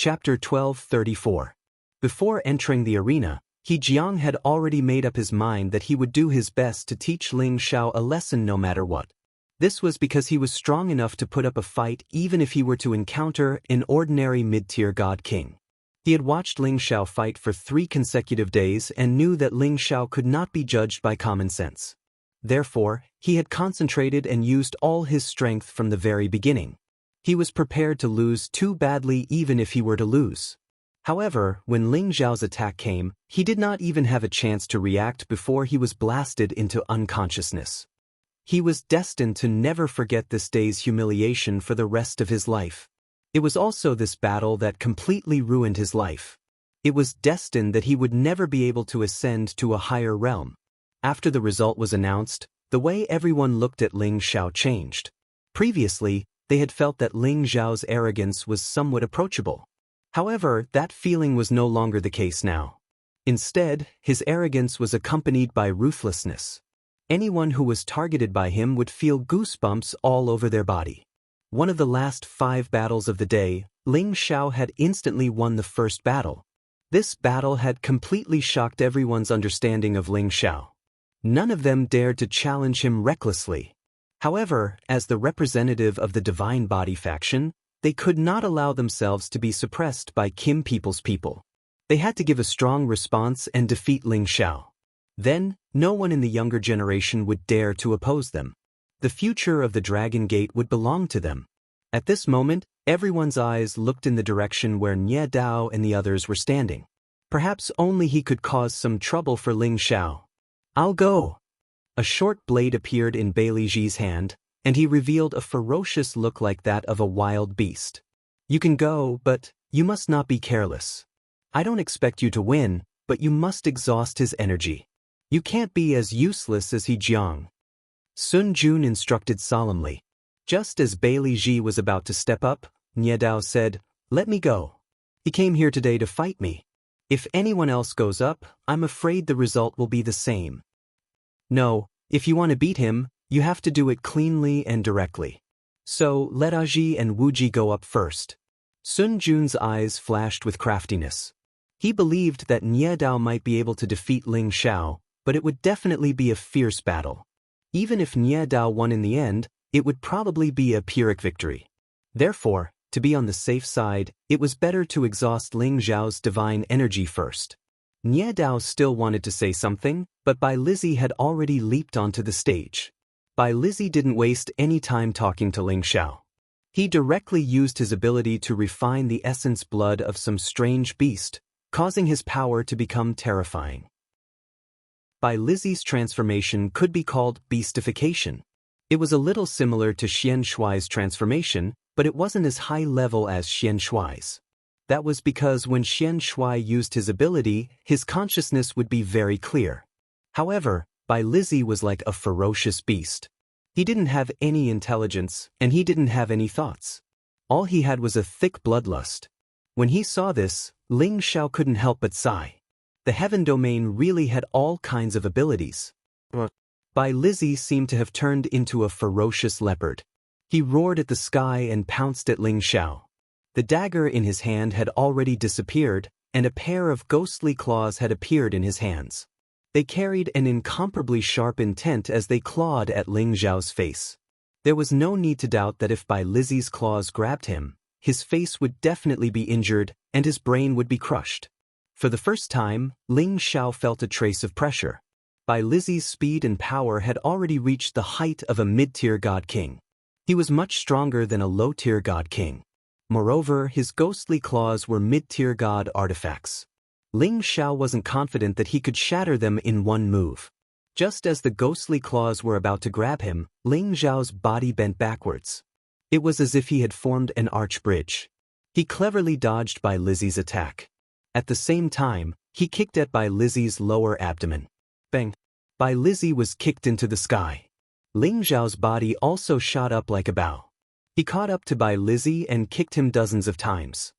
Chapter 12:34. Before entering the arena, He Jiang had already made up his mind that he would do his best to teach Ling Xiao a lesson no matter what. This was because he was strong enough to put up a fight even if he were to encounter an ordinary mid-tier god king. He had watched Ling Xiao fight for 3 consecutive days and knew that Ling Xiao could not be judged by common sense. Therefore, he had concentrated and used all his strength from the very beginning. He was prepared to lose too badly even if he were to lose. However, when Ling Xiao's attack came, he did not even have a chance to react before he was blasted into unconsciousness. He was destined to never forget this day's humiliation for the rest of his life. It was also this battle that completely ruined his life. It was destined that he would never be able to ascend to a higher realm. After the result was announced, the way everyone looked at Ling Xiao changed. Previously, they had felt that Ling Xiao's arrogance was somewhat approachable. However, that feeling was no longer the case now. Instead, his arrogance was accompanied by ruthlessness. Anyone who was targeted by him would feel goosebumps all over their body. One of the last 5 battles of the day, Ling Xiao had instantly won the first battle. This battle had completely shocked everyone's understanding of Ling Xiao. None of them dared to challenge him recklessly. However, as the representative of the Divine Body faction, they could not allow themselves to be suppressed by Kim people's people. They had to give a strong response and defeat Ling Xiao. Then, no one in the younger generation would dare to oppose them. The future of the Dragon Gate would belong to them. At this moment, everyone's eyes looked in the direction where Nie Dao and the others were standing. Perhaps only he could cause some trouble for Ling Xiao. "I'll go." A short blade appeared in Bai Liji's hand, and he revealed a ferocious look like that of a wild beast. "You can go, but you must not be careless. I don't expect you to win, but you must exhaust his energy. You can't be as useless as He Jiang." Sun Jun instructed solemnly. Just as Bai Liji was about to step up, Nie Dao said, "Let me go. He came here today to fight me. If anyone else goes up, I'm afraid the result will be the same. No, if you want to beat him, you have to do it cleanly and directly. So let Aji and Wuji go up first." Sun Jun's eyes flashed with craftiness. He believed that Nie Dao might be able to defeat Ling Xiao, but it would definitely be a fierce battle. Even if Nie Dao won in the end, it would probably be a Pyrrhic victory. Therefore, to be on the safe side, it was better to exhaust Ling Xiao's divine energy first. Nie Dao still wanted to say something, but Bai Lizhi had already leaped onto the stage. Bai Lizhi didn't waste any time talking to Ling Xiao. He directly used his ability to refine the essence blood of some strange beast, causing his power to become terrifying. Bai Lizhi's transformation could be called beastification. It was a little similar to Xian Shuai's transformation, but it wasn't as high level as Xian Shuai's. That was because when Xian Shuai used his ability, his consciousness would be very clear. However, Bai Lizhi was like a ferocious beast. He didn't have any intelligence, and he didn't have any thoughts. All he had was a thick bloodlust. When he saw this, Ling Xiao couldn't help but sigh. The heaven domain really had all kinds of abilities. Bai Lizhi seemed to have turned into a ferocious leopard. He roared at the sky and pounced at Ling Xiao. The dagger in his hand had already disappeared, and a pair of ghostly claws had appeared in his hands. They carried an incomparably sharp intent as they clawed at Ling Xiao's face. There was no need to doubt that if Bai Lizhi's claws grabbed him, his face would definitely be injured and his brain would be crushed. For the first time, Ling Xiao felt a trace of pressure. Bai Lizhi's speed and power had already reached the height of a mid-tier god king. He was much stronger than a low-tier god king. Moreover, his ghostly claws were mid-tier god artifacts. Ling Xiao wasn't confident that he could shatter them in one move. Just as the ghostly claws were about to grab him, Ling Xiao's body bent backwards. It was as if he had formed an arch bridge. He cleverly dodged Bai Lizhi's attack. At the same time, he kicked at Bai Lizhi's lower abdomen. Bang! Bai Lizhi was kicked into the sky. Ling Xiao's body also shot up like a bow. He caught up to Bai Lizhi and kicked him dozens of times.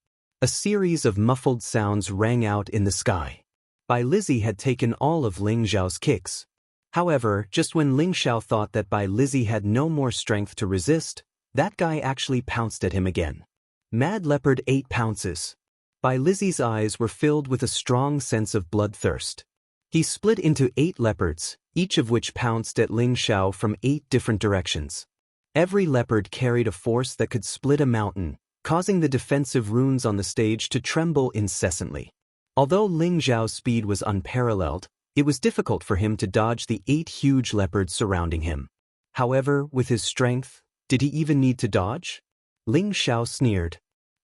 A series of muffled sounds rang out in the sky. Bai Lizhi had taken all of Ling Xiao's kicks. However, just when Ling Xiao thought that Bai Lizhi had no more strength to resist, that guy actually pounced at him again. Mad Leopard 8 pounces. Bai Lizzie's eyes were filled with a strong sense of bloodthirst. He split into 8 leopards, each of which pounced at Ling Xiao from 8 different directions. Every leopard carried a force that could split a mountain, causing the defensive runes on the stage to tremble incessantly. Although Ling Xiao's speed was unparalleled, it was difficult for him to dodge the 8 huge leopards surrounding him. However, with his strength, did he even need to dodge? Ling Xiao sneered.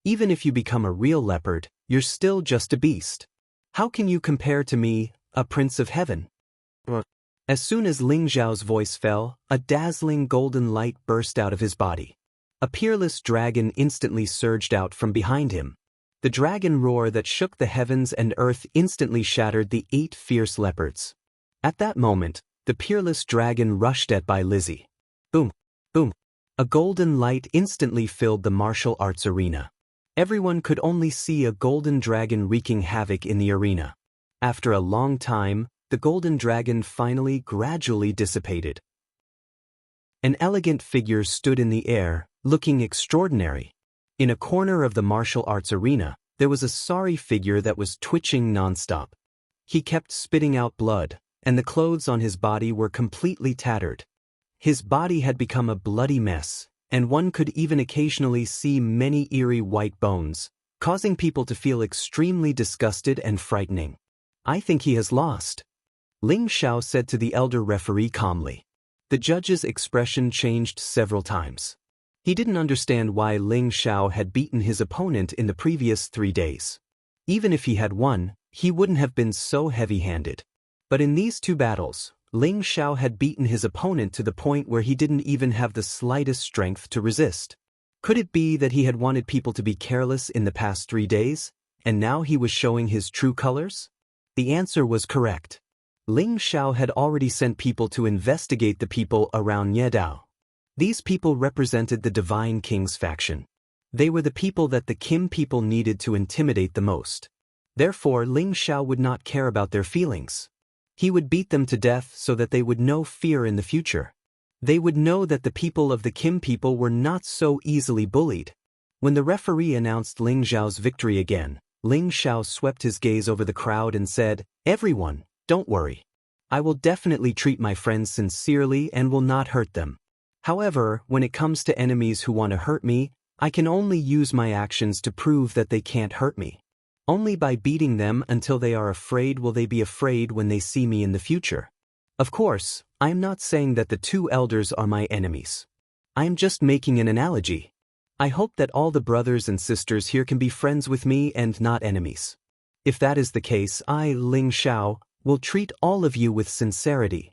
Even if you become a real leopard, you're still just a beast. How can you compare to me, a prince of heaven? As soon as Ling Xiao's voice fell, a dazzling golden light burst out of his body. A peerless dragon instantly surged out from behind him. The dragon roar that shook the heavens and earth instantly shattered the 8 fierce leopards. At that moment, the peerless dragon rushed at Bai Lizzie. Boom! Boom! A golden light instantly filled the martial arts arena. Everyone could only see a golden dragon wreaking havoc in the arena. After a long time, the golden dragon finally gradually dissipated. An elegant figure stood in the air, looking extraordinary. In a corner of the martial arts arena, there was a sorry figure that was twitching nonstop. He kept spitting out blood, and the clothes on his body were completely tattered. His body had become a bloody mess, and one could even occasionally see many eerie white bones, causing people to feel extremely disgusted and frightening. I think he has lost, Ling Xiao said to the elder referee calmly. The judge's expression changed several times. He didn't understand why Ling Xiao had beaten his opponent in the previous 3 days. Even if he had won, he wouldn't have been so heavy-handed. But in these 2 battles, Ling Xiao had beaten his opponent to the point where he didn't even have the slightest strength to resist. Could it be that he had wanted people to be careless in the past 3 days, and now he was showing his true colors? The answer was correct. Ling Xiao had already sent people to investigate the people around Niedao. These people represented the Divine King's faction. They were the people that the Kim people needed to intimidate the most. Therefore, Ling Xiao would not care about their feelings. He would beat them to death so that they would know fear in the future. They would know that the people of the Kim people were not so easily bullied. When the referee announced Ling Xiao's victory again, Ling Xiao swept his gaze over the crowd and said, "Everyone, don't worry. I will definitely treat my friends sincerely and will not hurt them. However, when it comes to enemies who want to hurt me, I can only use my actions to prove that they can't hurt me. Only by beating them until they are afraid will they be afraid when they see me in the future. Of course, I am not saying that the 2 elders are my enemies. I am just making an analogy. I hope that all the brothers and sisters here can be friends with me and not enemies. If that is the case, I, Ling Xiao, will treat all of you with sincerity."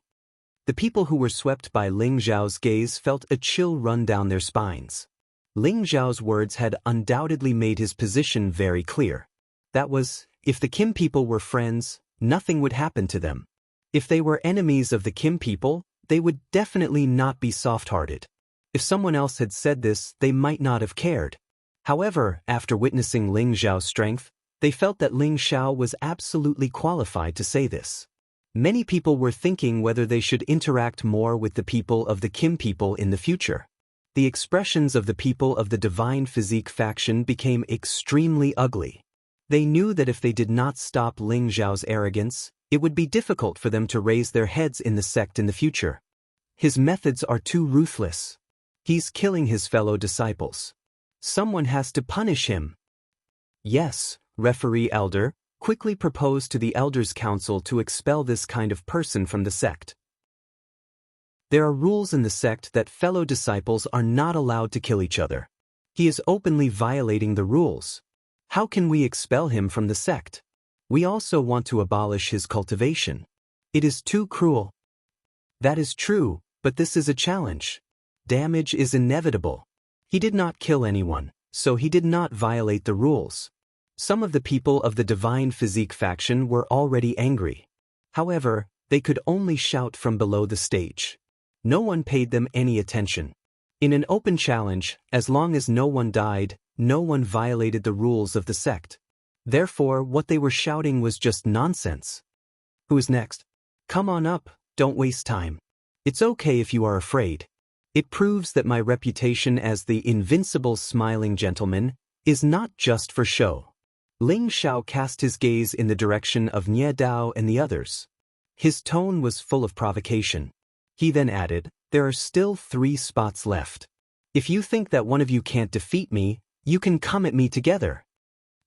The people who were swept by Ling Xiao's gaze felt a chill run down their spines. Ling Xiao's words had undoubtedly made his position very clear. That was, if the Kim people were friends, nothing would happen to them. If they were enemies of the Kim people, they would definitely not be soft-hearted. If someone else had said this, they might not have cared. However, after witnessing Ling Xiao's strength, they felt that Ling Xiao was absolutely qualified to say this. Many people were thinking whether they should interact more with the people of the Kim people in the future. The expressions of the people of the Divine Physique faction became extremely ugly. They knew that if they did not stop Ling Xiao's arrogance, it would be difficult for them to raise their heads in the sect in the future. His methods are too ruthless. He's killing his fellow disciples. Someone has to punish him. Yes, referee elder, quickly proposed to the Elders' Council to expel this kind of person from the sect. There are rules in the sect that fellow disciples are not allowed to kill each other. He is openly violating the rules. How can we expel him from the sect? We also want to abolish his cultivation. It is too cruel. That is true, but this is a challenge. Damage is inevitable. He did not kill anyone, so he did not violate the rules. Some of the people of the Divine Physique faction were already angry. However, they could only shout from below the stage. No one paid them any attention. In an open challenge, as long as no one died, no one violated the rules of the sect. Therefore, what they were shouting was just nonsense. Who is next? Come on up, don't waste time. It's okay if you are afraid. It proves that my reputation as the invincible smiling gentleman is not just for show. Ling Xiao cast his gaze in the direction of Nie Dao and the others. His tone was full of provocation. He then added, "There are still 3 spots left. If you think that one of you can't defeat me, you can come at me together."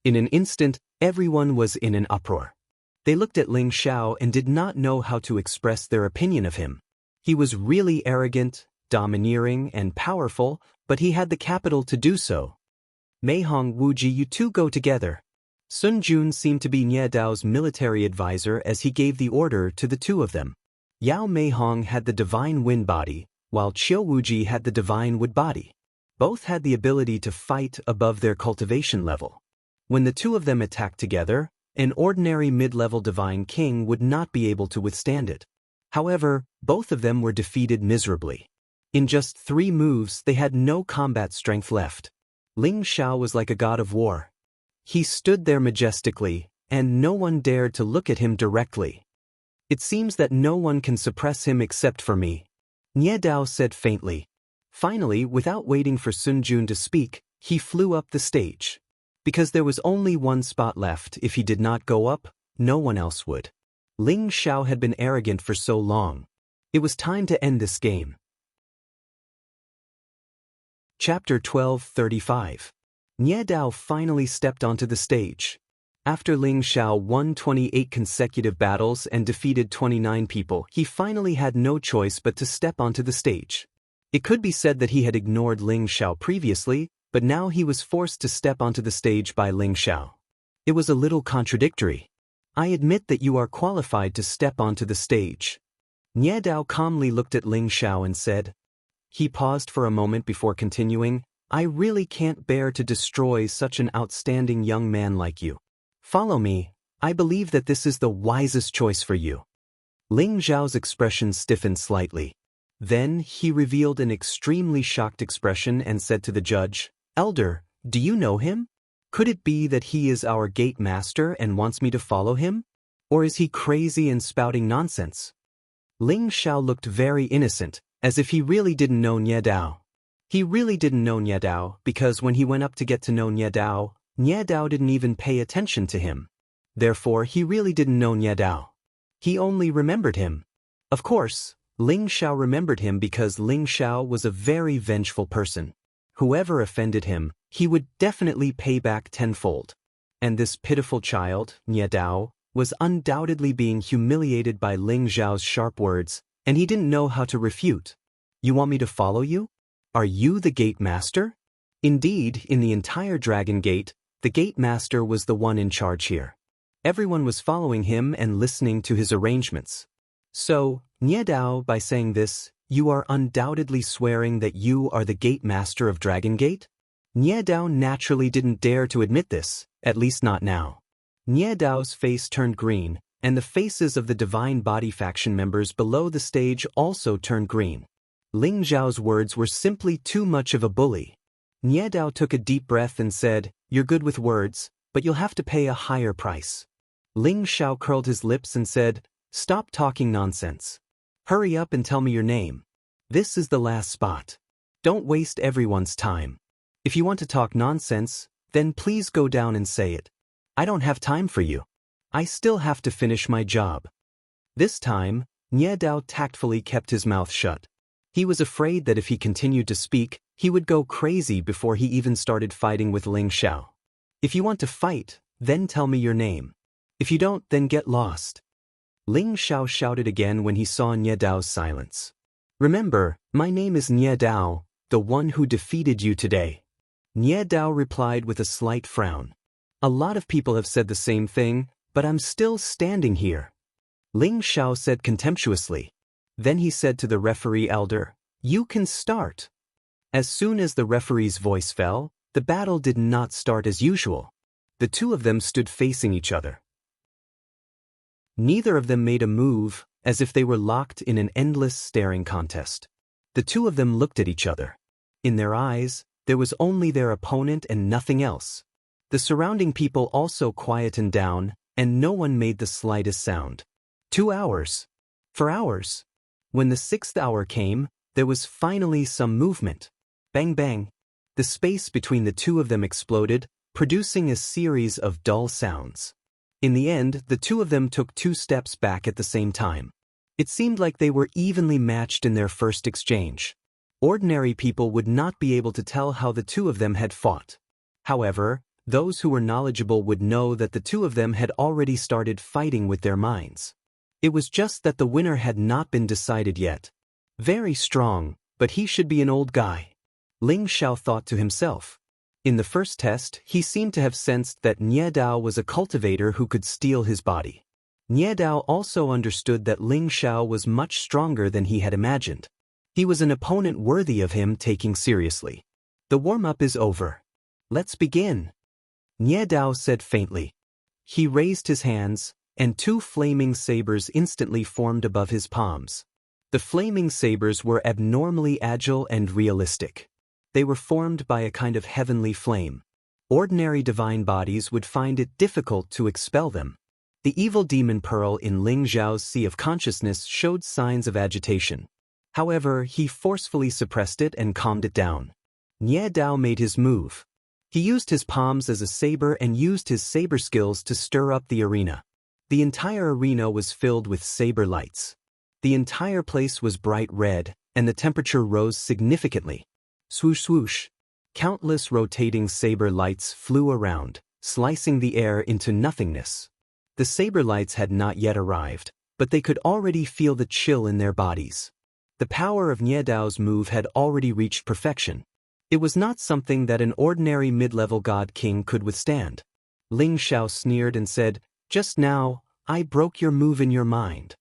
In an instant, everyone was in an uproar. They looked at Ling Xiao and did not know how to express their opinion of him. He was really arrogant, domineering, and powerful, but he had the capital to do so. "Meihong Wuji, you two go together." Sun Jun seemed to be Nie Dao's military advisor as he gave the order to the 2 of them. Yao Meihong had the divine wind body, while Qiu Wuji had the divine wood body. Both had the ability to fight above their cultivation level. When the 2 of them attacked together, an ordinary mid-level divine king would not be able to withstand it. However, both of them were defeated miserably. In just 3 moves, they had no combat strength left. Ling Xiao was like a god of war. He stood there majestically, and no one dared to look at him directly. "It seems that no one can suppress him except for me," Nie Dao said faintly. Finally, without waiting for Sun Jun to speak, he flew up the stage. Because there was only 1 spot left, if he did not go up, no one else would. Ling Xiao had been arrogant for so long. It was time to end this game. Chapter 12:35. Nie Dao finally stepped onto the stage. After Ling Xiao won 28 consecutive battles and defeated 29 people, he finally had no choice but to step onto the stage. It could be said that he had ignored Ling Xiao previously, but now he was forced to step onto the stage by Ling Xiao. It was a little contradictory. "I admit that you are qualified to step onto the stage." Nie Dao calmly looked at Ling Xiao and said. He paused for a moment before continuing, "I really can't bear to destroy such an outstanding young man like you. Follow me, I believe that this is the wisest choice for you." Ling Xiao's expression stiffened slightly. Then he revealed an extremely shocked expression and said to the judge, "Elder, do you know him? Could it be that he is our gate master and wants me to follow him? Or is he crazy and spouting nonsense?" Ling Xiao looked very innocent, as if he really didn't know Nie Dao. He really didn't know Nie Dao because when he went up to get to know Nie Dao didn't even pay attention to him. Therefore, he really didn't know Nie Dao. He only remembered him. Of course, Ling Xiao remembered him because Ling Xiao was a very vengeful person. Whoever offended him, he would definitely pay back tenfold. And this pitiful child, Nie Dao, was undoubtedly being humiliated by Ling Xiao's sharp words, and he didn't know how to refute. "You want me to follow you? Are you the gate master?" Indeed, in the entire Dragon Gate, the gate master was the one in charge here. Everyone was following him and listening to his arrangements. "So, Nie Dao, by saying this, you are undoubtedly swearing that you are the gate master of Dragon Gate?" Nie Dao naturally didn't dare to admit this, at least not now. Nie Dao's face turned green, and the faces of the Divine Body faction members below the stage also turned green. Ling Xiao's words were simply too much of a bully. Nie Dao took a deep breath and said, "You're good with words, but you'll have to pay a higher price." Ling Xiao curled his lips and said, "Stop talking nonsense. Hurry up and tell me your name. This is the last spot. Don't waste everyone's time. If you want to talk nonsense, then please go down and say it. I don't have time for you. I still have to finish my job." This time, Nie Dao tactfully kept his mouth shut. He was afraid that if he continued to speak, he would go crazy before he even started fighting with Ling Xiao. "If you want to fight, then tell me your name. If you don't, then get lost." Ling Xiao shouted again when he saw Nie Dao's silence. "Remember, my name is Nie Dao, the one who defeated you today." Nie Dao replied with a slight frown. "A lot of people have said the same thing, but I'm still standing here." Ling Xiao said contemptuously. Then he said to the referee elder, "You can start." As soon as the referee's voice fell, the battle did not start as usual. The 2 of them stood facing each other. Neither of them made a move, as if they were locked in an endless staring contest. The 2 of them looked at each other. In their eyes, there was only their opponent and nothing else. The surrounding people also quietened down, and no one made the slightest sound. 2 hours. For hours. When the 6th hour came, there was finally some movement. Bang bang. The space between the 2 of them exploded, producing a series of dull sounds. In the end, the two of them took 2 steps back at the same time. It seemed like they were evenly matched in their first exchange. Ordinary people would not be able to tell how the two of them had fought. However, those who were knowledgeable would know that the two of them had already started fighting with their minds. It was just that the winner had not been decided yet. Very strong, but he should be an old guy, Ling Xiao thought to himself. In the first test, he seemed to have sensed that Nie Dao was a cultivator who could steal his body. Nie Dao also understood that Ling Xiao was much stronger than he had imagined. He was an opponent worthy of him taking seriously. The warm-up is over. Let's begin, Nie Dao said faintly. He raised his hands, and 2 flaming sabers instantly formed above his palms. The flaming sabers were abnormally agile and realistic. They were formed by a kind of heavenly flame. Ordinary divine bodies would find it difficult to expel them. The evil demon pearl in Ling Xiao's sea of consciousness showed signs of agitation. However, he forcefully suppressed it and calmed it down. Nie Dao made his move. He used his palms as a saber and used his saber skills to stir up the arena. The entire arena was filled with saber lights. The entire place was bright red, and the temperature rose significantly. Swoosh swoosh. Countless rotating saber lights flew around, slicing the air into nothingness. The saber lights had not yet arrived, but they could already feel the chill in their bodies. The power of Nie Dao's move had already reached perfection. It was not something that an ordinary mid-level god king could withstand. Ling Xiao sneered and said, "Just now, I broke your move in your mind."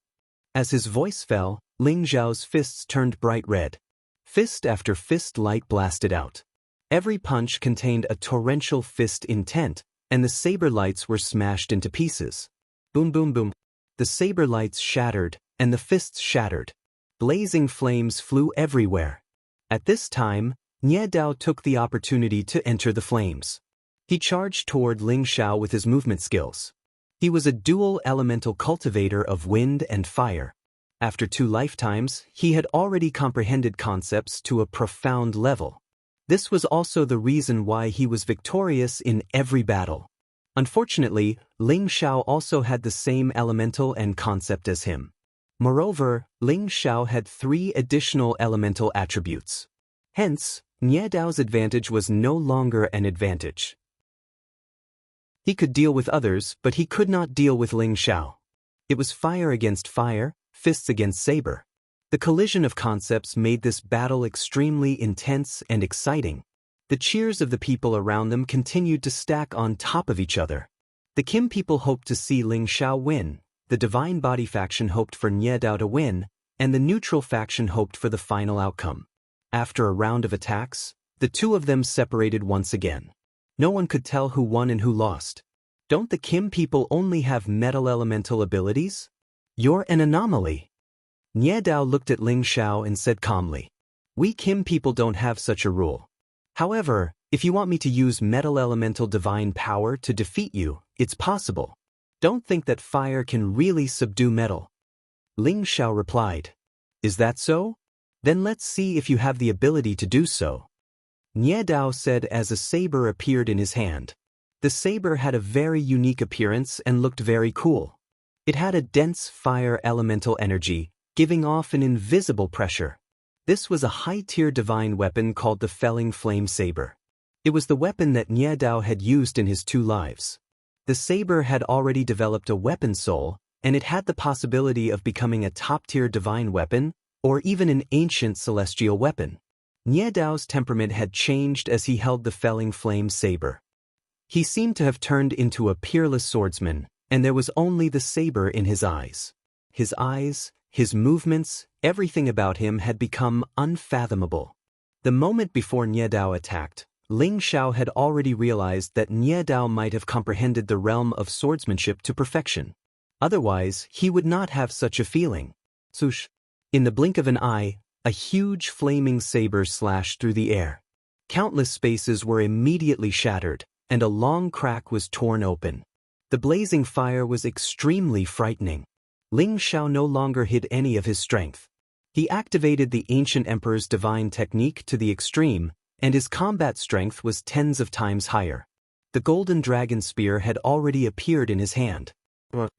As his voice fell, Ling Xiao's fists turned bright red. Fist after fist light blasted out. Every punch contained a torrential fist intent, and the saber lights were smashed into pieces. Boom boom boom. The saber lights shattered, and the fists shattered. Blazing flames flew everywhere. At this time, Nie Dao took the opportunity to enter the flames. He charged toward Ling Xiao with his movement skills. He was a dual elemental cultivator of wind and fire. After 2 lifetimes, he had already comprehended concepts to a profound level. This was also the reason why he was victorious in every battle. Unfortunately, Ling Xiao also had the same elemental and concept as him. Moreover, Ling Xiao had 3 additional elemental attributes. Hence, Nie Dao's advantage was no longer an advantage. He could deal with others, but he could not deal with Ling Xiao. It was fire against fire, fists against saber. The collision of concepts made this battle extremely intense and exciting. The cheers of the people around them continued to stack on top of each other. The Kim people hoped to see Ling Xiao win, the Divine Body faction hoped for Nie Dao to win, and the neutral faction hoped for the final outcome. After a round of attacks, the two of them separated once again. No one could tell who won and who lost. Don't the Kim people only have metal elemental abilities? You're an anomaly. Nie Dao looked at Ling Xiao and said calmly, "We Kim people don't have such a rule. However, if you want me to use metal elemental divine power to defeat you, it's possible. Don't think that fire can really subdue metal." Ling Xiao replied, "Is that so? Then let's see if you have the ability to do so." Nie Dao said as a saber appeared in his hand. The saber had a very unique appearance and looked very cool. It had a dense fire elemental energy, giving off an invisible pressure. This was a high-tier divine weapon called the Felling Flame Saber. It was the weapon that Nie Dao had used in his 2 lives. The saber had already developed a weapon soul, and it had the possibility of becoming a top-tier divine weapon, or even an ancient celestial weapon. Nie Dao's temperament had changed as he held the Felling Flame Saber. He seemed to have turned into a peerless swordsman, and there was only the saber in his eyes. His movements, everything about him had become unfathomable. The moment before Nie Dao attacked, Ling Xiao had already realized that Nie Dao might have comprehended the realm of swordsmanship to perfection. Otherwise, he would not have such a feeling. Swoosh! In the blink of an eye, a huge flaming saber slashed through the air. Countless spaces were immediately shattered, and a long crack was torn open. The blazing fire was extremely frightening. Ling Xiao no longer hid any of his strength. He activated the ancient emperor's divine technique to the extreme, and his combat strength was tens of times higher. The golden dragon spear had already appeared in his hand. What?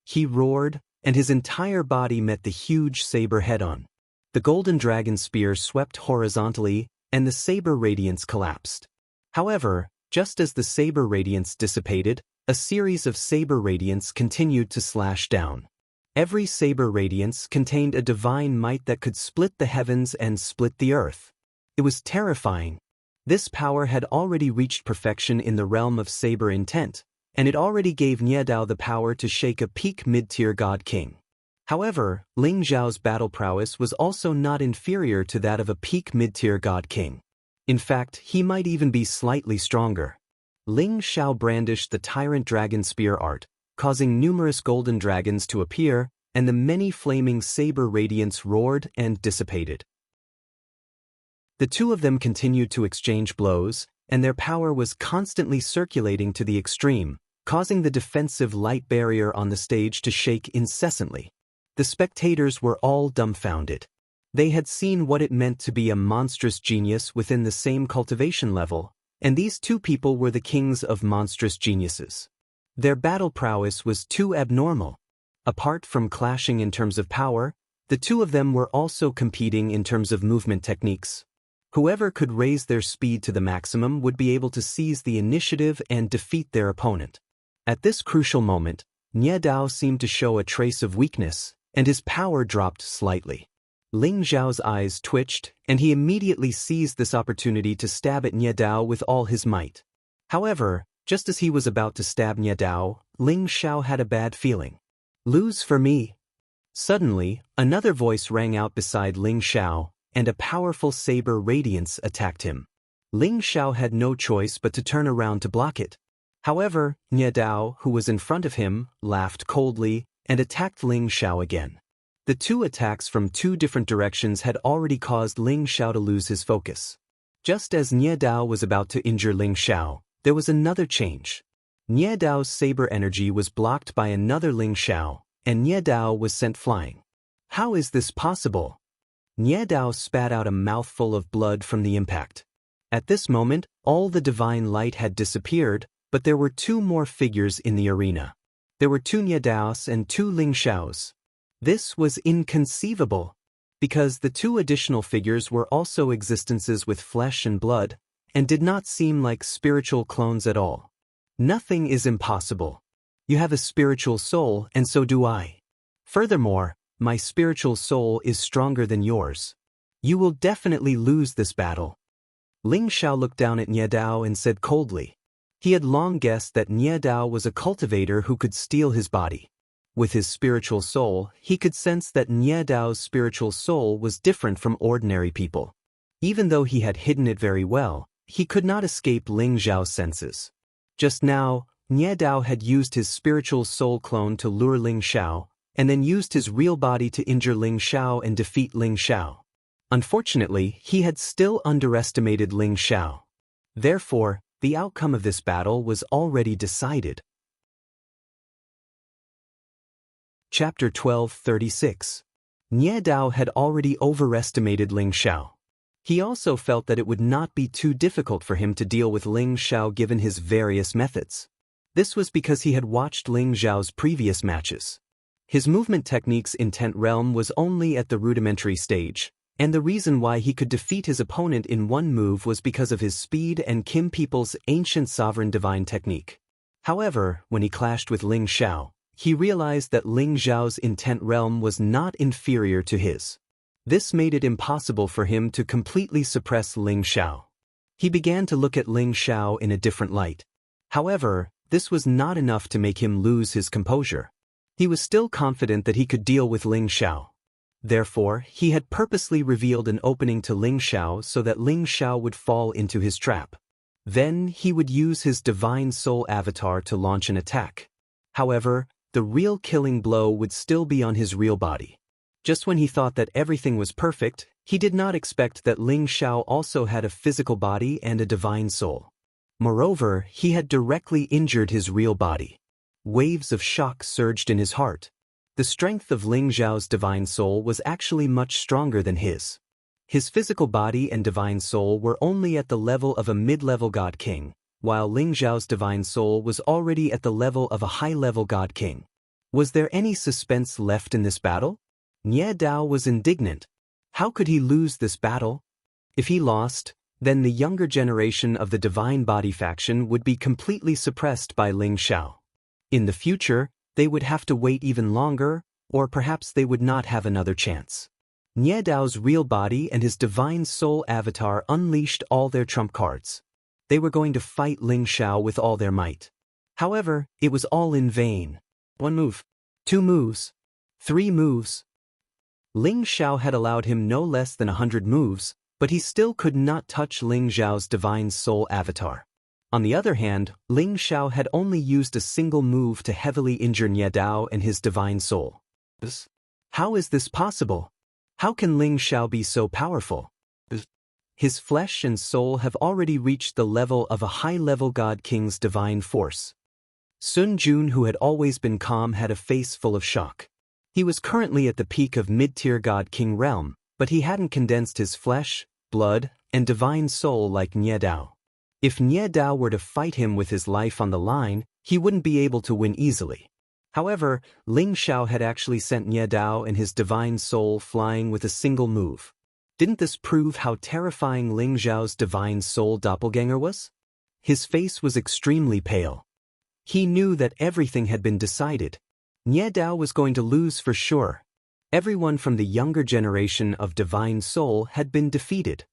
He roared, and his entire body met the huge saber head-on. The golden dragon spear swept horizontally, and the saber radiance collapsed. However, just as the saber radiance dissipated, a series of saber radiance continued to slash down. Every saber radiance contained a divine might that could split the heavens and split the earth. It was terrifying. This power had already reached perfection in the realm of saber intent, and it already gave Niedao the power to shake a peak mid-tier god king. However, Ling Zhao's battle prowess was also not inferior to that of a peak mid-tier god king. In fact, he might even be slightly stronger. Ling Zhao brandished the tyrant dragon spear art, causing numerous golden dragons to appear, and the many flaming saber radiance roared and dissipated. The two of them continued to exchange blows, and their power was constantly circulating to the extreme, causing the defensive light barrier on the stage to shake incessantly. The spectators were all dumbfounded. They had seen what it meant to be a monstrous genius within the same cultivation level, and these two people were the kings of monstrous geniuses. Their battle prowess was too abnormal. Apart from clashing in terms of power, the two of them were also competing in terms of movement techniques. Whoever could raise their speed to the maximum would be able to seize the initiative and defeat their opponent. At this crucial moment, Niedao seemed to show a trace of weakness, and his power dropped slightly. Ling Zhao's eyes twitched, and he immediately seized this opportunity to stab at Niedao with all his might. However, just as he was about to stab Niedao, Ling Zhao had a bad feeling. "Lose for me." Suddenly, another voice rang out beside Ling Zhao, and a powerful saber radiance attacked him. Ling Zhao had no choice but to turn around to block it. However, Niedao, who was in front of him, laughed coldly and attacked Ling Zhao again. The two attacks from two different directions had already caused Ling Zhao to lose his focus. Just as Niedao was about to injure Ling Zhao, there was another change. Niedao's saber energy was blocked by another Ling Zhao, and Niedao was sent flying. How is this possible? Niedao spat out a mouthful of blood from the impact. At this moment, all the divine light had disappeared, but there were two more figures in the arena. There were two Niedaos and two Ling Zhaos. This was inconceivable, because the two additional figures were also existences with flesh and blood, and did not seem like spiritual clones at all. Nothing is impossible. You have a spiritual soul, and so do I. Furthermore, my spiritual soul is stronger than yours. You will definitely lose this battle. Ling Zhao looked down at Niedao and said coldly. He had long guessed that Niedao was a cultivator who could steal his body. With his spiritual soul, he could sense that Niedao's spiritual soul was different from ordinary people. Even though he had hidden it very well, he could not escape Ling Zhao's senses. Just now, Niedao had used his spiritual soul clone to lure Ling Zhao, and then used his real body to injure Ling Zhao and defeat Ling Zhao. Unfortunately, he had still underestimated Ling Zhao. Therefore, the outcome of this battle was already decided. Chapter 12:36. Niedao had already overestimated Ling Zhao. He also felt that it would not be too difficult for him to deal with Ling Zhao given his various methods. This was because he had watched Ling Zhao's previous matches. His movement techniques in 10th realm was only at the rudimentary stage, and the reason why he could defeat his opponent in one move was because of his speed and Kim people's ancient sovereign divine technique. However, when he clashed with Ling Zhao, he realized that Ling Zhao's intent realm was not inferior to his. This made it impossible for him to completely suppress Ling Zhao. He began to look at Ling Zhao in a different light. However, this was not enough to make him lose his composure. He was still confident that he could deal with Ling Zhao. Therefore, he had purposely revealed an opening to Ling Zhao so that Ling Zhao would fall into his trap. Then he would use his divine soul avatar to launch an attack. However, the real killing blow would still be on his real body. Just when he thought that everything was perfect, he did not expect that Ling Zhao also had a physical body and a divine soul. Moreover, he had directly injured his real body. Waves of shock surged in his heart. The strength of Ling Zhao's divine soul was actually much stronger than his. His physical body and divine soul were only at the level of a mid-level god king, while Ling Zhao's divine soul was already at the level of a high-level god king. Was there any suspense left in this battle? Nie Dao was indignant. How could he lose this battle? If he lost, then the younger generation of the Divine Body faction would be completely suppressed by Ling Xiao. In the future, they would have to wait even longer, or perhaps they would not have another chance. Nie Dao's real body and his divine soul avatar unleashed all their trump cards. They were going to fight Ling Xiao with all their might. However, it was all in vain. 1 move. 2 moves. 3 moves. Ling Xiao had allowed him no less than 100 moves, but he still could not touch Ling Zhao's divine soul avatar. On the other hand, Ling Xiao had only used a single move to heavily injure Nie Dao and his divine soul. How is this possible? How can Ling Xiao be so powerful? His flesh and soul have already reached the level of a high-level god king's divine force. Sun Jun, who had always been calm, had a face full of shock. He was currently at the peak of mid-tier god king realm, but he hadn't condensed his flesh, blood, and divine soul like Nie Dao. If Nie Dao were to fight him with his life on the line, he wouldn't be able to win easily. However, Ling Xiao had actually sent Nie Dao and his divine soul flying with a single move. Didn't this prove how terrifying Ling Zhao's divine soul doppelganger was? His face was extremely pale. He knew that everything had been decided. Nie Dao was going to lose for sure. Everyone from the younger generation of divine soul had been defeated.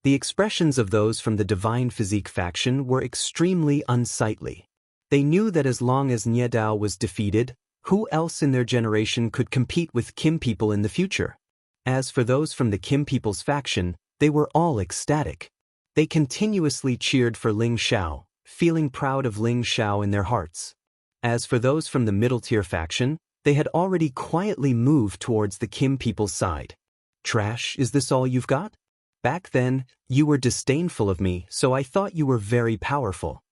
The expressions of those from the divine physique faction were extremely unsightly. They knew that as long as Nie Dao was defeated, who else in their generation could compete with Kim people in the future? As for those from the Kim people's faction, they were all ecstatic. They continuously cheered for Ling Xiao, feeling proud of Ling Xiao in their hearts. As for those from the middle-tier faction, they had already quietly moved towards the Kim people's side. Trash, is this all you've got? Back then, you were disdainful of me, so I thought you were very powerful.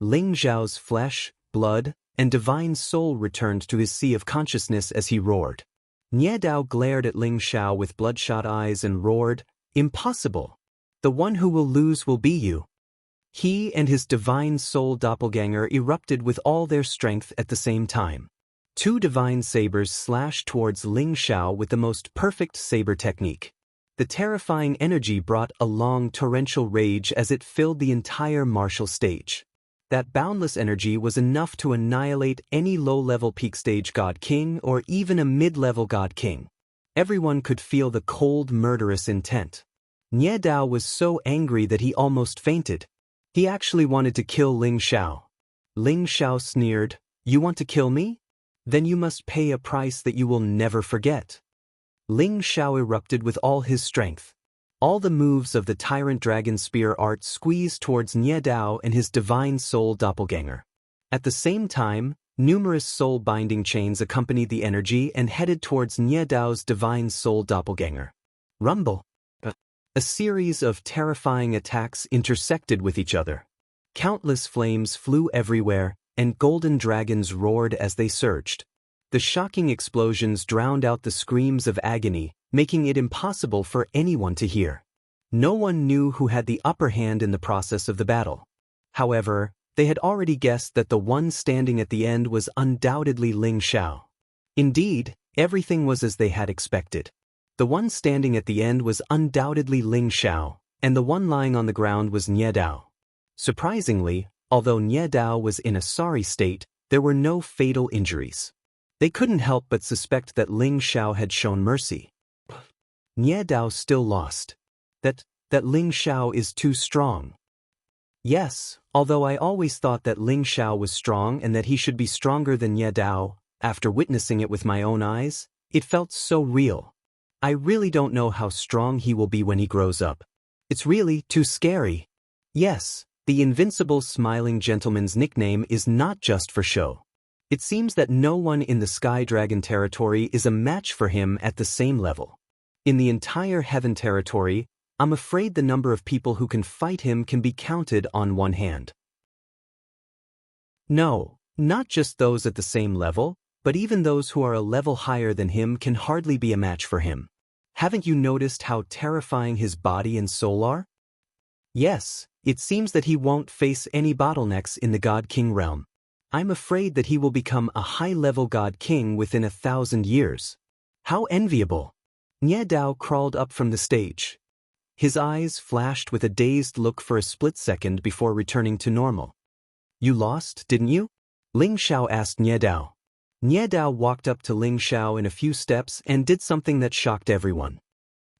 Ling Zhao's flesh, blood, and divine soul returned to his sea of consciousness as he roared. Nie Dao glared at Ling Xiao with bloodshot eyes and roared, "Impossible! The one who will lose will be you." He and his divine soul doppelganger erupted with all their strength at the same time. 2 divine sabers slashed towards Ling Xiao with the most perfect saber technique. The terrifying energy brought a long torrential rage as it filled the entire martial stage. That boundless energy was enough to annihilate any low-level peak stage god king or even a mid-level god king. Everyone could feel the cold, murderous intent. Nie Dao was so angry that he almost fainted. He actually wanted to kill Ling Xiao. Ling Xiao sneered, "You want to kill me? Then you must pay a price that you will never forget." Ling Xiao erupted with all his strength. All the moves of the Tyrant Dragon Spear art squeezed towards Nie Dao and his divine soul doppelganger. At the same time, numerous soul binding chains accompanied the energy and headed towards Nie Dao's divine soul doppelganger. Rumble. A series of terrifying attacks intersected with each other. Countless flames flew everywhere, and golden dragons roared as they surged. The shocking explosions drowned out the screams of agony, making it impossible for anyone to hear. No one knew who had the upper hand in the process of the battle. However, they had already guessed that the one standing at the end was undoubtedly Ling Xiao. Indeed, everything was as they had expected. The one standing at the end was undoubtedly Ling Xiao, and the one lying on the ground was Nie Dao. Surprisingly, although Nie Dao was in a sorry state, there were no fatal injuries. They couldn't help but suspect that Ling Xiao had shown mercy. Nie Dao still lost. That Ling Xiao is too strong. Yes, although I always thought that Ling Xiao was strong and that he should be stronger than Nie Dao, after witnessing it with my own eyes, it felt so real. I really don't know how strong he will be when he grows up. It's really too scary. Yes, the invincible smiling gentleman's nickname is not just for show. It seems that no one in the Sky Dragon territory is a match for him at the same level. In the entire Heaven territory, I'm afraid the number of people who can fight him can be counted on one hand. No, not just those at the same level, but even those who are a level higher than him can hardly be a match for him. Haven't you noticed how terrifying his body and soul are? Yes, it seems that he won't face any bottlenecks in the God King realm. I'm afraid that he will become a high-level God King within 1,000 years. How enviable! Nie Dao crawled up from the stage. His eyes flashed with a dazed look for a split second before returning to normal. You lost, didn't you? Ling Xiao asked Nie Dao. Nie Dao walked up to Ling Xiao in a few steps and did something that shocked everyone.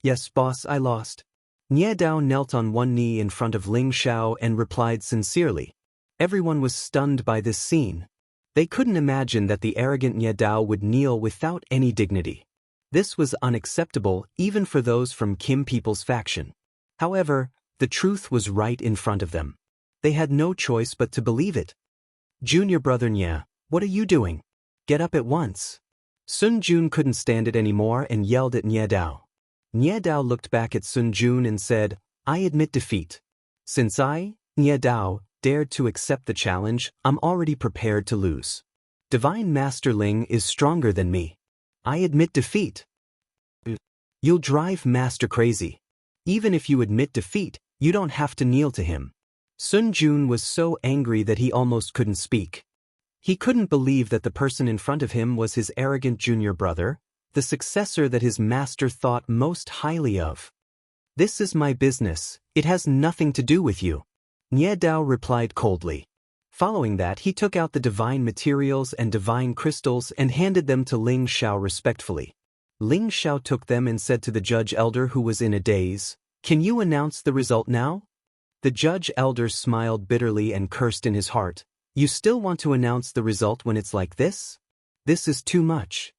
Yes, boss, I lost. Nie Dao knelt on one knee in front of Ling Xiao and replied sincerely. Everyone was stunned by this scene. They couldn't imagine that the arrogant Nie Dao would kneel without any dignity. This was unacceptable even for those from Kim people's faction. However, the truth was right in front of them. They had no choice but to believe it. Junior brother Nie, what are you doing? Get up at once. Sun Jun couldn't stand it anymore and yelled at Nie Dao. Nie Dao looked back at Sun Jun and said, I admit defeat. Since I, Nie Dao, dared to accept the challenge, I'm already prepared to lose. Divine Master Ling is stronger than me. I admit defeat. You'll drive Master crazy. Even if you admit defeat, you don't have to kneel to him. Sun Jun was so angry that he almost couldn't speak. He couldn't believe that the person in front of him was his arrogant junior brother, the successor that his master thought most highly of. This is my business, it has nothing to do with you. Nie Dao replied coldly. Following that, he took out the divine materials and divine crystals and handed them to Ling Xiao respectfully. Ling Xiao took them and said to the judge elder who was in a daze, Can you announce the result now? The judge elder smiled bitterly and cursed in his heart. You still want to announce the result when it's like this? This is too much.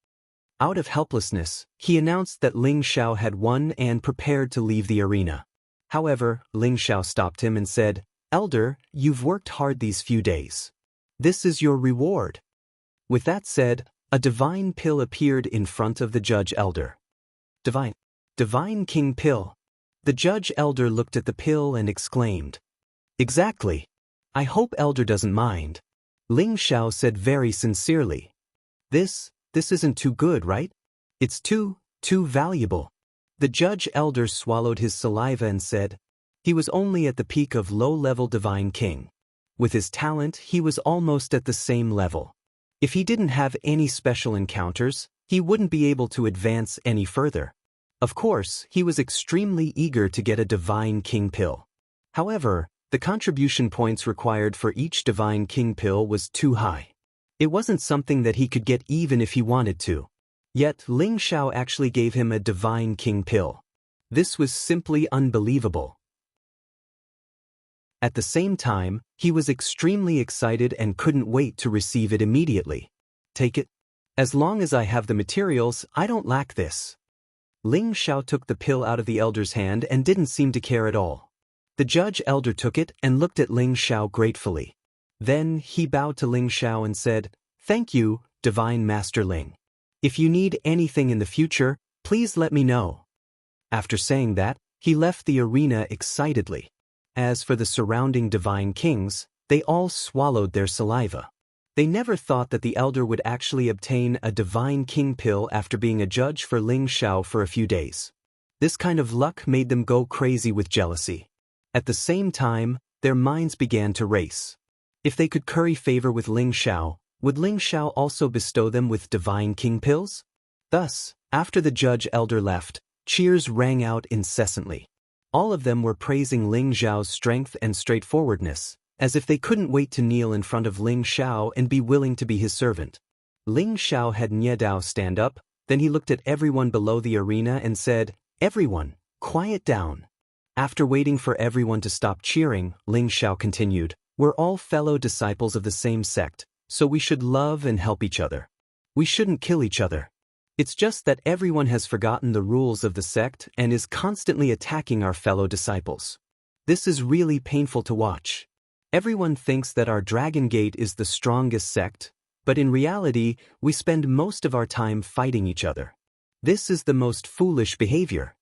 Out of helplessness, he announced that Ling Xiao had won and prepared to leave the arena. However, Ling Xiao stopped him and said, Elder, you've worked hard these few days. This is your reward. With that said, a divine pill appeared in front of the judge elder. Divine King Pill. The judge elder looked at the pill and exclaimed. Exactly. I hope elder doesn't mind. Ling Xiao said very sincerely. This isn't too good, right? It's too valuable. The judge elder swallowed his saliva and said, he was only at the peak of low-level divine king. With his talent, he was almost at the same level. If he didn't have any special encounters, he wouldn't be able to advance any further. Of course, he was extremely eager to get a divine king pill. However, the contribution points required for each divine king pill was too high. It wasn't something that he could get even if he wanted to. Yet Ling Xiao actually gave him a divine king pill. This was simply unbelievable. At the same time, he was extremely excited and couldn't wait to receive it immediately. Take it. As long as I have the materials, I don't lack this. Ling Xiao took the pill out of the elder's hand and didn't seem to care at all. The judge elder took it and looked at Ling Xiao gratefully. Then he bowed to Ling Xiao and said, Thank you, Divine Master Ling. If you need anything in the future, please let me know. After saying that, he left the arena excitedly. As for the surrounding divine kings, they all swallowed their saliva. They never thought that the elder would actually obtain a divine king pill after being a judge for Ling Xiao for a few days. This kind of luck made them go crazy with jealousy. At the same time, their minds began to race. If they could curry favor with Ling Xiao, would Ling Xiao also bestow them with divine king pills? Thus, after the judge elder left, cheers rang out incessantly. All of them were praising Ling Xiao's strength and straightforwardness, as if they couldn't wait to kneel in front of Ling Xiao and be willing to be his servant. Ling Xiao had Nie Dao stand up, then he looked at everyone below the arena and said, Everyone, quiet down. After waiting for everyone to stop cheering, Ling Xiao continued, We're all fellow disciples of the same sect, so we should love and help each other. We shouldn't kill each other. It's just that everyone has forgotten the rules of the sect and is constantly attacking our fellow disciples. This is really painful to watch. Everyone thinks that our Dragon Gate is the strongest sect, but in reality, we spend most of our time fighting each other. This is the most foolish behavior.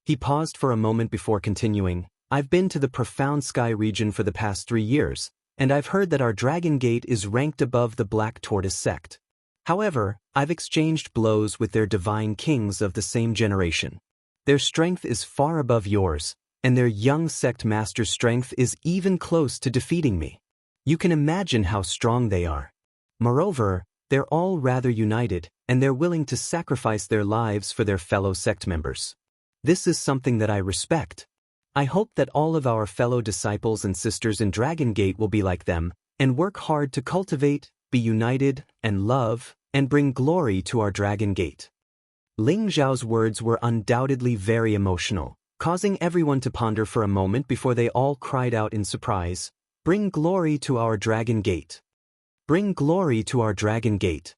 He paused for a moment before continuing, I've been to the Profound Sky region for the past 3 years, and I've heard that our Dragon Gate is ranked above the Black Tortoise sect. However, I've exchanged blows with their divine kings of the same generation. Their strength is far above yours, and their young sect master's strength is even close to defeating me. You can imagine how strong they are. Moreover, they're all rather united, and they're willing to sacrifice their lives for their fellow sect members. This is something that I respect. I hope that all of our fellow disciples and sisters in Dragon Gate will be like them, and work hard to cultivate, be united, and love, and bring glory to our Dragon Gate. Ling Zhao's words were undoubtedly very emotional, causing everyone to ponder for a moment before they all cried out in surprise, "Bring glory to our Dragon Gate! Bring glory to our Dragon Gate!"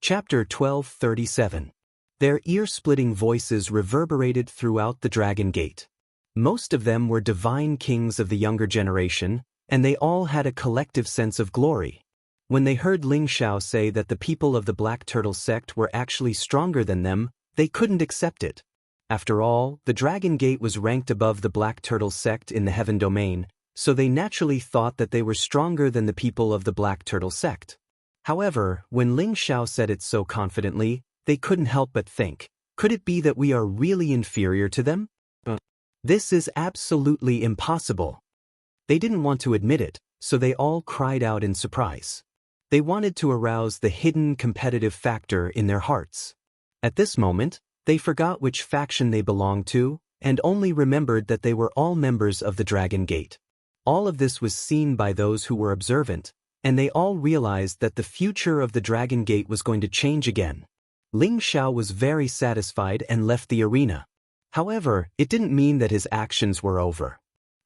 Chapter 12:37. Their ear-splitting voices reverberated throughout the Dragon Gate. Most of them were divine kings of the younger generation, and they all had a collective sense of glory. When they heard Ling Xiao say that the people of the Black Turtle sect were actually stronger than them, they couldn't accept it. After all, the Dragon Gate was ranked above the Black Turtle sect in the Heaven Domain, so they naturally thought that they were stronger than the people of the Black Turtle sect. However, when Ling Xiao said it so confidently, they couldn't help but think, could it be that we are really inferior to them? This is absolutely impossible. They didn't want to admit it, so they all cried out in surprise. They wanted to arouse the hidden competitive factor in their hearts. At this moment, they forgot which faction they belonged to, and only remembered that they were all members of the Dragon Gate. All of this was seen by those who were observant, and they all realized that the future of the Dragon Gate was going to change again. Ling Xiao was very satisfied and left the arena. However, it didn't mean that his actions were over.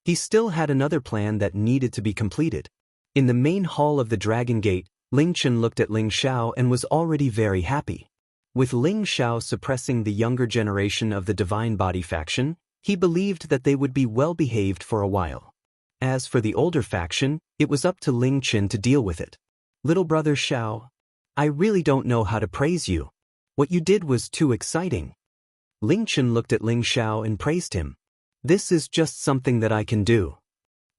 He still had another plan that needed to be completed. In the main hall of the Dragon Gate, Ling Chen looked at Ling Xiao and was already very happy. With Ling Xiao suppressing the younger generation of the Divine Body faction, he believed that they would be well behaved for a while. As for the older faction, it was up to Ling Chen to deal with it. "Little brother Xiao, I really don't know how to praise you. What you did was too exciting." Ling Chen looked at Ling Xiao and praised him. "This is just something that I can do."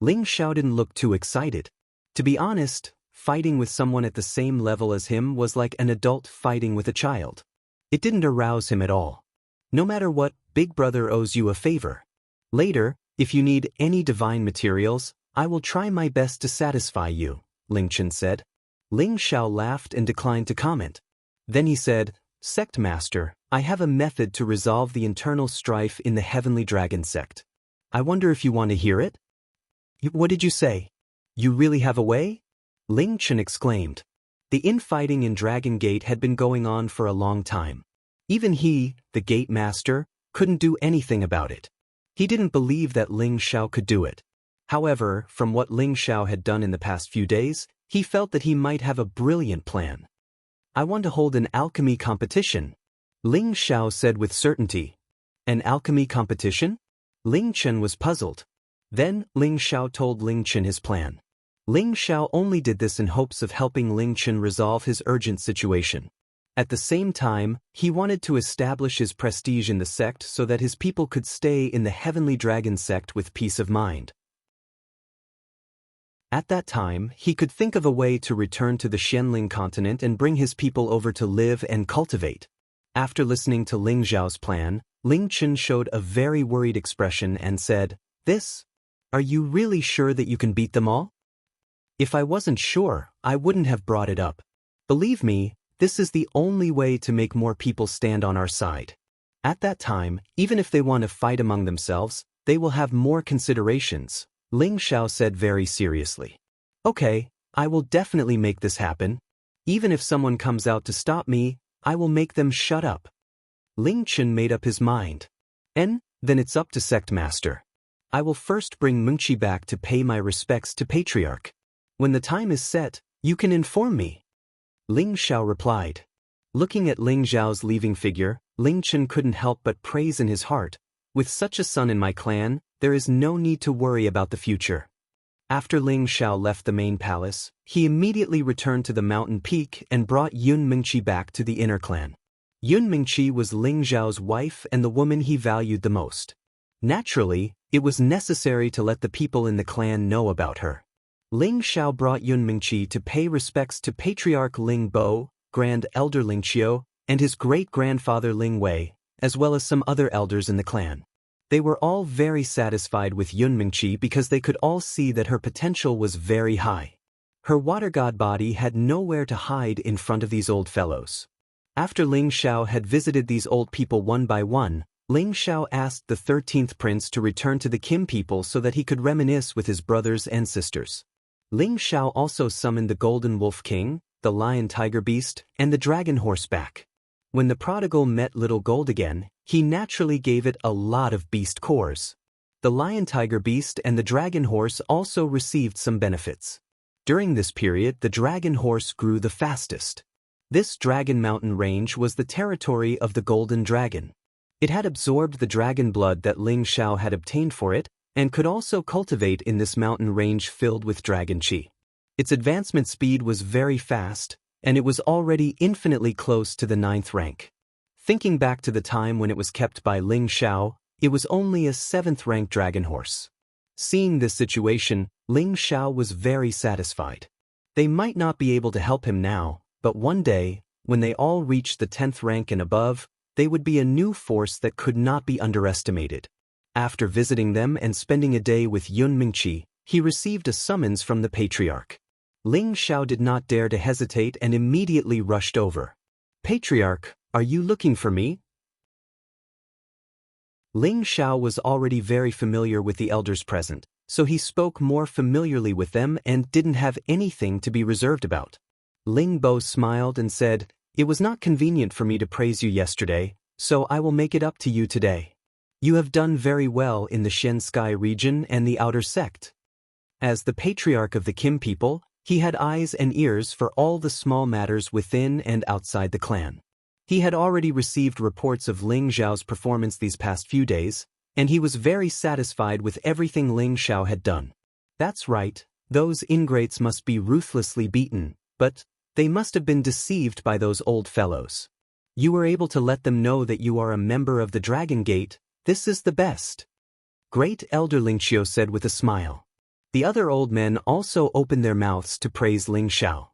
Ling Xiao didn't look too excited. To be honest, fighting with someone at the same level as him was like an adult fighting with a child. It didn't arouse him at all. "No matter what, Big Brother owes you a favor. Later, if you need any divine materials, I will try my best to satisfy you," Ling Chen said. Ling Xiao laughed and declined to comment. Then he said, "Sect Master, I have a method to resolve the internal strife in the Heavenly Dragon sect. I wonder if you want to hear it?" "What did you say? You really have a way?" Ling Chen exclaimed. The infighting in Dragon Gate had been going on for a long time. Even he, the Gate Master, couldn't do anything about it. He didn't believe that Ling Xiao could do it. However, from what Ling Xiao had done in the past few days, he felt that he might have a brilliant plan. "I want to hold an alchemy competition," Ling Xiao said with certainty. "An alchemy competition?" Ling Chen was puzzled. Then, Ling Xiao told Ling Chen his plan. Ling Xiao only did this in hopes of helping Ling Chen resolve his urgent situation. At the same time, he wanted to establish his prestige in the sect so that his people could stay in the Heavenly Dragon sect with peace of mind. At that time, he could think of a way to return to the Xianling continent and bring his people over to live and cultivate. After listening to Ling Zhao's plan, Ling Chen showed a very worried expression and said, Are you really sure that you can beat them all?" "If I wasn't sure, I wouldn't have brought it up. Believe me, this is the only way to make more people stand on our side. At that time, even if they want to fight among themselves, they will have more considerations," Ling Xiao said very seriously. "Okay, I will definitely make this happen. Even if someone comes out to stop me, I will make them shut up." Ling Chen made up his mind. Then it's up to Sect Master. I will first bring Mengqi back to pay my respects to Patriarch. When the time is set, you can inform me." Ling Xiao replied. Looking at Ling Zhao's leaving figure, Ling Chen couldn't help but praise in his heart, "With such a son in my clan, there is no need to worry about the future." After Ling Xiao left the main palace, he immediately returned to the mountain peak and brought Yun Mengqi back to the inner clan. Yun Mengqi was Ling Zhao's wife and the woman he valued the most. Naturally, it was necessary to let the people in the clan know about her. Ling Xiao brought Yun Mengqi to pay respects to Patriarch Ling Bo, Grand Elder Ling Qiu, and his great-grandfather Ling Wei, as well as some other elders in the clan. They were all very satisfied with Yunmingqi because they could all see that her potential was very high. Her water god body had nowhere to hide in front of these old fellows. After Ling Xiao had visited these old people one by one, Ling Xiao asked the 13th prince to return to the Kim people so that he could reminisce with his brothers and sisters. Ling Xiao also summoned the Golden Wolf King, the Lion Tiger Beast, and the Dragon Horseback. When the prodigal met Little Gold again, he naturally gave it a lot of beast cores. The Lion Tiger Beast and the Dragon Horse also received some benefits. During this period, the Dragon Horse grew the fastest. This Dragon Mountain range was the territory of the Golden Dragon. It had absorbed the dragon blood that Ling Xiao had obtained for it, and could also cultivate in this mountain range filled with dragon qi. Its advancement speed was very fast, and it was already infinitely close to the 9th rank. Thinking back to the time when it was kept by Ling Xiao, it was only a 7th rank dragon horse. Seeing this situation, Ling Xiao was very satisfied. They might not be able to help him now, but one day, when they all reached the 10th rank and above, they would be a new force that could not be underestimated. After visiting them and spending a day with Yunmingqi, he received a summons from the Patriarch. Ling Xiao did not dare to hesitate and immediately rushed over. "Patriarch, are you looking for me?" Ling Xiao was already very familiar with the elders present, so he spoke more familiarly with them and didn't have anything to be reserved about. Ling Bo smiled and said, "It was not convenient for me to praise you yesterday, so I will make it up to you today. You have done very well in the Shen Sky region and the outer sect." As the patriarch of the Kim people, he had eyes and ears for all the small matters within and outside the clan. He had already received reports of Ling Xiao's performance these past few days, and he was very satisfied with everything Ling Xiao had done. That's right, those ingrates must be ruthlessly beaten, but they must have been deceived by those old fellows. You were able to let them know that you are a member of the Dragon Gate. This is the best. Great Elder Ling Xiao said with a smile. The other old men also opened their mouths to praise Ling Xiao.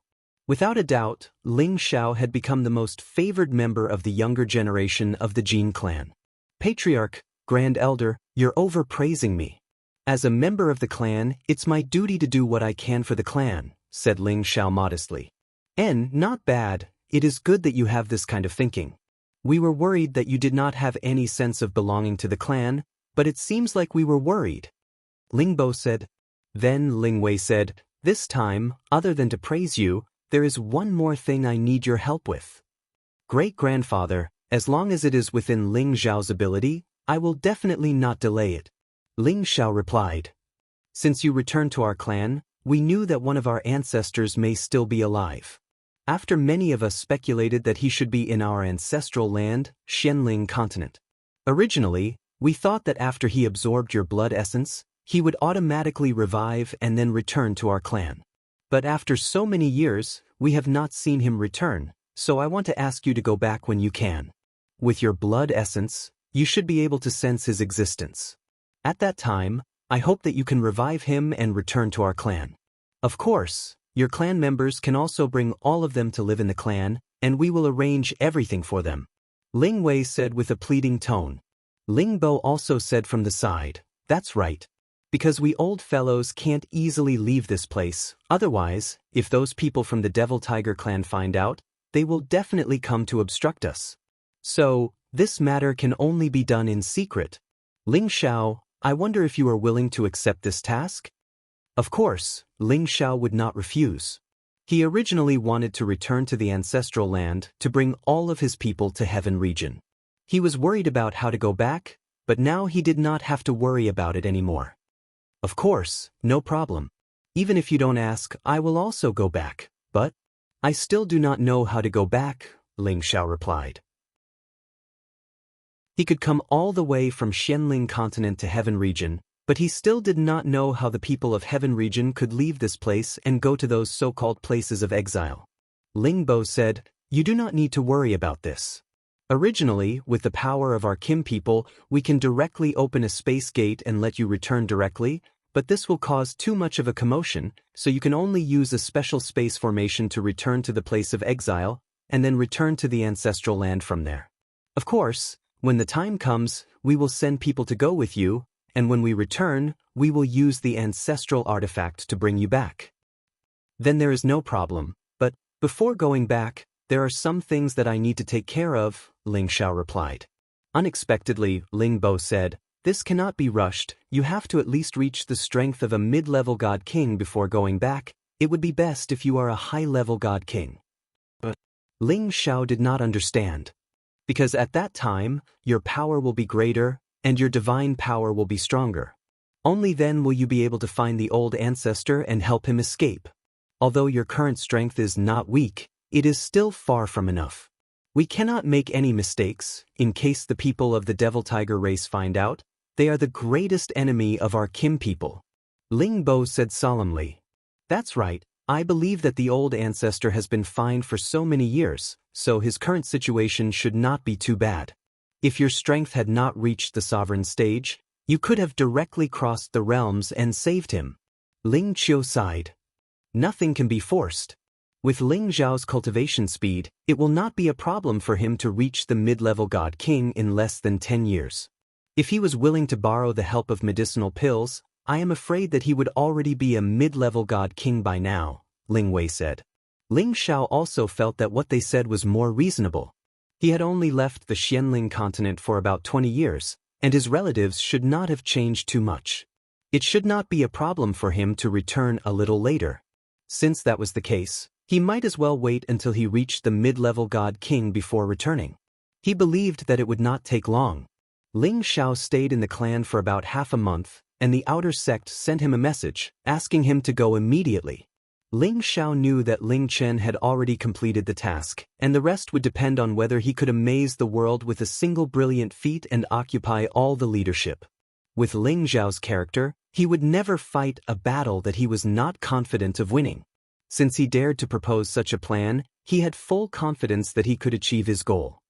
Without a doubt, Ling Xiao had become the most favored member of the younger generation of the Jin clan. "Patriarch, Grand Elder, you're overpraising me. As a member of the clan, it's my duty to do what I can for the clan," said Ling Xiao modestly. "And not bad, it is good that you have this kind of thinking. We were worried that you did not have any sense of belonging to the clan, but it seems like we were worried." Ling Bo said. Then Ling Wei said, "This time, other than to praise you, there is one more thing I need your help with. Great-grandfather, as long as it is within Ling Xiao's ability, I will definitely not delay it." Ling Xiao replied. "Since you returned to our clan, we knew that one of our ancestors may still be alive. After many of us speculated that he should be in our ancestral land, Xianling continent. Originally, we thought that after he absorbed your blood essence, he would automatically revive and then return to our clan. But after so many years, we have not seen him return, so I want to ask you to go back when you can. With your blood essence, you should be able to sense his existence. At that time, I hope that you can revive him and return to our clan. Of course, your clan members can also bring all of them to live in the clan, and we will arrange everything for them," Ling Wei said with a pleading tone. Ling Bo also said from the side, "That's right. Because we old fellows can't easily leave this place, otherwise, if those people from the Devil Tiger clan find out, they will definitely come to obstruct us. So, this matter can only be done in secret. Ling Xiao, I wonder if you are willing to accept this task?" Of course, Ling Xiao would not refuse. He originally wanted to return to the ancestral land to bring all of his people to Heaven region. He was worried about how to go back, but now he did not have to worry about it anymore. "Of course, no problem. Even if you don't ask, I will also go back, but I still do not know how to go back," Ling Xiao replied. He could come all the way from Xianling continent to Heaven region, but he still did not know how the people of Heaven region could leave this place and go to those so-called places of exile. Ling Bo said, "You do not need to worry about this. Originally, with the power of our Kim people, we can directly open a space gate and let you return directly, but this will cause too much of a commotion, so you can only use a special space formation to return to the place of exile, and then return to the ancestral land from there. Of course, When the time comes, we will send people to go with you, and when we return, we will use the ancestral artifact to bring you back. Then there is no problem, but before going back, there are some things that I need to take care of, Ling Xiao replied. Unexpectedly, Ling Bo said, "This cannot be rushed, you have to at least reach the strength of a mid-level god king before going back. It would be best if you are a high-level god king." But Ling Xiao did not understand. Because at that time, your power will be greater, and your divine power will be stronger. Only then will you be able to find the old ancestor and help him escape. Although your current strength is not weak, it is still far from enough. We cannot make any mistakes. In case the people of the Devil Tiger race find out, they are the greatest enemy of our Kim people. Ling Bo said solemnly. That's right, I believe that the old ancestor has been fine for so many years, so his current situation should not be too bad. If your strength had not reached the sovereign stage, you could have directly crossed the realms and saved him. Ling Qiu sighed. Nothing can be forced. With Ling Zhao's cultivation speed, it will not be a problem for him to reach the mid-level god king in less than 10 years. If he was willing to borrow the help of medicinal pills, I am afraid that he would already be a mid-level god king by now, Ling Wei said. Ling Xiao also felt that what they said was more reasonable. He had only left the Xianling continent for about 20 years, and his relatives should not have changed too much. It should not be a problem for him to return a little later. Since that was the case, he might as well wait until he reached the mid-level god king before returning. He believed that it would not take long. Ling Xiao stayed in the clan for about half a month, and the outer sect sent him a message, asking him to go immediately. Ling Xiao knew that Ling Chen had already completed the task, and the rest would depend on whether he could amaze the world with a single brilliant feat and occupy all the leadership. With Ling Zhao's character, he would never fight a battle that he was not confident of winning. Since he dared to propose such a plan, he had full confidence that he could achieve his goal.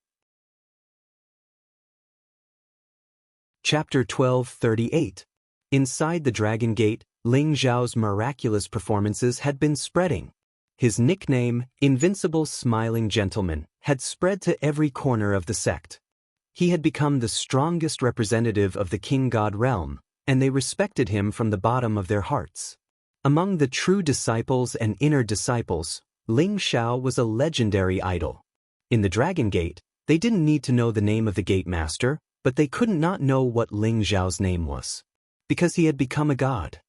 Chapter 12:38. Inside the Dragon Gate, Ling Zhao's miraculous performances had been spreading. His nickname, Invincible Smiling Gentleman, had spread to every corner of the sect. He had become the strongest representative of the King God realm, and they respected him from the bottom of their hearts. Among the true disciples and inner disciples, Ling Xiao was a legendary idol. In the Dragon Gate, they didn't need to know the name of the gate master, but they couldn't not know what Ling Zhao's name was. Because he had become a god.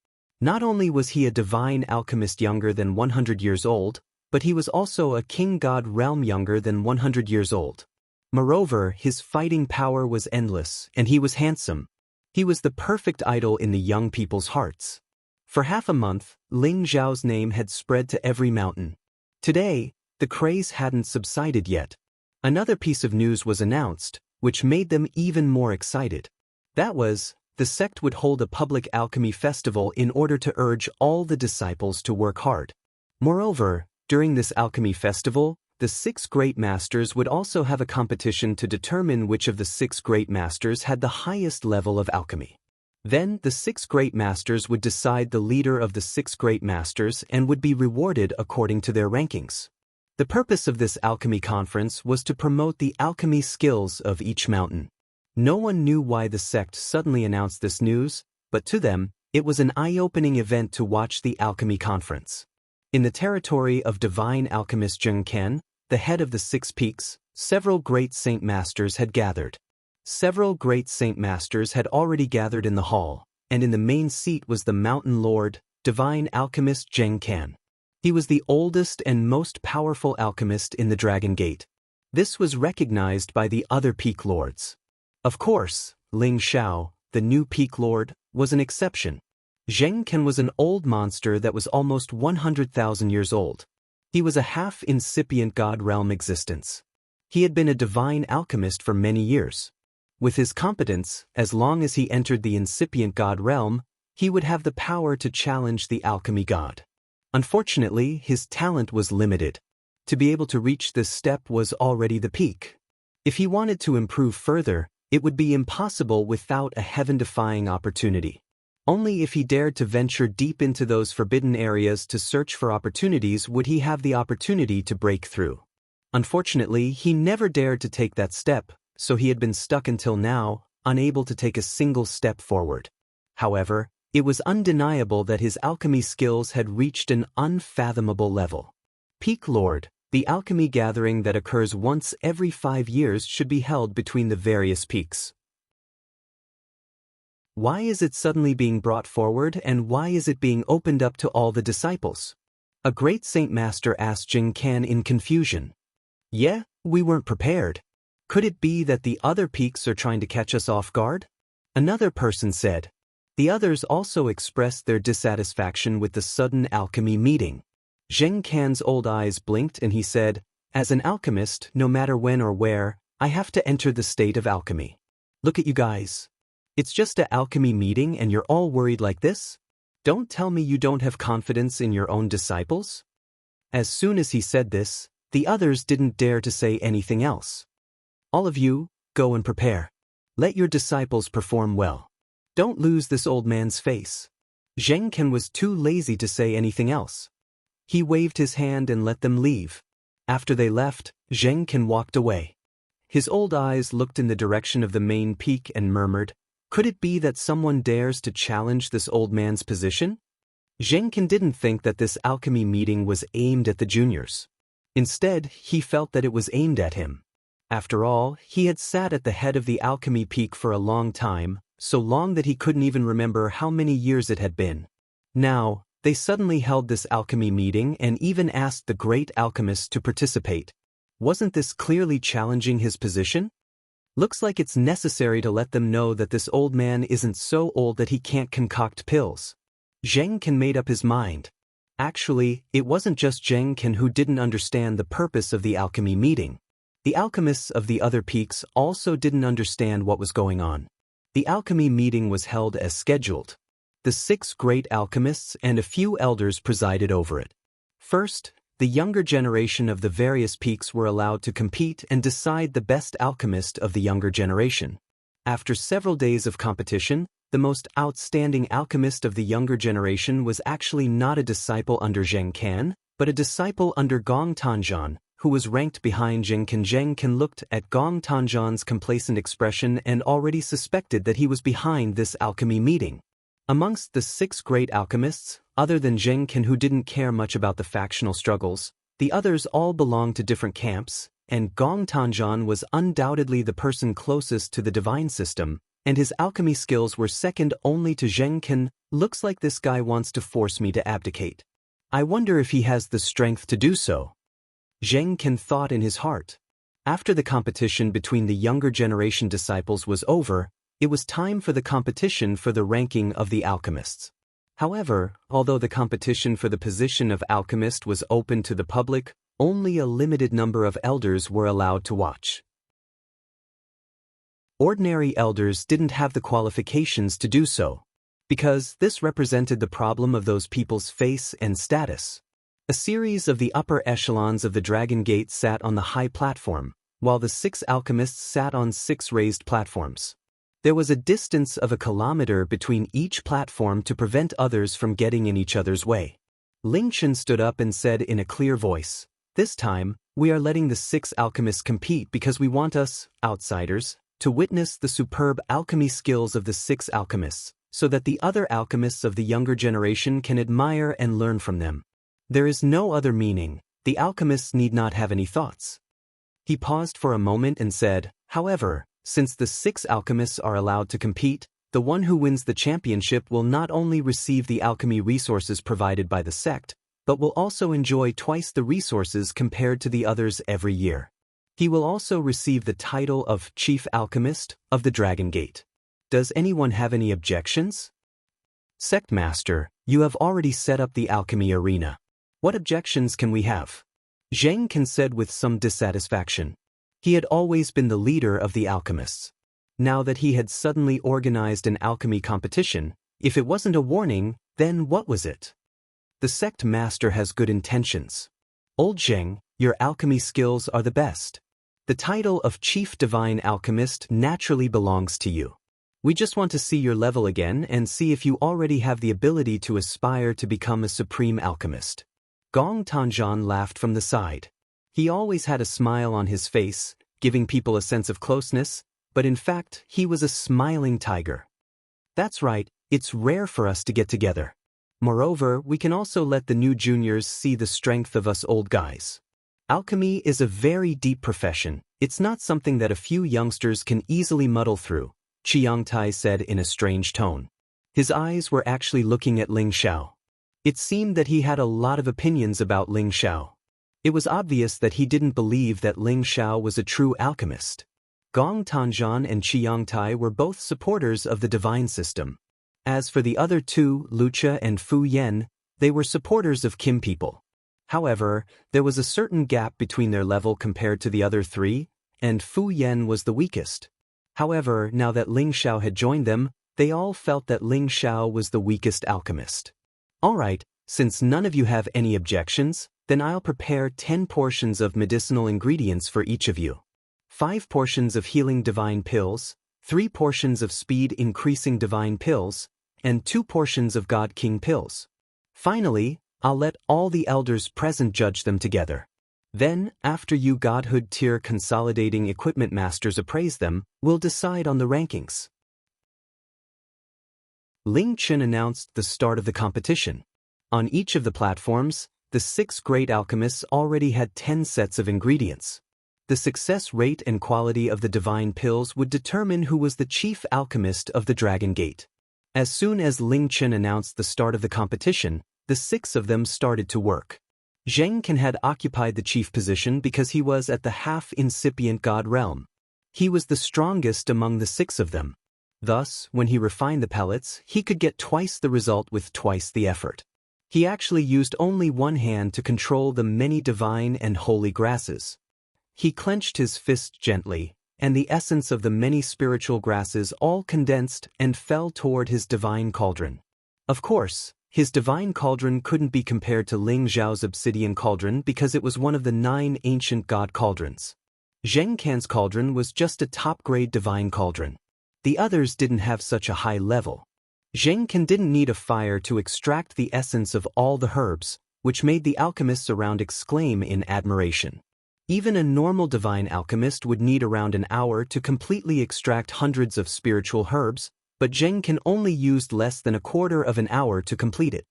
Not only was he a divine alchemist younger than 100 years old, but he was also a king god realm younger than 100 years old. Moreover, his fighting power was endless, and he was handsome. He was the perfect idol in the young people's hearts. For half a month, Ling Zhao's name had spread to every mountain. Today, the craze hadn't subsided yet. Another piece of news was announced, which made them even more excited. That was, the sect would hold a public alchemy festival in order to urge all the disciples to work hard. Moreover, during this alchemy festival, the 6 great masters would also have a competition to determine which of the 6 great masters had the highest level of alchemy. Then, the 6 great masters would decide the leader of the 6 great masters and would be rewarded according to their rankings. The purpose of this alchemy conference was to promote the alchemy skills of each mountain. No one knew why the sect suddenly announced this news, but to them, it was an eye-opening event to watch the alchemy conference. In the territory of divine alchemist Zheng Ken, the head of the 6 peaks, several great saint masters had gathered. Several great saint masters had already gathered in the hall, and in the main seat was the mountain lord, divine alchemist Zheng Ken. He was the oldest and most powerful alchemist in the Dragon Gate. This was recognized by the other peak lords. Of course, Ling Xiao, the new peak lord, was an exception. Zheng Ken was an old monster that was almost 100,000 years old. He was a half-incipient god realm existence. He had been a divine alchemist for many years. With his competence, as long as he entered the incipient god realm, he would have the power to challenge the alchemy god. Unfortunately, his talent was limited. To be able to reach this step was already the peak. If he wanted to improve further, it would be impossible without a heaven-defying opportunity. Only if he dared to venture deep into those forbidden areas to search for opportunities would he have the opportunity to break through. Unfortunately, he never dared to take that step, so he had been stuck until now, unable to take a single step forward. However, it was undeniable that his alchemy skills had reached an unfathomable level. Peak Lord, the alchemy gathering that occurs once every 5 years should be held between the various peaks. Why is it suddenly being brought forward, and why is it being opened up to all the disciples? A great Saint Master asked Jing Kan in confusion. Yeah, we weren't prepared. Could it be that the other peaks are trying to catch us off guard? Another person said. The others also expressed their dissatisfaction with the sudden alchemy meeting. Zheng Kan's old eyes blinked and he said, as an alchemist, no matter when or where, I have to enter the state of alchemy. Look at you guys. It's just an alchemy meeting and you're all worried like this? Don't tell me you don't have confidence in your own disciples? As soon as he said this, the others didn't dare to say anything else. All of you, go and prepare. Let your disciples perform well. Don't lose this old man's face. Zheng Kan was too lazy to say anything else. He waved his hand and let them leave. After they left, Zheng Kan walked away. His old eyes looked in the direction of the main peak and murmured, could it be that someone dares to challenge this old man's position? Zheng Kan didn't think that this alchemy meeting was aimed at the juniors. Instead, he felt that it was aimed at him. After all, he had sat at the head of the alchemy peak for a long time, so long that he couldn't even remember how many years it had been. Now, they suddenly held this alchemy meeting and even asked the great alchemist to participate. Wasn't this clearly challenging his position? Looks like it's necessary to let them know that this old man isn't so old that he can't concoct pills. Zheng Kan made up his mind. Actually, it wasn't just Zheng Kan who didn't understand the purpose of the alchemy meeting. The alchemists of the other peaks also didn't understand what was going on. The alchemy meeting was held as scheduled. The 6 great alchemists and a few elders presided over it. First, the younger generation of the various peaks were allowed to compete and decide the best alchemist of the younger generation. After several days of competition, the most outstanding alchemist of the younger generation was actually not a disciple under Zheng Kan, but a disciple under Gong Tanzhan, who was ranked behind Zheng Kan. Zheng Kan looked at Gong Tanzhan's complacent expression and already suspected that he was behind this alchemy meeting. Amongst the 6 great alchemists, other than Zheng Kan who didn't care much about the factional struggles, the others all belonged to different camps, and Gong Tanzhan was undoubtedly the person closest to the divine system, and his alchemy skills were second only to Zheng Kan. Looks like this guy wants to force me to abdicate. I wonder if he has the strength to do so. Zheng Kan thought in his heart. After the competition between the younger generation disciples was over, it was time for the competition for the ranking of the alchemists. However, although the competition for the position of alchemist was open to the public, only a limited number of elders were allowed to watch. Ordinary elders didn't have the qualifications to do so, because this represented the problem of those people's face and status. A series of the upper echelons of the Dragon Gate sat on the high platform, while the 6 alchemists sat on 6 raised platforms. There was a distance of 1 kilometer between each platform to prevent others from getting in each other's way. Ling Chen stood up and said in a clear voice, this time, we are letting the 6 alchemists compete because we want us, outsiders, to witness the superb alchemy skills of the 6 alchemists, so that the other alchemists of the younger generation can admire and learn from them. There is no other meaning. The alchemists need not have any thoughts. He paused for a moment and said, however, since the 6 alchemists are allowed to compete, the one who wins the championship will not only receive the alchemy resources provided by the sect, but will also enjoy twice the resources compared to the others every year. He will also receive the title of Chief Alchemist of the Dragon Gate. Does anyone have any objections? Sect Master, you have already set up the alchemy arena. What objections can we have? Zheng Kan said with some dissatisfaction. He had always been the leader of the alchemists. Now that he had suddenly organized an alchemy competition, if it wasn't a warning, then what was it? The sect master has good intentions. Old Zheng, your alchemy skills are the best. The title of Chief Divine Alchemist naturally belongs to you. We just want to see your level again and see if you already have the ability to aspire to become a supreme alchemist. Gong Tanzhan laughed from the side. He always had a smile on his face, giving people a sense of closeness, but in fact, he was a smiling tiger. That's right, it's rare for us to get together. Moreover, we can also let the new juniors see the strength of us old guys. Alchemy is a very deep profession. It's not something that a few youngsters can easily muddle through, Chiang-tai said in a strange tone. His eyes were actually looking at Ling Xiao. It seemed that he had a lot of opinions about Ling Xiao. It was obvious that he didn't believe that Ling Xiao was a true alchemist. Gong Tanzhan and Chiang-tai were both supporters of the divine system. As for the other two, Lucha and Fu Yen, they were supporters of Kim people. However, there was a certain gap between their level compared to the other three, and Fu Yen was the weakest. However, now that Ling Xiao had joined them, they all felt that Ling Xiao was the weakest alchemist. Alright, since none of you have any objections, then I'll prepare 10 portions of medicinal ingredients for each of you. 5 portions of healing divine pills, 3 portions of speed increasing divine pills, and 2 portions of God King pills. Finally, I'll let all the elders present judge them together. Then, after you Godhood tier consolidating equipment masters appraise them, we'll decide on the rankings. Ling Chen announced the start of the competition. On each of the platforms, the 6 great alchemists already had 10 sets of ingredients. The success rate and quality of the divine pills would determine who was the chief alchemist of the Dragon Gate. As soon as Ling Chen announced the start of the competition, the 6 of them started to work. Zheng Can had occupied the chief position because he was at the half-incipient god realm. He was the strongest among the 6 of them. Thus, when he refined the pellets, he could get twice the result with twice the effort. He actually used only one hand to control the many divine and holy grasses. He clenched his fist gently, and the essence of the many spiritual grasses all condensed and fell toward his divine cauldron. Of course, his divine cauldron couldn't be compared to Ling Zhao's obsidian cauldron because it was one of the 9 ancient god cauldrons. Zheng Can's cauldron was just a top-grade divine cauldron. The others didn't have such a high level. Zheng Can didn't need a fire to extract the essence of all the herbs, which made the alchemists around exclaim in admiration. Even a normal divine alchemist would need around an hour to completely extract hundreds of spiritual herbs, but Zheng Can only used less than a quarter of an hour to complete it.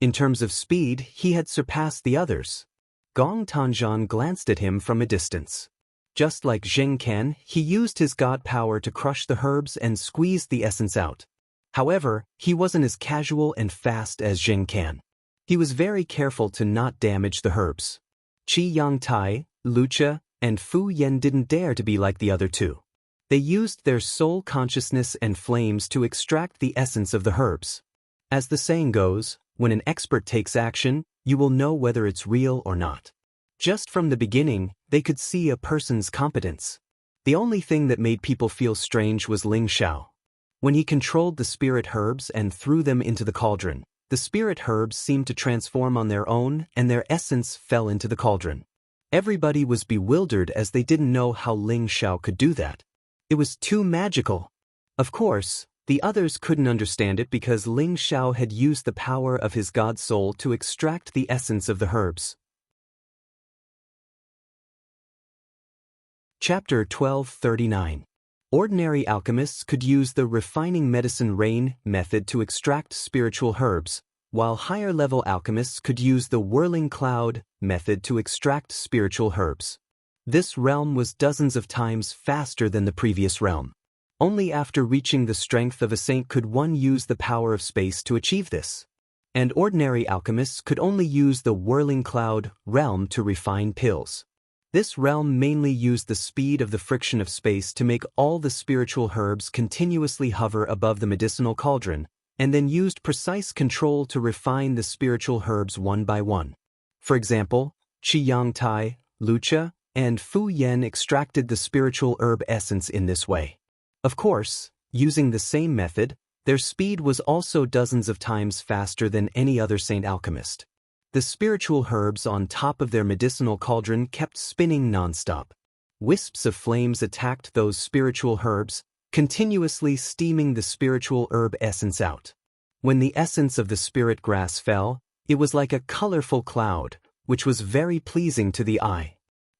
In terms of speed, he had surpassed the others. Gong Tanzhan glanced at him from a distance. Just like Zheng Can, he used his god power to crush the herbs and squeeze the essence out. However, he wasn't as casual and fast as Zheng Can. He was very careful to not damage the herbs. Chiang-tai, Lucha, and Fu Yen didn't dare to be like the other two. They used their soul consciousness and flames to extract the essence of the herbs. As the saying goes, when an expert takes action, you will know whether it's real or not. Just from the beginning, they could see a person's competence. The only thing that made people feel strange was Ling Xiao. When he controlled the spirit herbs and threw them into the cauldron, the spirit herbs seemed to transform on their own and their essence fell into the cauldron. Everybody was bewildered as they didn't know how Ling Xiao could do that. It was too magical. Of course, the others couldn't understand it because Ling Xiao had used the power of his god soul to extract the essence of the herbs. Chapter 1239. Ordinary alchemists could use the refining medicine rain method to extract spiritual herbs, while higher-level alchemists could use the whirling cloud method to extract spiritual herbs. This realm was dozens of times faster than the previous realm. Only after reaching the strength of a saint could one use the power of space to achieve this. And ordinary alchemists could only use the whirling cloud realm to refine pills. This realm mainly used the speed of the friction of space to make all the spiritual herbs continuously hover above the medicinal cauldron, and then used precise control to refine the spiritual herbs one by one. For example, Chiang-tai, Lucha, and Fu Yen extracted the spiritual herb essence in this way. Of course, using the same method, their speed was also dozens of times faster than any other saint alchemist. The spiritual herbs on top of their medicinal cauldron kept spinning non-stop. Wisps of flames attacked those spiritual herbs, continuously steaming the spiritual herb essence out. When the essence of the spirit grass fell, it was like a colorful cloud, which was very pleasing to the eye.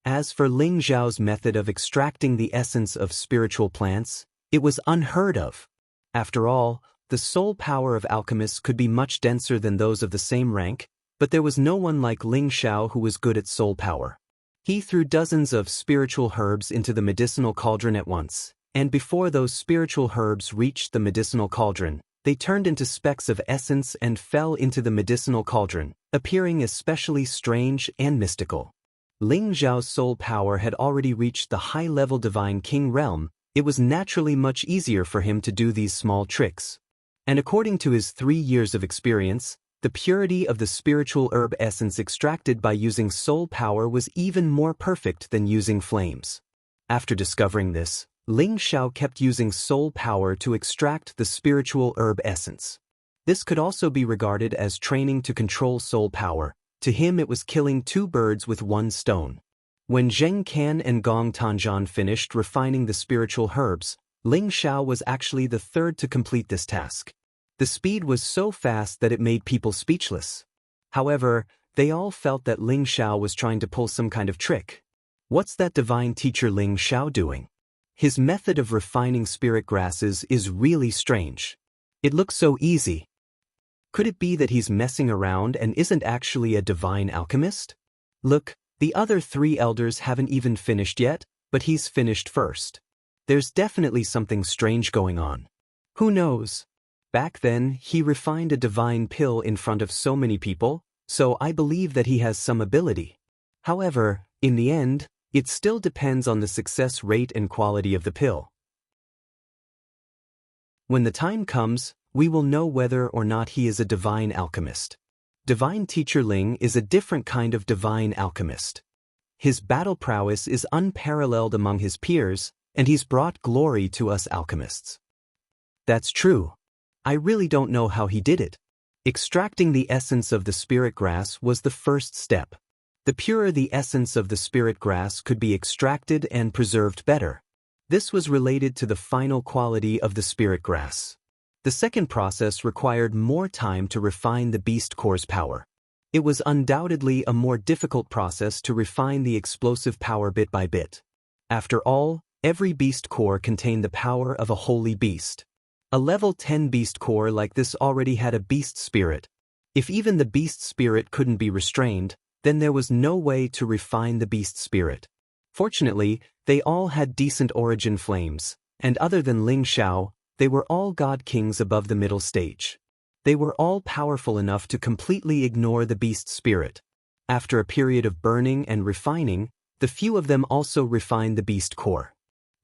As for Ling Zhao's method of extracting the essence of spiritual plants, it was unheard of. After all, the soul power of alchemists could be much denser than those of the same rank, but there was no one like Ling Zhao who was good at soul power. He threw dozens of spiritual herbs into the medicinal cauldron at once, and before those spiritual herbs reached the medicinal cauldron, they turned into specks of essence and fell into the medicinal cauldron, appearing especially strange and mystical. Ling Zhao's soul power had already reached the high-level divine king realm. It was naturally much easier for him to do these small tricks. And according to his 3 years of experience, the purity of the spiritual herb essence extracted by using soul power was even more perfect than using flames. After discovering this, Ling Zhao kept using soul power to extract the spiritual herb essence. This could also be regarded as training to control soul power. To him it was killing 2 birds with 1 stone. When Zheng Can and Gong Tanzhan finished refining the spiritual herbs, Ling Zhao was actually the third to complete this task. The speed was so fast that it made people speechless. However, they all felt that Ling Zhao was trying to pull some kind of trick. What's that divine teacher Ling Zhao doing? His method of refining spirit grasses is really strange. It looks so easy. Could it be that he's messing around and isn't actually a divine alchemist? Look, the other 3 elders haven't even finished yet, but he's finished first. There's definitely something strange going on. Who knows? Back then, he refined a divine pill in front of so many people, so I believe that he has some ability. However, in the end, it still depends on the success rate and quality of the pill. When the time comes, we will know whether or not he is a divine alchemist. Divine Teacher Ling is a different kind of divine alchemist. His battle prowess is unparalleled among his peers, and he's brought glory to us alchemists. That's true. I really don't know how he did it. Extracting the essence of the spirit grass was the first step. The purer the essence of the spirit grass could be extracted and preserved better. This was related to the final quality of the spirit grass. The second process required more time to refine the beast core's power. It was undoubtedly a more difficult process to refine the explosive power bit by bit. After all, every beast core contained the power of a holy beast. A level 10 beast core like this already had a beast spirit. If even the beast spirit couldn't be restrained, then there was no way to refine the beast spirit. Fortunately, they all had decent origin flames, and other than Ling Zhao, they were all god kings above the middle stage. They were all powerful enough to completely ignore the beast spirit. After a period of burning and refining, the few of them also refined the beast core.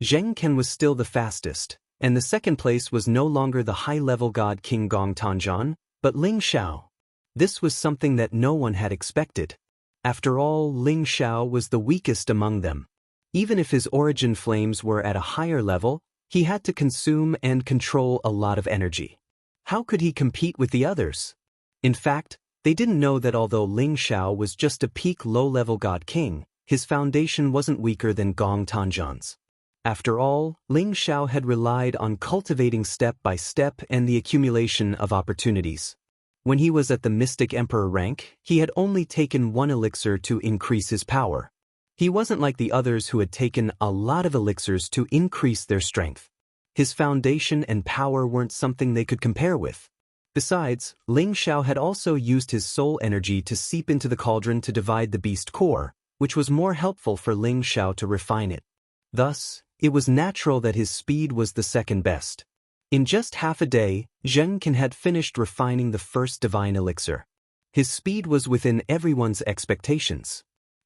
Zheng Can was still the fastest, and the second place was no longer the high-level god king Gong Tanzhan, but Ling Zhao. This was something that no one had expected. After all, Ling Zhao was the weakest among them. Even if his origin flames were at a higher level, he had to consume and control a lot of energy. How could he compete with the others? In fact, they didn't know that although Ling Zhao was just a peak low-level god king, his foundation wasn't weaker than Gong Tanzhan's. After all, Ling Zhao had relied on cultivating step by step and the accumulation of opportunities. When he was at the Mystic Emperor rank, he had only taken 1 elixir to increase his power. He wasn't like the others who had taken a lot of elixirs to increase their strength. His foundation and power weren't something they could compare with. Besides, Ling Zhao had also used his soul energy to seep into the cauldron to divide the beast core, which was more helpful for Ling Zhao to refine it. Thus, it was natural that his speed was the second best. In just half a day, Zheng Can had finished refining the first divine elixir. His speed was within everyone's expectations.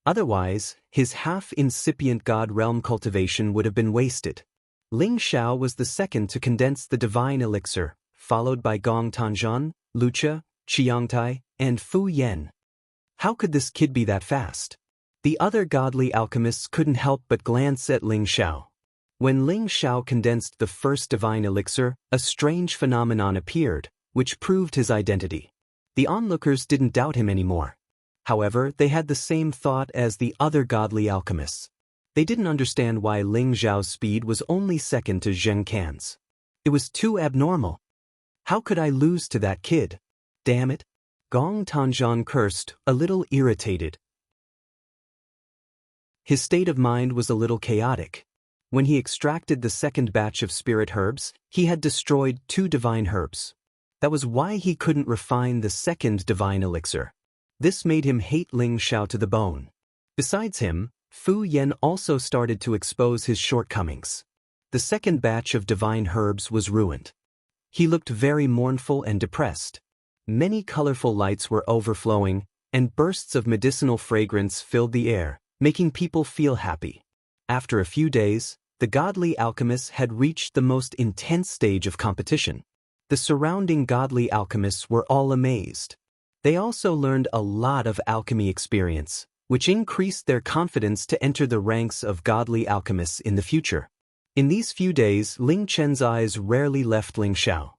Otherwise, his half-incipient god realm cultivation would have been wasted. Ling Zhao was the second to condense the divine elixir, followed by Gong Tanzhan, Lucha, Qiangtai, and Fu Yan. How could this kid be that fast? The other godly alchemists couldn't help but glance at Ling Zhao. When Ling Zhao condensed the first divine elixir, a strange phenomenon appeared, which proved his identity. The onlookers didn't doubt him anymore. However, they had the same thought as the other godly alchemists. They didn't understand why Ling Zhao's speed was only second to Zheng Can's. It was too abnormal. How could I lose to that kid? Damn it! Gong Tanzhan cursed, a little irritated. His state of mind was a little chaotic. When he extracted the second batch of spirit herbs, he had destroyed 2 divine herbs. That was why he couldn't refine the second divine elixir. This made him hate Ling Xiao to the bone. Besides him, Fu Yan also started to expose his shortcomings. The second batch of divine herbs was ruined. He looked very mournful and depressed. Many colorful lights were overflowing, and bursts of medicinal fragrance filled the air, making people feel happy. After a few days, the godly alchemists had reached the most intense stage of competition. The surrounding godly alchemists were all amazed. They also learned a lot of alchemy experience, which increased their confidence to enter the ranks of godly alchemists in the future. In these few days, Ling Chen's eyes rarely left Ling Xiao.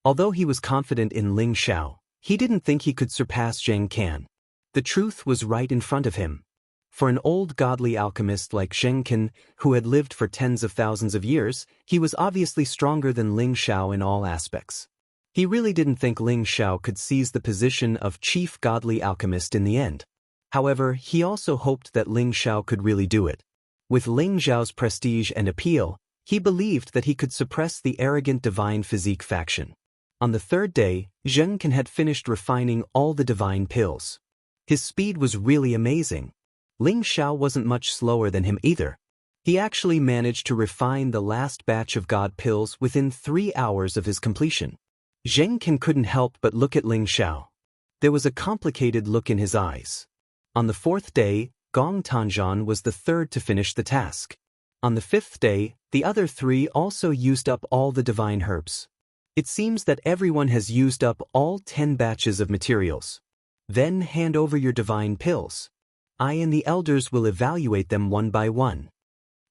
Although he was confident in Ling Xiao, he didn't think he could surpass Zheng Can. The truth was right in front of him. For an old godly alchemist like Zheng Can, who had lived for tens of thousands of years, he was obviously stronger than Ling Xiao in all aspects. He really didn't think Ling Xiao could seize the position of chief godly alchemist in the end. However, he also hoped that Ling Xiao could really do it. With Ling Xiao's prestige and appeal, he believed that he could suppress the arrogant divine physique faction. On the 3rd day, Zheng Can had finished refining all the divine pills. His speed was really amazing. Ling Xiao wasn't much slower than him either. He actually managed to refine the last batch of god pills within 3 hours of his completion. Zheng Can couldn't help but look at Ling Xiao. There was a complicated look in his eyes. On the 4th day, Gong Tanzhan was the 3rd to finish the task. On the 5th day, the other 3 also used up all the divine herbs. It seems that everyone has used up all 10 batches of materials. Then hand over your divine pills. I and the elders will evaluate them one by one.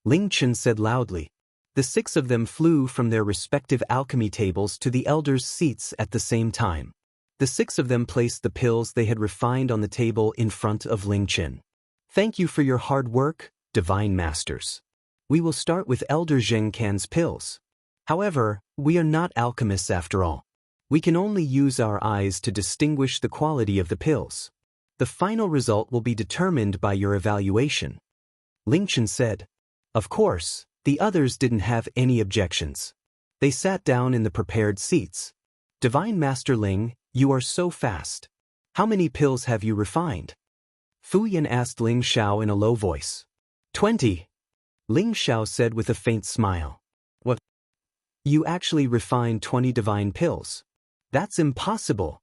Ling Chen said loudly. The 6 of them flew from their respective alchemy tables to the elders' seats at the same time. The 6 of them placed the pills they had refined on the table in front of Ling Chen. Thank you for your hard work, divine masters. We will start with Elder Zheng Can's pills. However, we are not alchemists after all. We can only use our eyes to distinguish the quality of the pills. The final result will be determined by your evaluation. Ling Chen said. Of course, the others didn't have any objections. They sat down in the prepared seats. Divine Master Ling, you are so fast. How many pills have you refined? Fu Yan asked Ling Xiao in a low voice. 20. Ling Xiao said with a faint smile. What? You actually refined 20 divine pills? That's impossible.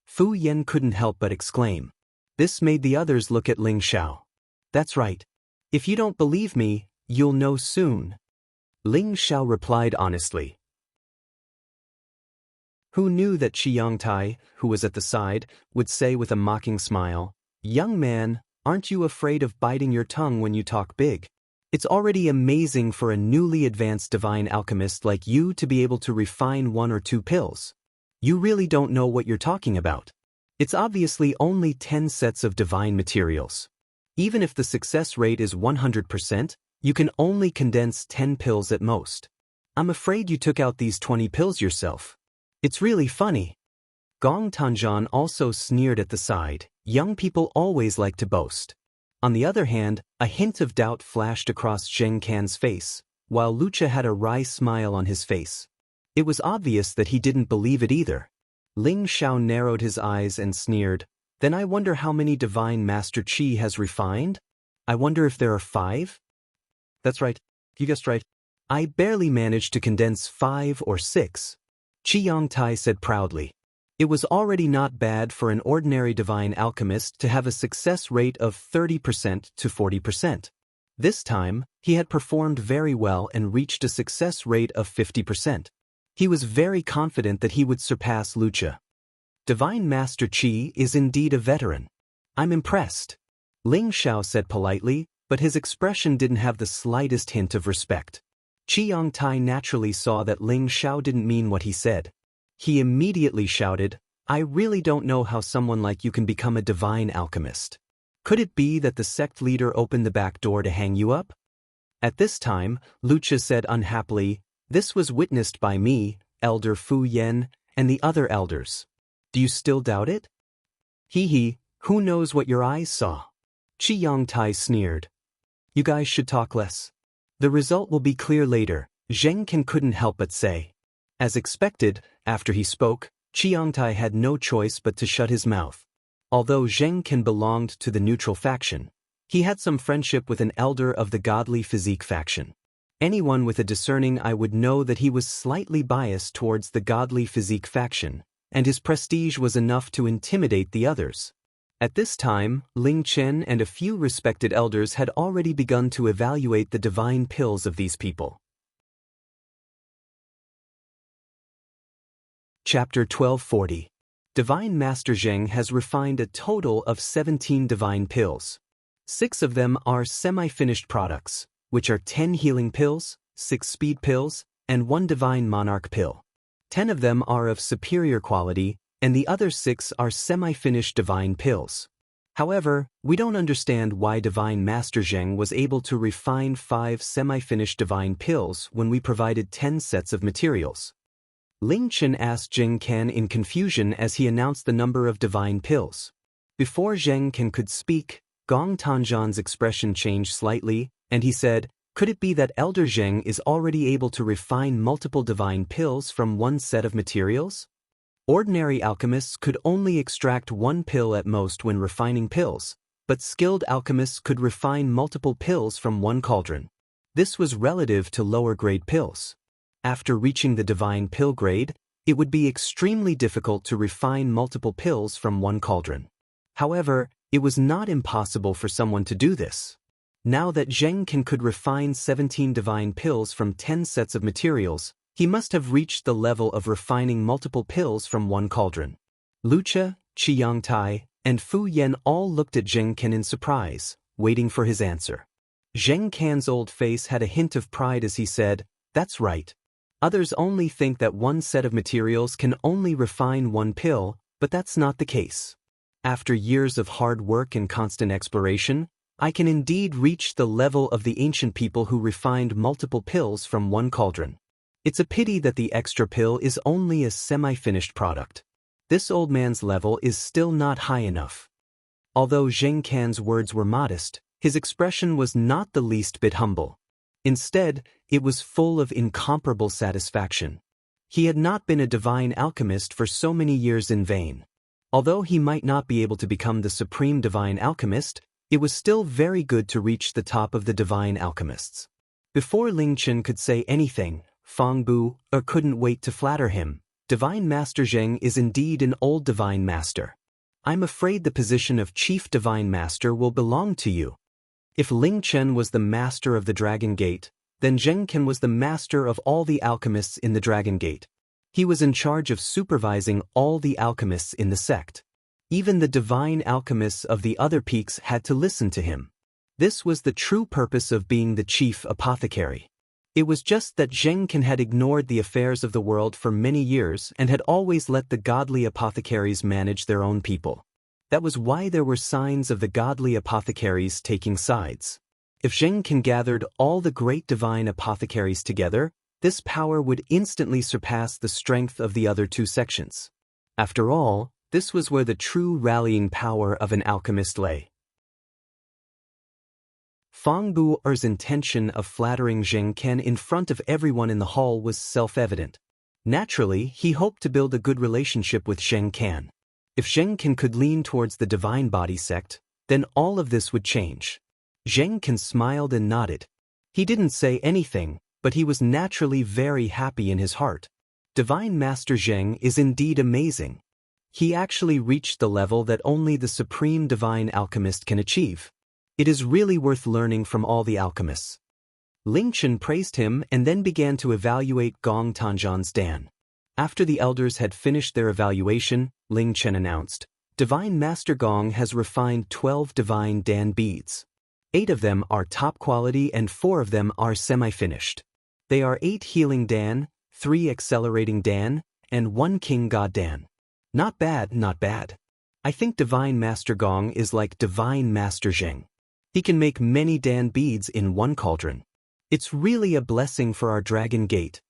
Fu Yan couldn't help but exclaim. This made the others look at Ling Xiao. That's right. If you don't believe me, you'll know soon. Ling Xiao replied honestly. Who knew that Qi Yongtai, who was at the side, would say with a mocking smile, Young man, aren't you afraid of biting your tongue when you talk big? It's already amazing for a newly advanced divine alchemist like you to be able to refine 1 or 2 pills. You really don't know what you're talking about. It's obviously only 10 sets of divine materials. Even if the success rate is 100%, you can only condense 10 pills at most. I'm afraid you took out these 20 pills yourself. It's really funny. Gong Tanzhan also sneered at the side. Young people always like to boast. On the other hand, a hint of doubt flashed across Zheng Can's face, while Lucha had a wry smile on his face. It was obvious that he didn't believe it either. Ling Xiao narrowed his eyes and sneered. Then I wonder how many divine Master Qi has refined? I wonder if there are 5? That's right. You guessed right. I barely managed to condense 5 or 6. Qi Yongtai said proudly. It was already not bad for an ordinary divine alchemist to have a success rate of 30% to 40%. This time, he had performed very well and reached a success rate of 50%. He was very confident that he would surpass Lucha. Divine Master Qi is indeed a veteran. I'm impressed. Ling Xiao said politely, but his expression didn't have the slightest hint of respect. Qi Yongtai naturally saw that Ling Xiao didn't mean what he said. He immediately shouted, I really don't know how someone like you can become a divine alchemist. Could it be that the sect leader opened the back door to hang you up? At this time, Lucha said unhappily, This was witnessed by me, Elder Fu Yan, and the other elders. Do you still doubt it? Hee, who knows what your eyes saw? Qi Yongtai sneered. You guys should talk less. The result will be clear later, Zheng Can couldn't help but say. As expected, after he spoke, Qiangtai had no choice but to shut his mouth. Although Zheng Can belonged to the neutral faction, he had some friendship with an elder of the godly physique faction. Anyone with a discerning eye would know that he was slightly biased towards the godly physique faction, and his prestige was enough to intimidate the others. At this time, Ling Chen and a few respected elders had already begun to evaluate the divine pills of these people. Chapter 1240. Divine Master Zheng has refined a total of 17 divine pills. 6 of them are semi-finished products, which are 10 healing pills, 6 speed pills, and 1 divine monarch pill. 10 of them are of superior quality, and the other 6 are semi-finished divine pills. However, we don't understand why Divine Master Zheng was able to refine 5 semi-finished divine pills when we provided 10 sets of materials. Ling Chen asked Zheng Can in confusion as he announced the number of divine pills. Before Zheng Can could speak, Gong Tanzhan's expression changed slightly, and he said, "Could it be that Elder Zheng is already able to refine multiple divine pills from one set of materials? Ordinary alchemists could only extract 1 pill at most when refining pills, but skilled alchemists could refine multiple pills from 1 cauldron. This was relative to lower-grade pills. After reaching the divine pill grade, it would be extremely difficult to refine multiple pills from 1 cauldron. However, it was not impossible for someone to do this. Now that Zheng Can could refine 17 divine pills from 10 sets of materials, he must have reached the level of refining multiple pills from 1 cauldron." Lucha, Qiangtai, and Fu Yan all looked at Zheng Can in surprise, waiting for his answer. Zheng Can's old face had a hint of pride as he said, "That's right. Others only think that 1 set of materials can only refine 1 pill, but that's not the case. After years of hard work and constant exploration, I can indeed reach the level of the ancient people who refined multiple pills from 1 cauldron. It's a pity that the extra pill is only a semi-finished product. This old man's level is still not high enough." Although Zheng Can's words were modest, his expression was not the least bit humble. Instead, it was full of incomparable satisfaction. He had not been a divine alchemist for so many years in vain. Although he might not be able to become the supreme divine alchemist, it was still very good to reach the top of the divine alchemists. Before Ling Chen could say anything, Fang Bu couldn't wait to flatter him. "Divine Master Zheng is indeed an old divine master. I'm afraid the position of Chief Divine Master will belong to you." If Ling Chen was the master of the Dragon Gate, then Zheng Can was the master of all the alchemists in the Dragon Gate. He was in charge of supervising all the alchemists in the sect. Even the divine alchemists of the other peaks had to listen to him. This was the true purpose of being the chief apothecary. It was just that Zheng Can had ignored the affairs of the world for many years and had always let the godly apothecaries manage their own people. That was why there were signs of the godly apothecaries taking sides. If Zheng Can gathered all the great divine apothecaries together, this power would instantly surpass the strength of the other 2 sections. After all, this was where the true rallying power of an alchemist lay. Fang Bu'er's intention of flattering Zheng Can in front of everyone in the hall was self-evident. Naturally, he hoped to build a good relationship with Zheng Can. If Zheng Can could lean towards the Divine Body sect, then all of this would change. Zheng Can smiled and nodded. He didn't say anything, but he was naturally very happy in his heart. Divine Master Zheng is indeed amazing. He actually reached the level that only the supreme divine alchemist can achieve. It is really worth learning from all the alchemists. Ling Chen praised him and then began to evaluate Gong Tanzhan's Dan. After the elders had finished their evaluation, Ling Chen announced, "Divine Master Gong has refined 12 divine Dan beads. 8 of them are top quality and 4 of them are semi-finished. They are 8 healing Dan, 3 accelerating Dan, and 1 king god Dan. Not bad, not bad. I think Divine Master Gong is like Divine Master Zheng. He can make many Dan beads in 1 cauldron. It's really a blessing for our Dragon Gate."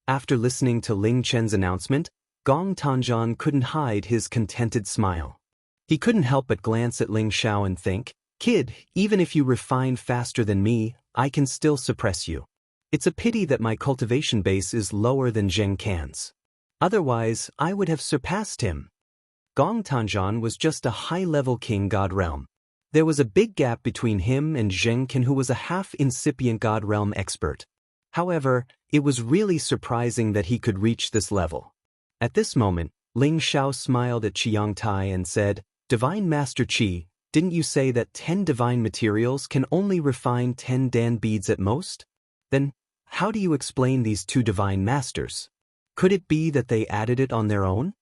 After listening to Ling Chen's announcement, Gong Tanzhan couldn't hide his contented smile. He couldn't help but glance at Ling Xiao and think, Kid, even if you refine faster than me, I can still suppress you. It's a pity that my cultivation base is lower than Zheng Can's. Otherwise, I would have surpassed him. Gong Tanzhan was just a high-level king god realm. There was a big gap between him and Zheng Can, who was a half-incipient god realm expert. However, it was really surprising that he could reach this level. At this moment, Ling Xiao smiled at Qiang Tai and said, "Divine Master Qi, didn't you say that 10 divine materials can only refine 10 Dan beads at most? Then, how do you explain these 2 divine masters? Could it be that they added it on their own?"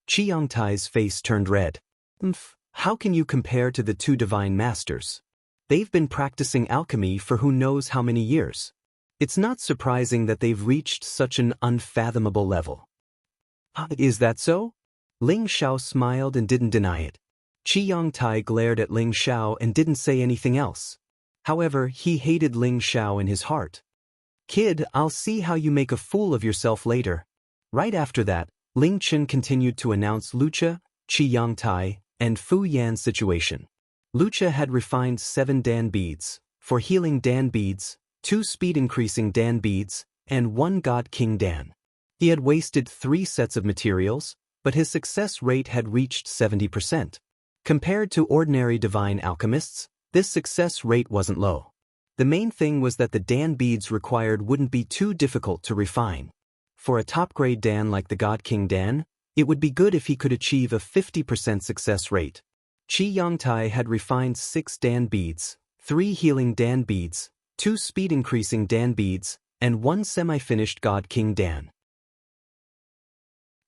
Qiang Tai's face turned red. How can you compare to the 2 divine masters? They've been practicing alchemy for who knows how many years. It's not surprising that they've reached such an unfathomable level. Is that so? Ling Xiao smiled and didn't deny it. Qiang Tai glared at Ling Xiao and didn't say anything else. However, he hated Ling Xiao in his heart. "Kid, I'll see how you make a fool of yourself later." Right after that, Ling Chen continued to announce Lucha, Qiang Tai, and Fu Yan's situation. Lucha had refined 7 Dan beads, 4 healing Dan beads, 2 speed-increasing Dan beads, and 1 God King Dan. He had wasted 3 sets of materials, but his success rate had reached 70%. Compared to ordinary divine alchemists, this success rate wasn't low. The main thing was that the Dan beads required wouldn't be too difficult to refine. For a top-grade Dan like the God King Dan, it would be good if he could achieve a 50% success rate. Qiang Tai had refined 6 Dan beads, 3 healing Dan beads, 2 speed-increasing Dan beads, and 1 semi-finished God King Dan.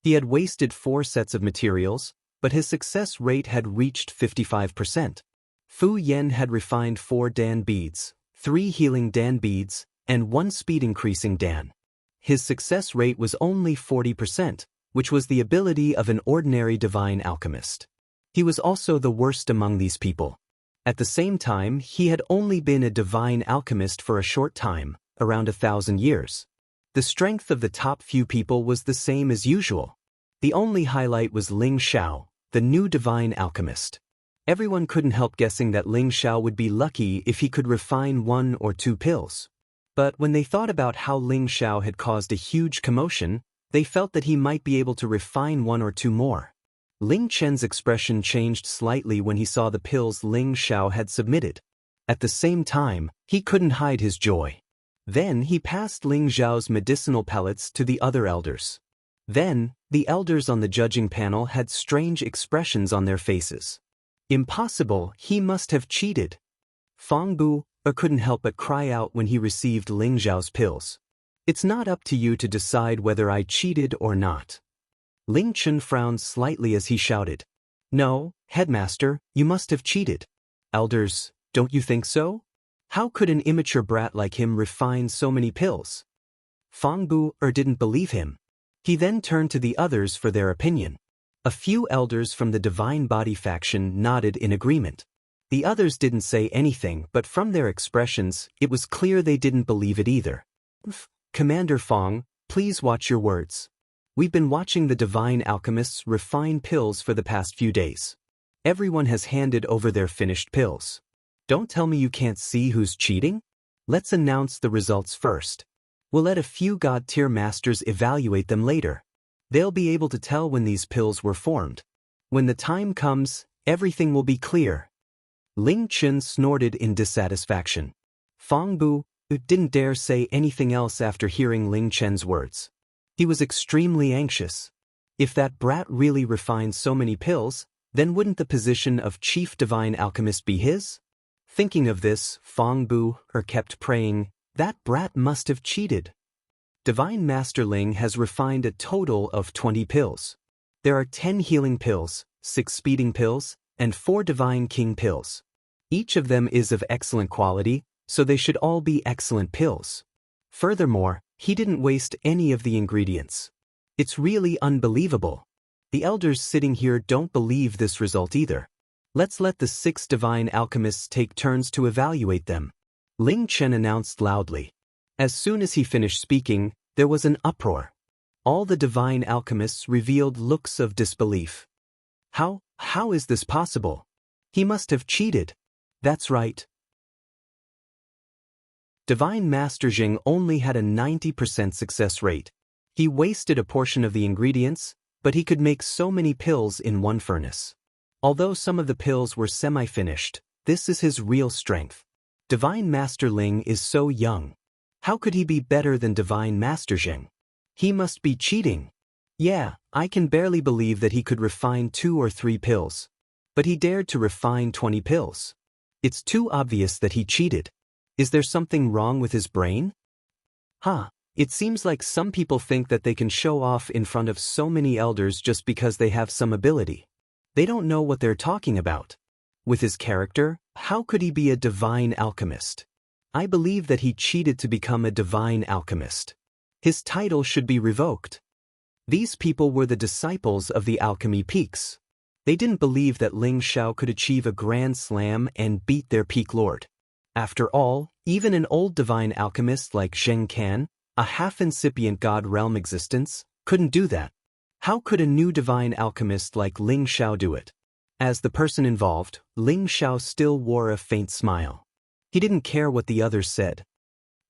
He had wasted 4 sets of materials, but his success rate had reached 55%. Fu Yan had refined 4 Dan beads, 3 healing Dan beads, and 1 speed-increasing Dan. His success rate was only 40%, which was the ability of an ordinary divine alchemist. He was also the worst among these people. At the same time, he had only been a divine alchemist for a short time, around 1,000 years. The strength of the top few people was the same as usual. The only highlight was Ling Xiao, the new divine alchemist. Everyone couldn't help guessing that Ling Xiao would be lucky if he could refine 1 or 2 pills. But when they thought about how Ling Xiao had caused a huge commotion, they felt that he might be able to refine 1 or 2 more. Ling Chen's expression changed slightly when he saw the pills Ling Xiao had submitted. At the same time, he couldn't hide his joy. Then he passed Ling Xiao's medicinal pellets to the other elders. Then, the elders on the judging panel had strange expressions on their faces. Impossible, he must have cheated. Fang Bu couldn't help but cry out when he received Ling Xiao's pills. "It's not up to you to decide whether I cheated or not." Ling Chen frowned slightly as he shouted, "No, headmaster, you must have cheated. Elders, don't you think so? How could an immature brat like him refine so many pills?" Fang Bu didn't believe him. He then turned to the others for their opinion. A few elders from the Divine Body faction nodded in agreement. The others didn't say anything, but from their expressions, it was clear they didn't believe it either. "Commander Fang, please watch your words. We've been watching the divine alchemists refine pills for the past few days. Everyone has handed over their finished pills. Don't tell me you can't see who's cheating? Let's announce the results first. We'll let a few God-tier masters evaluate them later. They'll be able to tell when these pills were formed. When the time comes, everything will be clear." Ling Chen snorted in dissatisfaction. Fang Bu didn't dare say anything else after hearing Ling Chen's words. He was extremely anxious. If that brat really refined so many pills, then wouldn't the position of chief divine alchemist be his? Thinking of this, Fang Bu kept praying, "That brat must have cheated." Divine Master Ling has refined a total of 20 pills. There are 10 healing pills, 6 speeding pills, and 4 divine king pills. Each of them is of excellent quality, so they should all be excellent pills. Furthermore, he didn't waste any of the ingredients. It's really unbelievable. The elders sitting here don't believe this result either. Let's let the 6 divine alchemists take turns to evaluate them. Ling Chen announced loudly. As soon as he finished speaking, there was an uproar. All the divine alchemists revealed looks of disbelief. How is this possible? He must have cheated. That's right. Divine Master Jing only had a 90% success rate. He wasted a portion of the ingredients, but he could make so many pills in one furnace. Although some of the pills were semi-finished, this is his real strength. Divine Master Ling is so young. How could he be better than Divine Master Jing? He must be cheating. Yeah, I can barely believe that he could refine 2 or 3 pills. But he dared to refine 20 pills. It's too obvious that he cheated. Is there something wrong with his brain? It seems like some people think that they can show off in front of so many elders just because they have some ability. They don't know what they're talking about. With his character, how could he be a divine alchemist? I believe that he cheated to become a divine alchemist. His title should be revoked. These people were the disciples of the alchemy peaks. They didn't believe that Ling Xiao could achieve a grand slam and beat their peak lord. After all, even an old divine alchemist like Zheng Can, a half-incipient god realm existence, couldn't do that. How could a new divine alchemist like Ling Xiao do it? As the person involved, Ling Xiao still wore a faint smile. He didn't care what the others said.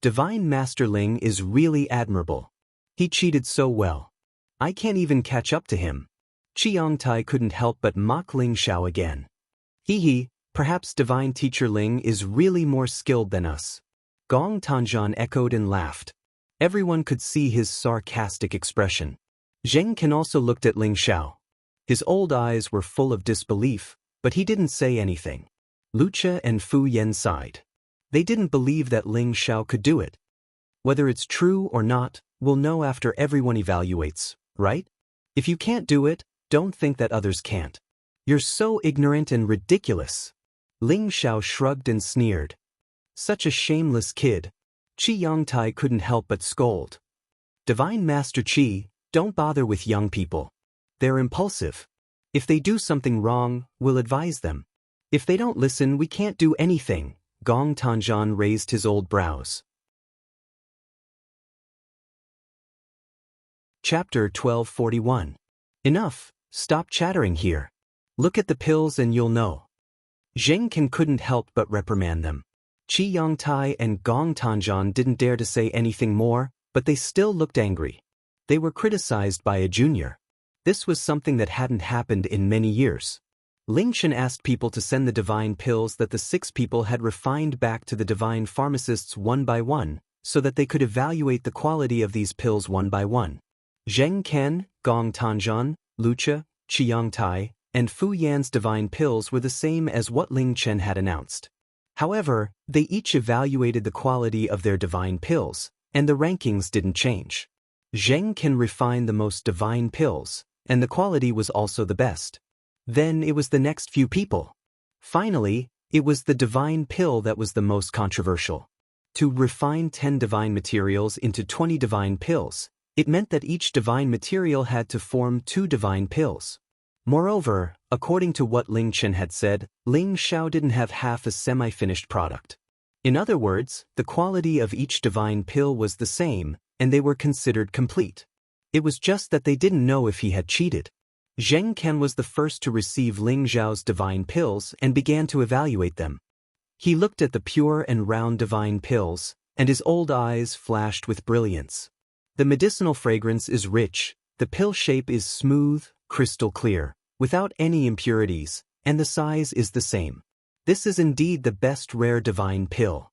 Divine Master Ling is really admirable. He cheated so well. I can't even catch up to him. Qiangtai couldn't help but mock Ling Xiao again. Hee, perhaps Divine Teacher Ling is really more skilled than us. Gong Tanzhan echoed and laughed. Everyone could see his sarcastic expression. Zheng Can also looked at Ling Xiao. His old eyes were full of disbelief, but he didn't say anything. Lucha and Fu Yan sighed. They didn't believe that Ling Xiao could do it. Whether it's true or not, we'll know after everyone evaluates, right? If you can't do it, don't think that others can't. You're so ignorant and ridiculous. Ling Xiao shrugged and sneered. Such a shameless kid. Qi Yongtai couldn't help but scold. Divine Master Qi, don't bother with young people. They're impulsive. If they do something wrong, we'll advise them. If they don't listen, we can't do anything. Gong Tanzhan raised his old brows. Chapter 1241. Enough, stop chattering here. Look at the pills and you'll know. Zheng Can couldn't help but reprimand them. Qi Yongtai and Gong Tanzhan didn't dare to say anything more, but they still looked angry. They were criticized by a junior. This was something that hadn't happened in many years. Ling Chen asked people to send the divine pills that the 6 people had refined back to the divine pharmacists one by one, so that they could evaluate the quality of these pills one by one. Zheng Can, Gong Tanzhan, Lucha, Qiangtai, and Fu Yan's divine pills were the same as what Ling Chen had announced. However, they each evaluated the quality of their divine pills, and the rankings didn't change. Zheng Can refined the most divine pills, and the quality was also the best. Then it was the next few people. Finally, it was the divine pill that was the most controversial. To refine 10 divine materials into 20 divine pills, it meant that each divine material had to form 2 divine pills. Moreover, according to what Ling Chen had said, Ling Xiao didn't have half a semi-finished product. In other words, the quality of each divine pill was the same, and they were considered complete. It was just that they didn't know if he had cheated. Zheng Can was the first to receive Ling Xiao's divine pills and began to evaluate them. He looked at the pure and round divine pills, and his old eyes flashed with brilliance. The medicinal fragrance is rich, the pill shape is smooth, crystal clear, without any impurities, and the size is the same. This is indeed the best rare divine pill.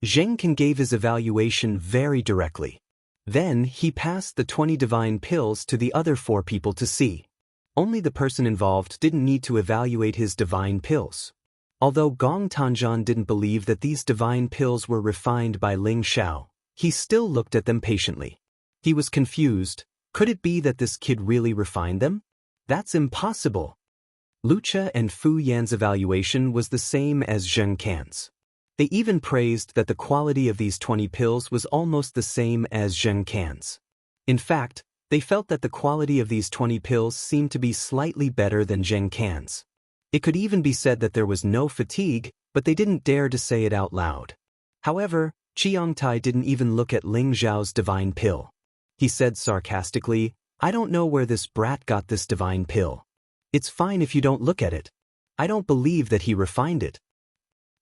Zheng Can gave his evaluation very directly. Then he passed the 20 divine pills to the other 4 people to see. Only the person involved didn't need to evaluate his divine pills. Although Gong Tanzhan didn't believe that these divine pills were refined by Ling Xiao, he still looked at them patiently. He was confused. Could it be that this kid really refined them? That's impossible. Lucha and Fu Yan's evaluation was the same as Zheng Can's. They even praised that the quality of these 20 pills was almost the same as Zheng Can's. In fact, they felt that the quality of these 20 pills seemed to be slightly better than Zheng Can's. It could even be said that there was no fatigue, but they didn't dare to say it out loud. However, Qiangtai didn't even look at Ling Xiao's divine pill. He said sarcastically, "I don't know where this brat got this divine pill. It's fine if you don't look at it. I don't believe that he refined it."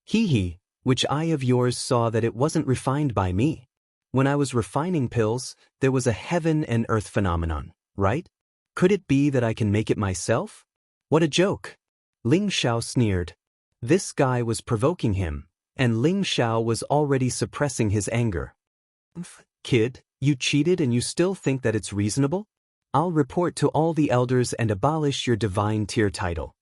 Hee, which eye of yours saw that it wasn't refined by me? When I was refining pills, there was a heaven and earth phenomenon, right? Could it be that I can make it myself? What a joke! Ling Xiao sneered. This guy was provoking him, and Ling Xiao was already suppressing his anger. Kid, you cheated and you still think that it's reasonable? I'll report to all the elders and abolish your divine tier title.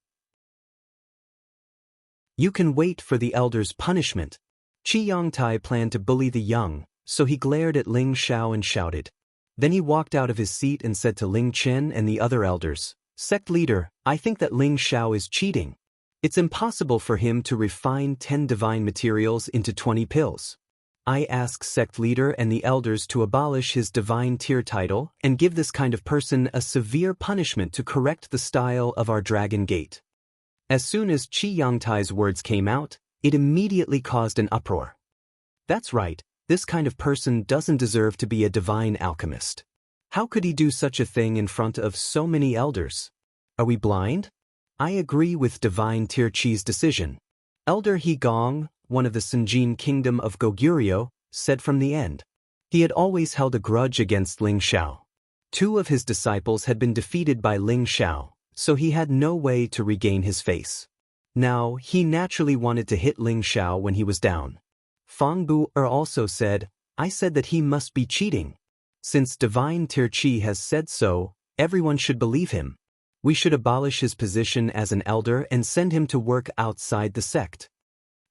You can wait for the elders' punishment. Qi Yongtai planned to bully the young, so he glared at Ling Xiao and shouted. Then he walked out of his seat and said to Ling Chen and the other elders, Sect leader, I think that Ling Xiao is cheating. It's impossible for him to refine 10 divine materials into 20 pills. I ask sect leader and the elders to abolish his divine tier title and give this kind of person a severe punishment to correct the style of our dragon gate. As soon as Qi Yongtai's words came out, it immediately caused an uproar. That's right, this kind of person doesn't deserve to be a divine alchemist. How could he do such a thing in front of so many elders? Are we blind? I agree with divine tier Qi's decision. Elder He Gong, one of the Sinjin kingdom of Goguryeo, said from the end. He had always held a grudge against Ling Xiao. 2 of his disciples had been defeated by Ling Xiao, so he had no way to regain his face. Now, he naturally wanted to hit Ling Xiao when he was down. Fang Bu also said, I said that he must be cheating. Since divine tier Qi has said so, everyone should believe him. We should abolish his position as an elder and send him to work outside the sect.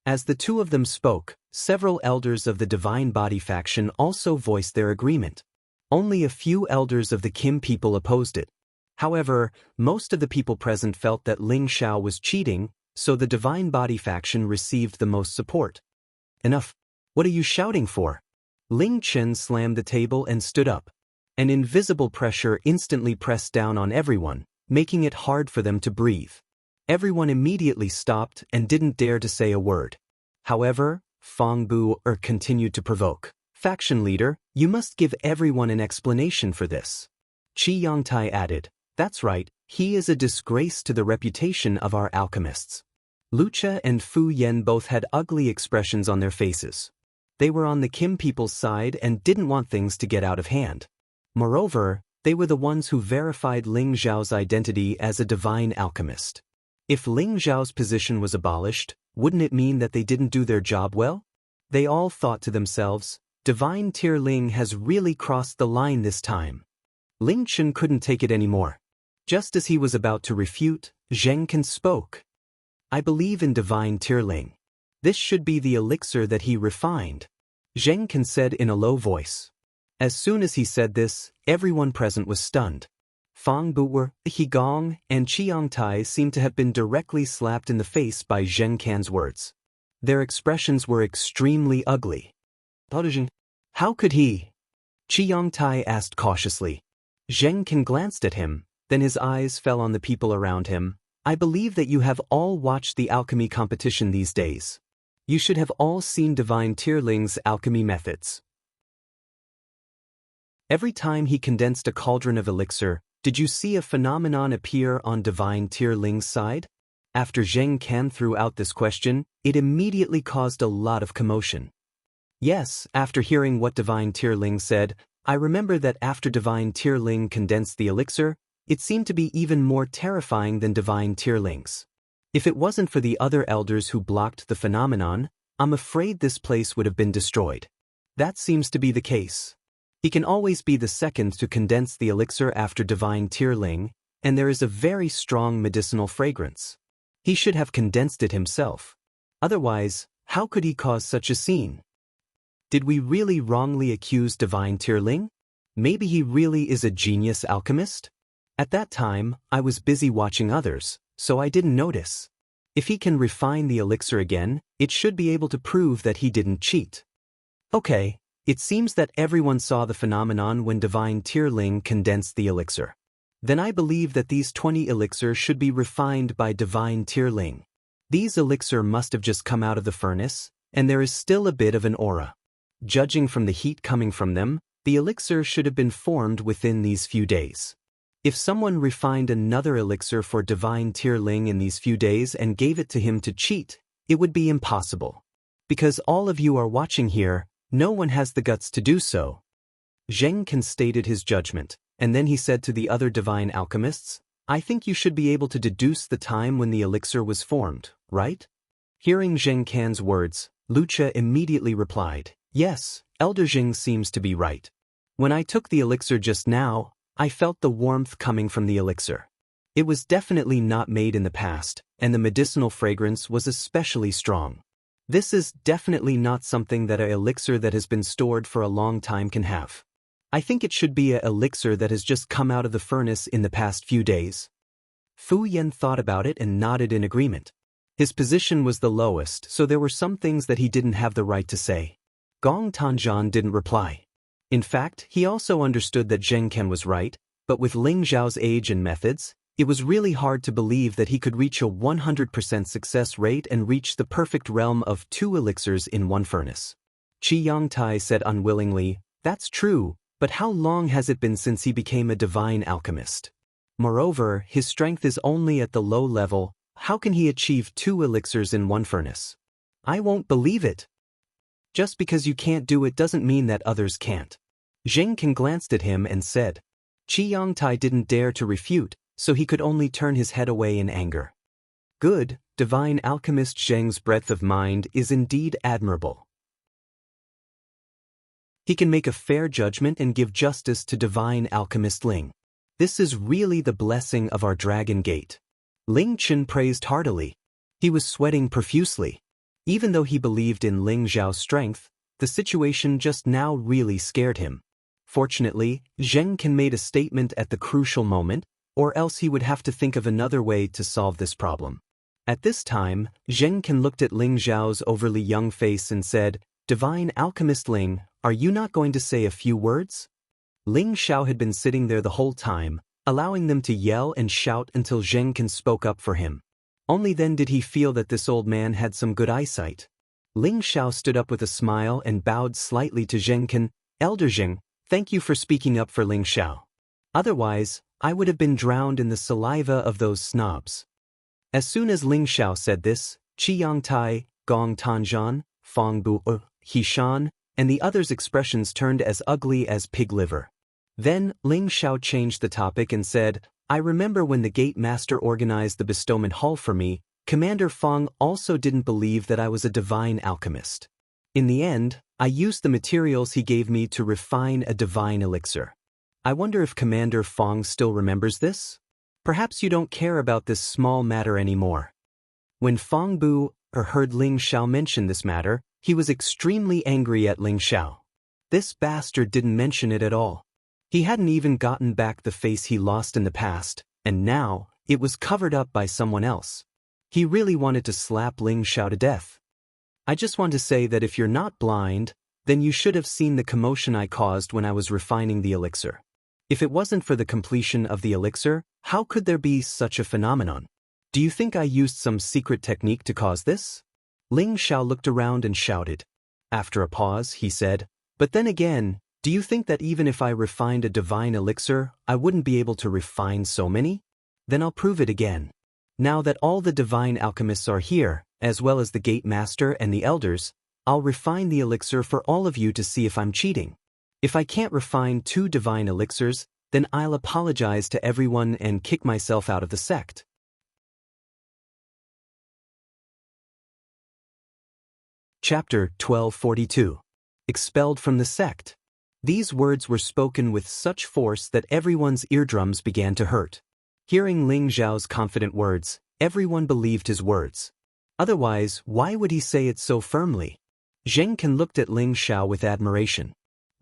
As the 2 of them spoke, several elders of the Divine Body faction also voiced their agreement. Only a few elders of the Kim people opposed it. However, most of the people present felt that Ling Xiao was cheating, so the Divine Body faction received the most support. Enough. What are you shouting for? Ling Chen slammed the table and stood up. An invisible pressure instantly pressed down on everyone, making it hard for them to breathe. Everyone immediately stopped and didn't dare to say a word. However, Fang Bu continued to provoke. Faction leader, you must give everyone an explanation for this. Qi Yongtai added, that's right, he is a disgrace to the reputation of our alchemists. Lucha and Fu Yen both had ugly expressions on their faces. They were on the Kim people's side and didn't want things to get out of hand. Moreover, they were the ones who verified Ling Xiao's identity as a divine alchemist. If Ling Xiao's position was abolished, wouldn't it mean that they didn't do their job well? They all thought to themselves, Divine Tier Ling has really crossed the line this time. Ling Chen couldn't take it anymore. Just as he was about to refute, Zheng Can spoke. I believe in Divine Tier Ling. This should be the elixir that he refined. Zheng Can said in a low voice. As soon as he said this, everyone present was stunned. Fang Bu, He Gong, and Qi Yongtai seemed to have been directly slapped in the face by Zheng Can's words. Their expressions were extremely ugly. How could he? Qi Yongtai asked cautiously. Zheng Can glanced at him, then his eyes fell on the people around him. I believe that you have all watched the alchemy competition these days. You should have all seen Divine Tier Ling's alchemy methods. Every time he condensed a cauldron of elixir, did you see a phenomenon appear on Divine Tier Ling's side? After Zheng Can threw out this question, it immediately caused a lot of commotion. Yes, after hearing what Divine Tier Ling said, I remember that after Divine Tier Ling condensed the elixir, it seemed to be even more terrifying than Divine Tier Ling's. If it wasn't for the other elders who blocked the phenomenon, I'm afraid this place would have been destroyed. That seems to be the case. He can always be the second to condense the elixir after Divine Tier Ling, and there is a very strong medicinal fragrance. He should have condensed it himself. Otherwise, how could he cause such a scene? Did we really wrongly accuse Divine Tier Ling? Maybe he really is a genius alchemist? At that time, I was busy watching others, so I didn't notice. If he can refine the elixir again, it should be able to prove that he didn't cheat. Okay, it seems that everyone saw the phenomenon when Divine Tier Ling condensed the elixir. Then I believe that these 20 elixirs should be refined by Divine Tier Ling. These elixir must have just come out of the furnace, and there is still a bit of an aura. Judging from the heat coming from them, the elixir should have been formed within these few days. If someone refined another elixir for Divine Tier Ling in these few days and gave it to him to cheat, It would be impossible. Because all of you are watching here, no one has the guts to do so. Zheng Can stated his judgment, and then he said to the other divine alchemists, I think you should be able to deduce the time when the elixir was formed, right? Hearing Zheng Can's words, Lucha immediately replied, yes, Elder Zheng seems to be right. When I took the elixir just now, I felt the warmth coming from the elixir. It was definitely not made in the past, and the medicinal fragrance was especially strong. This is definitely not something that an elixir that has been stored for a long time can have. I think it should be an elixir that has just come out of the furnace in the past few days. Fu Yan thought about it and nodded in agreement. His position was the lowest, so there were some things that he didn't have the right to say. Gong Tanzhan didn't reply. In fact, he also understood that Zheng Can was right, but with Ling Zhao's age and methods, it was really hard to believe that he could reach a 100% success rate and reach the perfect realm of 2 elixirs in one furnace. Qi Yongtai said unwillingly, that's true, but how long has it been since he became a divine alchemist? Moreover, his strength is only at the low level. How can he achieve 2 elixirs in one furnace? I won't believe it. Just because you can't do it doesn't mean that others can't. Zheng Can glanced at him and said. Qi Yongtai didn't dare to refute, so he could only turn his head away in anger. Good, divine alchemist Zheng's breadth of mind is indeed admirable. He can make a fair judgment and give justice to divine alchemist Ling. This is really the blessing of our Dragon Gate. Ling Chen praised heartily. He was sweating profusely. Even though he believed in Ling Zhao's strength, the situation just now really scared him. Fortunately, Zheng Can made a statement at the crucial moment, or else he would have to think of another way to solve this problem. At this time, Zheng Can looked at Ling Zhao's overly young face and said, Divine Alchemist Ling, are you not going to say a few words? Ling Xiao had been sitting there the whole time, allowing them to yell and shout until Zheng Can spoke up for him. Only then did he feel that this old man had some good eyesight. Ling Xiao stood up with a smile and bowed slightly to Zheng Can. Elder Zheng, thank you for speaking up for Ling Xiao. Otherwise, I would have been drowned in the saliva of those snobs. As soon as Ling Xiao said this, Qi Yongtai, Gong Tanzhan, Fang Bu, He-shan, and the others' expressions turned as ugly as pig liver. Then, Ling Xiao changed the topic and said, I remember when the Gate Master organized the bestowment hall for me, Commander Fang also didn't believe that I was a divine alchemist. In the end, I used the materials he gave me to refine a divine elixir. I wonder if Commander Fang still remembers this? Perhaps you don't care about this small matter anymore. When Fang Bu heard Ling Xiao mention this matter, he was extremely angry at Ling Xiao. This bastard didn't mention it at all. He hadn't even gotten back the face he lost in the past, and now, it was covered up by someone else. He really wanted to slap Ling Xiao to death. I just want to say that if you're not blind, then you should have seen the commotion I caused when I was refining the elixir. If it wasn't for the completion of the elixir, how could there be such a phenomenon? Do you think I used some secret technique to cause this? Ling Xiao looked around and shouted. After a pause, he said, but then again, do you think that even if I refined a divine elixir, I wouldn't be able to refine so many? Then I'll prove it again. Now that all the divine alchemists are here, as well as the Gate Master and the elders, I'll refine the elixir for all of you to see if I'm cheating. If I can't refine 2 divine elixirs, then I'll apologize to everyone and kick myself out of the sect. Chapter 1242. Expelled from the sect. These words were spoken with such force that everyone's eardrums began to hurt. Hearing Ling Zhao's confident words, everyone believed his words. Otherwise, why would he say it so firmly? Zheng Can looked at Ling Xiao with admiration.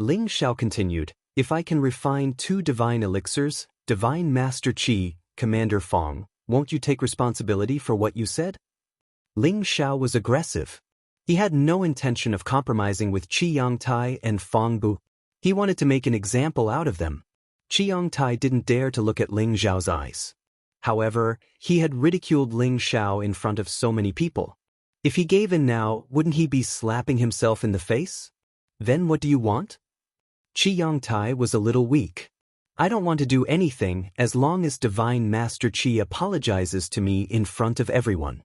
Ling Xiao continued, if I can refine 2 divine elixirs, Divine Master Qi, Commander Fang, won't you take responsibility for what you said? Ling Xiao was aggressive. He had no intention of compromising with Qi Yongtai and Fang Bu. He wanted to make an example out of them. Qi Yongtai didn't dare to look at Ling Zhao's eyes. However, he had ridiculed Ling Xiao in front of so many people. If he gave in now, wouldn't he be slapping himself in the face? Then what do you want? Qi Yongtai was a little weak. I don't want to do anything as long as Divine Master Qi apologizes to me in front of everyone.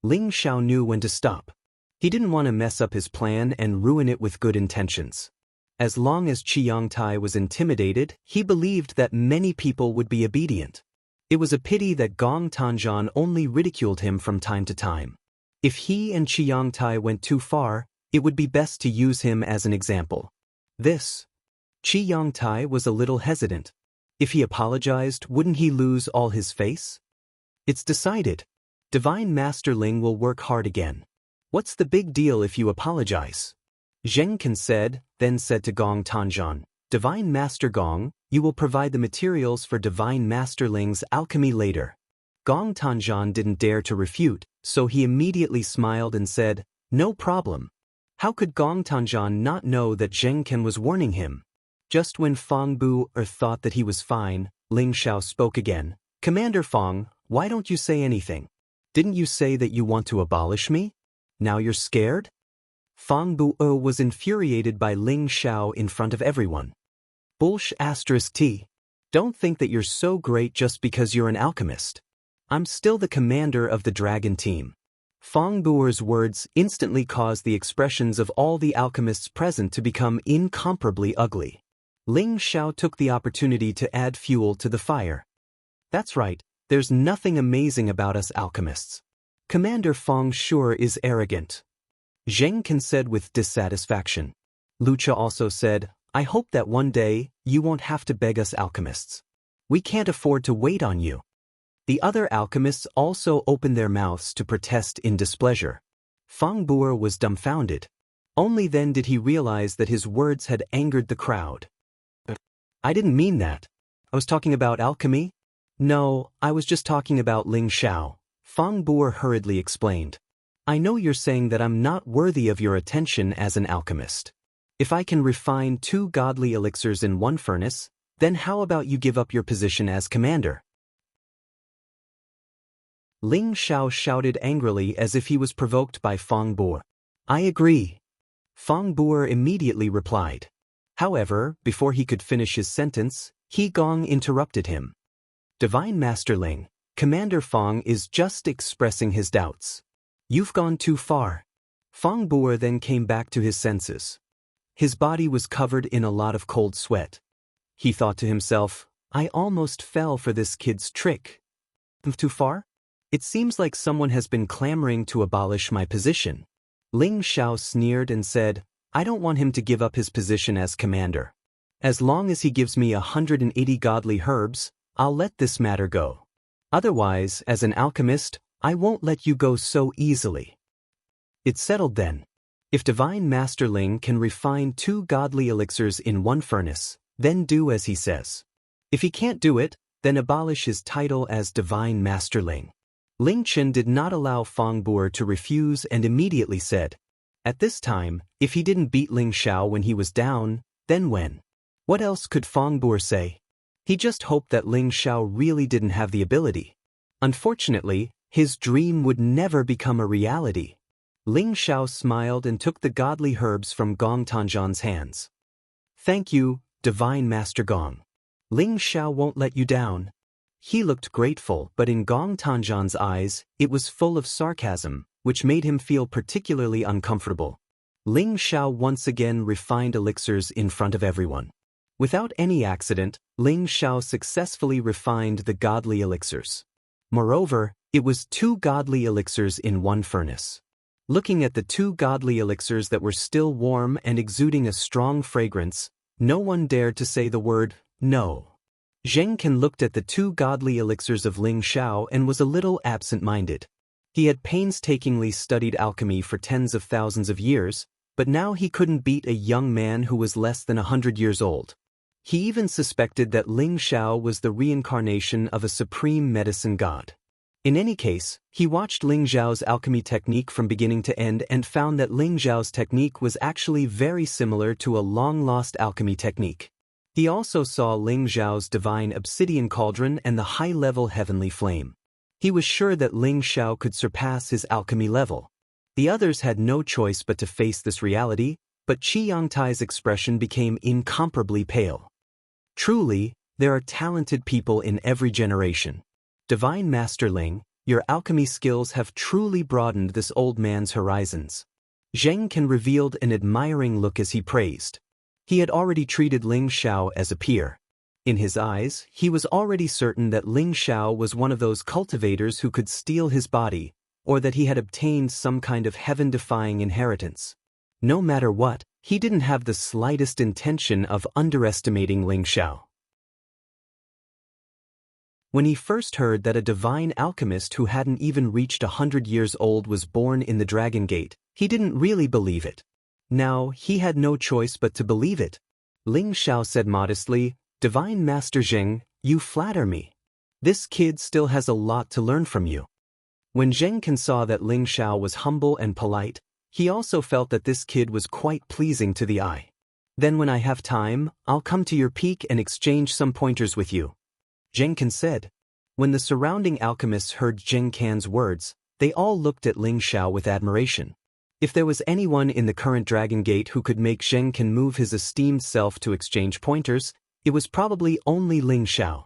Ling Xiao knew when to stop. He didn't want to mess up his plan and ruin it with good intentions. As long as Qi Yongtai was intimidated, he believed that many people would be obedient. It was a pity that Gong Tanzhan only ridiculed him from time to time. If he and Qi Yongtai went too far, it would be best to use him as an example. Qi Yongtai was a little hesitant. If he apologized, wouldn't he lose all his face? It's decided. Divine Master Ling will work hard again. What's the big deal if you apologize? Zheng Can then said to Gong Tanzhan, Divine Master Gong, you will provide the materials for Divine Master Ling's alchemy later. Gong Tanzhan didn't dare to refute, so he immediately smiled and said, no problem. How could Gong Tanzhan not know that Zheng Can was warning him? Just when Fang Bu thought that he was fine, Ling Xiao spoke again. Commander Fang, why don't you say anything? Didn't you say that you want to abolish me? Now you're scared? Fang Bu was infuriated by Ling Xiao in front of everyone. T. Don't think that you're so great just because you're an alchemist. I'm still the commander of the dragon team. Fang Bu's words instantly caused the expressions of all the alchemists present to become incomparably ugly. Ling Xiao took the opportunity to add fuel to the fire. That's right, there's nothing amazing about us alchemists. Commander Fang sure is arrogant. Zheng Can said with dissatisfaction. Lucha also said, I hope that one day, you won't have to beg us alchemists. We can't afford to wait on you. The other alchemists also opened their mouths to protest in displeasure. Fang Bu was dumbfounded. Only then did he realize that his words had angered the crowd. I didn't mean that. I was talking about alchemy? No, I was just talking about Ling Xiao, Fang Bu hurriedly explained. I know you're saying that I'm not worthy of your attention as an alchemist. If I can refine 2 godly elixirs in 1 furnace, then how about you give up your position as commander? Ling Xiao shouted angrily as if he was provoked by Fang Bu. I agree. Fang Bu immediately replied. However, before he could finish his sentence, He Gong interrupted him. Divine Master Ling, Commander Fang is just expressing his doubts. You've gone too far. Fang Bu then came back to his senses. His body was covered in a lot of cold sweat. He thought to himself, I almost fell for this kid's trick. Too far? It seems like someone has been clamoring to abolish my position. Ling Xiao sneered and said, I don't want him to give up his position as commander. As long as he gives me 180 godly herbs, I'll let this matter go. Otherwise, as an alchemist, I won't let you go so easily. It's settled then. If Divine Master Ling can refine 2 godly elixirs in 1 furnace, then do as he says. If he can't do it, then abolish his title as Divine Master Ling. Ling Chen did not allow Fang Bu to refuse and immediately said, at this time, if he didn't beat Ling Xiao when he was down, then when? What else could Fang Bu say? He just hoped that Ling Xiao really didn't have the ability. Unfortunately, his dream would never become a reality. Ling Xiao smiled and took the godly herbs from Gong Tanzhan's hands. Thank you, Divine Master Gong. Ling Xiao won't let you down. He looked grateful, but in Gong Tanzhan's eyes, it was full of sarcasm, which made him feel particularly uncomfortable. Ling Xiao once again refined elixirs in front of everyone. Without any accident, Ling Xiao successfully refined the godly elixirs. Moreover, it was 2 godly elixirs in 1 furnace. Looking at the 2 godly elixirs that were still warm and exuding a strong fragrance, no one dared to say the word, no. Zheng Can looked at the 2 godly elixirs of Ling Xiao and was a little absent-minded. He had painstakingly studied alchemy for tens of thousands of years, but now he couldn't beat a young man who was less than 100 years old. He even suspected that Ling Xiao was the reincarnation of a supreme medicine god. In any case, he watched Ling Xiao's alchemy technique from beginning to end and found that Ling Xiao's technique was actually very similar to a long-lost alchemy technique. He also saw Ling Xiao's divine obsidian cauldron and the high-level heavenly flame. He was sure that Ling Xiao could surpass his alchemy level. The others had no choice but to face this reality, but Qi Yongtai's expression became incomparably pale. Truly, there are talented people in every generation. Divine Master Ling, Your alchemy skills have truly broadened this old man's horizons. Zheng Can revealed an admiring look as he praised. He had already treated Ling Xiao as a peer. In his eyes, he was already certain that Ling Xiao was one of those cultivators who could steal his body, or that he had obtained some kind of heaven-defying inheritance. No matter what, he didn't have the slightest intention of underestimating Ling Xiao. When he first heard that a divine alchemist who hadn't even reached 100 years old was born in the Dragon Gate, he didn't really believe it. Now, he had no choice but to believe it. Ling Xiao said modestly, "Divine Master Zheng, you flatter me. This kid still has a lot to learn from you." When Zheng Can saw that Ling Xiao was humble and polite, he also felt that this kid was quite pleasing to the eye. "Then when I have time, I'll come to your peak and exchange some pointers with you," Zheng Can said. When the surrounding alchemists heard Zheng Can's words, they all looked at Ling Xiao with admiration. If there was anyone in the current Dragon Gate who could make Zheng Can move his esteemed self to exchange pointers, it was probably only Ling Xiao.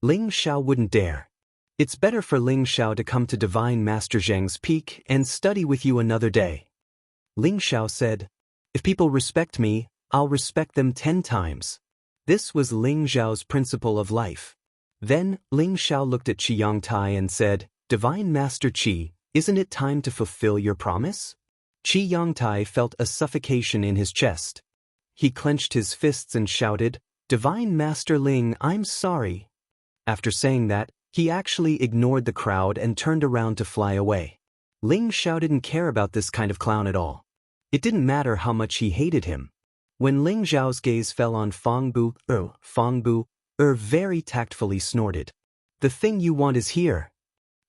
Ling Xiao wouldn't dare. "It's better for Ling Xiao to come to Divine Master Zheng's peak and study with you another day," Ling Xiao said. "If people respect me, I'll respect them 10 times. This was Ling Xiao's principle of life. Then, Ling Xiao looked at Qi Yongtai and said, "Divine Master Qi, isn't it time to fulfill your promise?" Qi Yongtai felt a suffocation in his chest. He clenched his fists and shouted, "Divine Master Ling, I'm sorry." After saying that, he actually ignored the crowd and turned around to fly away. Ling Xiao didn't care about this kind of clown at all. It didn't matter how much he hated him. When Ling Xiao's gaze fell on Fangbu very tactfully snorted, "The thing you want is here."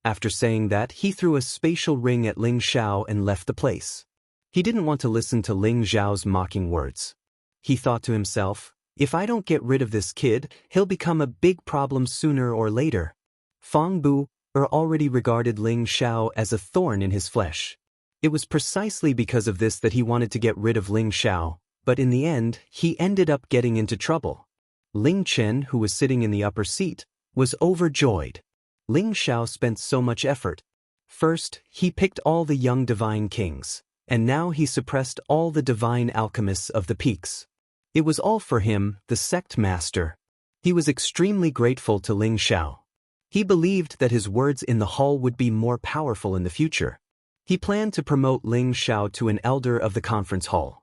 After saying that, he threw a spatial ring at Ling Xiao and left the place. He didn't want to listen to Ling Xiao's mocking words. He thought to himself, "If I don't get rid of this kid, he'll become a big problem sooner or later." Fangbu already regarded Ling Xiao as a thorn in his flesh. It was precisely because of this that he wanted to get rid of Ling Xiao, but in the end, he ended up getting into trouble. Ling Chen, who was sitting in the upper seat, was overjoyed. Ling Xiao spent so much effort. First, he picked all the young divine kings, and now he suppressed all the divine alchemists of the peaks. It was all for him, the sect master. He was extremely grateful to Ling Xiao. He believed that his words in the hall would be more powerful in the future. He planned to promote Ling Xiao to an elder of the conference hall.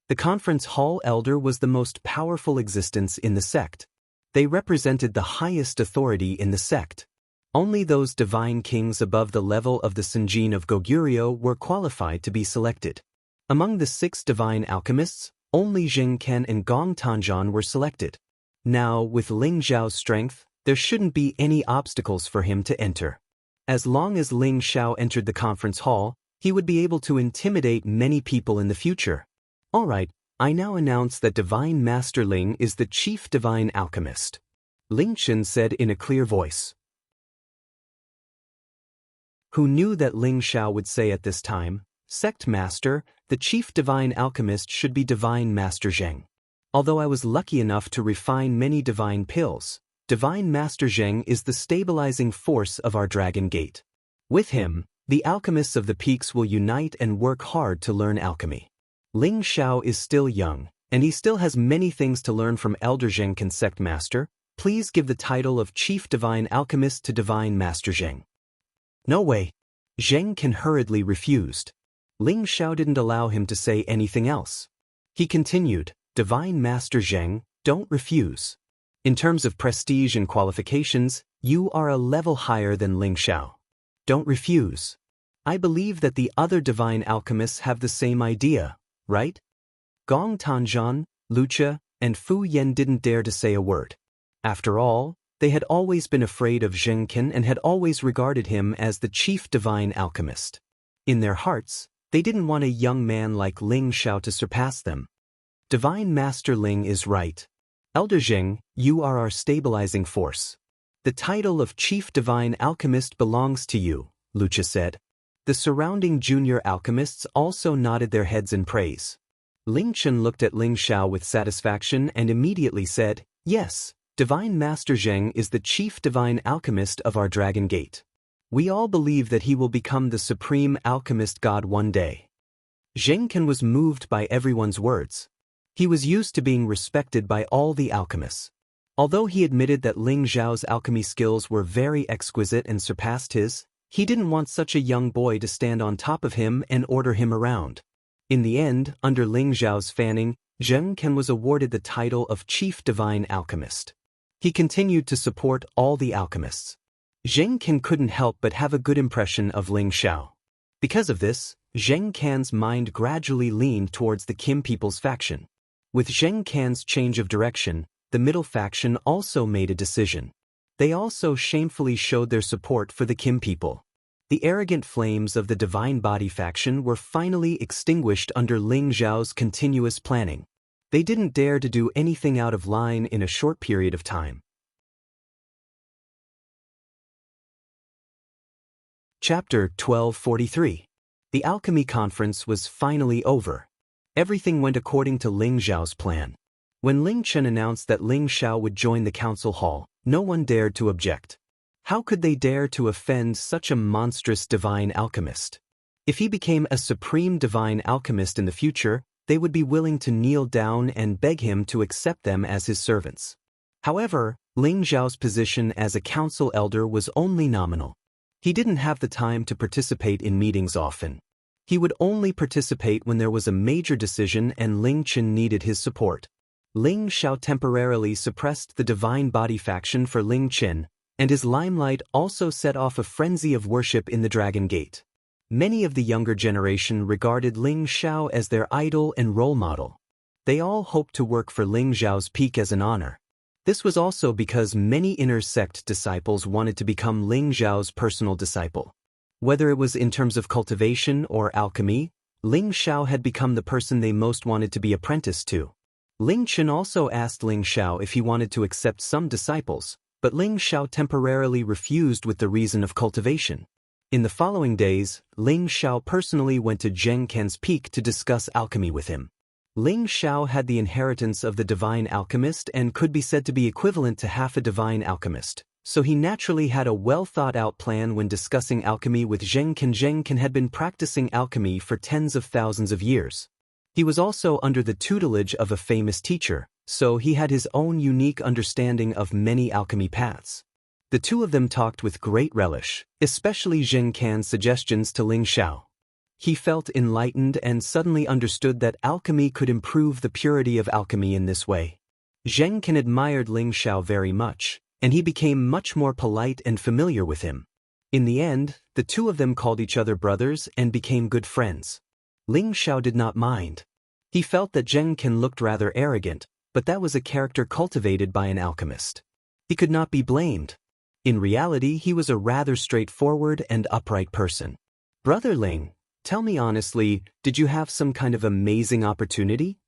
The conference hall elder was the most powerful existence in the sect. They represented the highest authority in the sect. Only those divine kings above the level of the Senjin of Goguryeo were qualified to be selected. Among the 6 divine alchemists, only Zheng Can and Gong Tanzhan were selected. Now, with Ling Xiao's strength, there shouldn't be any obstacles for him to enter. As long as Ling Xiao entered the conference hall, he would be able to intimidate many people in the future. "All right, I now announce that Divine Master Ling is the chief divine alchemist," Ling Chen said in a clear voice. Who knew that Ling Xiao would say at this time, "Sect Master, the chief divine alchemist should be Divine Master Zheng. Although I was lucky enough to refine many divine pills, Divine Master Zheng is the stabilizing force of our Dragon Gate. With him, the alchemists of the peaks will unite and work hard to learn alchemy. Ling Xiao is still young, and he still has many things to learn from Elder Zheng Can Sect Master. Please give the title of Chief Divine Alchemist to Divine Master Zheng." "No way." Zheng Can hurriedly refused. Ling Xiao didn't allow him to say anything else. He continued, "Divine Master Zheng, don't refuse. In terms of prestige and qualifications, you are a level higher than Ling Xiao. Don't refuse. I believe that the other divine alchemists have the same idea, right?" Gong Tanzhan, Lucha, and Fu Yan didn't dare to say a word. After all, they had always been afraid of Zheng Can and had always regarded him as the chief divine alchemist. In their hearts, they didn't want a young man like Ling Xiao to surpass them. Divine Master Ling is right. Elder Zheng, you are our stabilizing force. The title of Chief Divine Alchemist belongs to you, Lucha said. The surrounding junior alchemists also nodded their heads in praise. Ling Chen looked at Ling Xiao with satisfaction and immediately said, "Yes, Divine Master Zheng is the chief divine alchemist of our Dragon Gate." We all believe that he will become the supreme alchemist god one day. Zheng Can was moved by everyone's words. He was used to being respected by all the alchemists. Although he admitted that Ling Zhao's alchemy skills were very exquisite and surpassed his, he didn't want such a young boy to stand on top of him and order him around. In the end, under Ling Zhao's fanning, Zheng Can was awarded the title of Chief Divine Alchemist. He continued to support all the alchemists. Zheng Can couldn't help but have a good impression of Ling Xiao. Because of this, Zheng Can's mind gradually leaned towards the Kim people's faction. With Zheng Can's change of direction, the middle faction also made a decision. They also shamefully showed their support for the Kim people. The arrogant flames of the Divine Body faction were finally extinguished under Ling Zhao's continuous planning. They didn't dare to do anything out of line in a short period of time. Chapter 1243. The alchemy conference was finally over. Everything went according to Ling Zhao's plan. When Ling Chen announced that Ling Xiao would join the council hall, no one dared to object. How could they dare to offend such a monstrous divine alchemist? If he became a supreme divine alchemist in the future, they would be willing to kneel down and beg him to accept them as his servants. However, Ling Zhao's position as a council elder was only nominal. He didn't have the time to participate in meetings often. He would only participate when there was a major decision and Ling Chen needed his support. Ling Xiao temporarily suppressed the Divine Body faction for Ling Chen, and his limelight also set off a frenzy of worship in the Dragon Gate. Many of the younger generation regarded Ling Xiao as their idol and role model. They all hoped to work for Ling Zhao's peak as an honor. This was also because many inner sect disciples wanted to become Ling Zhao's personal disciple. Whether it was in terms of cultivation or alchemy, Ling Xiao had become the person they most wanted to be apprenticed to. Ling Chen also asked Ling Xiao if he wanted to accept some disciples, but Ling Xiao temporarily refused with the reason of cultivation. In the following days, Ling Xiao personally went to Zheng Can's peak to discuss alchemy with him. Ling Xiao had the inheritance of the divine alchemist and could be said to be equivalent to half a divine alchemist, so he naturally had a well-thought-out plan when discussing alchemy with Zheng Can. Zheng Can had been practicing alchemy for tens of thousands of years. He was also under the tutelage of a famous teacher, so he had his own unique understanding of many alchemy paths. The two of them talked with great relish, especially Zheng Can's suggestions to Ling Xiao. He felt enlightened and suddenly understood that alchemy could improve the purity of alchemy in this way. Zheng Can admired Ling Xiao very much, and he became much more polite and familiar with him. In the end, the two of them called each other brothers and became good friends. Ling Xiao did not mind. He felt that Zheng Can looked rather arrogant, but that was a character cultivated by an alchemist. He could not be blamed. In reality, he was a rather straightforward and upright person. Brother Ling, tell me honestly, did you have some kind of amazing opportunity?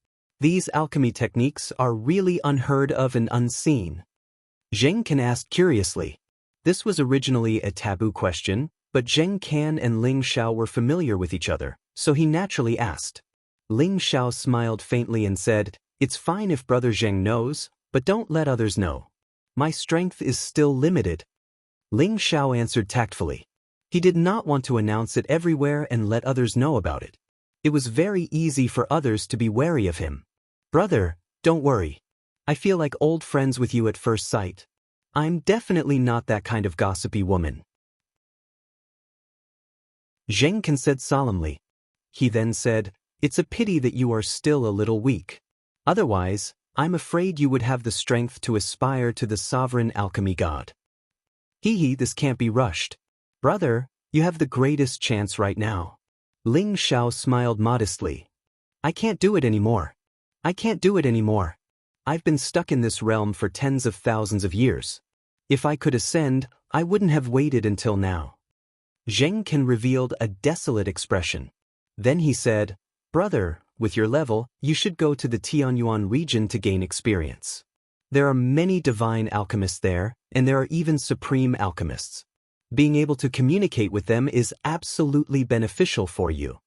These alchemy techniques are really unheard of and unseen. Zheng Can asked curiously. This was originally a taboo question, but Zheng Can and Ling Xiao were familiar with each other, so he naturally asked. Ling Xiao smiled faintly and said, "It's fine if Brother Zheng knows, but don't let others know. My strength is still limited." Ling Xiao answered tactfully. He did not want to announce it everywhere and let others know about it. It was very easy for others to be wary of him. "Brother, don't worry. I feel like old friends with you at first sight. I'm definitely not that kind of gossipy woman." Zheng Can said solemnly. He then said, "It's a pity that you are still a little weak. Otherwise, I'm afraid you would have the strength to aspire to the sovereign alchemy god." This can't be rushed. Brother, you have the greatest chance right now." Ling Xiao smiled modestly. "I can't do it anymore. I can't do it anymore. I've been stuck in this realm for tens of thousands of years. If I could ascend, I wouldn't have waited until now." Zheng Can revealed a desolate expression. Then he said, "Brother, with your level, you should go to the Tianyuan region to gain experience. There are many divine alchemists there, and there are even supreme alchemists. Being able to communicate with them is absolutely beneficial for you."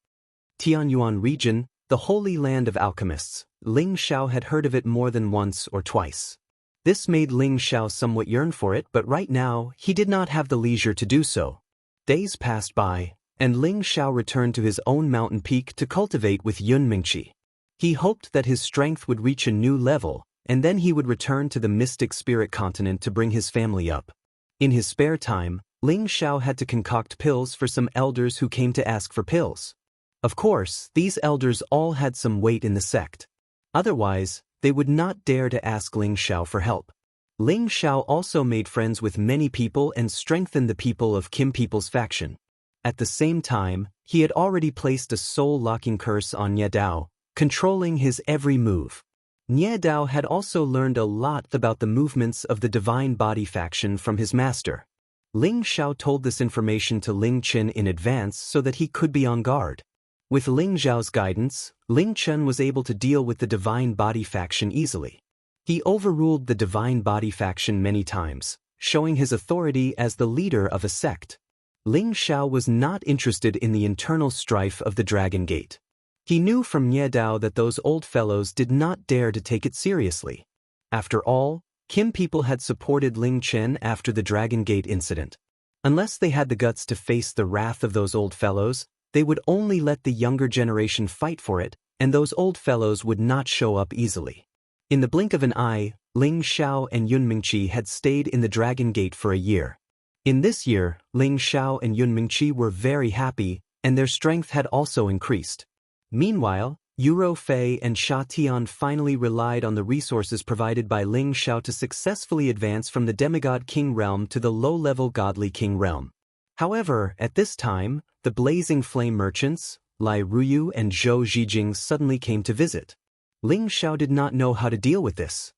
Tianyuan region, the holy land of alchemists, Ling Xiao had heard of it more than once or twice. This made Ling Xiao somewhat yearn for it, but right now, he did not have the leisure to do so. Days passed by, and Ling Xiao returned to his own mountain peak to cultivate with Yun Mingqi. He hoped that his strength would reach a new level, and then he would return to the mystic spirit continent to bring his family up. In his spare time, Ling Xiao had to concoct pills for some elders who came to ask for pills. Of course, these elders all had some weight in the sect. Otherwise, they would not dare to ask Ling Xiao for help. Ling Xiao also made friends with many people and strengthened the people of Kim people's faction. At the same time, he had already placed a soul-locking curse on Nie Dao, controlling his every move. Nie Dao had also learned a lot about the movements of the Divine Body faction from his master. Ling Xiao told this information to Ling Chen in advance so that he could be on guard. With Ling Xiao's guidance, Ling Chen was able to deal with the Divine Body faction easily. He overruled the Divine Body faction many times, showing his authority as the leader of a sect. Ling Xiao was not interested in the internal strife of the Dragon Gate. He knew from Nie Dao that those old fellows did not dare to take it seriously. After all, Kim people had supported Ling Chen after the Dragon Gate incident. Unless they had the guts to face the wrath of those old fellows, they would only let the younger generation fight for it, and those old fellows would not show up easily. In the blink of an eye, Ling Xiao and Yun Mingqi had stayed in the Dragon Gate for a year. In this year, Ling Xiao and Yun Mingqi were very happy, and their strength had also increased. Meanwhile, Yuro Fei and Sha Tian finally relied on the resources provided by Ling Xiao to successfully advance from the demigod king realm to the low-level godly king realm. However, at this time, the blazing flame merchants, Lai Ruyu and Zhou Zhijing suddenly came to visit. Ling Xiao did not know how to deal with this.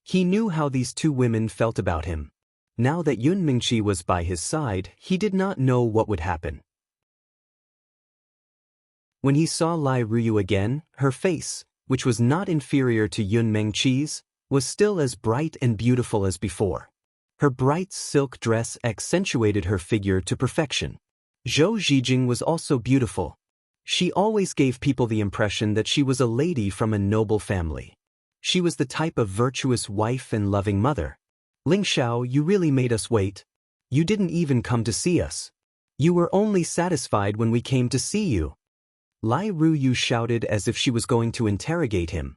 He knew how these two women felt about him. Now that Yun Mingqi was by his side, he did not know what would happen. When he saw Lai Ruyu again, her face, which was not inferior to Yun Mingqi's, was still as bright and beautiful as before. Her bright silk dress accentuated her figure to perfection. Zhou Zhijing was also beautiful. She always gave people the impression that she was a lady from a noble family. She was the type of virtuous wife and loving mother. Ling Xiao, you really made us wait. You didn't even come to see us. You were only satisfied when we came to see you. Lai Ruyu shouted as if she was going to interrogate him.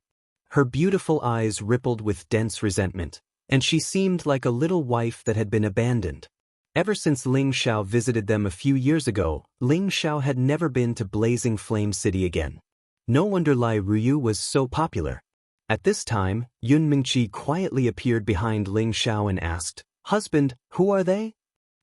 Her beautiful eyes rippled with dense resentment, and she seemed like a little wife that had been abandoned. Ever since Ling Xiao visited them a few years ago, Ling Xiao had never been to Blazing Flame City again. No wonder Lai Ruyu was so popular. At this time, Yun Mingqi quietly appeared behind Ling Xiao and asked, "Husband, who are they?"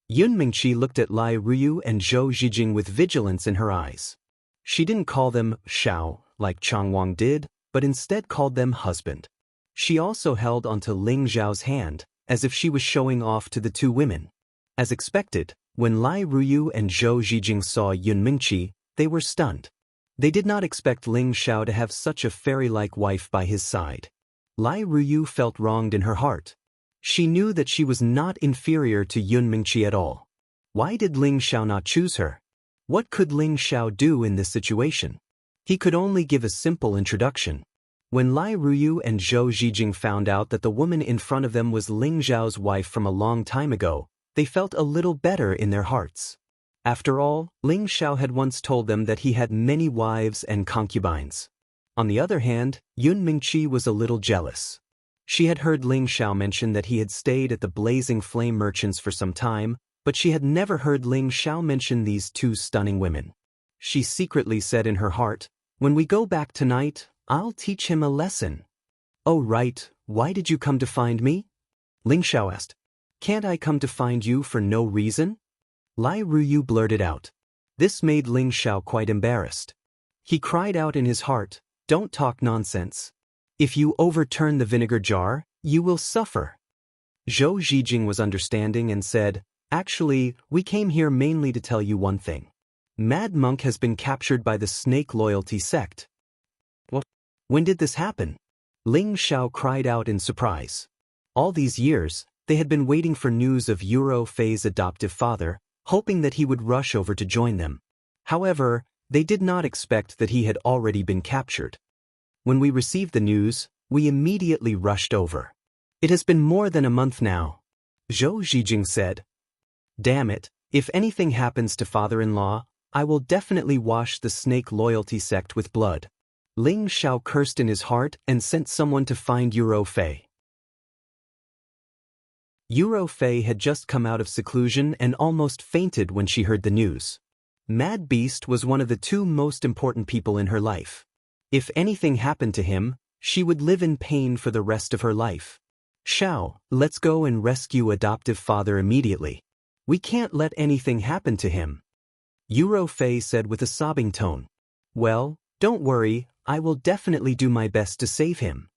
Yun Mingqi looked at Lai Ruyu and Zhou Zhijing with vigilance in her eyes. She didn't call them Xiao, like Chang Wang did, but instead called them husband. She also held onto Ling Xiao's hand, as if she was showing off to the two women. As expected, when Lai Ruyu and Zhou Zhijing saw Yun Mingqi, they were stunned. They did not expect Ling Xiao to have such a fairy-like wife by his side. Lai Ruyu felt wronged in her heart. She knew that she was not inferior to Yun Mingqi at all. Why did Ling Xiao not choose her? What could Ling Xiao do in this situation? He could only give a simple introduction. When Lai Ruyu and Zhou Zhijing found out that the woman in front of them was Ling Xiao's wife from a long time ago, they felt a little better in their hearts. After all, Ling Xiao had once told them that he had many wives and concubines. On the other hand, Yun Mingqi was a little jealous. She had heard Ling Xiao mention that he had stayed at the Blazing Flame Merchants for some time, but she had never heard Ling Xiao mention these two stunning women. She secretly said in her heart, "When we go back tonight, I'll teach him a lesson." "Oh right, why did you come to find me?" Ling Xiao asked. "Can't I come to find you for no reason?" Lai Ruyu blurted out. This made Ling Xiao quite embarrassed. He cried out in his heart, "Don't talk nonsense. If you overturn the vinegar jar, you will suffer." Zhou Zhijing was understanding and said, "Actually, we came here mainly to tell you one thing. Mad Monk has been captured by the Snake Loyalty sect." "What? When did this happen?" Ling Xiao cried out in surprise. All these years, they had been waiting for news of Yuro Fei's adoptive father, hoping that he would rush over to join them. However, they did not expect that he had already been captured. When we received the news, we immediately rushed over. "It has been more than a month now," Zhou Zhijing said. "Damn it, If anything happens to father-in-law, I will definitely wash the snake loyalty sect with blood. Ling Xiao cursed in his heart and sent someone to find Yuro Fei. Yuro Fei had just come out of seclusion and almost fainted when she heard the news. Mad Beast was one of the two most important people in her life. If anything happened to him, she would live in pain for the rest of her life. Xiao, let's go and rescue adoptive father immediately. We can't let anything happen to him. Yuro Fei said with a sobbing tone. Well, don't worry, I will definitely do my best to save him.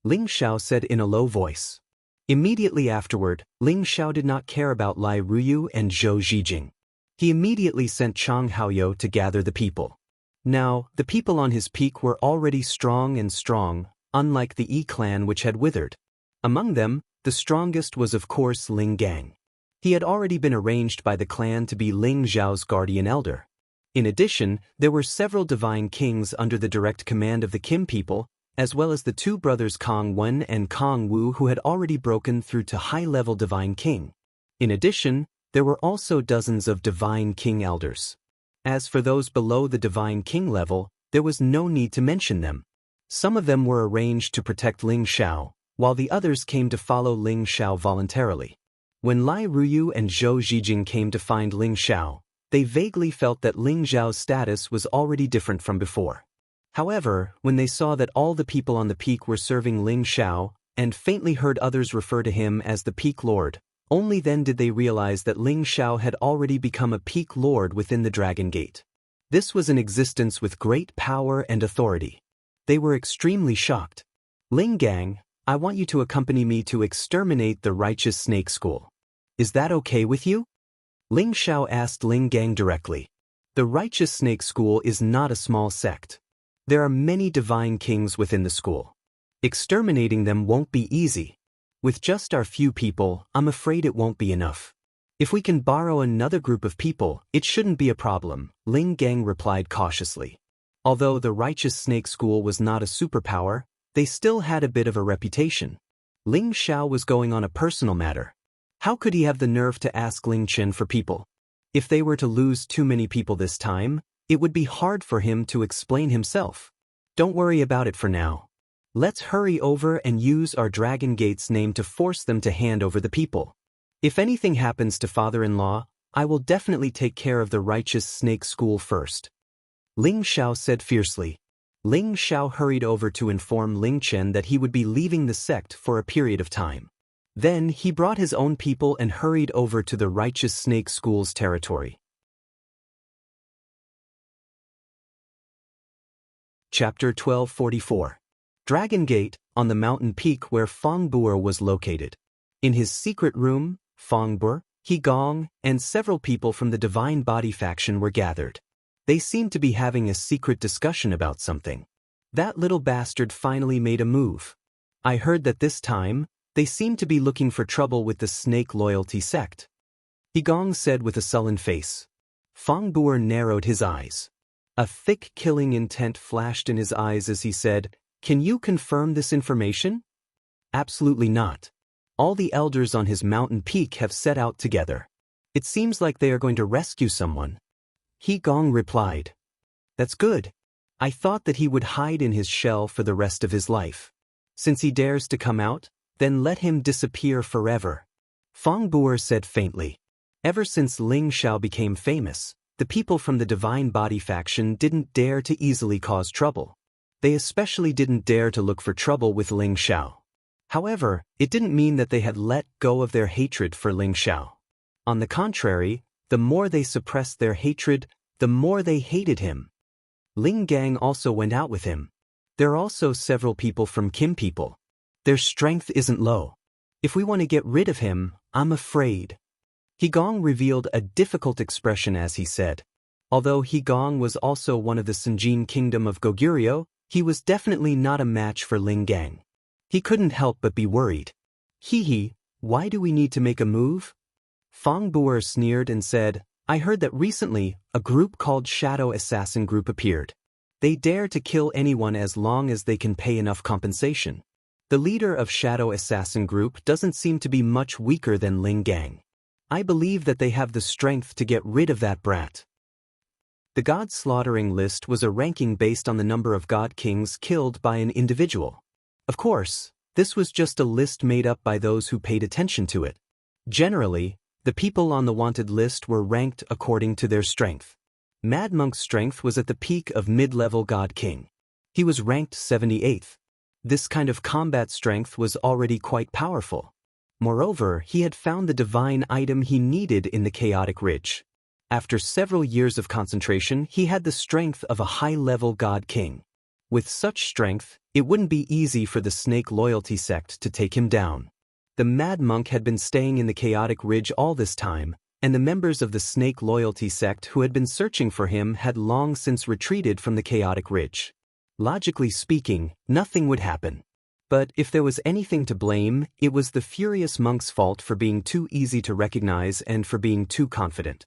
Ling Xiao said in a low voice. Immediately afterward, Ling Xiao did not care about Lai Ruyu and Zhou Zhijing. He immediately sent Chang Haoyou to gather the people. Now, the people on his peak were already strong, unlike the Yi clan which had withered. Among them, the strongest was of course Ling Gang. He had already been arranged by the clan to be Ling Zhao's guardian elder. In addition, there were several divine kings under the direct command of the Kim people, as well as the two brothers Kong Wen and Kong Wu who had already broken through to high-level divine king. In addition, there were also dozens of divine king elders. As for those below the divine king level, there was no need to mention them. Some of them were arranged to protect Ling Xiao, while the others came to follow Ling Xiao voluntarily. When Lai Ruyu and Zhou Zhijing came to find Ling Xiao, they vaguely felt that Ling Xiao's status was already different from before. However, when they saw that all the people on the peak were serving Ling Xiao, and faintly heard others refer to him as the Peak Lord, only then did they realize that Ling Xiao had already become a Peak Lord within the Dragon Gate. This was an existence with great power and authority. They were extremely shocked. Ling Gang, I want you to accompany me to exterminate the Righteous Snake School. Is that okay with you? Ling Xiao asked Ling Gang directly. The Righteous Snake School is not a small sect. There are many divine kings within the school. Exterminating them won't be easy. With just our few people, I'm afraid it won't be enough. If we can borrow another group of people, it shouldn't be a problem, Ling Gang replied cautiously. Although the Righteous Snake School was not a superpower, they still had a bit of a reputation. Ling Xiao was going on a personal matter. How could he have the nerve to ask Ling Chen for people? If they were to lose too many people this time, it would be hard for him to explain himself. Don't worry about it for now. Let's hurry over and use our Dragon Gate's name to force them to hand over the people. If anything happens to father-in-law, I will definitely take care of the Righteous Snake School first. Ling Xiao said fiercely. Ling Xiao hurried over to inform Ling Chen that he would be leaving the sect for a period of time. Then he brought his own people and hurried over to the Righteous Snake School's territory. Chapter 1244. Dragon Gate, on the mountain peak where Feng Bu'er was located. In his secret room, Feng Bu'er, He Gong, and several people from the Divine Body faction were gathered. They seemed to be having a secret discussion about something. That little bastard finally made a move. I heard that this time, they seemed to be looking for trouble with the Snake Loyalty sect. He Gong said with a sullen face. Feng Bu'er narrowed his eyes. A thick killing intent flashed in his eyes as he said, Can you confirm this information? Absolutely not. All the elders on his mountain peak have set out together. It seems like they are going to rescue someone. He Gong replied. That's good. I thought that he would hide in his shell for the rest of his life. Since he dares to come out, then let him disappear forever. Feng Bu'er said faintly. Ever since Ling Xiao became famous, the people from the Divine Body faction didn't dare to easily cause trouble. They especially didn't dare to look for trouble with Ling Xiao. However, it didn't mean that they had let go of their hatred for Ling Xiao. On the contrary, the more they suppressed their hatred, the more they hated him. Ling Gang also went out with him. There are also several people from Kim people. Their strength isn't low. If we want to get rid of him, I'm afraid. He Gong revealed a difficult expression as he said. Although He Gong was also one of the Sinjin kingdom of Goguryeo, he was definitely not a match for Ling Gang. He couldn't help but be worried. Hee, why do we need to make a move? Feng Bu'er sneered and said, I heard that recently, a group called Shadow Assassin Group appeared. They dare to kill anyone as long as they can pay enough compensation. The leader of Shadow Assassin Group doesn't seem to be much weaker than Ling Gang. I believe that they have the strength to get rid of that brat. The god slaughtering list was a ranking based on the number of god kings killed by an individual. Of course, this was just a list made up by those who paid attention to it. Generally, the people on the wanted list were ranked according to their strength. Mad Monk's strength was at the peak of mid-level god king. He was ranked 78th. This kind of combat strength was already quite powerful. Moreover, he had found the divine item he needed in the chaotic ridge. After several years of concentration, he had the strength of a high-level god king. With such strength, it wouldn't be easy for the snake loyalty sect to take him down. The Mad Monk had been staying in the chaotic ridge all this time, and the members of the snake loyalty sect who had been searching for him had long since retreated from the chaotic ridge. Logically speaking, nothing would happen. But if there was anything to blame, it was the furious monk's fault for being too easy to recognize and for being too confident.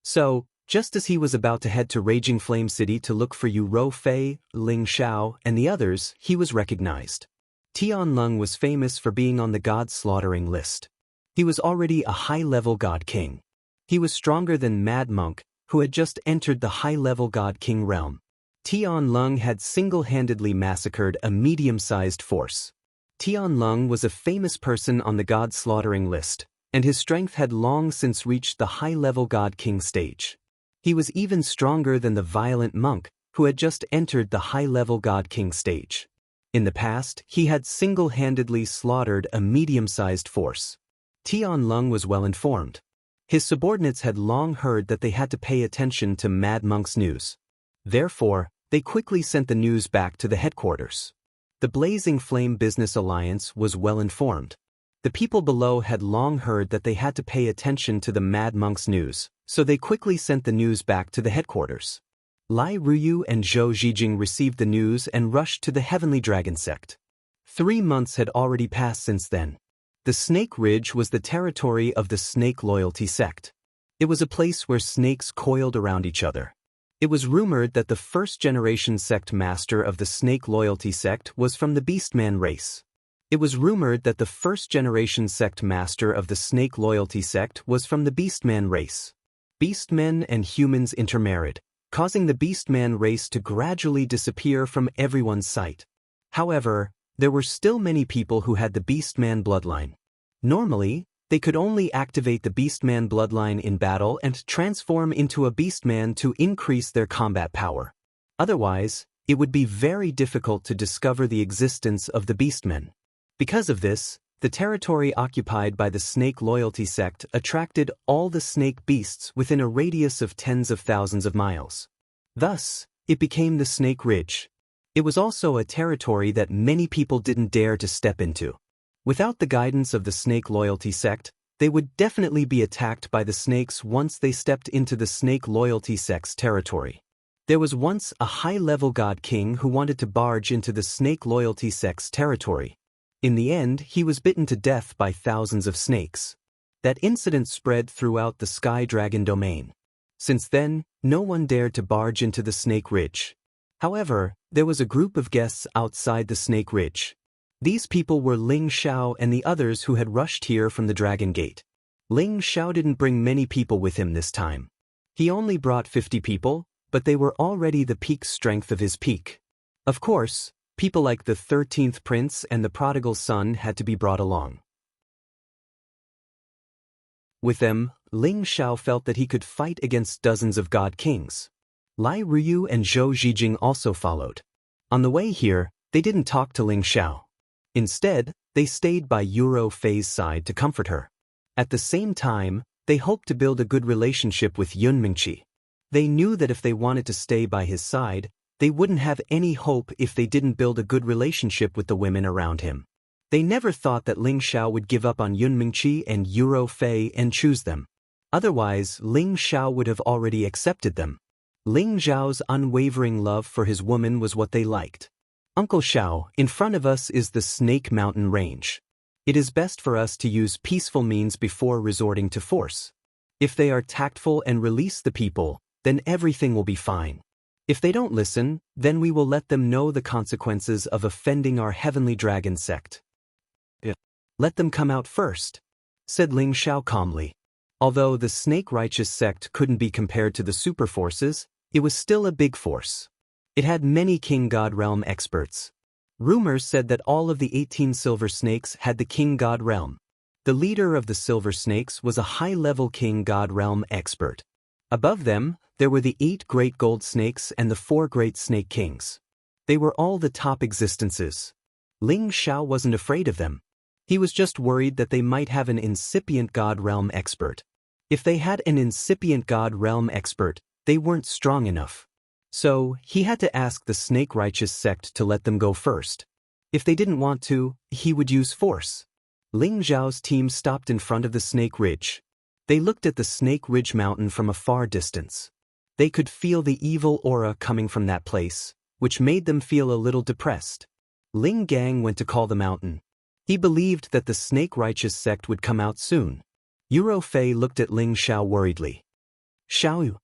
So, just as he was about to head to Raging Flame City to look for Yu Ro Fei, Ling Xiao, and the others, he was recognized. Tianlong was famous for being on the god slaughtering list. He was already a high-level god king. He was stronger than Mad Monk, who had just entered the high-level god king realm. Tianlong had single-handedly massacred a medium-sized force. Tianlong was a famous person on the god slaughtering list, and his strength had long since reached the high-level god king stage. He was even stronger than the violent monk, who had just entered the high-level god king stage. In the past, he had single-handedly slaughtered a medium-sized force. Tianlong was well informed. His subordinates had long heard that they had to pay attention to Mad Monk's news. Therefore, they quickly sent the news back to the headquarters. The Blazing Flame Business Alliance was well informed. The people below had long heard that they had to pay attention to the Mad Monk's news, so they quickly sent the news back to the headquarters. Lai Ruyu and Zhou Zhijing received the news and rushed to the Heavenly Dragon sect. 3 months had already passed since then. The Snake Ridge was the territory of the Snake Loyalty sect. It was a place where snakes coiled around each other. It was rumored that the first-generation sect master of the Snake Loyalty sect was from the Beastman race. It was rumored that the first-generation sect master of the Snake Loyalty sect was from the Beastman race. Beastmen and humans intermarried, causing the Beastman race to gradually disappear from everyone's sight. However, there were still many people who had the Beastman bloodline. Normally, they could only activate the Beastman bloodline in battle and transform into a Beastman to increase their combat power. Otherwise, it would be very difficult to discover the existence of the Beastmen. Because of this, the territory occupied by the Snake Loyalty sect attracted all the snake beasts within a radius of tens of thousands of miles. Thus, it became the Snake Ridge. It was also a territory that many people didn't dare to step into. Without the guidance of the Snake Loyalty sect, they would definitely be attacked by the snakes once they stepped into the Snake Loyalty sect's territory. There was once a high-level god king who wanted to barge into the Snake Loyalty sect's territory. In the end, he was bitten to death by thousands of snakes. That incident spread throughout the Sky Dragon domain. Since then, no one dared to barge into the Snake Ridge. However, there was a group of guests outside the Snake Ridge. These people were Ling Xiao and the others who had rushed here from the Dragon Gate. Ling Xiao didn't bring many people with him this time. He only brought 50 people, but they were already the peak strength of his peak. Of course, people like the 13th Prince and the Prodigal Son had to be brought along. With them, Ling Xiao felt that he could fight against dozens of god kings. Lai Ruyu and Zhou Zhijing also followed. On the way here, they didn't talk to Ling Xiao. Instead, they stayed by Yu Ro Fei's side to comfort her. At the same time, they hoped to build a good relationship with Yun Mingqi. They knew that if they wanted to stay by his side, they wouldn't have any hope if they didn't build a good relationship with the women around him. They never thought that Ling Xiao would give up on Yun Mingqi and Yu Ro Fei and choose them. Otherwise, Ling Xiao would have already accepted them. Ling Xiao's unwavering love for his woman was what they liked. Uncle Xiao, in front of us is the Snake Mountain Range. It is best for us to use peaceful means before resorting to force. If they are tactful and release the people, then everything will be fine. If they don't listen, then we will let them know the consequences of offending our Heavenly Dragon sect. Let them come out first, said Ling Xiao calmly. Although the snake-righteous sect couldn't be compared to the super forces, it was still a big force. It had many King God Realm experts. Rumors said that all of the 18 silver snakes had the King God Realm. The leader of the silver snakes was a high-level King God Realm expert. Above them, there were the 8 great gold snakes and the 4 great snake kings. They were all the top existences. Ling Xiao wasn't afraid of them. He was just worried that they might have an incipient God Realm expert. If they had an incipient God Realm expert, they weren't strong enough. So, he had to ask the snake-righteous sect to let them go first. If they didn't want to, he would use force. Ling Xiao's team stopped in front of the Snake Ridge. They looked at the Snake Ridge mountain from a far distance. They could feel the evil aura coming from that place, which made them feel a little depressed. Ling Gang went to call the mountain. He believed that the snake-righteous sect would come out soon. Yuro Fei looked at Ling Xiao worriedly. Xiao,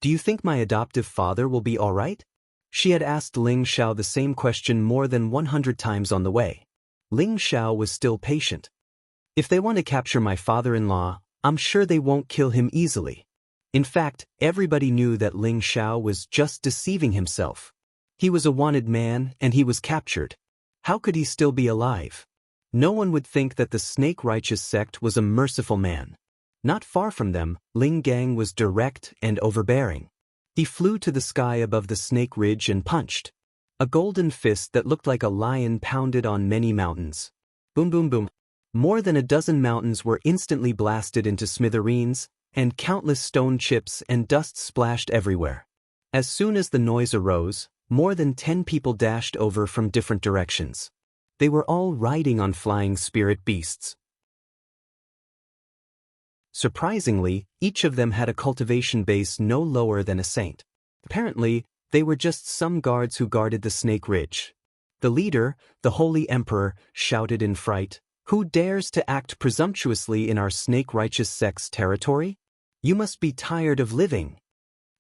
do you think my adoptive father will be all right? She had asked Ling Xiao the same question more than 100 times on the way. Ling Xiao was still patient. If they want to capture my father-in-law, I'm sure they won't kill him easily. In fact, everybody knew that Ling Xiao was just deceiving himself. He was a wanted man and he was captured. How could he still be alive? No one would think that the snake-righteous sect was a merciful man. Not far from them, Ling Gang was direct and overbearing. He flew to the sky above the Snake Ridge and punched. A golden fist that looked like a lion pounded on many mountains. Boom boom boom. More than a dozen mountains were instantly blasted into smithereens, and countless stone chips and dust splashed everywhere. As soon as the noise arose, more than 10 people dashed over from different directions. They were all riding on flying spirit beasts. Surprisingly, each of them had a cultivation base no lower than a saint. Apparently, they were just some guards who guarded the Snake Ridge. The leader, the Holy Emperor, shouted in fright, "Who dares to act presumptuously in our snake-righteous sect's territory? You must be tired of living."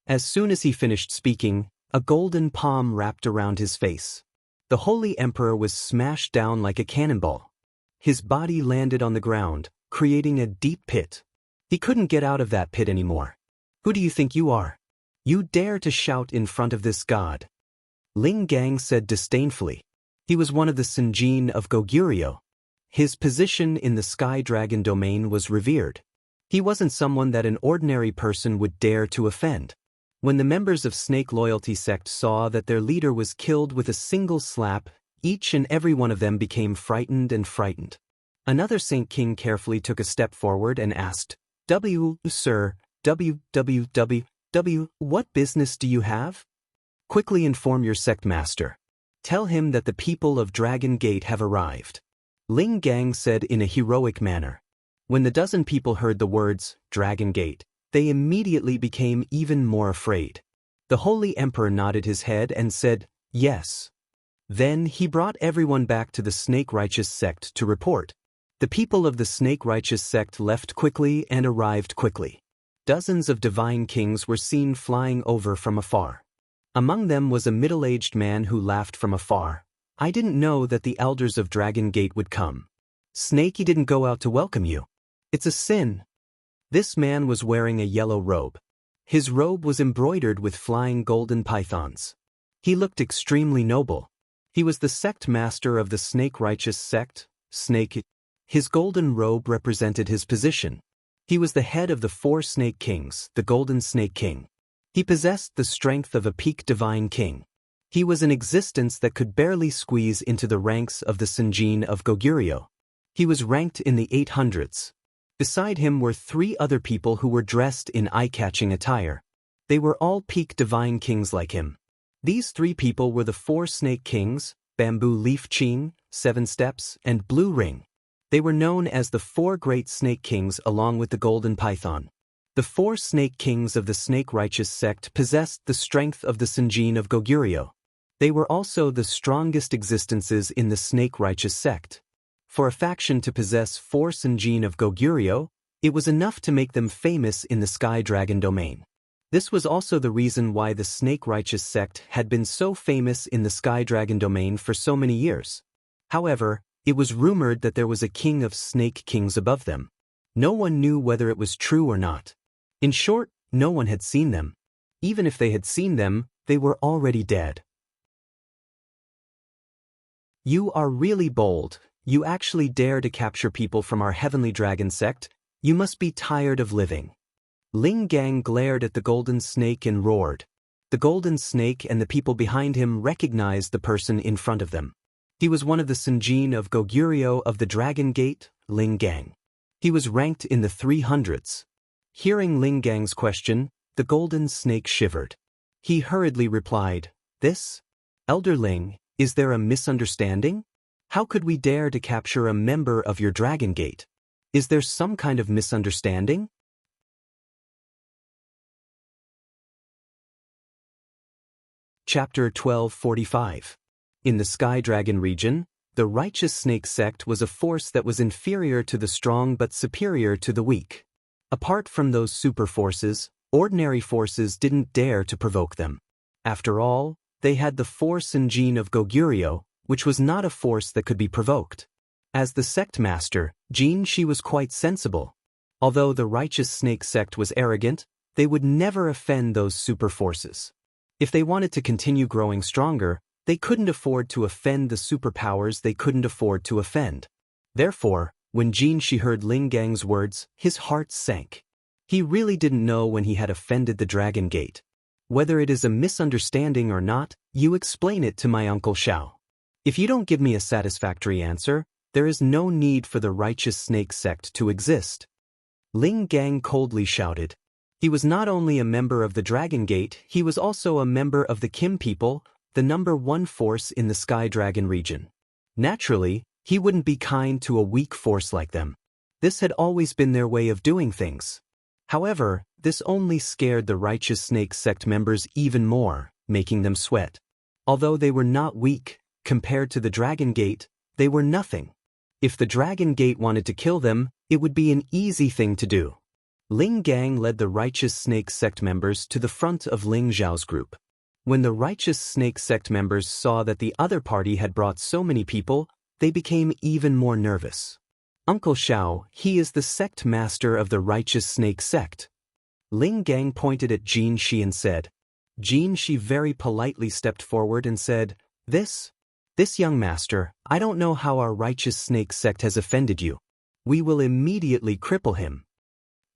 As soon as he finished speaking, a golden palm wrapped around his face. The Holy Emperor was smashed down like a cannonball. His body landed on the ground, creating a deep pit. He couldn't get out of that pit anymore. "Who do you think you are? You dare to shout in front of this god?" Ling Gang said disdainfully. He was one of the Sinjin of Goguryeo. His position in the Sky Dragon domain was revered. He wasn't someone that an ordinary person would dare to offend. When the members of Snake Loyalty Sect saw that their leader was killed with a single slap, each and every one of them became frightened. Another Saint King carefully took a step forward and asked, Sir, what business do you have? Quickly inform your sect master. Tell him that the people of Dragon Gate have arrived." Ling Gang said in a heroic manner. When the dozen people heard the words, Dragon Gate, they immediately became even more afraid. The Holy Emperor nodded his head and said, "Yes." Then he brought everyone back to the Snake-Righteous Sect to report. The people of the Snake-Righteous Sect left quickly and arrived quickly. Dozens of divine kings were seen flying over from afar. Among them was a middle-aged man who laughed from afar. "I didn't know that the elders of Dragon Gate would come. Snakey didn't go out to welcome you. It's a sin." This man was wearing a yellow robe. His robe was embroidered with flying golden pythons. He looked extremely noble. He was the sect master of the Snake-Righteous Sect, Snake. His golden robe represented his position. He was the head of the 4 Snake Kings, the Golden Snake King. He possessed the strength of a peak divine king. He was an existence that could barely squeeze into the ranks of the Sinjin of Goguryeo. He was ranked in the 800s. Beside him were 3 other people who were dressed in eye-catching attire. They were all peak divine kings like him. These 3 people were the 4 Snake Kings, Bamboo Leaf Ching, 7 Steps, and Blue Ring. They were known as the 4 Great Snake Kings along with the Golden Python. The 4 Snake Kings of the Snake-Righteous Sect possessed the strength of the Sinjin of Goguryeo. They were also the strongest existences in the Snake-Righteous Sect. For a faction to possess 4 Sinjin of Goguryeo, it was enough to make them famous in the Sky Dragon domain. This was also the reason why the Snake-Righteous Sect had been so famous in the Sky Dragon domain for so many years. However, It was rumored that there was a king of snake kings above them. No one knew whether it was true or not. In short, no one had seen them. Even if they had seen them, they were already dead. You are really bold. You actually dare to capture people from our heavenly dragon sect. You must be tired of living. Ling Gang glared at the golden snake and roared. The golden snake and the people behind him recognized the person in front of them. He was one of the Senjin of Goguryeo of the Dragon Gate, Ling Gang. He was ranked in the 300s. Hearing Ling Gang's question, the golden snake shivered. He hurriedly replied, "This? Elder Ling, is there a misunderstanding? How could we dare to capture a member of your Dragon Gate? Is there some kind of misunderstanding?" Chapter 1245. In the Sky Dragon region, the Righteous Snake sect was a force that was inferior to the strong but superior to the weak. Apart from those super forces, ordinary forces didn't dare to provoke them. After all, they had the force and gene of Goguryeo, which was not a force that could be provoked. As the sect master, Jin Shi was quite sensible. Although the Righteous Snake sect was arrogant, they would never offend those super forces. If they wanted to continue growing stronger, they couldn't afford to offend the superpowers they couldn't afford to offend. Therefore, when Jin Shi heard Ling Gang's words, his heart sank. He really didn't know when he had offended the Dragon Gate. Whether it is a misunderstanding or not, you explain it to my Uncle Xiao. If you don't give me a satisfactory answer, there is no need for the Righteous Snake sect to exist. Ling Gang coldly shouted. He was not only a member of the Dragon Gate, he was also a member of the Kim people, the #1 force in the Sky Dragon region. Naturally, he wouldn't be kind to a weak force like them. This had always been their way of doing things. However, this only scared the Righteous Snake sect members even more, making them sweat. Although they were not weak, compared to the Dragon Gate, they were nothing. If the Dragon Gate wanted to kill them, it would be an easy thing to do. Ling Gang led the Righteous Snake sect members to the front of Ling Zhao's group. When the Righteous Snake sect members saw that the other party had brought so many people, they became even more nervous. "Uncle Xiao, he is the sect master of the Righteous Snake sect." Ling Gang pointed at Jin Shi and said. Jin Shi very politely stepped forward and said, This young master, I don't know how our Righteous Snake sect has offended you. We will immediately cripple him."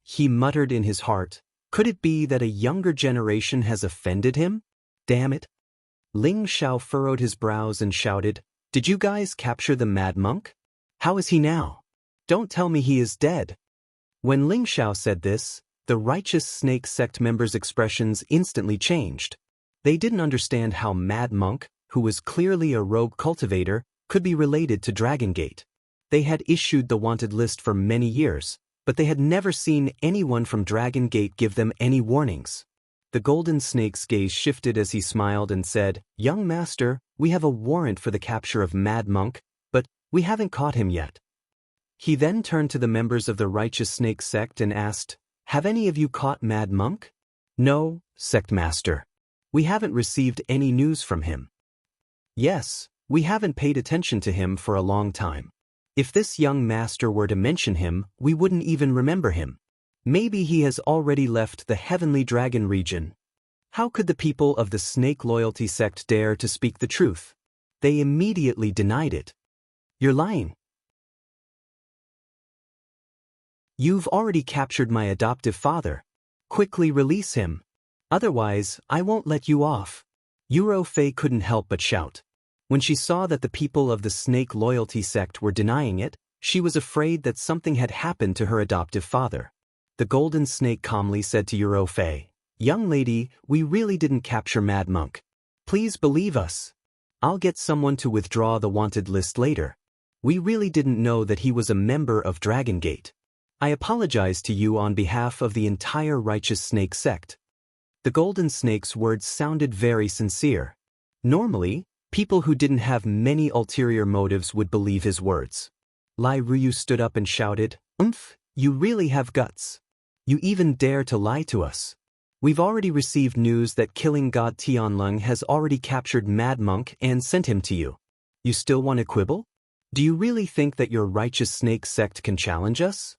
He muttered in his heart, "Could it be that a younger generation has offended him? Damn it." Ling Xiao furrowed his brows and shouted, "Did you guys capture the Mad Monk? How is he now? Don't tell me he is dead." When Ling Xiao said this, the Righteous Snake sect members' expressions instantly changed. They didn't understand how Mad Monk, who was clearly a rogue cultivator, could be related to Dragon Gate. They had issued the wanted list for many years, but they had never seen anyone from Dragon Gate give them any warnings. The golden snake's gaze shifted as he smiled and said, "Young master, we have a warrant for the capture of Mad Monk, but we haven't caught him yet." He then turned to the members of the Righteous Snake sect and asked, "Have any of you caught Mad Monk?" "No, sect master. We haven't received any news from him." "Yes, we haven't paid attention to him for a long time. If this young master were to mention him, we wouldn't even remember him. Maybe he has already left the Heavenly Dragon region." How could the people of the Snake Loyalty sect dare to speak the truth? They immediately denied it. "You're lying. You've already captured my adoptive father. Quickly release him. Otherwise, I won't let you off." Yuro Fei couldn't help but shout. When she saw that the people of the Snake Loyalty sect were denying it, she was afraid that something had happened to her adoptive father. The golden snake calmly said to Yuro Fei, "Young lady, we really didn't capture Mad Monk. Please believe us. I'll get someone to withdraw the wanted list later. We really didn't know that he was a member of Dragon Gate. I apologize to you on behalf of the entire Righteous Snake sect." The golden snake's words sounded very sincere. Normally, people who didn't have many ulterior motives would believe his words. Lai Ruyu stood up and shouted, You really have guts. You even dare to lie to us. We've already received news that killing God Tianlong has already captured Mad Monk and sent him to you. You still want to quibble? Do you really think that your righteous snake sect can challenge us?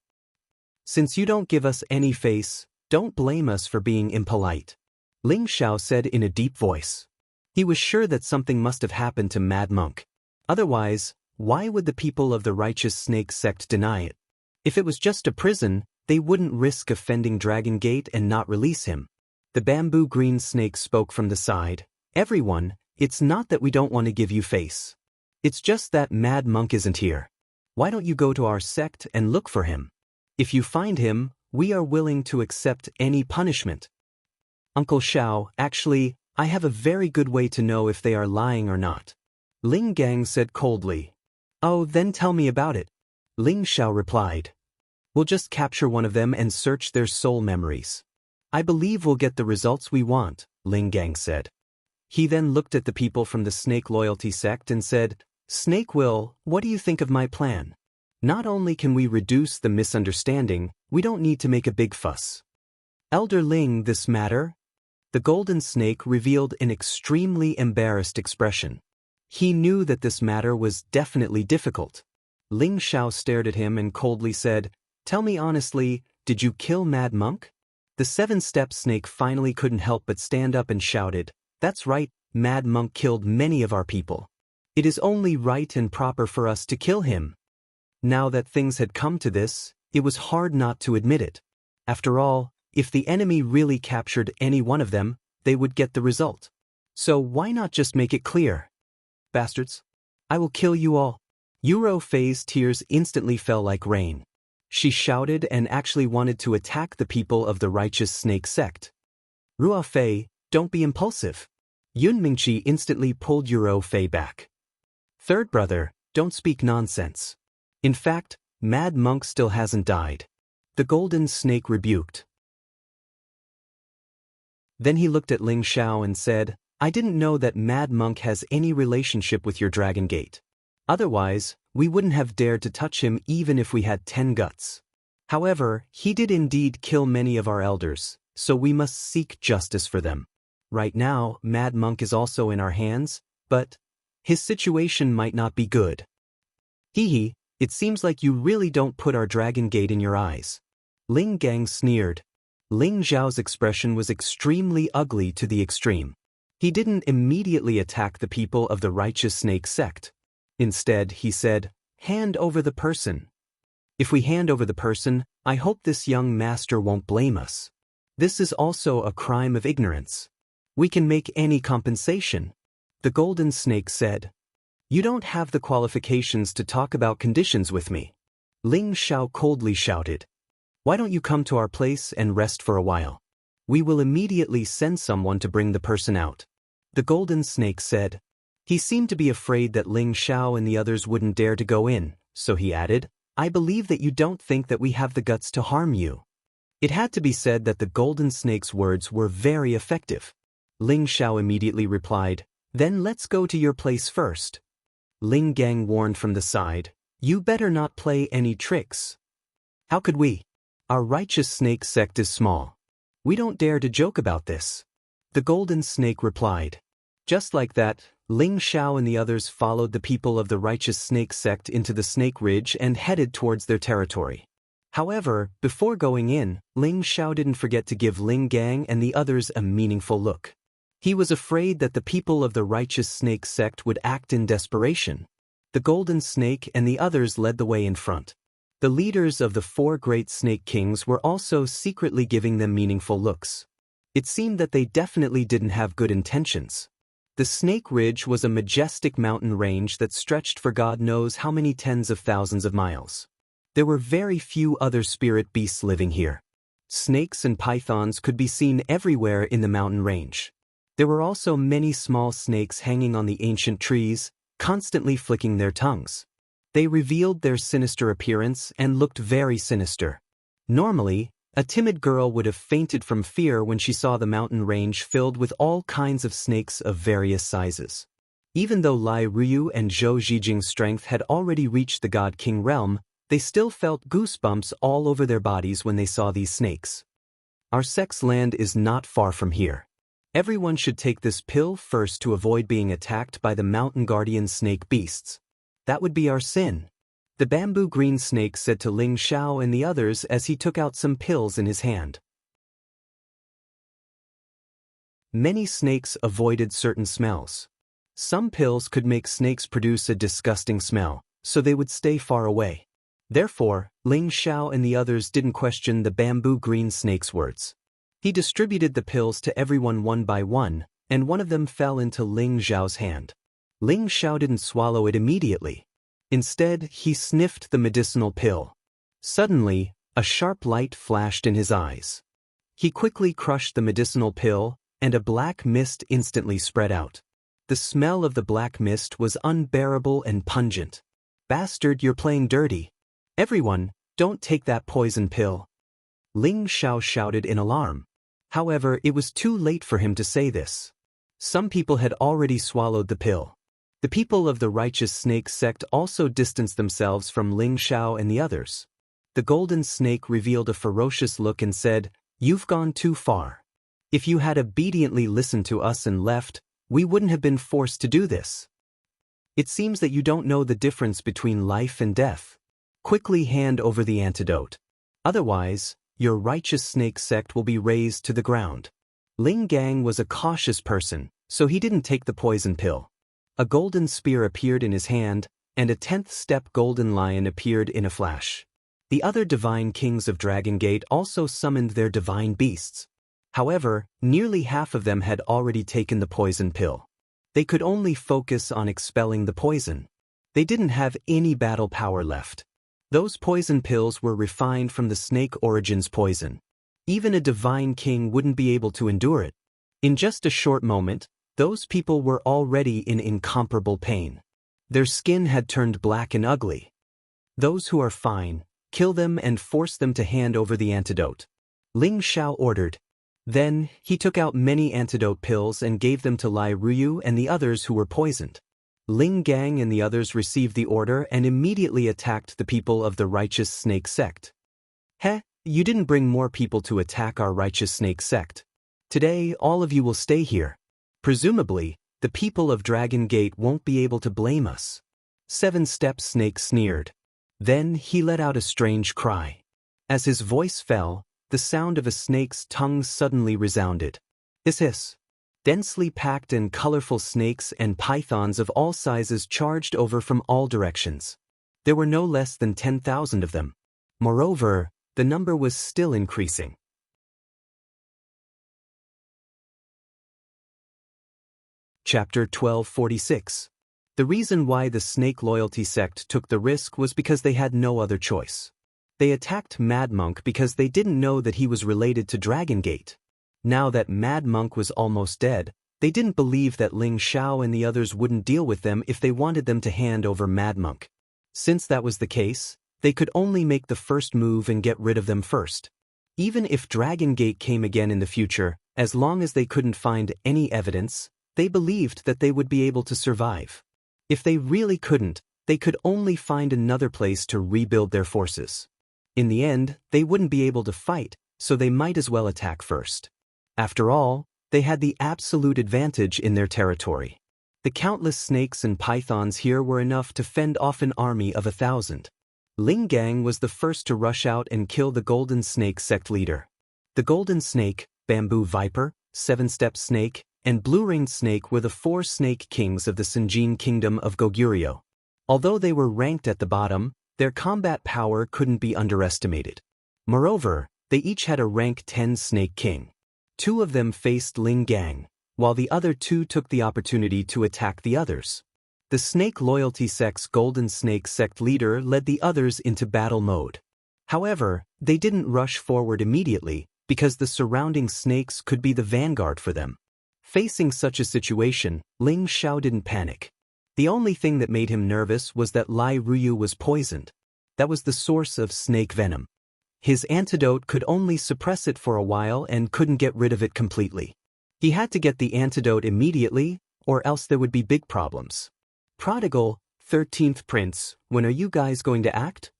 Since you don't give us any face, don't blame us for being impolite. Ling Shao said in a deep voice. He was sure that something must have happened to Mad Monk. Otherwise, why would the people of the righteous snake sect deny it? If it was just a prison, they wouldn't risk offending Dragon Gate and not release him. The bamboo green snake spoke from the side. Everyone, it's not that we don't want to give you face. It's just that Mad Monk isn't here. Why don't you go to our sect and look for him? If you find him, we are willing to accept any punishment. Uncle Shao, actually, I have a very good way to know if they are lying or not. Ling Gang said coldly. Oh, then tell me about it. Ling Shao replied. We'll just capture one of them and search their soul memories. I believe we'll get the results we want, Ling Gang said. He then looked at the people from the Snake Loyalty sect and said, Snake Will, what do you think of my plan? Not only can we reduce the misunderstanding, we don't need to make a big fuss. Elder Ling, this matter? The golden snake revealed an extremely embarrassed expression. He knew that this matter was definitely difficult. Ling Shao stared at him and coldly said, Tell me honestly, did you kill Mad Monk? The seven-step snake finally couldn't help but stand up and shouted, That's right, Mad Monk killed many of our people. It is only right and proper for us to kill him. Now that things had come to this, it was hard not to admit it. After all, if the enemy really captured any one of them, they would get the result. So why not just make it clear? Bastards. I will kill you all. Yuro Fei's tears instantly fell like rain. She shouted and actually wanted to attack the people of the righteous snake sect. Ruo Fei, don't be impulsive. Yun Mingqi instantly pulled Yuro Fei back. Third brother, don't speak nonsense. In fact, Mad Monk still hasn't died. The golden snake rebuked. Then he looked at Ling Shao and said, I didn't know that Mad Monk has any relationship with your Dragon Gate. Otherwise, we wouldn't have dared to touch him even if we had 10 guts. However, he did indeed kill many of our elders, so we must seek justice for them. Right now, Mad Monk is also in our hands, but his situation might not be good. Hee, it seems like you really don't put our Dragon Gate in your eyes. Ling Gang sneered. Ling Zhao's expression was extremely ugly to the extreme. He didn't immediately attack the people of the righteous snake sect. Instead, he said, Hand over the person. If we hand over the person, I hope this young master won't blame us. This is also a crime of ignorance. We can make any compensation. The golden snake said. You don't have the qualifications to talk about conditions with me. Ling Shao coldly shouted. Why don't you come to our place and rest for a while? We will immediately send someone to bring the person out. The golden snake said. He seemed to be afraid that Ling Shao and the others wouldn't dare to go in, so he added, I believe that you don't think that we have the guts to harm you. It had to be said that the golden snake's words were very effective. Ling Shao immediately replied, Then let's go to your place first. Ling Gang warned from the side, You better not play any tricks. How could we? Our righteous snake sect is small. We don't dare to joke about this. The golden snake replied. Just like that, Ling Shao and the others followed the people of the righteous snake sect into the Snake Ridge and headed towards their territory. However, before going in, Ling Shao didn't forget to give Ling Gang and the others a meaningful look. He was afraid that the people of the righteous snake sect would act in desperation. The golden snake and the others led the way in front. The leaders of the 4 great snake kings were also secretly giving them meaningful looks. It seemed that they definitely didn't have good intentions. The Snake Ridge was a majestic mountain range that stretched for God knows how many tens of thousands of miles. There were very few other spirit beasts living here. Snakes and pythons could be seen everywhere in the mountain range. There were also many small snakes hanging on the ancient trees, constantly flicking their tongues. They revealed their sinister appearance and looked very sinister. Normally, a timid girl would have fainted from fear when she saw the mountain range filled with all kinds of snakes of various sizes. Even though Lai Ruyu and Zhou Zhijing's strength had already reached the God King realm, they still felt goosebumps all over their bodies when they saw these snakes. Our sex land is not far from here. Everyone should take this pill first to avoid being attacked by the mountain guardian snake beasts. That would be our sin. The bamboo green snake said to Ling Xiao and the others as he took out some pills in his hand. Many snakes avoided certain smells. Some pills could make snakes produce a disgusting smell, so they would stay far away. Therefore, Ling Xiao and the others didn't question the bamboo green snake's words. He distributed the pills to everyone one by one, and one of them fell into Ling Xiao's hand. Ling Xiao didn't swallow it immediately. Instead, he sniffed the medicinal pill. Suddenly, a sharp light flashed in his eyes. He quickly crushed the medicinal pill, and a black mist instantly spread out. The smell of the black mist was unbearable and pungent. "Bastard, you're playing dirty. Everyone, don't take that poison pill." Ling Xiao shouted in alarm. However, it was too late for him to say this. Some people had already swallowed the pill. The people of the righteous snake sect also distanced themselves from Ling Xiao and the others. The golden snake revealed a ferocious look and said, "You've gone too far. If you had obediently listened to us and left, we wouldn't have been forced to do this. It seems that you don't know the difference between life and death. Quickly hand over the antidote. Otherwise, your righteous snake sect will be razed to the ground." Ling Gang was a cautious person, so he didn't take the poison pill. A golden spear appeared in his hand, and a 10th step golden lion appeared in a flash. The other divine kings of Dragon Gate also summoned their divine beasts. However, nearly half of them had already taken the poison pill. They could only focus on expelling the poison. They didn't have any battle power left. Those poison pills were refined from the snake origins poison. Even a divine king wouldn't be able to endure it. In just a short moment, those people were already in incomparable pain. Their skin had turned black and ugly. "Those who are fine, kill them and force them to hand over the antidote," Ling Xiao ordered. Then, he took out many antidote pills and gave them to Lai Ruyu and the others who were poisoned. Ling Gang and the others received the order and immediately attacked the people of the righteous snake sect. "Heh, you didn't bring more people to attack our righteous snake sect. Today, all of you will stay here. Presumably, the people of Dragon Gate won't be able to blame us." 7-step snake sneered. Then he let out a strange cry. As his voice fell, the sound of a snake's tongue suddenly resounded. Hiss hiss. Densely packed and colorful snakes and pythons of all sizes charged over from all directions. There were no less than 10,000 of them. Moreover, the number was still increasing. Chapter 1246. The reason why the Snake Loyalty Sect took the risk was because they had no other choice. They attacked Mad Monk because they didn't know that he was related to Dragon Gate. Now that Mad Monk was almost dead, they didn't believe that Ling Xiao and the others wouldn't deal with them if they wanted them to hand over Mad Monk. Since that was the case, they could only make the first move and get rid of them first. Even if Dragon Gate came again in the future, as long as they couldn't find any evidence, they believed that they would be able to survive. If they really couldn't, they could only find another place to rebuild their forces. In the end, they wouldn't be able to fight, so they might as well attack first. After all, they had the absolute advantage in their territory. The countless snakes and pythons here were enough to fend off an army of 1,000. Ling Gang was the first to rush out and kill the Golden Snake sect leader. The Golden Snake, Bamboo Viper, 7-step snake, and Blue-ringed snake were the 4 snake kings of the Sinjin kingdom of Goguryeo. Although they were ranked at the bottom, their combat power couldn't be underestimated. Moreover, they each had a rank 10 snake king. 2 of them faced Ling Gang, while the other 2 took the opportunity to attack the others. The Snake Loyalty Sect's Golden Snake sect leader led the others into battle mode. However, they didn't rush forward immediately, because the surrounding snakes could be the vanguard for them. Facing such a situation, Ling Xiao didn't panic. The only thing that made him nervous was that Lai Ruyu was poisoned. That was the source of snake venom. His antidote could only suppress it for a while and couldn't get rid of it completely. He had to get the antidote immediately, or else there would be big problems. "Prodigal, 13th Prince, when are you guys going to act?"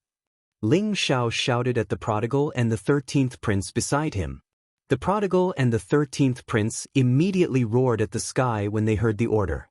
Ling Xiao shouted at the Prodigal and the 13th Prince beside him. The Prodigal and the 13th Prince immediately roared at the sky when they heard the order.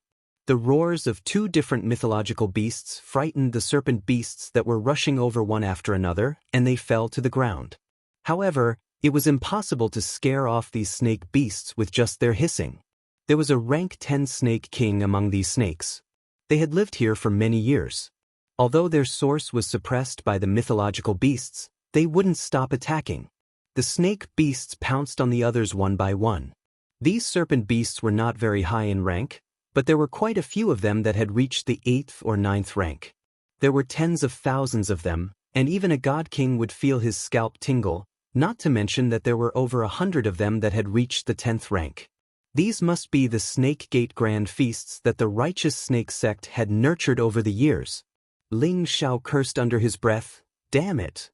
The roars of two different mythological beasts frightened the serpent beasts that were rushing over one after another, and they fell to the ground. However, it was impossible to scare off these snake beasts with just their hissing. There was a rank 10 snake king among these snakes. They had lived here for many years. Although their source was suppressed by the mythological beasts, they wouldn't stop attacking. The snake beasts pounced on the others one by one. These serpent beasts were not very high in rank, but there were quite a few of them that had reached the 8th or 9th rank. There were tens of thousands of them, and even a god king would feel his scalp tingle, not to mention that there were over 100 of them that had reached the 10th rank. These must be the Snake Gate Grand Feasts that the righteous snake sect had nurtured over the years. Ling Xiao cursed under his breath, "Damn it."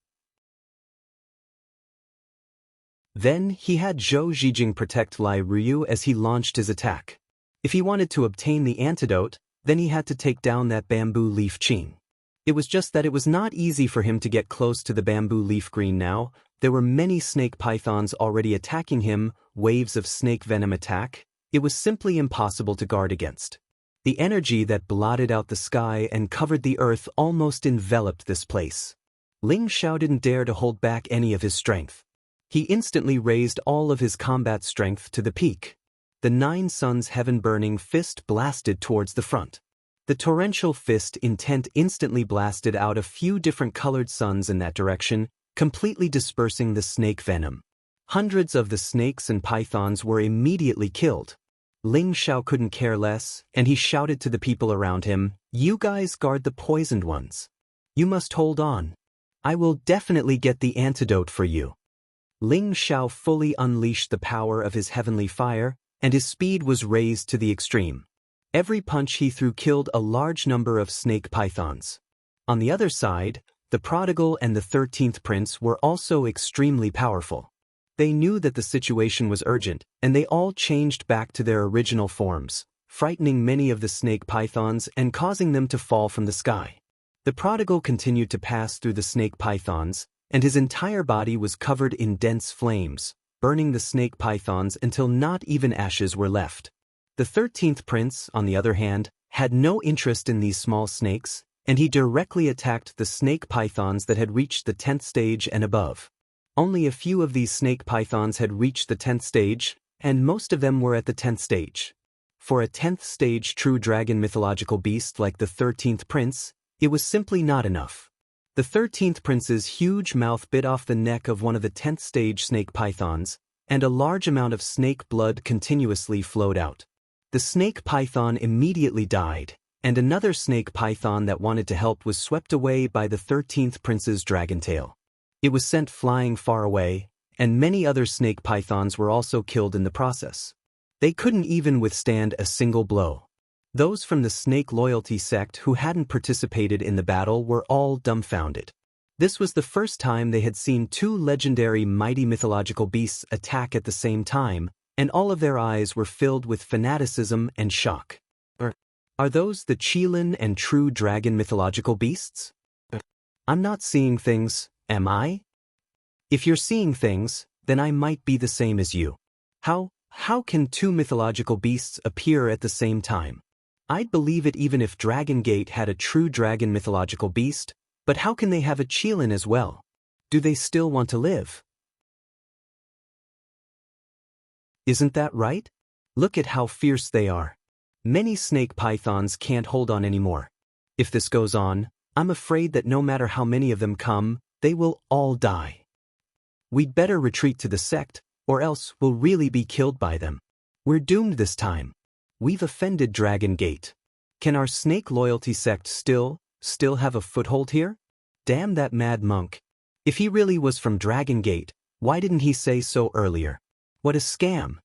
Then he had Zhou Zhijing protect Lai Ruyu as he launched his attack. If he wanted to obtain the antidote, then he had to take down that bamboo leaf Qing. It was just that it was not easy for him to get close to the bamboo leaf green now. There were many snake pythons already attacking him, waves of snake venom attack. It was simply impossible to guard against. The energy that blotted out the sky and covered the earth almost enveloped this place. Ling Xiao didn't dare to hold back any of his strength. He instantly raised all of his combat strength to the peak. The 9 suns heaven-burning fist blasted towards the front. The torrential fist intent instantly blasted out a few different colored suns in that direction, completely dispersing the snake venom. Hundreds of the snakes and pythons were immediately killed. Ling Xiao couldn't care less, and he shouted to the people around him, "You guys guard the poisoned ones. You must hold on. I will definitely get the antidote for you." Ling Xiao fully unleashed the power of his heavenly fire, and his speed was raised to the extreme. Every punch he threw killed a large number of snake pythons. On the other side, the prodigal and the 13th prince were also extremely powerful. They knew that the situation was urgent, and they all changed back to their original forms, frightening many of the snake pythons and causing them to fall from the sky. The prodigal continued to pass through the snake pythons, and his entire body was covered in dense flames, burning the snake pythons until not even ashes were left. The 13th prince, on the other hand, had no interest in these small snakes, and he directly attacked the snake pythons that had reached the 10th stage and above. Only a few of these snake pythons had reached the 10th stage, and most of them were at the 10th stage. For a 10th stage true dragon mythological beast like the 13th prince, it was simply not enough. The 13th prince's huge mouth bit off the neck of one of the 10th stage snake pythons, and a large amount of snake blood continuously flowed out. The snake python immediately died, and another snake python that wanted to help was swept away by the 13th prince's dragon tail. It was sent flying far away, and many other snake pythons were also killed in the process. They couldn't even withstand a single blow. Those from the snake loyalty sect who hadn't participated in the battle were all dumbfounded. This was the first time they had seen 2 legendary mighty mythological beasts attack at the same time, and all of their eyes were filled with fanaticism and shock. Are those the Qilin and true dragon mythological beasts? I'm not seeing things, am I? If you're seeing things, then I might be the same as you. How can 2 mythological beasts appear at the same time? I'd believe it even if Dragon Gate had a true dragon mythological beast, but how can they have a Qilin as well? Do they still want to live? Isn't that right? Look at how fierce they are. Many snake pythons can't hold on anymore. If this goes on, I'm afraid that no matter how many of them come, they will all die. We'd better retreat to the sect, or else we'll really be killed by them. We're doomed this time. We've offended Dragon Gate. Can our snake loyalty sect still have a foothold here? Damn that mad monk. If he really was from Dragon Gate, why didn't he say so earlier? What a scam.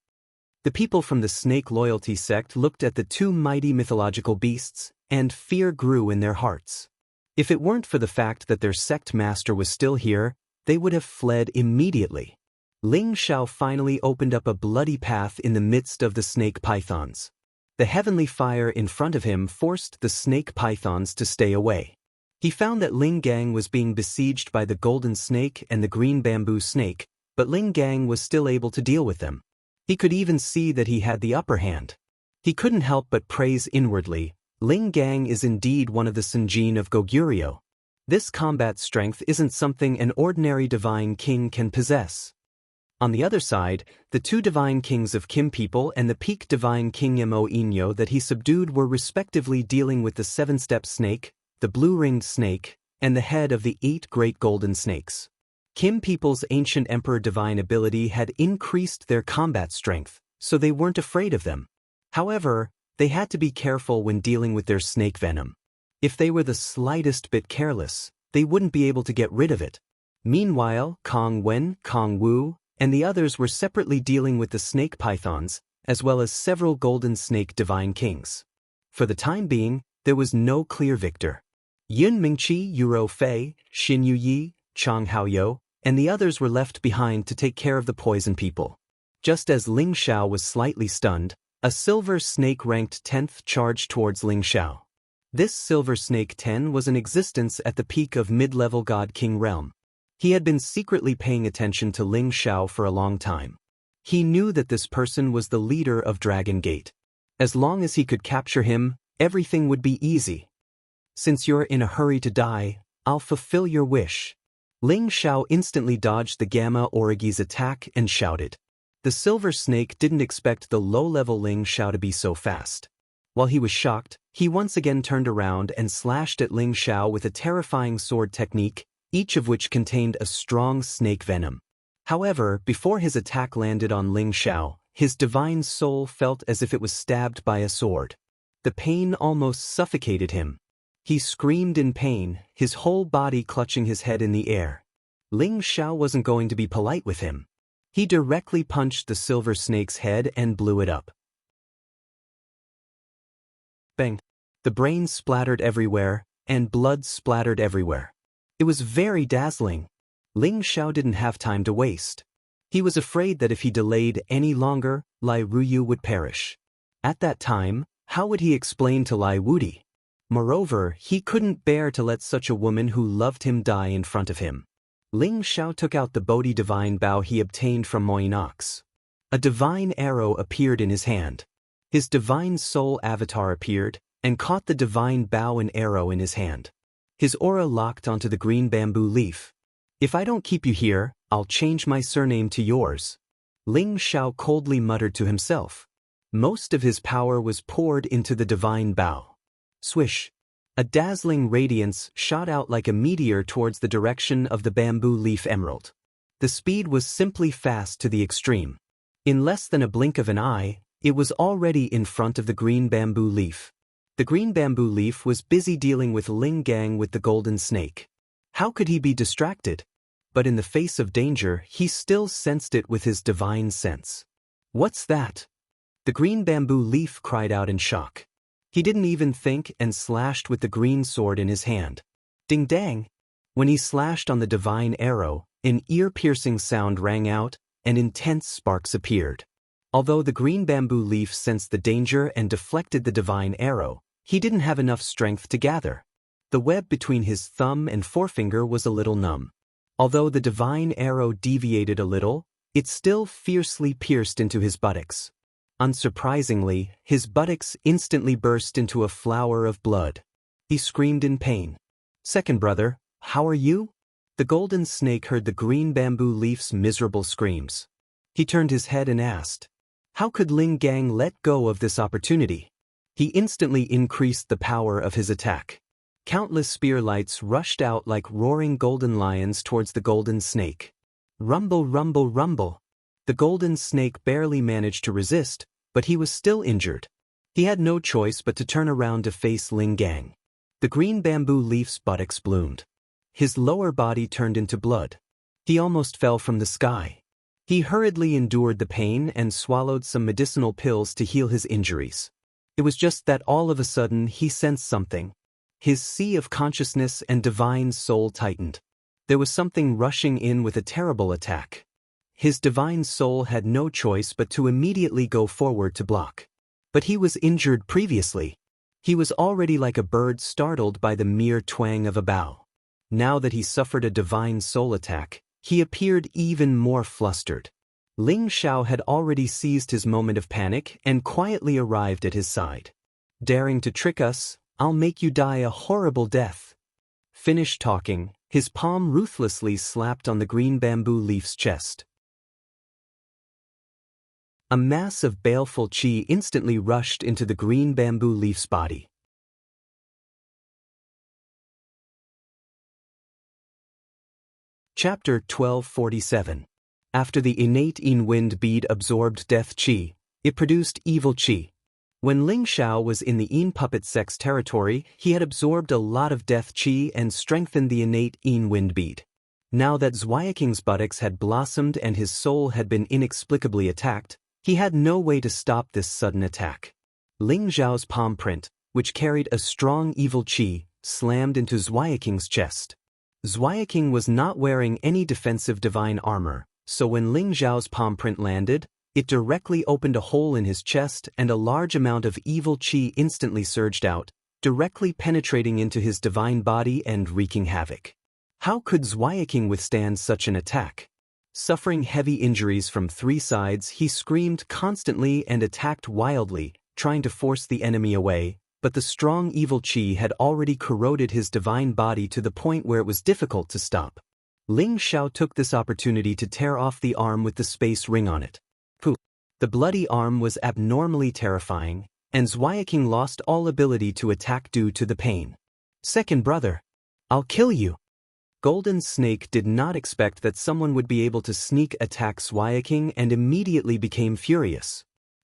The people from the snake loyalty sect looked at the 2 mighty mythological beasts, and fear grew in their hearts. If it weren't for the fact that their sect master was still here, they would have fled immediately. Ling Xiao finally opened up a bloody path in the midst of the snake pythons. The heavenly fire in front of him forced the snake pythons to stay away. He found that Ling Gang was being besieged by the golden snake and the green bamboo snake, but Ling Gang was still able to deal with them. He could even see that he had the upper hand. He couldn't help but praise inwardly, Ling Gang is indeed one of the Senjin of Goguryeo. This combat strength isn't something an ordinary divine king can possess. On the other side, the two divine kings of Kim people and the peak divine king Mo Inyo that he subdued were respectively dealing with the seven-step snake, the blue-ringed snake, and the head of the 8 great golden snakes. Kim people's ancient emperor divine ability had increased their combat strength, so they weren't afraid of them. However, they had to be careful when dealing with their snake venom. If they were the slightest bit careless, they wouldn't be able to get rid of it. Meanwhile, Kong Wen, Kong Wu, and the others were separately dealing with the snake pythons, as well as several golden snake divine kings. For the time being, there was no clear victor. Yun Mingqi, Yuro Fei, Xin Yuyi, Chang Haoyou, and the others were left behind to take care of the poison people. Just as Ling Xiao was slightly stunned, a silver snake ranked 10th charged towards Ling Xiao. This silver snake 10 was in existence at the peak of mid-level God King realm. He had been secretly paying attention to Ling Xiao for a long time. He knew that this person was the leader of Dragon Gate. As long as he could capture him, everything would be easy. Since you're in a hurry to die, I'll fulfill your wish. Ling Xiao instantly dodged the Gamma Origi's attack and shouted. The silver snake didn't expect the low-level Ling Xiao to be so fast. While he was shocked, he once again turned around and slashed at Ling Xiao with a terrifying sword technique, each of which contained a strong snake venom. However, before his attack landed on Ling Xiao, his divine soul felt as if it was stabbed by a sword. The pain almost suffocated him. He screamed in pain, his whole body clutching his head in the air. Ling Xiao wasn't going to be polite with him. He directly punched the silver snake's head and blew it up. Bang! The brains splattered everywhere, and blood splattered everywhere. It was very dazzling. Ling Xiao didn't have time to waste. He was afraid that if he delayed any longer, Lai Ruyu would perish. At that time, how would he explain to Lai Wudi? Moreover, he couldn't bear to let such a woman who loved him die in front of him. Ling Xiao took out the Bodhi divine bow he obtained from Moinox. A divine arrow appeared in his hand. His divine soul avatar appeared, and caught the divine bow and arrow in his hand. His aura locked onto the green bamboo leaf. If I don't keep you here, I'll change my surname to yours. Ling Xiao coldly muttered to himself. Most of his power was poured into the divine bow. Swish! A dazzling radiance shot out like a meteor towards the direction of the bamboo leaf emerald. The speed was simply fast to the extreme. In less than a blink of an eye, it was already in front of the green bamboo leaf. The green bamboo leaf was busy dealing with Ling Gang with the golden snake. How could he be distracted? But in the face of danger, he still sensed it with his divine sense. What's that? The green bamboo leaf cried out in shock. He didn't even think and slashed with the green sword in his hand. Ding dang! When he slashed on the divine arrow, an ear-piercing sound rang out, and intense sparks appeared. Although the green bamboo leaf sensed the danger and deflected the divine arrow, he didn't have enough strength to gather. The web between his thumb and forefinger was a little numb. Although the divine arrow deviated a little, it still fiercely pierced into his buttocks. Unsurprisingly, his buttocks instantly burst into a flower of blood. He screamed in pain. "Second brother, how are you?" The golden snake heard the green bamboo leaf's miserable screams. He turned his head and asked, "How could Ling Gang let go of this opportunity?" He instantly increased the power of his attack. Countless spear lights rushed out like roaring golden lions towards the golden snake. Rumble, rumble, rumble. The golden snake barely managed to resist, but he was still injured. He had no choice but to turn around to face Ling Gang. The green bamboo leaf's buttocks bloomed. His lower body turned into blood. He almost fell from the sky. He hurriedly endured the pain and swallowed some medicinal pills to heal his injuries. It was just that all of a sudden he sensed something. His sea of consciousness and divine soul tightened. There was something rushing in with a terrible attack. His divine soul had no choice but to immediately go forward to block. But he was injured previously. He was already like a bird startled by the mere twang of a bow. Now that he suffered a divine soul attack, he appeared even more flustered. Ling Xiao had already seized his moment of panic and quietly arrived at his side. Daring to trick us, I'll make you die a horrible death. Finished talking, his palm ruthlessly slapped on the green bamboo leaf's chest. A mass of baleful qi instantly rushed into the green bamboo leaf's body. Chapter 1247. After the innate Yin wind bead absorbed death qi, it produced evil qi. When Ling Xiao was in the Yin puppet sect's territory, he had absorbed a lot of death qi and strengthened the innate Yin wind bead. Now that Zhuayaking's buttocks had blossomed and his soul had been inexplicably attacked, he had no way to stop this sudden attack. Ling Xiao's palm print, which carried a strong evil qi, slammed into Zhuayaking's chest. Zhuayaking was not wearing any defensive divine armor, so when Ling Xiao's palm print landed, it directly opened a hole in his chest and a large amount of evil qi instantly surged out, directly penetrating into his divine body and wreaking havoc. How could Zhuayaking withstand such an attack? Suffering heavy injuries from three sides, he screamed constantly and attacked wildly, trying to force the enemy away, but the strong evil qi had already corroded his divine body to the point where it was difficult to stop. Ling Xiao took this opportunity to tear off the arm with the space ring on it. Pooh! The bloody arm was abnormally terrifying, and Zhuayaking lost all ability to attack due to the pain. Second brother, I'll kill you. Golden Snake did not expect that someone would be able to sneak attack Zhuayaking and immediately became furious.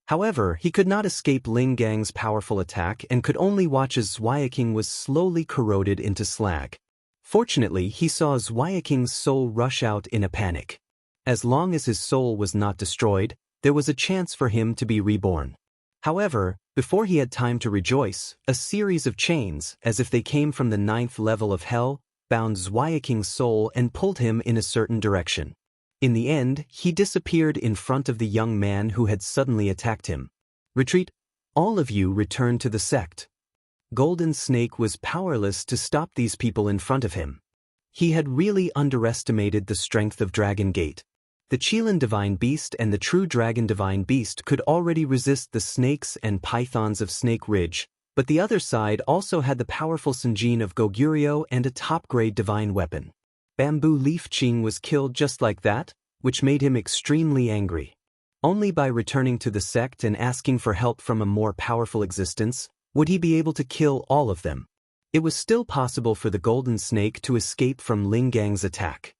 However, he could not escape Ling Gang's powerful attack and could only watch as Zhuayaking was slowly corroded into slag. Fortunately, he saw Zhuayaking's soul rush out in a panic. As long as his soul was not destroyed, there was a chance for him to be reborn. However, before he had time to rejoice, a series of chains, as if they came from the 9th level of hell, bound Zhuayaking's soul and pulled him in a certain direction. In the end, he disappeared in front of the young man who had suddenly attacked him. Retreat! All of you return to the sect. Golden Snake was powerless to stop these people in front of him. He had really underestimated the strength of Dragon Gate. The Qilin Divine Beast and the True Dragon Divine Beast could already resist the snakes and pythons of Snake Ridge, but the other side also had the powerful Sanjin of Goguryeo and a top-grade divine weapon. Bamboo Leaf Qing was killed just like that, which made him extremely angry. Only by returning to the sect and asking for help from a more powerful existence would he be able to kill all of them. It was still possible for the Golden Snake to escape from Ling Gang's attack.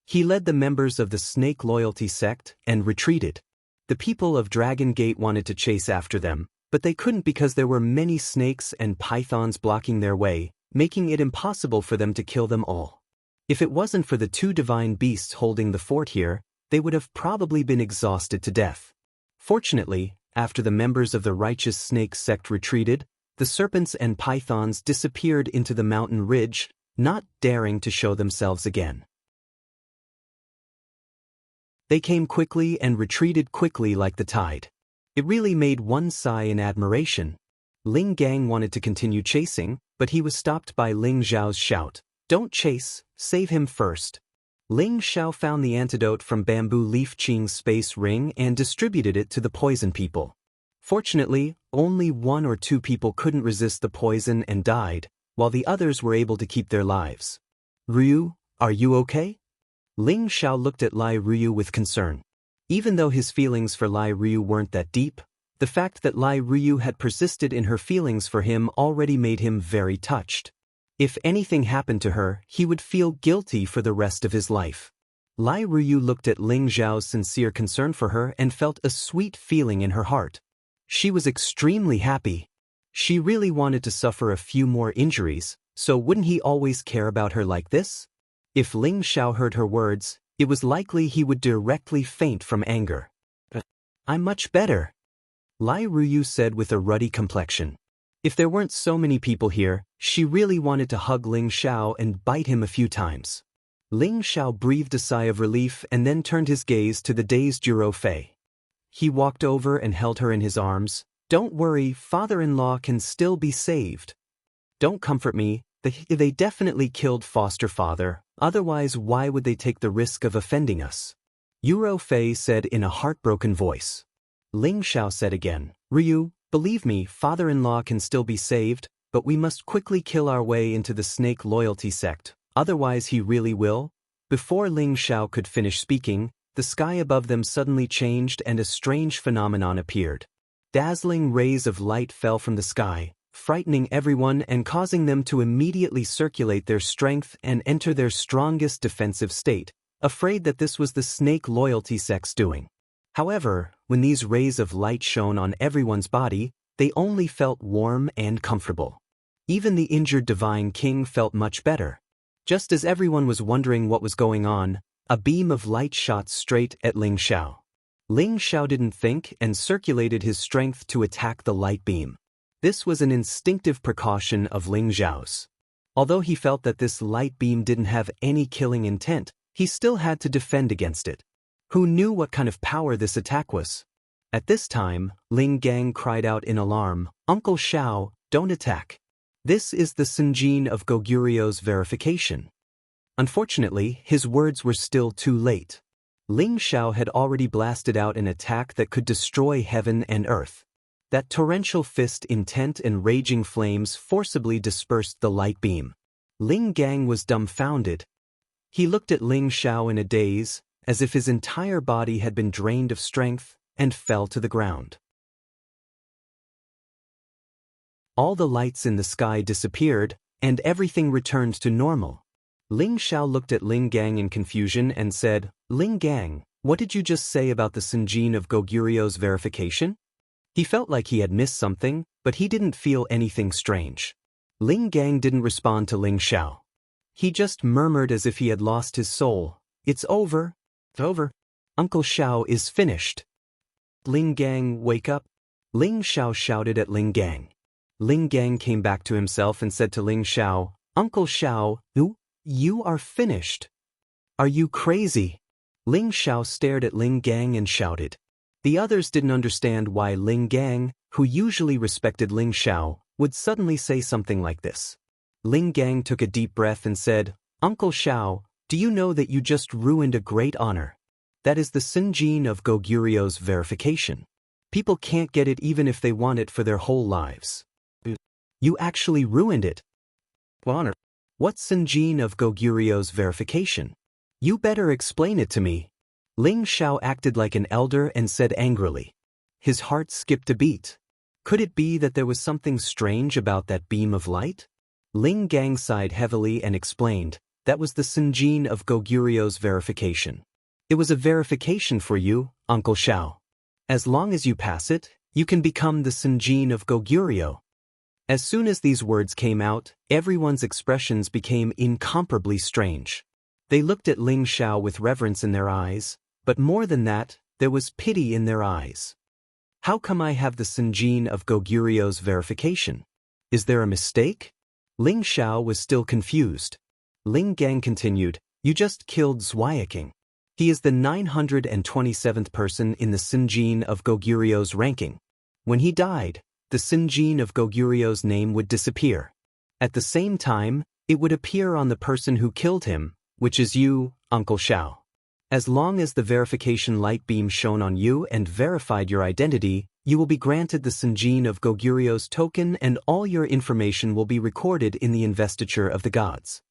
He led the members of the Snake Loyalty sect and retreated. The people of Dragon Gate wanted to chase after them, but they couldn't because there were many snakes and pythons blocking their way, making it impossible for them to kill them all. If it wasn't for the two divine beasts holding the fort here, they would have probably been exhausted to death. Fortunately, after the members of the Righteous Snake sect retreated, the serpents and pythons disappeared into the mountain ridge, not daring to show themselves again. They came quickly and retreated quickly like the tide. It really made one sigh in admiration. Ling Gang wanted to continue chasing, but he was stopped by Ling Xiao's shout, "Don't chase, save him first." Ling Xiao found the antidote from Bamboo Leaf Qing's space ring and distributed it to the poison people. Fortunately, only 1 or 2 people couldn't resist the poison and died, while the others were able to keep their lives. "Ryu, are you okay?" Ling Xiao looked at Lai Ryu with concern. Even though his feelings for Lai Ryu weren't that deep, the fact that Lai Ryu had persisted in her feelings for him already made him very touched. If anything happened to her, he would feel guilty for the rest of his life. Lai Ryu looked at Ling Xiao's sincere concern for her and felt a sweet feeling in her heart. She was extremely happy. She really wanted to suffer a few more injuries, so wouldn't he always care about her like this? If Ling Xiao heard her words, it was likely he would directly faint from anger. "I'm much better," Lai Ryu said with a ruddy complexion. If there weren't so many people here, she really wanted to hug Ling Xiao and bite him a few times. Ling Xiao breathed a sigh of relief and then turned his gaze to the dazed Juro Fei. He walked over and held her in his arms. "Don't worry, father-in-law can still be saved. Don't comfort me, they definitely killed foster father, otherwise why would they take the risk of offending us?" Yuro Fei said in a heartbroken voice. Ling Xiao said again, Ryu, believe me, father-in-law can still be saved, but we must quickly kill our way into the snake loyalty sect, otherwise he really will. Before Ling Xiao could finish speaking, the sky above them suddenly changed and a strange phenomenon appeared. Dazzling rays of light fell from the sky, frightening everyone and causing them to immediately circulate their strength and enter their strongest defensive state, afraid that this was the snake loyalty sect's doing. However, when these rays of light shone on everyone's body, they only felt warm and comfortable. Even the injured divine king felt much better. Just as everyone was wondering what was going on, a beam of light shot straight at Ling Xiao. Ling Xiao didn't think and circulated his strength to attack the light beam. This was an instinctive precaution of Ling Xiao's. Although he felt that this light beam didn't have any killing intent, he still had to defend against it. Who knew what kind of power this attack was? At this time, Ling Gang cried out in alarm, Uncle Xiao, don't attack. This is the Sinjin of Goguryu's verification. Unfortunately, his words were still too late. Ling Xiao had already blasted out an attack that could destroy heaven and earth. That torrential fist, intent and raging flames forcibly dispersed the light beam. Ling Gang was dumbfounded. He looked at Ling Xiao in a daze, as if his entire body had been drained of strength, and fell to the ground. All the lights in the sky disappeared, and everything returned to normal. Ling Xiao looked at Ling Gang in confusion and said, Ling Gang, what did you just say about the Sinjin of Goguryu's verification? He felt like he had missed something, but he didn't feel anything strange. Ling Gang didn't respond to Ling Xiao. He just murmured as if he had lost his soul, It's over. It's over. Uncle Xiao is finished. Ling Gang, wake up. Ling Xiao shouted at Ling Gang. Ling Gang came back to himself and said to Ling Xiao, Uncle Xiao, you are finished. Are you crazy? Ling Xiao stared at Ling Gang and shouted. The others didn't understand why Ling Gang, who usually respected Ling Xiao, would suddenly say something like this. Ling Gang took a deep breath and said, Uncle Xiao, do you know that you just ruined a great honor? That is the Sinjin of Goguryu's verification. People can't get it even if they want it for their whole lives. You actually ruined it. Honor. What's Sinjin of Goguryu's verification? You better explain it to me. Ling Xiao acted like an elder and said angrily. His heart skipped a beat. Could it be that there was something strange about that beam of light? Ling Gang sighed heavily and explained, that was the Sinjin of Goguryu's verification. It was a verification for you, Uncle Xiao. As long as you pass it, you can become the Sinjin of Goguryu. As soon as these words came out, everyone's expressions became incomparably strange. They looked at Ling Xiao with reverence in their eyes, but more than that, there was pity in their eyes. How come I have the Sinjin of Goguryu's verification? Is there a mistake? Ling Xiao was still confused. Ling Gang continued, you just killed Zweiking. He is the 927th person in the Sinjin of Goguryu's ranking. When he died, the Sinjin of Goguryu's name would disappear. At the same time, it would appear on the person who killed him, which is you, Uncle Xiao. As long as the verification light beam shone on you and verified your identity, you will be granted the Sinjin of Goguryu's token and all your information will be recorded in the investiture of the gods.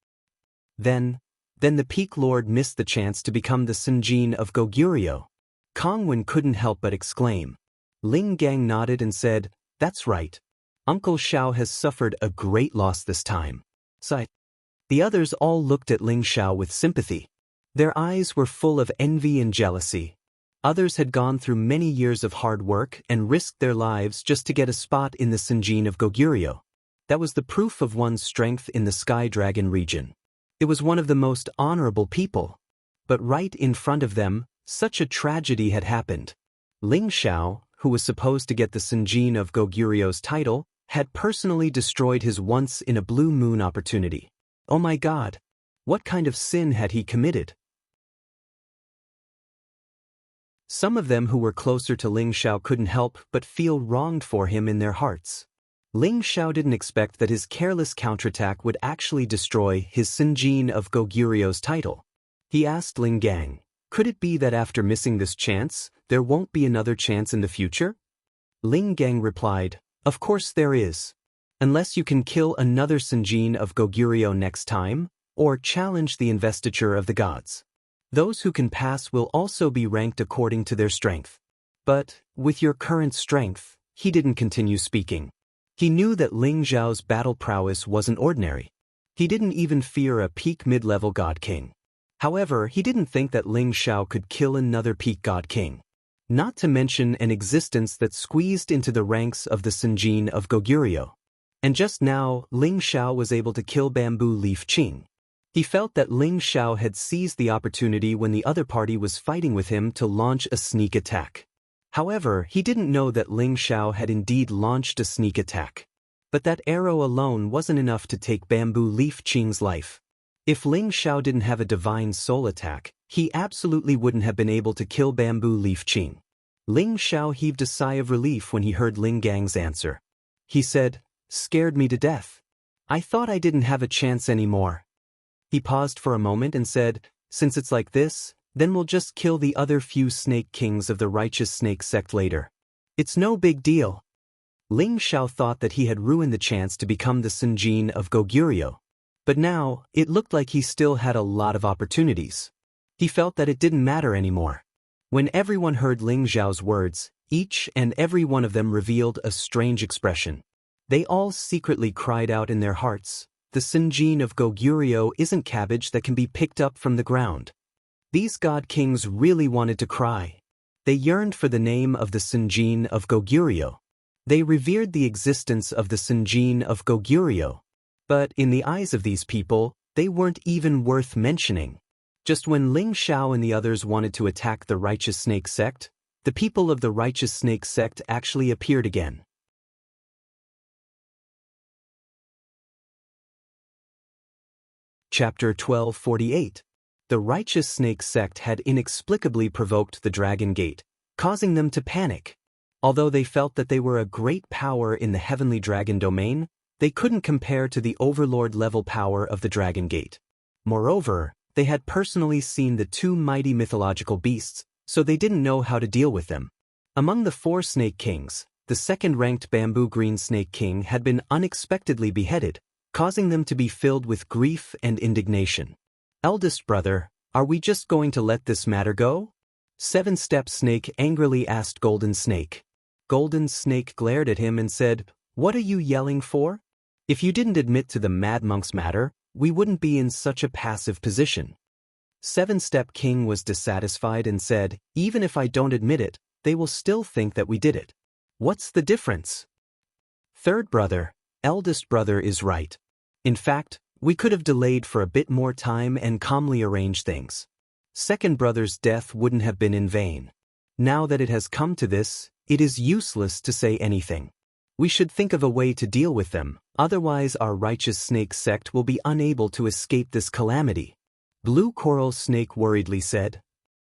Then the Peak Lord missed the chance to become the Sinjin of Goguryu. Kongwen couldn't help but exclaim. Ling Gang nodded and said, That's right. Uncle Xiao has suffered a great loss this time. Sigh. The others all looked at Ling Xiao with sympathy. Their eyes were full of envy and jealousy. Others had gone through many years of hard work and risked their lives just to get a spot in the Sinjin of Goguryu. That was the proof of one's strength in the Sky Dragon region. It was one of the most honorable people. But right in front of them, such a tragedy had happened. Ling Xiao, who was supposed to get the Sinjin of Goguryu's title, had personally destroyed his once-in-a-blue-moon opportunity. Oh my God! What kind of sin had he committed? Some of them who were closer to Ling Xiao couldn't help but feel wronged for him in their hearts. Ling Xiao didn't expect that his careless counterattack would actually destroy his Sinjin of Goguryu's title. He asked Ling Gang, Could it be that after missing this chance, there won't be another chance in the future? Ling Gang replied, "Of course there is. Unless you can kill another Sinjin of Goguryeo next time, or challenge the investiture of the gods. Those who can pass will also be ranked according to their strength. But, with your current strength," he didn't continue speaking. He knew that Ling Zhao's battle prowess wasn't ordinary. He didn't even fear a peak mid-level god king. However, he didn't think that Ling Zhao could kill another peak god king. Not to mention an existence that squeezed into the ranks of the Sinjin of Goguryeo. And just now, Ling Zhao was able to kill Bamboo Leaf Qing. He felt that Ling Zhao had seized the opportunity when the other party was fighting with him to launch a sneak attack. However, he didn't know that Ling Zhao had indeed launched a sneak attack. But that arrow alone wasn't enough to take Bamboo Leaf Qing's life. If Ling Zhao didn't have a divine soul attack, he absolutely wouldn't have been able to kill Bamboo Leaf Qing. Ling Zhao heaved a sigh of relief when he heard Ling Gang's answer. He said, "Scared me to death. I thought I didn't have a chance anymore." He paused for a moment and said, "Since it's like this, then we'll just kill the other few snake kings of the righteous snake sect later. It's no big deal." Ling Zhao thought that he had ruined the chance to become the Sinjin of Goguryeo. But now, it looked like he still had a lot of opportunities. He felt that it didn't matter anymore. When everyone heard Ling Zhao's words, each and every one of them revealed a strange expression. They all secretly cried out in their hearts, "The Sinjin of Goguryeo isn't cabbage that can be picked up from the ground." These god kings really wanted to cry. They yearned for the name of the Sinjin of Goguryeo. They revered the existence of the Sinjin of Goguryeo. But in the eyes of these people, they weren't even worth mentioning. Just when Ling Zhao and the others wanted to attack the Righteous Snake Sect, the people of the Righteous Snake Sect actually appeared again. Chapter 1248. The Righteous Snake Sect had inexplicably provoked the Dragon Gate, causing them to panic. Although they felt that they were a great power in the Heavenly Dragon domain, they couldn't compare to the Overlord-level power of the Dragon Gate. Moreover, they had personally seen the two mighty mythological beasts, so they didn't know how to deal with them. Among the four Snake Kings, the second-ranked Bamboo Green Snake King had been unexpectedly beheaded, causing them to be filled with grief and indignation. "Eldest brother, are we just going to let this matter go?" Seven-Step Snake angrily asked Golden Snake. Golden Snake glared at him and said, "What are you yelling for? If you didn't admit to the Mad Monk's matter, we wouldn't be in such a passive position." Seven-Step King was dissatisfied and said, "Even if I don't admit it, they will still think that we did it. What's the difference?" "Third brother, eldest brother is right. In fact, we could have delayed for a bit more time and calmly arranged things. Second brother's death wouldn't have been in vain. Now that it has come to this, it is useless to say anything. We should think of a way to deal with them, otherwise our Righteous Snake Sect will be unable to escape this calamity." Blue Coral Snake worriedly said.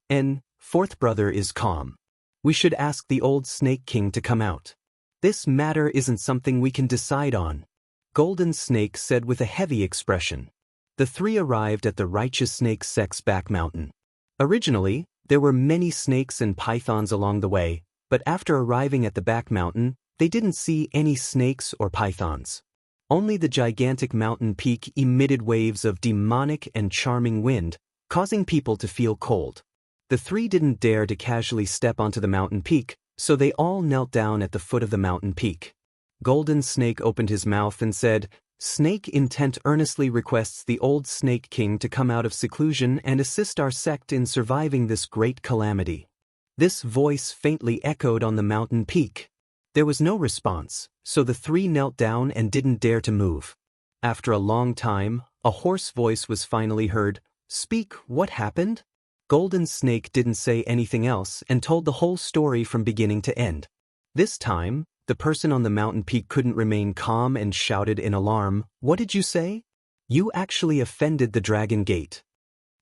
"And fourth brother is calm. We should ask the old Snake King to come out. This matter isn't something we can decide on," Golden Snake said with a heavy expression. The three arrived at the Righteous Snake Sect's back mountain. Originally, there were many snakes and pythons along the way, but after arriving at the back mountain, they didn't see any snakes or pythons. Only the gigantic mountain peak emitted waves of demonic and charming wind, causing people to feel cold. The three didn't dare to casually step onto the mountain peak, so they all knelt down at the foot of the mountain peak. Golden Snake opened his mouth and said, "Snake Intent earnestly requests the old Snake King to come out of seclusion and assist our sect in surviving this great calamity." This voice faintly echoed on the mountain peak. There was no response, so the three knelt down and didn't dare to move. After a long time, a hoarse voice was finally heard. "Speak, what happened?" Golden Snake didn't say anything else and told the whole story from beginning to end. This time, the person on the mountain peak couldn't remain calm and shouted in alarm, "What did you say? You actually offended the Dragon Gate."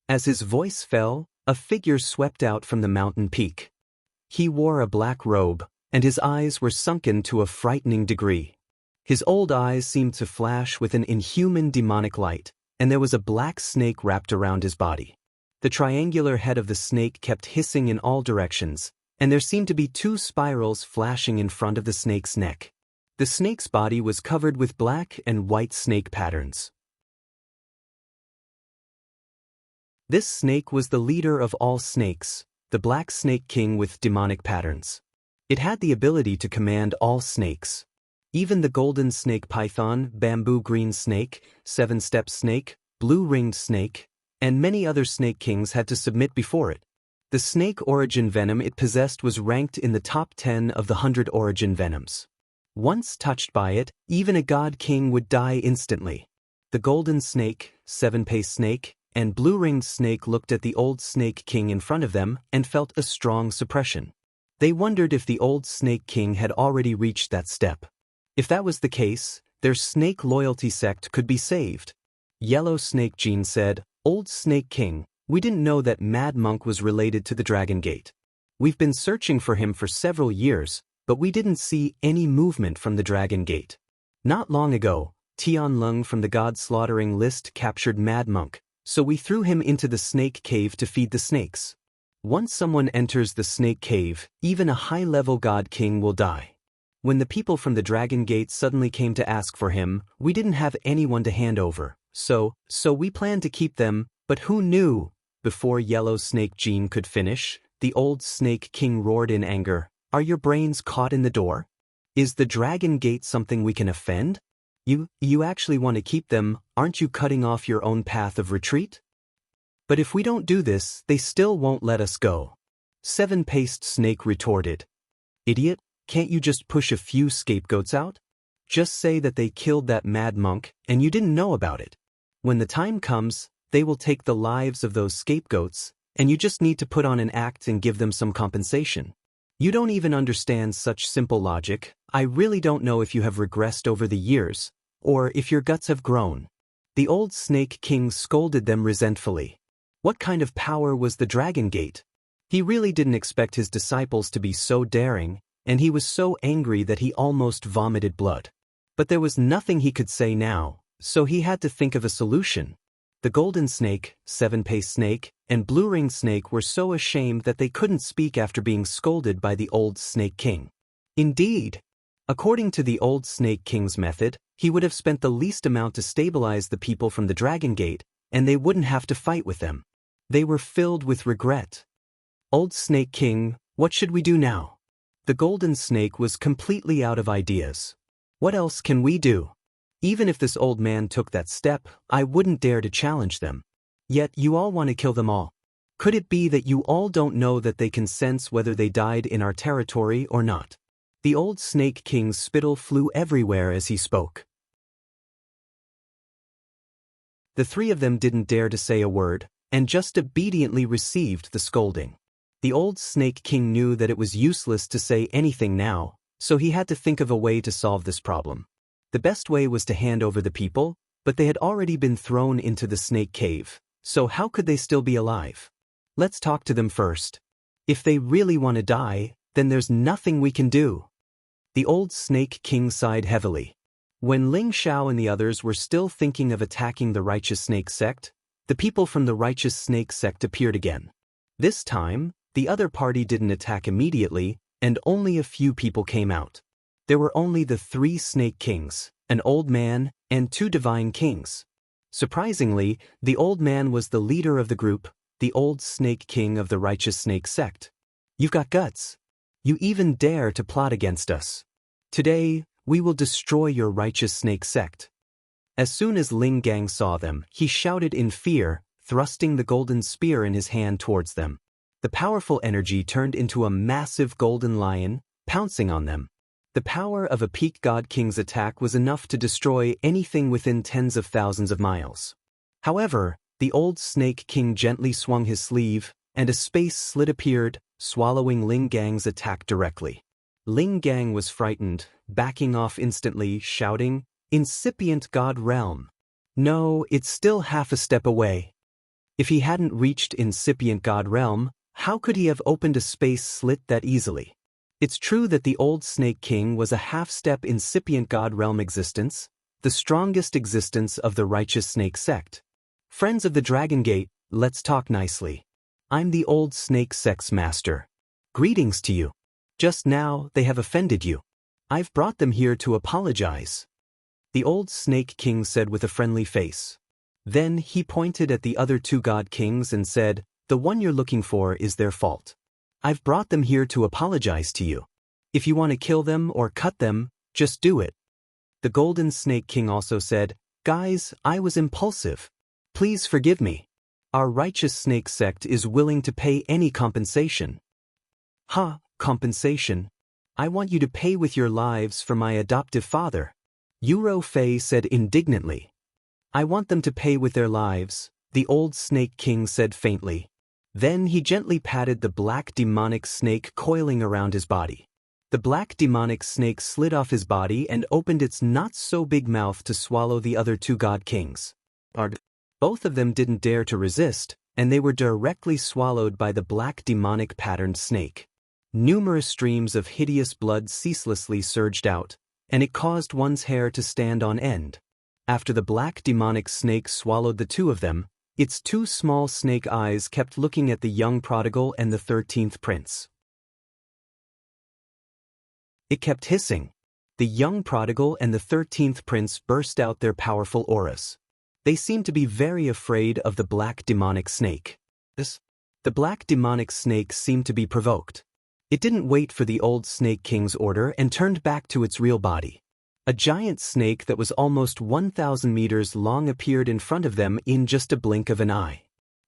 As his voice fell, a figure swept out from the mountain peak. He wore a black robe, and his eyes were sunken to a frightening degree. His old eyes seemed to flash with an inhuman demonic light, and there was a black snake wrapped around his body. The triangular head of the snake kept hissing in all directions, and there seemed to be two spirals flashing in front of the snake's neck. The snake's body was covered with black and white snake patterns. This snake was the leader of all snakes, the Black Snake King with demonic patterns. It had the ability to command all snakes. Even the golden snake python, bamboo green snake, seven-step snake, blue-ringed snake, and many other snake kings had to submit before it. The snake origin venom it possessed was ranked in the top 10 of the 100 origin venoms. Once touched by it, even a god king would die instantly. The golden snake, seven-paced snake, and blue-ringed snake looked at the old snake king in front of them and felt a strong suppression. They wondered if the old snake king had already reached that step. If that was the case, their snake loyalty sect could be saved. Yellow Snake Jean said, "Old Snake King, we didn't know that Mad Monk was related to the Dragon Gate. We've been searching for him for several years, but we didn't see any movement from the Dragon Gate. Not long ago, Tian Lung from the God Slaughtering list captured Mad Monk, so we threw him into the snake cave to feed the snakes. Once someone enters the snake cave, even a high-level god king will die. When the people from the Dragon Gate suddenly came to ask for him, we didn't have anyone to hand over, so we planned to keep them, but who knew?" Before Yellow Snake Jean could finish, the old Snake King roared in anger, "Are your brains caught in the door? Is the Dragon Gate something we can offend? You actually want to keep them, aren't you cutting off your own path of retreat? But if we don't do this, they still won't let us go." Seven-paced Snake retorted, "Idiot, can't you just push a few scapegoats out? Just say that they killed that Mad Monk and you didn't know about it. When the time comes, they will take the lives of those scapegoats, and you just need to put on an act and give them some compensation. You don't even understand such simple logic. I really don't know if you have regressed over the years, or if your guts have grown." The old Snake King scolded them resentfully. What kind of power was the Dragon Gate? He really didn't expect his disciples to be so daring, and he was so angry that he almost vomited blood. But there was nothing he could say now, so he had to think of a solution. The golden snake, seven-paced snake, and blue-ringed snake were so ashamed that they couldn't speak after being scolded by the old Snake King. Indeed, according to the old Snake King's method, he would have spent the least amount to stabilize the people from the Dragon Gate, and they wouldn't have to fight with them. They were filled with regret. "Old Snake King, what should we do now?" The golden snake was completely out of ideas. "What else can we do? Even if this old man took that step, I wouldn't dare to challenge them. Yet you all want to kill them all. Could it be that you all don't know that they can sense whether they died in our territory or not?" The old Snake King's spittle flew everywhere as he spoke. The three of them didn't dare to say a word, and just obediently received the scolding. The old Snake King knew that it was useless to say anything now, so he had to think of a way to solve this problem. The best way was to hand over the people, but they had already been thrown into the snake cave, so how could they still be alive? "Let's talk to them first. If they really want to die, then there's nothing we can do." The old Snake King sighed heavily. When Ling Xiao and the others were still thinking of attacking the Righteous Snake Sect, the people from the Righteous Snake Sect appeared again. This time, the other party didn't attack immediately, and only a few people came out. There were only the three Snake Kings, an old man, and two divine kings. Surprisingly, the old man was the leader of the group, the old Snake King of the Righteous Snake Sect. "You've got guts. You even dare to plot against us. Today, we will destroy your Righteous Snake Sect." As soon as Ling Gang saw them, he shouted in fear, thrusting the golden spear in his hand towards them. The powerful energy turned into a massive golden lion, pouncing on them. The power of a peak god king's attack was enough to destroy anything within tens of thousands of miles. However, the old Snake King gently swung his sleeve, and a space slit appeared, swallowing Ling Gang's attack directly. Ling Gang was frightened, backing off instantly, shouting, "Incipient God Realm! No, it's still half a step away." If he hadn't reached Incipient God Realm, how could he have opened a space slit that easily? It's true that the old Snake King was a half-step Incipient God Realm existence, the strongest existence of the Righteous Snake Sect. Friends of the Dragon Gate, let's talk nicely. I'm the old snake sex master. Greetings to you. Just now, they have offended you. I've brought them here to apologize. The old snake king said with a friendly face. Then he pointed at the other two god kings and said, the one you're looking for is their fault. I've brought them here to apologize to you. If you want to kill them or cut them, just do it. The golden snake king also said, guys, I was impulsive. Please forgive me. Our righteous snake sect is willing to pay any compensation. Compensation? I want you to pay with your lives for my adoptive father. Euro Fei said indignantly. I want them to pay with their lives, the old snake king said faintly. Then he gently patted the black demonic snake coiling around his body. The black demonic snake slid off his body and opened its not-so-big mouth to swallow the other two god kings. Both of them didn't dare to resist, and they were directly swallowed by the black demonic patterned snake. Numerous streams of hideous blood ceaselessly surged out, and it caused one's hair to stand on end. After the black demonic snake swallowed the two of them, its two small snake eyes kept looking at the young prodigal and the 13th prince. It kept hissing. The young prodigal and the 13th prince burst out their powerful auras. They seemed to be very afraid of the black demonic snake. The black demonic snake seemed to be provoked. It didn't wait for the old snake king's order and turned back to its real body. A giant snake that was almost 1,000 meters long appeared in front of them in just a blink of an eye.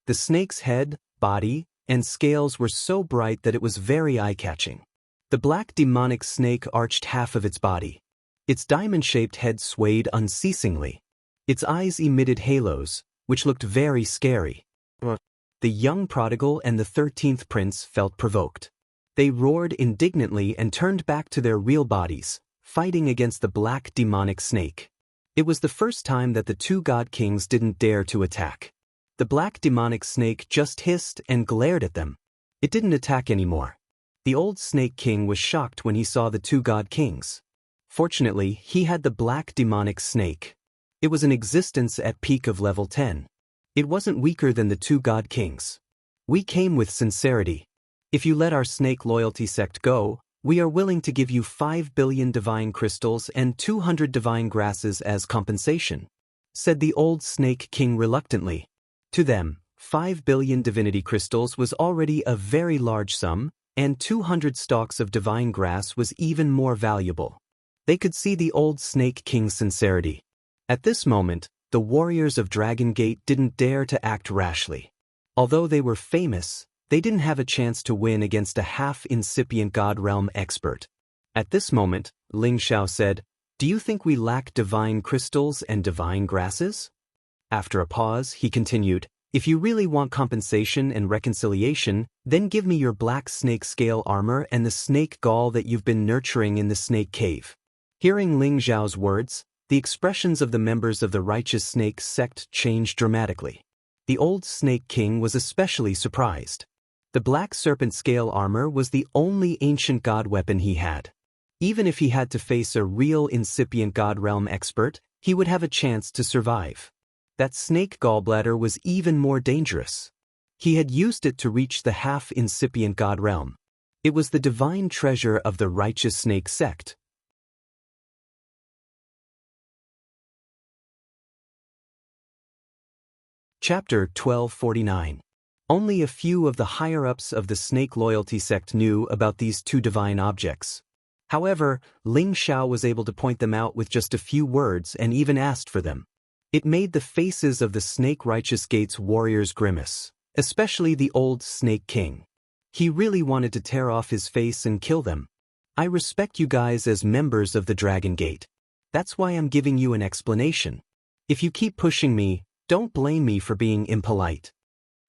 The snake's head, body, and scales were so bright that it was very eye-catching. The black demonic snake arched half of its body. Its diamond-shaped head swayed unceasingly. Its eyes emitted halos, which looked very scary. The young prodigal and the 13th prince felt provoked. They roared indignantly and turned back to their real bodies, fighting against the black demonic snake. It was the first time that the two god kings didn't dare to attack. The black demonic snake just hissed and glared at them. It didn't attack anymore. The old snake king was shocked when he saw the two god kings. Fortunately, he had the black demonic snake. It was in existence at peak of level 10. It wasn't weaker than the two god kings. We came with sincerity. If you let our snake loyalty sect go, we are willing to give you 5 billion divine crystals and 200 divine grasses as compensation, said the old snake king reluctantly. To them, 5 billion divinity crystals was already a very large sum, and 200 stalks of divine grass was even more valuable. They could see the old snake king's sincerity. At this moment, the warriors of Dragon Gate didn't dare to act rashly. Although they were famous, they didn't have a chance to win against a half-incipient God Realm expert. At this moment, Ling Xiao said, do you think we lack divine crystals and divine grasses? After a pause, he continued, if you really want compensation and reconciliation, then give me your black snake scale armor and the snake gall that you've been nurturing in the snake cave. Hearing Ling Xiao's words, the expressions of the members of the righteous snake sect changed dramatically. The old snake king was especially surprised. The black serpent scale armor was the only ancient god weapon he had. Even if he had to face a real incipient god realm expert, he would have a chance to survive. That snake gallbladder was even more dangerous. He had used it to reach the half-incipient god realm. It was the divine treasure of the righteous snake sect. Chapter 1249. Only a few of the higher-ups of the snake loyalty sect knew about these two divine objects. However, Ling Xiao was able to point them out with just a few words and even asked for them. It made the faces of the Snake Righteous Gate's warriors grimace, especially the old Snake King. He really wanted to tear off his face and kill them. I respect you guys as members of the Dragon Gate. That's why I'm giving you an explanation. If you keep pushing me, don't blame me for being impolite.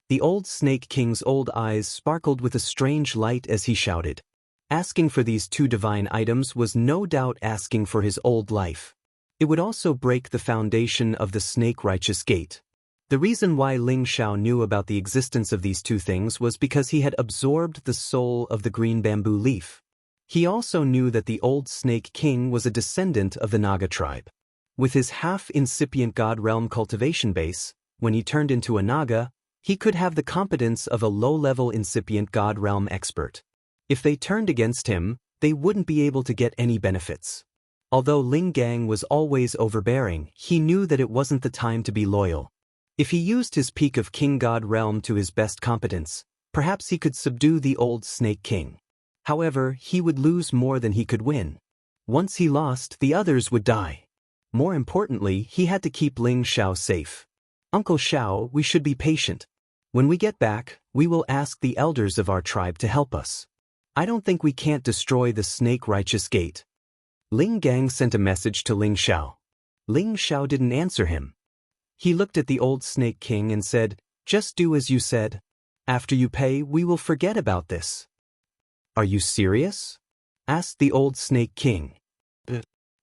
The old Snake King's old eyes sparkled with a strange light as he shouted. Asking for these two divine items was no doubt asking for his old life. It would also break the foundation of the Snake Righteous Gate. The reason why Ling Xiao knew about the existence of these two things was because he had absorbed the soul of the green bamboo leaf. He also knew that the old Snake King was a descendant of the Naga tribe. With his half-incipient god realm cultivation base, when he turned into a Naga, He could have the competence of a low-level incipient God realm expert. If they turned against him, they wouldn't be able to get any benefits. Although Ling Gang was always overbearing, he knew that it wasn't the time to be loyal. If he used his peak of King God realm to his best competence, perhaps he could subdue the old Snake King. However, he would lose more than he could win. Once he lost, the others would die. More importantly, he had to keep Ling Xiao safe. Uncle Xiao, we should be patient. When we get back, we will ask the elders of our tribe to help us. I don't think we can't destroy the Snake Righteous Gate. Ling Gang sent a message to Ling Xiao. Ling Xiao didn't answer him. He looked at the old Snake King and said, "Just do as you said. After you pay, we will forget about this." "Are you serious?" asked the old Snake King.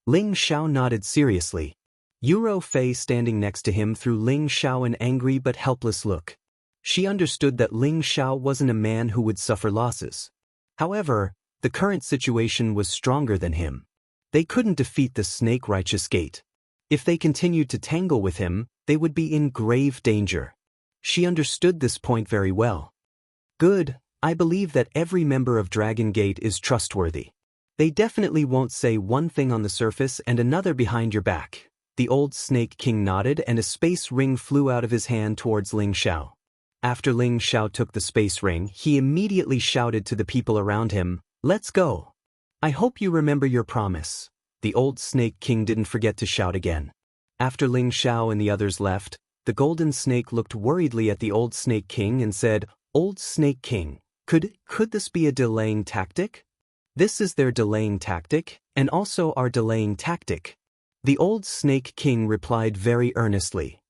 Ling Xiao nodded seriously. Yuro Fei standing next to him threw Ling Xiao an angry but helpless look. She understood that Ling Xiao wasn't a man who would suffer losses. However, the current situation was stronger than him. They couldn't defeat the Snake Righteous Gate. If they continued to tangle with him, they would be in grave danger. She understood this point very well. Good, I believe that every member of Dragon Gate is trustworthy. They definitely won't say one thing on the surface and another behind your back. The old Snake King nodded and a space ring flew out of his hand towards Ling Xiao. After Ling Xiao took the space ring, he immediately shouted to the people around him, "Let's go. I hope you remember your promise." The old Snake King didn't forget to shout again. After Ling Xiao and the others left, the golden snake looked worriedly at the old Snake King and said, "Old Snake King, could this be a delaying tactic?" "This is their delaying tactic, and also our delaying tactic," the old Snake King replied very earnestly.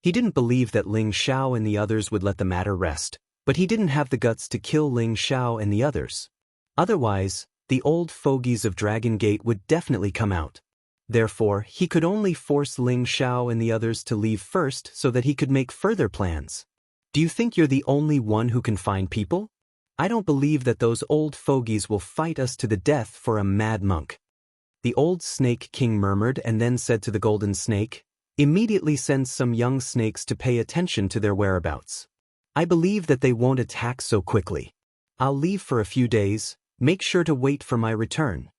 He didn't believe that Ling Xiao and the others would let the matter rest, but he didn't have the guts to kill Ling Xiao and the others. Otherwise, the old fogies of Dragon Gate would definitely come out. Therefore, he could only force Ling Xiao and the others to leave first so that he could make further plans. "Do you think you're the only one who can find people? I don't believe that those old fogies will fight us to the death for a mad monk." The old Snake King murmured and then said to the golden snake, "Immediately send some young snakes to pay attention to their whereabouts. I believe that they won't attack so quickly. I'll leave for a few days, make sure to wait for my return."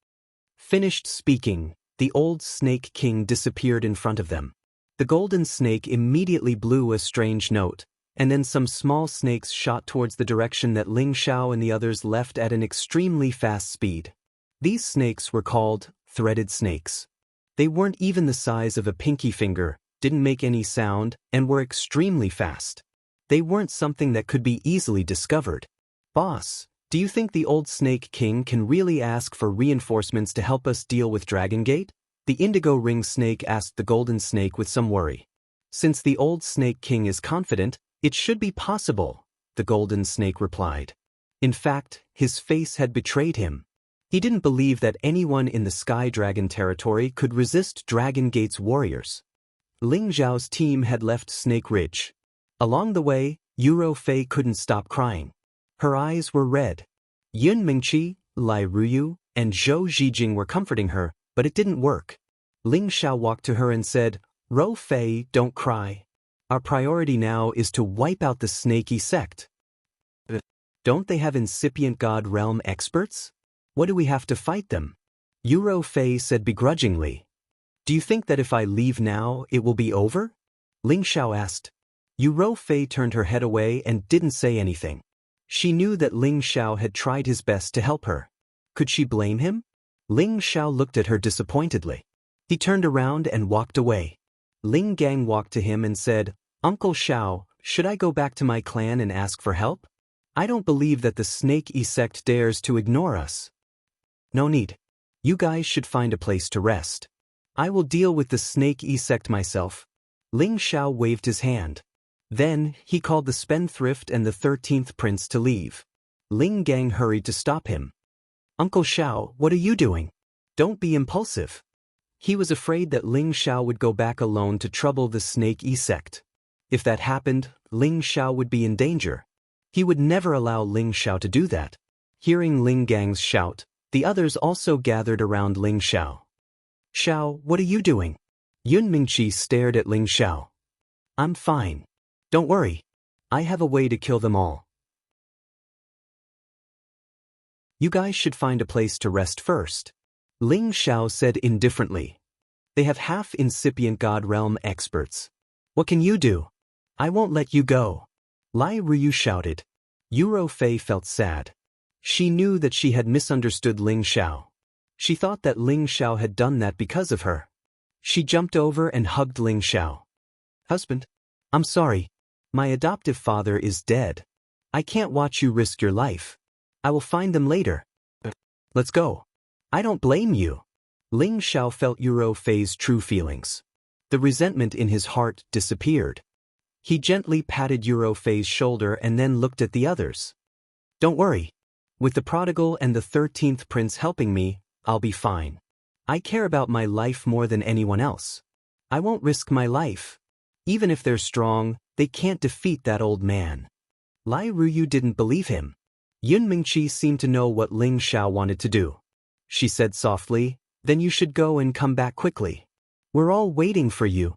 Finished speaking, the old Snake King disappeared in front of them. The golden snake immediately blew a strange note, and then some small snakes shot towards the direction that Ling Xiao and the others left at an extremely fast speed. These snakes were called threaded snakes. They weren't even the size of a pinky finger, didn't make any sound, and were extremely fast. They weren't something that could be easily discovered. "Boss, do you think the old Snake King can really ask for reinforcements to help us deal with Dragon Gate?" the indigo ring snake asked the golden snake with some worry. "Since the old Snake King is confident, it should be possible," the golden snake replied. In fact, his face had betrayed him. He didn't believe that anyone in the Sky Dragon territory could resist Dragon Gate's warriors. Ling Zhao's team had left Snake Ridge. Along the way, Yuro Fei couldn't stop crying. Her eyes were red. Yun Mingqi, Lai Ruyu, and Zhou Zhijing were comforting her, but it didn't work. Ling Xiao walked to her and said, "Ro Fei, don't cry. Our priority now is to wipe out the Snakey sect." "Don't they have incipient God realm experts? What do we have to fight them?" Yuro Fei said begrudgingly. "Do you think that if I leave now, it will be over?" Ling Xiao asked. Yuro Fei turned her head away and didn't say anything. She knew that Ling Xiao had tried his best to help her. Could she blame him? Ling Xiao looked at her disappointedly. He turned around and walked away. Ling Gang walked to him and said, "Uncle Xiao, should I go back to my clan and ask for help? I don't believe that the Snake sect dares to ignore us." "No need. You guys should find a place to rest. I will deal with the Snake sect myself." Ling Xiao waved his hand. Then, he called the spendthrift and the 13th prince to leave. Ling Gang hurried to stop him. "Uncle Xiao, what are you doing? Don't be impulsive." He was afraid that Ling Xiao would go back alone to trouble the Snake sect. If that happened, Ling Xiao would be in danger. He would never allow Ling Xiao to do that. Hearing Ling Gang's shout, the others also gathered around Ling Xiao. "Xiao, what are you doing?" Yun Mingqi stared at Ling Xiao. I'm fine. Don't worry. I have a way to kill them all. You guys should find a place to rest first, Ling Xiao said indifferently. They have half-incipient God realm experts. What can you do? I won't let you go. Lai Ruyu shouted. Yuro Fei felt sad. She knew that she had misunderstood Ling Xiao. She thought that Ling Xiao had done that because of her. She jumped over and hugged Ling Xiao. Husband, I'm sorry. My adoptive father is dead. I can't watch you risk your life. I will find them later. Let's go. I don't blame you. Ling Xiao felt Yuro Fei's true feelings. The resentment in his heart disappeared. He gently patted Yuro Fei's shoulder and then looked at the others. Don't worry. With the prodigal and the 13th prince helping me, I'll be fine. I care about my life more than anyone else. I won't risk my life. Even if they're strong, they can't defeat that old man. Lai Ruyu didn't believe him. Yun Mingqi seemed to know what Ling Xiao wanted to do. She said softly, then you should go and come back quickly. We're all waiting for you.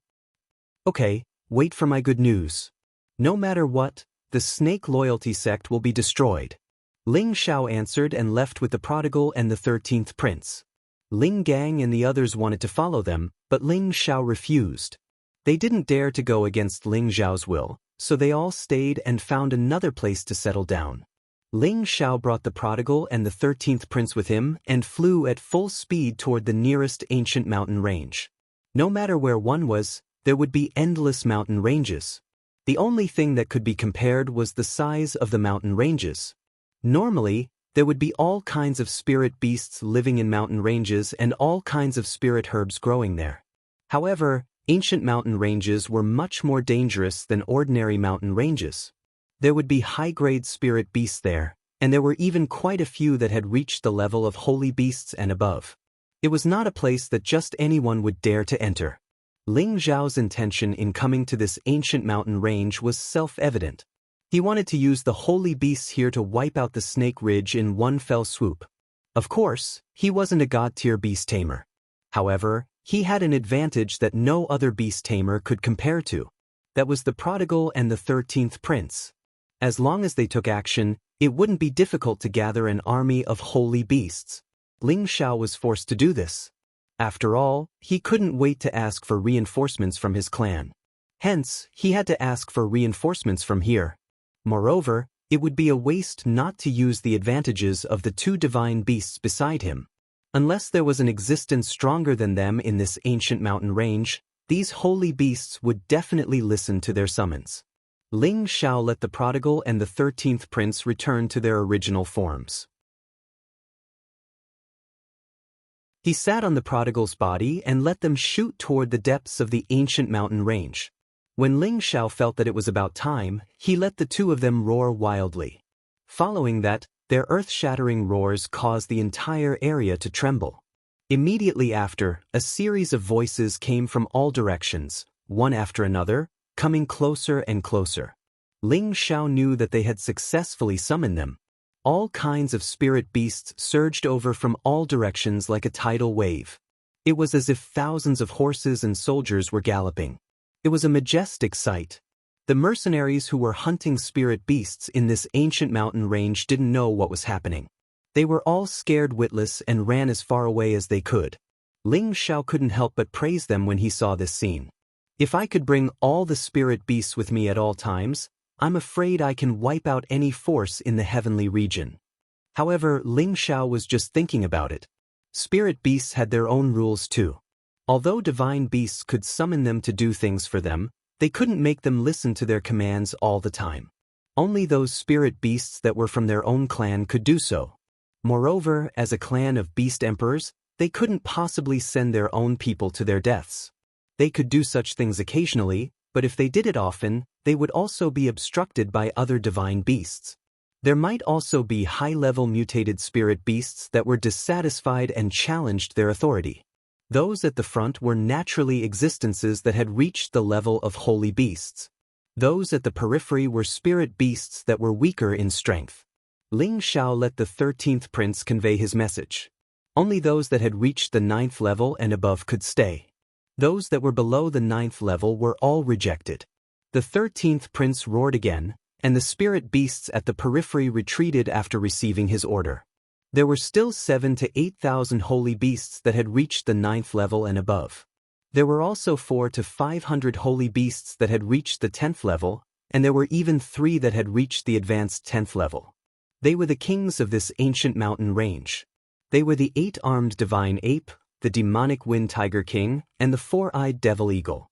Okay, wait for my good news. No matter what, the snake loyalty sect will be destroyed. Ling Xiao answered and left with the prodigal and the 13th prince. Ling Gang and the others wanted to follow them, but Ling Xiao refused. They didn't dare to go against Ling Xiao's will, so they all stayed and found another place to settle down. Ling Xiao brought the prodigal and the 13th prince with him and flew at full speed toward the nearest ancient mountain range. No matter where one was, there would be endless mountain ranges. The only thing that could be compared was the size of the mountain ranges. Normally, there would be all kinds of spirit beasts living in mountain ranges and all kinds of spirit herbs growing there. However, ancient mountain ranges were much more dangerous than ordinary mountain ranges. There would be high-grade spirit beasts there, and there were even quite a few that had reached the level of holy beasts and above. It was not a place that just anyone would dare to enter. Ling Xiao's intention in coming to this ancient mountain range was self-evident. He wanted to use the holy beasts here to wipe out the Snake Ridge in one fell swoop. Of course, he wasn't a god-tier beast tamer. However, he had an advantage that no other beast tamer could compare to. That was the prodigal and the 13th prince. As long as they took action, it wouldn't be difficult to gather an army of holy beasts. Ling Xiao was forced to do this. After all, he couldn't wait to ask for reinforcements from his clan. Hence, he had to ask for reinforcements from here. Moreover, it would be a waste not to use the advantages of the two divine beasts beside him. Unless there was an existence stronger than them in this ancient mountain range, these holy beasts would definitely listen to their summons. Ling Xiao let the prodigal and the 13th prince return to their original forms. He sat on the prodigal's body and let them shoot toward the depths of the ancient mountain range. When Ling Xiao felt that it was about time, he let the two of them roar wildly. Following that, their earth-shattering roars caused the entire area to tremble. Immediately after, a series of voices came from all directions, one after another, coming closer and closer. Ling Xiao knew that they had successfully summoned them. All kinds of spirit beasts surged over from all directions like a tidal wave. It was as if thousands of horses and soldiers were galloping. It was a majestic sight. The mercenaries who were hunting spirit beasts in this ancient mountain range didn't know what was happening. They were all scared witless and ran as far away as they could. Ling Xiao couldn't help but praise them when he saw this scene. If I could bring all the spirit beasts with me at all times, I'm afraid I can wipe out any force in the heavenly region. However, Ling Xiao was just thinking about it. Spirit beasts had their own rules too. Although divine beasts could summon them to do things for them, they couldn't make them listen to their commands all the time. Only those spirit beasts that were from their own clan could do so. Moreover, as a clan of beast emperors, they couldn't possibly send their own people to their deaths. They could do such things occasionally, but if they did it often, they would also be obstructed by other divine beasts. There might also be high-level mutated spirit beasts that were dissatisfied and challenged their authority. Those at the front were naturally existences that had reached the level of holy beasts. Those at the periphery were spirit beasts that were weaker in strength. Ling Xiao let the 13th prince convey his message. Only those that had reached the 9th level and above could stay. Those that were below the 9th level were all rejected. The 13th prince roared again, and the spirit beasts at the periphery retreated after receiving his order. There were still 7,000 to 8,000 holy beasts that had reached the 9th level and above. There were also 400 to 500 holy beasts that had reached the 10th level, and there were even 3 that had reached the advanced 10th level. They were the kings of this ancient mountain range. They were the 8-armed divine ape, the demonic wind tiger king, and the 4-eyed devil eagle.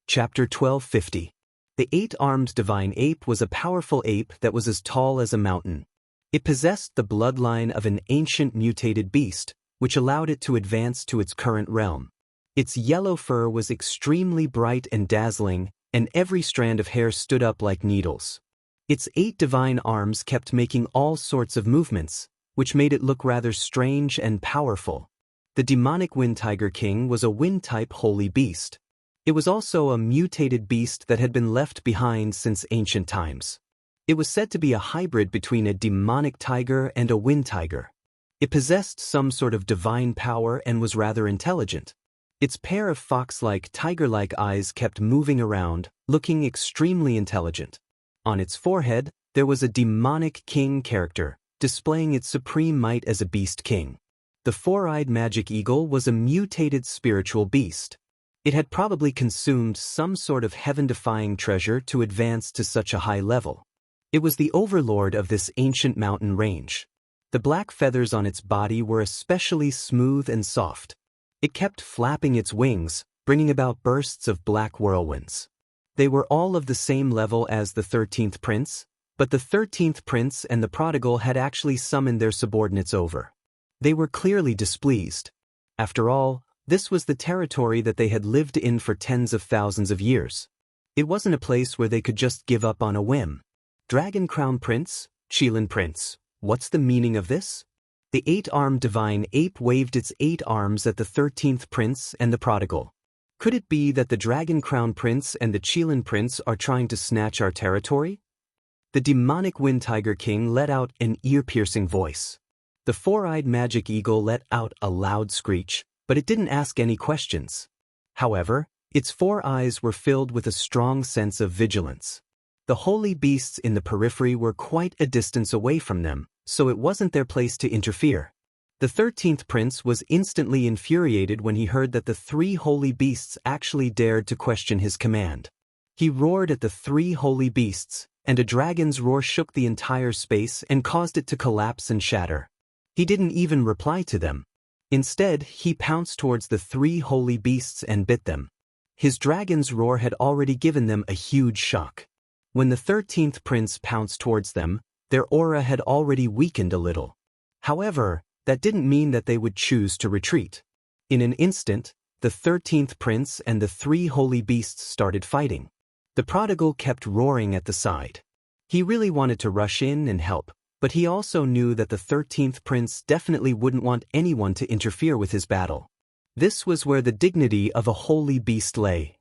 Chapter 1250. The 8-armed divine ape was a powerful ape that was as tall as a mountain. It possessed the bloodline of an ancient mutated beast, which allowed it to advance to its current realm. Its yellow fur was extremely bright and dazzling, and every strand of hair stood up like needles. Its 8 divine arms kept making all sorts of movements, which made it look rather strange and powerful. The demonic wind tiger king was a wind-type holy beast. It was also a mutated beast that had been left behind since ancient times. It was said to be a hybrid between a demonic tiger and a wind tiger. It possessed some sort of divine power and was rather intelligent. Its pair of fox-like, tiger-like eyes kept moving around, looking extremely intelligent. On its forehead, there was a demonic king character, displaying its supreme might as a beast king. The 4-eyed magic eagle was a mutated spiritual beast. It had probably consumed some sort of heaven-defying treasure to advance to such a high level. It was the overlord of this ancient mountain range. The black feathers on its body were especially smooth and soft. It kept flapping its wings, bringing about bursts of black whirlwinds. They were all of the same level as the 13th prince, but the 13th prince and the prodigal had actually summoned their subordinates over. They were clearly displeased. After all, this was the territory that they had lived in for tens of thousands of years. It wasn't a place where they could just give up on a whim. Dragon Crown Prince, Qilin Prince, what's the meaning of this? The 8-armed divine ape waved its 8 arms at the 13th prince and the prodigal. Could it be that the Dragon Crown Prince and the Qilin Prince are trying to snatch our territory? The demonic wind tiger king let out an ear-piercing voice. The 4-eyed magic eagle let out a loud screech, but it didn't ask any questions. However, its 4 eyes were filled with a strong sense of vigilance. The holy beasts in the periphery were quite a distance away from them, so it wasn't their place to interfere. The 13th prince was instantly infuriated when he heard that the 3 holy beasts actually dared to question his command. He roared at the 3 holy beasts, and a dragon's roar shook the entire space and caused it to collapse and shatter. He didn't even reply to them. Instead, he pounced towards the 3 holy beasts and bit them. His dragon's roar had already given them a huge shock. When the 13th prince pounced towards them, their aura had already weakened a little. However, that didn't mean that they would choose to retreat. In an instant, the 13th prince and the 3 holy beasts started fighting. The prodigal kept roaring at the side. He really wanted to rush in and help, but he also knew that the 13th prince definitely wouldn't want anyone to interfere with his battle. This was where the dignity of a holy beast lay.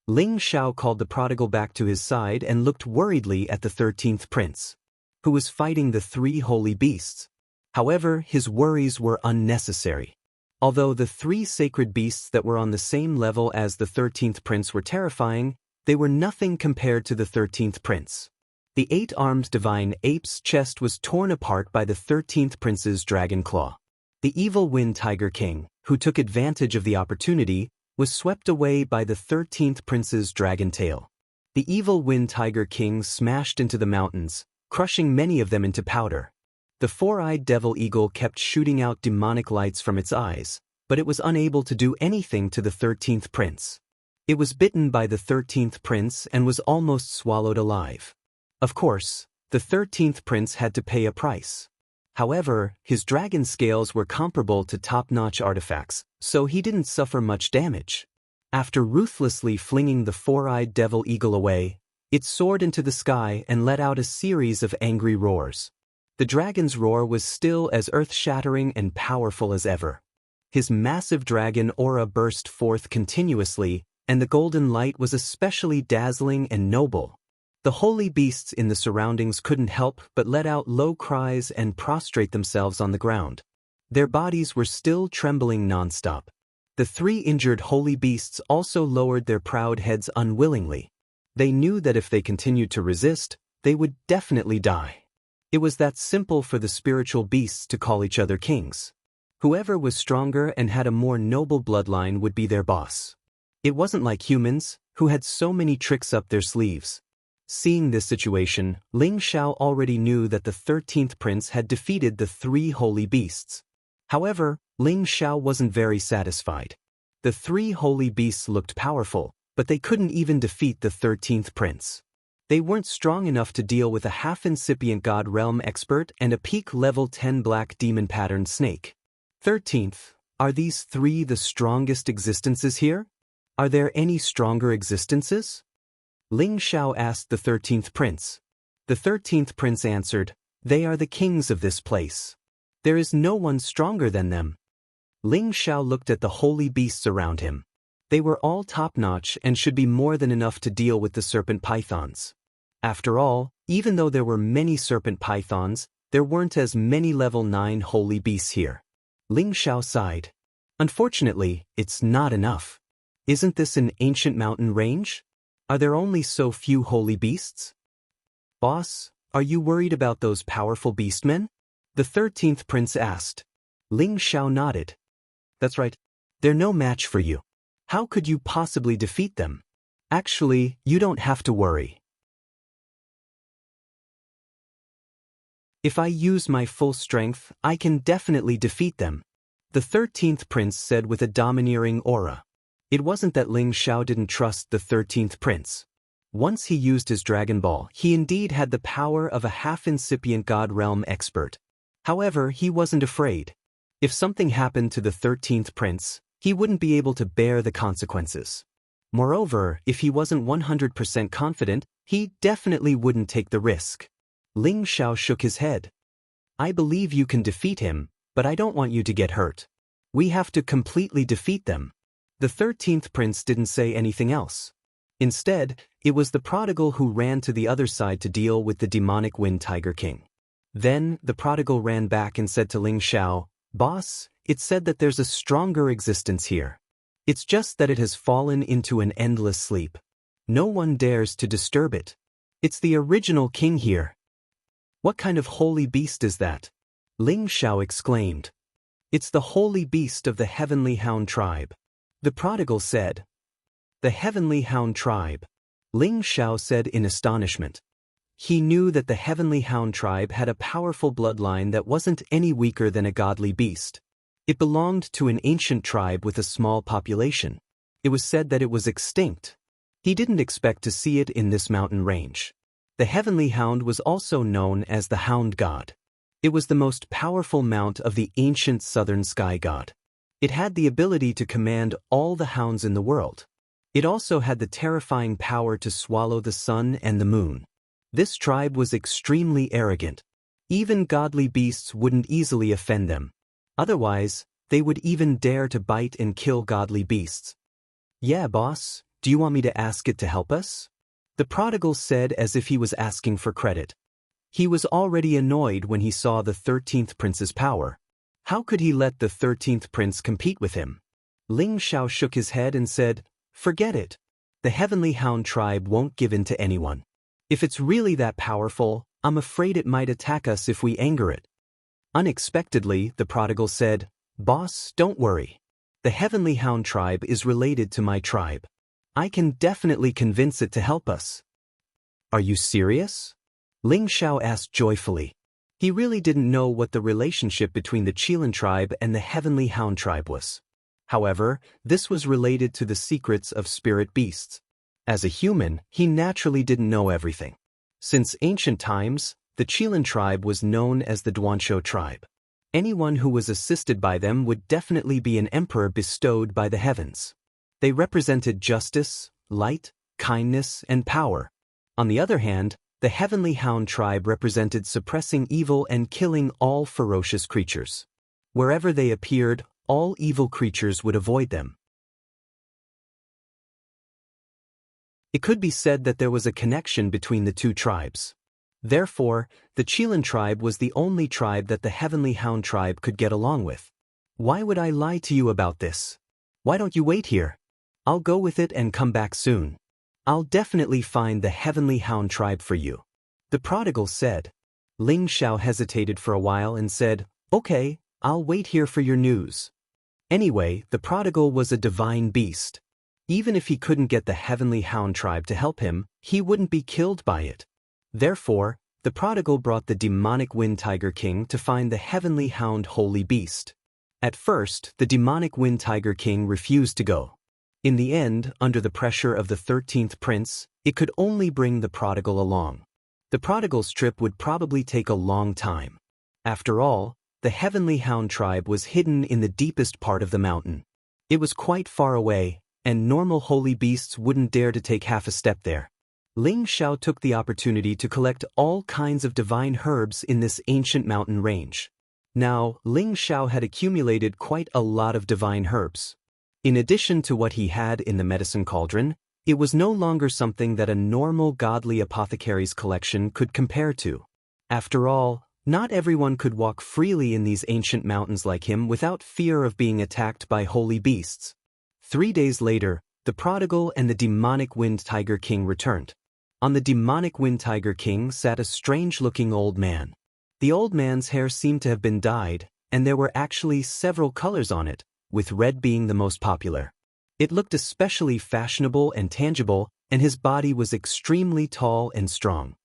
Ling Shao called the prodigal back to his side and looked worriedly at the 13th prince, who was fighting the 3 holy beasts. However, his worries were unnecessary. Although the 3 sacred beasts that were on the same level as the 13th prince were terrifying, they were nothing compared to the 13th prince. The 8-armed divine ape's chest was torn apart by the 13th prince's dragon claw. The evil wind tiger king, who took advantage of the opportunity, was swept away by the 13th prince's dragon tail. The evil wind tiger king smashed into the mountains, crushing many of them into powder. The 4-eyed devil eagle kept shooting out demonic lights from its eyes, but it was unable to do anything to the 13th prince. It was bitten by the 13th prince and was almost swallowed alive. Of course, the 13th prince had to pay a price. However, his dragon scales were comparable to top-notch artifacts, so he didn't suffer much damage. After ruthlessly flinging the 4-eyed devil eagle away, it soared into the sky and let out a series of angry roars. The dragon's roar was still as earth-shattering and powerful as ever. His massive dragon aura burst forth continuously, and the golden light was especially dazzling and noble. The holy beasts in the surroundings couldn't help but let out low cries and prostrate themselves on the ground. Their bodies were still trembling nonstop. The three injured holy beasts also lowered their proud heads unwillingly. They knew that if they continued to resist, they would definitely die. It was that simple for the spiritual beasts to call each other kings. Whoever was stronger and had a more noble bloodline would be their boss. It wasn't like humans, who had so many tricks up their sleeves. Seeing this situation, Ling Xiao already knew that the 13th prince had defeated the three holy beasts. However, Ling Xiao wasn't very satisfied. The three holy beasts looked powerful, but they couldn't even defeat the 13th prince. They weren't strong enough to deal with a half-incipient God Realm expert and a peak level 10 black demon-patterned snake. 13th, are these three the strongest existences here? Are there any stronger existences? Ling Xiao asked the 13th prince. The 13th prince answered, they are the kings of this place. There is no one stronger than them. Ling Xiao looked at the holy beasts around him. They were all top-notch and should be more than enough to deal with the serpent pythons. After all, even though there were many serpent pythons, there weren't as many level 9 holy beasts here. Ling Xiao sighed. Unfortunately, it's not enough. Isn't this an ancient mountain range? Are there only so few holy beasts? Boss, are you worried about those powerful beastmen? The 13th prince asked. Ling Xiao nodded. That's right. They're no match for you. How could you possibly defeat them? Actually, you don't have to worry. If I use my full strength, I can definitely defeat them, the 13th prince said with a domineering aura. It wasn't that Ling Xiao didn't trust the 13th prince. Once he used his Dragon Ball, he indeed had the power of a half-incipient God Realm expert. However, he wasn't afraid. If something happened to the 13th prince, he wouldn't be able to bear the consequences. Moreover, if he wasn't 100% confident, he definitely wouldn't take the risk. Ling Xiao shook his head. I believe you can defeat him, but I don't want you to get hurt. We have to completely defeat them. The 13th prince didn't say anything else. Instead, it was the prodigal who ran to the other side to deal with the demonic Wind Tiger King. Then, the prodigal ran back and said to Ling Xiao, Boss, it said that there's a stronger existence here. It's just that it has fallen into an endless sleep. No one dares to disturb it. It's the original king here. What kind of holy beast is that? Ling Xiao exclaimed. It's the holy beast of the Heavenly Hound tribe. The prodigal said. The Heavenly Hound tribe. Ling Xiao said in astonishment. He knew that the Heavenly Hound tribe had a powerful bloodline that wasn't any weaker than a godly beast. It belonged to an ancient tribe with a small population. It was said that it was extinct. He didn't expect to see it in this mountain range. The Heavenly Hound was also known as the Hound God. It was the most powerful mount of the ancient southern sky god. It had the ability to command all the hounds in the world. It also had the terrifying power to swallow the sun and the moon. This tribe was extremely arrogant. Even godly beasts wouldn't easily offend them. Otherwise, they would even dare to bite and kill godly beasts. Yeah, boss, do you want me to ask it to help us? The prodigal said as if he was asking for credit. He was already annoyed when he saw the 13th prince's power. How could he let the 13th prince compete with him? Ling Xiao shook his head and said, Forget it. The Heavenly Hound tribe won't give in to anyone. If it's really that powerful, I'm afraid it might attack us if we anger it. Unexpectedly, the prodigal said, Boss, don't worry. The Heavenly Hound tribe is related to my tribe. I can definitely convince it to help us. Are you serious? Ling Xiao asked joyfully. He really didn't know what the relationship between the Qilin tribe and the Heavenly Hound tribe was. However, this was related to the secrets of spirit beasts. As a human, he naturally didn't know everything. Since ancient times, the Qilin tribe was known as the Duanshou tribe. Anyone who was assisted by them would definitely be an emperor bestowed by the heavens. They represented justice, light, kindness, and power. On the other hand, the Heavenly Hound tribe represented suppressing evil and killing all ferocious creatures. Wherever they appeared, all evil creatures would avoid them. It could be said that there was a connection between the two tribes. Therefore, the Chilean tribe was the only tribe that the Heavenly Hound tribe could get along with. Why would I lie to you about this? Why don't you wait here? I'll go with it and come back soon. I'll definitely find the Heavenly Hound tribe for you. The prodigal said. Ling Xiao hesitated for a while and said, "Okay, I'll wait here for your news." Anyway, the prodigal was a divine beast. Even if he couldn't get the Heavenly Hound tribe to help him, he wouldn't be killed by it. Therefore, the prodigal brought the demonic Wind Tiger King to find the Heavenly Hound holy beast. At first, the demonic Wind Tiger King refused to go. In the end, under the pressure of the 13th prince, it could only bring the prodigal along. The prodigal's trip would probably take a long time. After all, the Heavenly Hound tribe was hidden in the deepest part of the mountain. It was quite far away, and normal holy beasts wouldn't dare to take half a step there. Ling Xiao took the opportunity to collect all kinds of divine herbs in this ancient mountain range. Now, Ling Xiao had accumulated quite a lot of divine herbs. In addition to what he had in the medicine cauldron, it was no longer something that a normal godly apothecary's collection could compare to. After all, not everyone could walk freely in these ancient mountains like him without fear of being attacked by holy beasts. 3 days later, the prodigal and the demonic Wind Tiger King returned. On the demonic Wind Tiger King sat a strange-looking old man. The old man's hair seemed to have been dyed, and there were actually several colors on it, with red being the most popular. It looked especially fashionable and tangible, and his body was extremely tall and strong.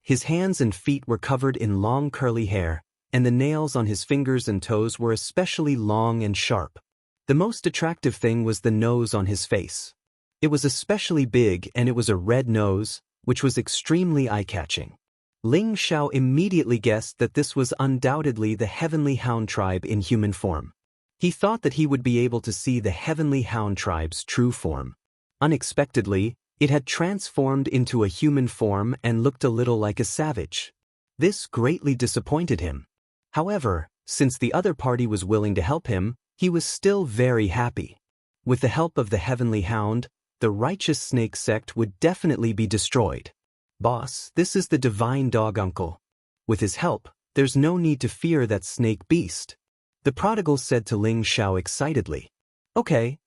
His hands and feet were covered in long curly hair, and the nails on his fingers and toes were especially long and sharp. The most attractive thing was the nose on his face. It was especially big, and it was a red nose, which was extremely eye-catching. Ling Xiao immediately guessed that this was undoubtedly the Heavenly Hound tribe in human form. He thought that he would be able to see the Heavenly Hound tribe's true form. Unexpectedly, it had transformed into a human form and looked a little like a savage. This greatly disappointed him. However, since the other party was willing to help him, he was still very happy. With the help of the Heavenly Hound, the righteous snake sect would definitely be destroyed. Boss, this is the divine dog uncle. With his help, there's no need to fear that snake beast. The prodigal said to Ling Xiao excitedly. Okay,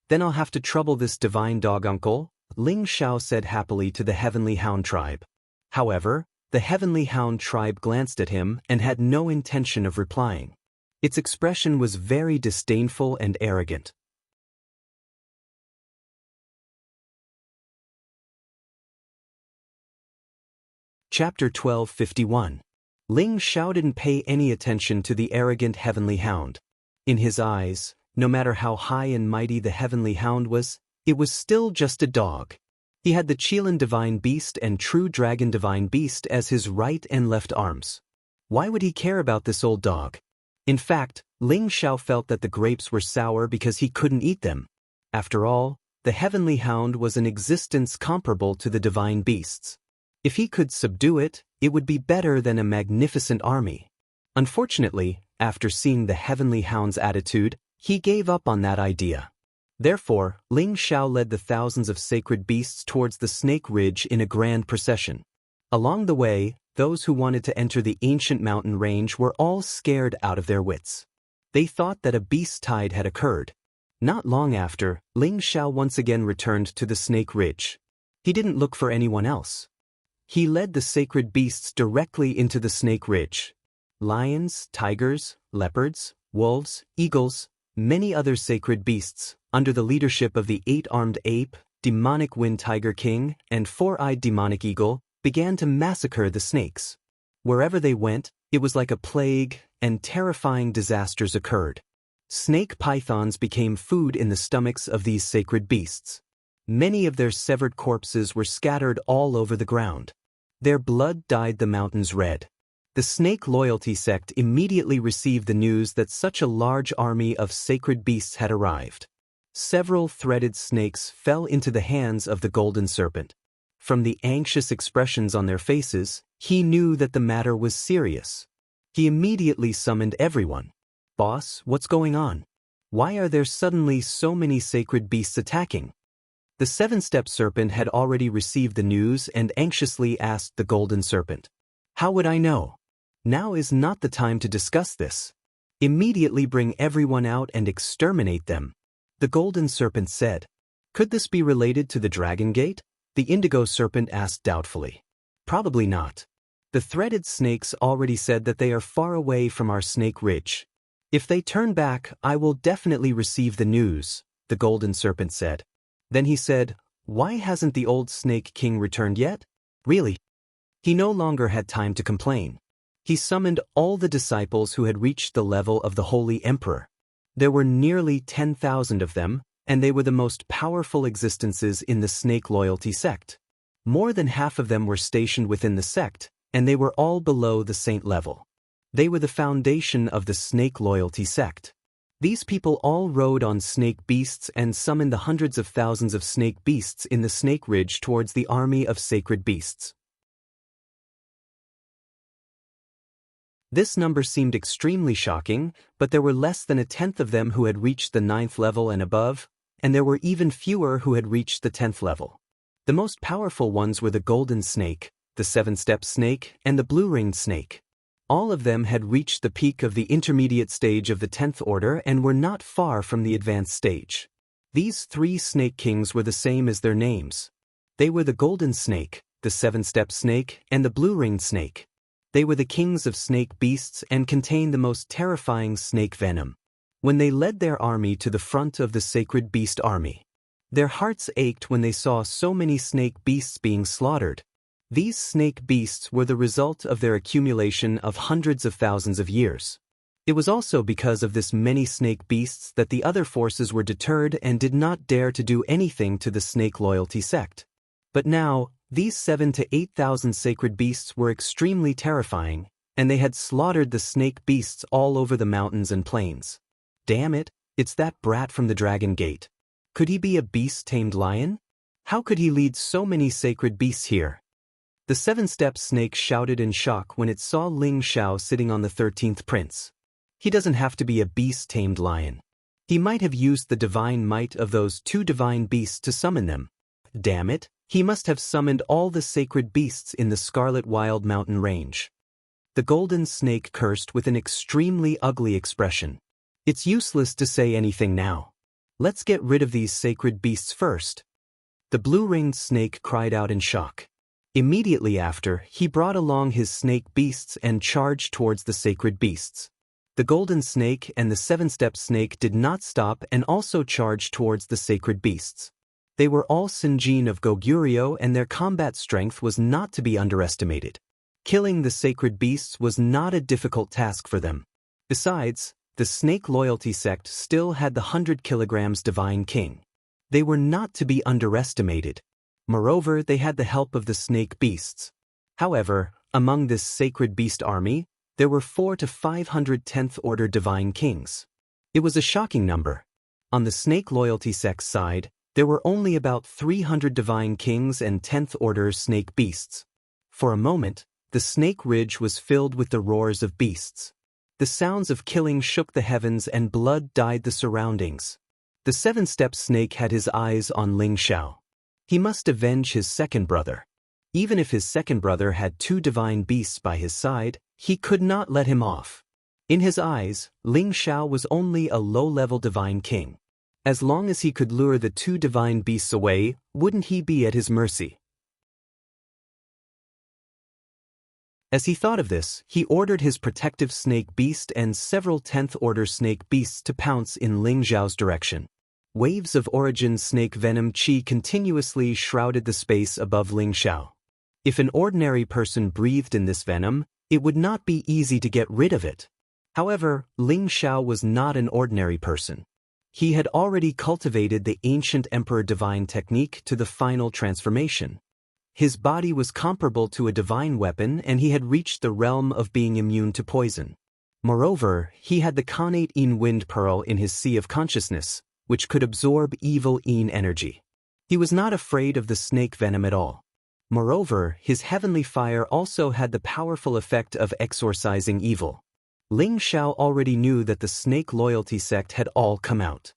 then I'll have to trouble this divine dog uncle, Ling Xiao said happily to the Heavenly Hound tribe. However, the Heavenly Hound tribe glanced at him and had no intention of replying. Its expression was very disdainful and arrogant. Chapter 12:51. Ling Xiao didn't pay any attention to the arrogant Heavenly Hound. In his eyes, no matter how high and mighty the Heavenly Hound was, it was still just a dog. He had the Chilean Divine Beast and True Dragon Divine Beast as his right and left arms. Why would he care about this old dog? In fact, Ling Xiao felt that the grapes were sour because he couldn't eat them. After all, the Heavenly Hound was an existence comparable to the Divine Beasts. If he could subdue it, it would be better than a magnificent army. Unfortunately, after seeing the Heavenly Hound's attitude, he gave up on that idea. Therefore, Ling Xiao led the thousands of sacred beasts towards the Snake Ridge in a grand procession. Along the way, those who wanted to enter the ancient mountain range were all scared out of their wits. They thought that a beast tide had occurred. Not long after, Ling Xiao once again returned to the Snake Ridge. He didn't look for anyone else. He led the sacred beasts directly into the Snake Ridge. Lions, tigers, leopards, wolves, eagles, many other sacred beasts, under the leadership of the 8-armed ape, demonic Wind Tiger King, and 4-eyed demonic eagle, began to massacre the snakes. Wherever they went, it was like a plague, and terrifying disasters occurred. Snake pythons became food in the stomachs of these sacred beasts. Many of their severed corpses were scattered all over the ground. Their blood dyed the mountains red. The Snake Loyalty sect immediately received the news that such a large army of sacred beasts had arrived. Several threaded snakes fell into the hands of the Golden Serpent. From the anxious expressions on their faces, he knew that the matter was serious. He immediately summoned everyone. Boss, what's going on? Why are there suddenly so many sacred beasts attacking? The seven-step serpent had already received the news and anxiously asked the golden serpent, "How would I know? Now is not the time to discuss this. Immediately bring everyone out and exterminate them." The golden serpent said. "Could this be related to the dragon gate?" The indigo serpent asked doubtfully. "Probably not. The threaded snakes already said that they are far away from our snake ridge. If they turn back, I will definitely receive the news," the golden serpent said. Then he said, "Why hasn't the old snake king returned yet?" Really? He no longer had time to complain. He summoned all the disciples who had reached the level of the Holy Emperor. There were nearly 10,000 of them, and they were the most powerful existences in the snake loyalty sect. More than half of them were stationed within the sect, and they were all below the saint level. They were the foundation of the snake loyalty sect. These people all rode on snake beasts and summoned the hundreds of thousands of snake beasts in the Snake Ridge towards the army of sacred beasts. This number seemed extremely shocking, but there were less than a tenth of them who had reached the 9th level and above, and there were even fewer who had reached the 10th level. The most powerful ones were the golden snake, the seven-step snake, and the blue-ringed snake. All of them had reached the peak of the intermediate stage of the 10th order and were not far from the advanced stage. These three snake kings were the same as their names. They were the golden snake, the seven-step snake, and the blue-ringed snake. They were the kings of snake beasts and contained the most terrifying snake venom. When they led their army to the front of the sacred beast army, their hearts ached when they saw so many snake beasts being slaughtered. These snake beasts were the result of their accumulation of hundreds of thousands of years. It was also because of this many snake beasts that the other forces were deterred and did not dare to do anything to the snake loyalty sect. But now, these 7,000 to 8,000 sacred beasts were extremely terrifying, and they had slaughtered the snake beasts all over the mountains and plains. Damn it, it's that brat from the Dragon Gate. Could he be a beast-tamed lion? How could he lead so many sacred beasts here? The seven-step snake shouted in shock when it saw Ling Xiao sitting on the 13th prince. He doesn't have to be a beast-tamed lion. He might have used the divine might of those two divine beasts to summon them. Damn it, he must have summoned all the sacred beasts in the Scarlet Wild Mountain range. The golden snake cursed with an extremely ugly expression. It's useless to say anything now. Let's get rid of these sacred beasts first. The blue-ringed snake cried out in shock. Immediately after, he brought along his snake beasts and charged towards the sacred beasts. The golden snake and the seven-step snake did not stop and also charged towards the sacred beasts. They were all Sinjin of Goguryeo and their combat strength was not to be underestimated. Killing the sacred beasts was not a difficult task for them. Besides, the snake loyalty sect still had the 100 kilograms divine king. They were not to be underestimated. Moreover, they had the help of the snake beasts. However, among this sacred beast army, there were 400 to 500 10th order divine kings. It was a shocking number. On the snake loyalty sect's side, there were only about 300 divine kings and 10th order snake beasts. For a moment, the Snake Ridge was filled with the roars of beasts. The sounds of killing shook the heavens and blood dyed the surroundings. The seven-step snake had his eyes on Ling Xiao. He must avenge his second brother. Even if his second brother had two divine beasts by his side, he could not let him off. In his eyes, Ling Xiao was only a low-level divine king. As long as he could lure the two divine beasts away, wouldn't he be at his mercy? As he thought of this, he ordered his protective snake beast and several 10th order snake beasts to pounce in Ling Xiao's direction. Waves of origin snake venom chi continuously shrouded the space above Ling Xiao. If an ordinary person breathed in this venom, it would not be easy to get rid of it. However, Ling Xiao was not an ordinary person. He had already cultivated the ancient emperor divine technique to the final transformation. His body was comparable to a divine weapon and he had reached the realm of being immune to poison. Moreover, he had the Khanate Yin wind pearl in his sea of consciousness, which could absorb evil Yin energy. He was not afraid of the snake venom at all. Moreover, his heavenly fire also had the powerful effect of exorcising evil. Ling Xiao already knew that the snake loyalty sect had all come out.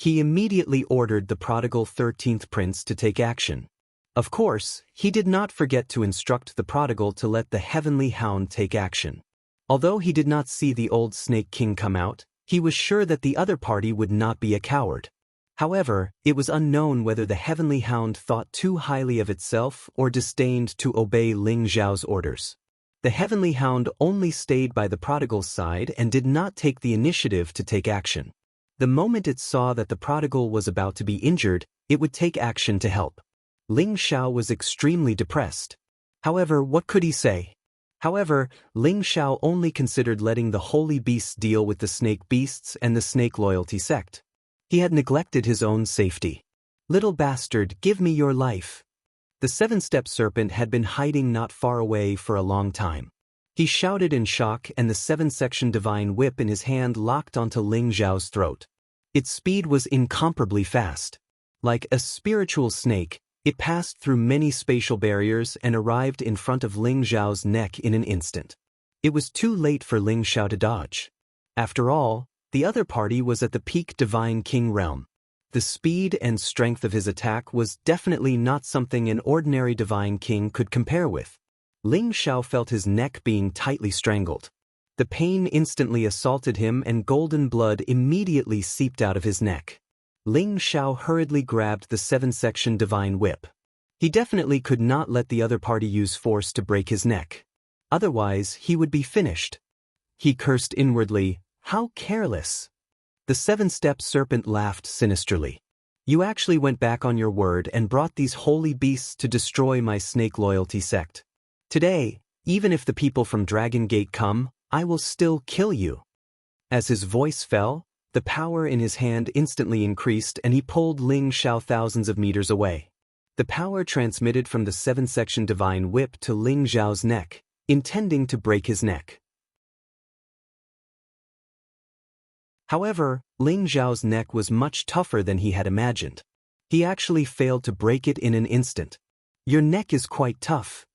he immediately ordered the prodigal 13th prince to take action. Of course, he did not forget to instruct the prodigal to let the heavenly hound take action. Although he did not see the old Snake King come out, he was sure that the other party would not be a coward. However, it was unknown whether the heavenly hound thought too highly of itself or disdained to obey Ling Zhao's orders. The heavenly hound only stayed by the prodigal's side and did not take the initiative to take action. The moment it saw that the prodigal was about to be injured, it would take action to help. Ling Zhao was extremely depressed. However, what could he say? However, Ling Zhao only considered letting the holy beasts deal with the snake beasts and the snake loyalty sect. He had neglected his own safety. "Little bastard, give me your life." The seven-step serpent had been hiding not far away for a long time. He shouted in shock, and the seven-section divine whip in his hand locked onto Ling Zhao's throat. Its speed was incomparably fast. Like a spiritual snake, it passed through many spatial barriers and arrived in front of Ling Zhao's neck in an instant. It was too late for Ling Zhao to dodge. After all, the other party was at the peak Divine King realm. The speed and strength of his attack was definitely not something an ordinary Divine King could compare with. Ling Zhao felt his neck being tightly strangled. The pain instantly assaulted him and golden blood immediately seeped out of his neck. Ling Zhao hurriedly grabbed the seven-section divine whip. He definitely could not let the other party use force to break his neck. Otherwise, he would be finished. He cursed inwardly, "How careless!" The seven-step serpent laughed sinisterly. "You actually went back on your word and brought these holy beasts to destroy my snake loyalty sect. Today, even if the people from Dragon Gate come, I will still kill you." As his voice fell, the power in his hand instantly increased and he pulled Ling Zhao thousands of meters away. The power transmitted from the seven-section divine whip to Ling Zhao's neck, intending to break his neck. However, Ling Zhao's neck was much tougher than he had imagined. He actually failed to break it in an instant. "Your neck is quite tough."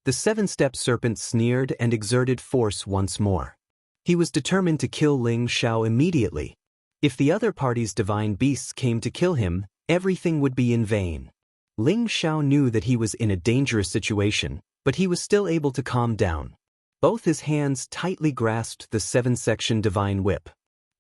The seven-step serpent sneered and exerted force once more. He was determined to kill Ling Zhao immediately. If the other party's divine beasts came to kill him, everything would be in vain. Ling Zhao knew that he was in a dangerous situation, but he was still able to calm down. Both his hands tightly grasped the seven-section divine whip.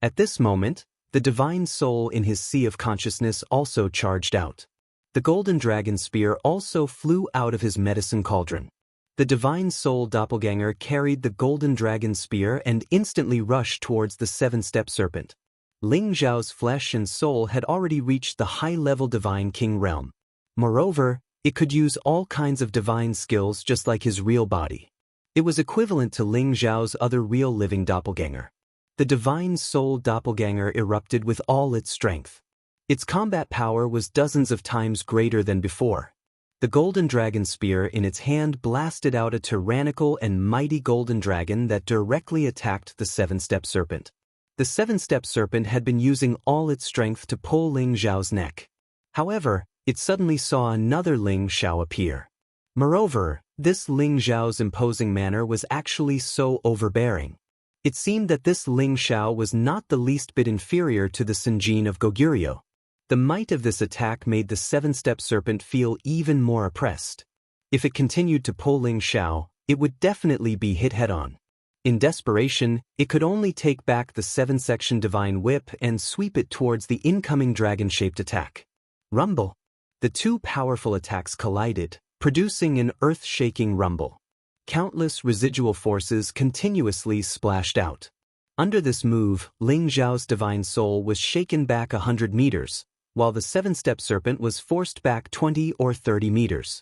At this moment, the divine soul in his sea of consciousness also charged out. The golden dragon spear also flew out of his medicine cauldron. The divine soul doppelganger carried the golden dragon spear and instantly rushed towards the seven-step serpent. Ling Zhao's flesh and soul had already reached the high-level divine king realm. Moreover, it could use all kinds of divine skills just like his real body. It was equivalent to Ling Zhao's other real living doppelganger. The divine soul doppelganger erupted with all its strength. Its combat power was dozens of times greater than before. The golden dragon spear in its hand blasted out a tyrannical and mighty golden dragon that directly attacked the seven-step serpent. The seven-step serpent had been using all its strength to pull Ling Zhao's neck. However, it suddenly saw another Ling Zhao appear. Moreover, this Ling Zhao's imposing manner was actually so overbearing. It seemed that this Ling Zhao was not the least bit inferior to the Sinjin of Goguryeo. The might of this attack made the seven-step serpent feel even more oppressed. If it continued to pull Ling Zhao, it would definitely be hit head-on. In desperation, it could only take back the seven-section divine whip and sweep it towards the incoming dragon-shaped attack. Rumble! The two powerful attacks collided, producing an earth-shaking rumble. Countless residual forces continuously splashed out. Under this move, Ling Zhao's divine soul was shaken back 100 meters, while the seven-step serpent was forced back 20 or 30 meters.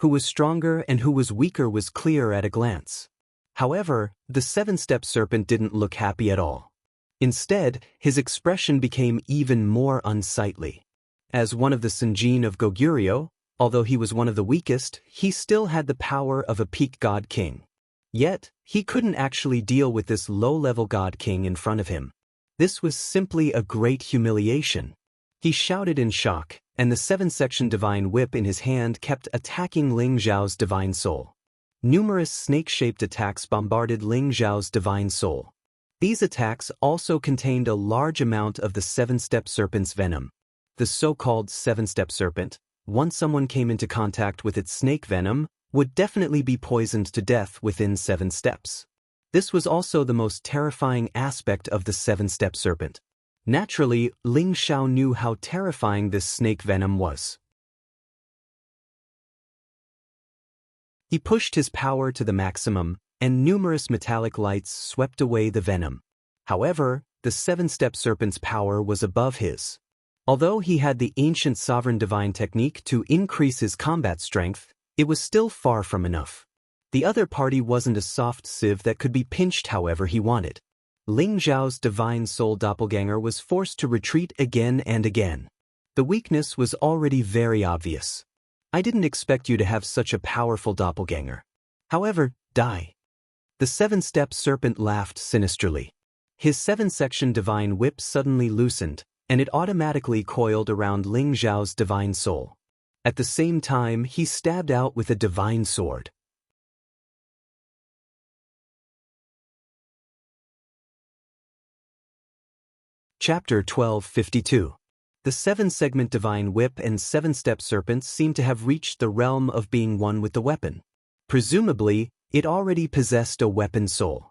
Who was stronger and who was weaker was clear at a glance. However, the seven-step serpent didn't look happy at all. Instead, his expression became even more unsightly. As one of the Sinjin of Goguryeo, although he was one of the weakest, he still had the power of a peak god king. Yet, he couldn't actually deal with this low-level god king in front of him. This was simply a great humiliation. He shouted in shock, and the seven-section divine whip in his hand kept attacking Ling Zhao's divine soul. Numerous snake-shaped attacks bombarded Ling Zhao's divine soul. These attacks also contained a large amount of the seven-step serpent's venom. The so-called seven-step serpent, once someone came into contact with its snake venom, would definitely be poisoned to death within 7 steps. This was also the most terrifying aspect of the seven-step serpent. Naturally, Ling Xiao knew how terrifying this snake venom was. He pushed his power to the maximum, and numerous metallic lights swept away the venom. However, the seven-step serpent's power was above his. Although he had the ancient sovereign divine technique to increase his combat strength, it was still far from enough. The other party wasn't a soft sieve that could be pinched however he wanted. Ling Xiao's divine soul doppelganger was forced to retreat again and again. The weakness was already very obvious. I didn't expect you to have such a powerful doppelganger. However, die. The seven-step serpent laughed sinisterly. His seven-section divine whip suddenly loosened, and it automatically coiled around Ling Xiao's divine soul. At the same time, he stabbed out with a divine sword. Chapter 1252. The seven-segment divine whip and seven-step serpent seemed to have reached the realm of being one with the weapon. Presumably, it already possessed a weapon soul.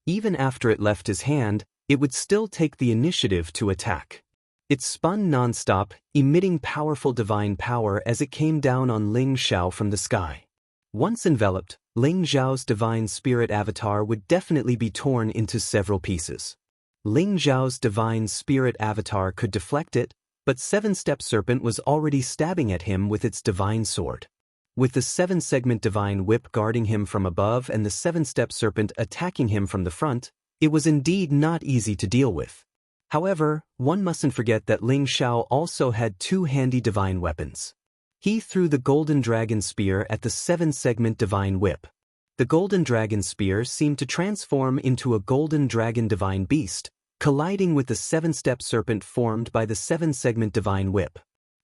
Even after it left his hand, it would still take the initiative to attack. It spun non-stop, emitting powerful divine power as it came down on Ling Xiao from the sky. Once enveloped, Ling Xiao's divine spirit avatar would definitely be torn into several pieces. Ling Xiao's divine spirit avatar could deflect it, but seven-step serpent was already stabbing at him with its divine sword. With the seven-segment divine whip guarding him from above and the seven-step serpent attacking him from the front, it was indeed not easy to deal with. However, one mustn't forget that Ling Xiao also had 2 handy divine weapons. He threw the golden dragon spear at the seven-segment divine whip. The golden dragon spear seemed to transform into a golden dragon divine beast, colliding with the seven-step serpent formed by the seven-segment divine whip.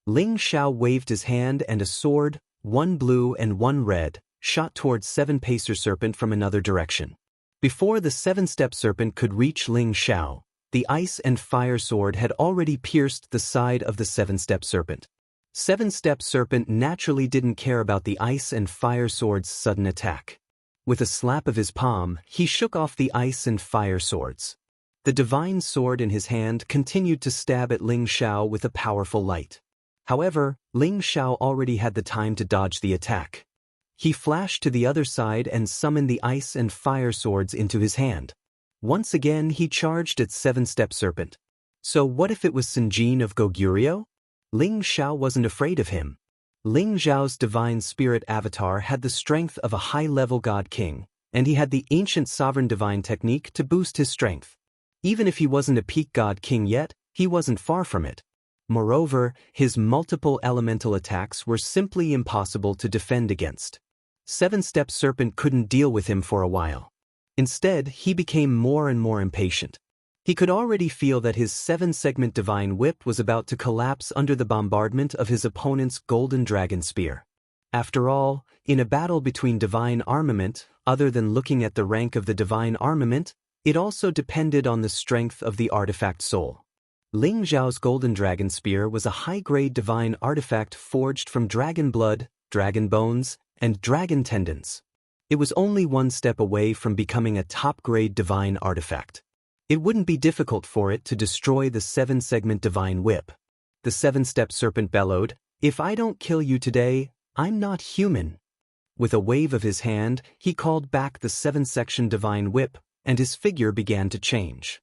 Ling Xiao waved his hand and a sword, 1 blue and 1 red, shot towards seven-pacer serpent from another direction. Before the seven-step serpent could reach Ling Xiao, the ice and fire sword had already pierced the side of the seven-step serpent. Seven-step serpent naturally didn't care about the ice and fire sword's sudden attack. With a slap of his palm, he shook off the ice and fire swords. The divine sword in his hand continued to stab at Ling Xiao with a powerful light. However, Ling Xiao already had the time to dodge the attack. He flashed to the other side and summoned the ice and fire swords into his hand. Once again he charged at seven-step serpent. So what if it was Sinjin of Goguryeo? Ling Xiao wasn't afraid of him. Ling Xiao's divine spirit avatar had the strength of a high-level god king, and he had the ancient sovereign divine technique to boost his strength. Even if he wasn't a peak god king yet, he wasn't far from it. Moreover, his multiple elemental attacks were simply impossible to defend against. Seven-step serpent couldn't deal with him for a while. Instead, he became more and more impatient. He could already feel that his seven-segment divine whip was about to collapse under the bombardment of his opponent's golden dragon spear. After all, in a battle between divine armament, other than looking at the rank of the divine armament, it also depended on the strength of the artifact soul. Ling Xiao's golden dragon spear was a high-grade divine artifact forged from dragon blood, dragon bones, and dragon tendons. It was only 1 step away from becoming a top-grade divine artifact. It wouldn't be difficult for it to destroy the seven-segment divine whip. The seven-step serpent bellowed, "If I don't kill you today, I'm not human." With a wave of his hand, he called back the seven-section divine whip, and his figure began to change.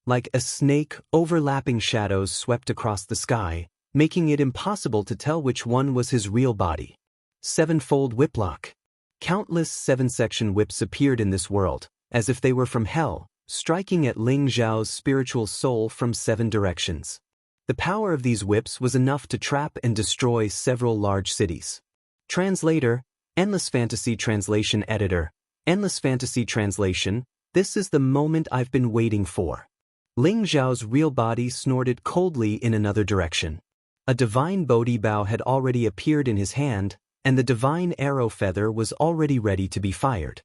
Like a snake, overlapping shadows swept across the sky, making it impossible to tell which one was his real body. Sevenfold whiplock. Countless seven-section whips appeared in this world, as if they were from hell, striking at Ling Xiao's spiritual soul from 7 directions. The power of these whips was enough to trap and destroy several large cities. Translator, Endless Fantasy Translation Editor, Endless Fantasy Translation, this is the moment I've been waiting for. Ling Xiao's real body snorted coldly in another direction. A divine Bodhi bow had already appeared in his hand, and the divine arrow feather was already ready to be fired.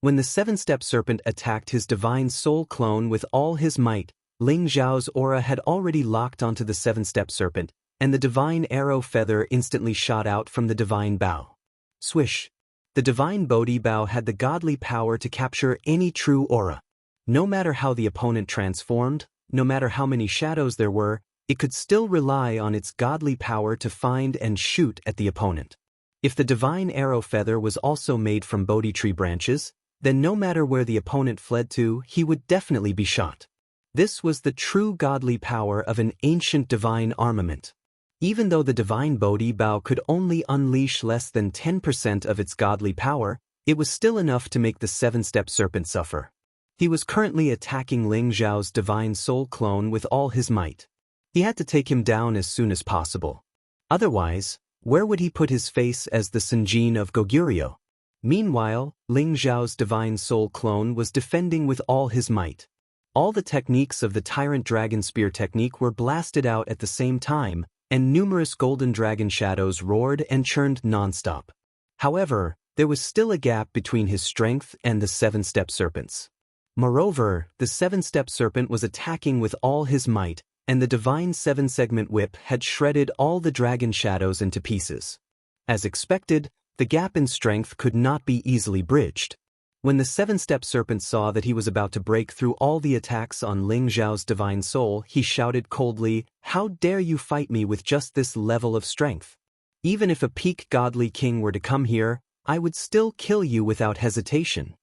When the seven-step serpent attacked his divine soul clone with all his might, Ling Zhao's aura had already locked onto the seven-step serpent, and the divine arrow feather instantly shot out from the divine bow. Swish! The divine Bodhi bow had the godly power to capture any true aura. No matter how the opponent transformed, no matter how many shadows there were, it could still rely on its godly power to find and shoot at the opponent. If the divine arrow feather was also made from Bodhi tree branches, then no matter where the opponent fled to, he would definitely be shot. This was the true godly power of an ancient divine armament. Even though the divine Bodhi bow could only unleash less than 10% of its godly power, it was still enough to make the seven-step serpent suffer. He was currently attacking Ling Zhao's divine soul clone with all his might. He had to take him down as soon as possible. Otherwise, where would he put his face as the Sanjin of Goguryeo? Meanwhile, Ling Zhao's divine soul clone was defending with all his might. All the techniques of the Tyrant Dragon Spear technique were blasted out at the same time, and numerous golden dragon shadows roared and churned non-stop. However, there was still a gap between his strength and the seven-step serpent's. Moreover, the seven-step serpent was attacking with all his might, and the divine seven-segment whip had shredded all the dragon shadows into pieces. As expected, the gap in strength could not be easily bridged. When the seven-step serpent saw that he was about to break through all the attacks on Ling Zhao's divine soul, he shouted coldly, "How dare you fight me with just this level of strength? Even if a peak godly king were to come here, I would still kill you without hesitation."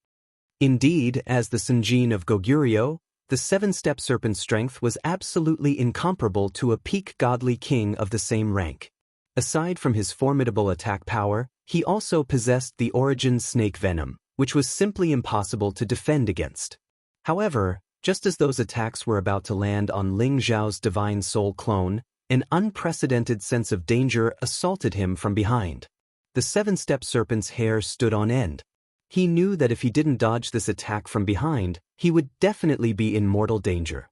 Indeed, as the Sanjin of Goguryeo, the seven-step serpent's strength was absolutely incomparable to a peak godly king of the same rank. Aside from his formidable attack power, he also possessed the origin snake venom, which was simply impossible to defend against. However, just as those attacks were about to land on Ling Zhao's divine soul clone, an unprecedented sense of danger assaulted him from behind. The seven-step serpent's hair stood on end. He knew that if he didn't dodge this attack from behind, he would definitely be in mortal danger.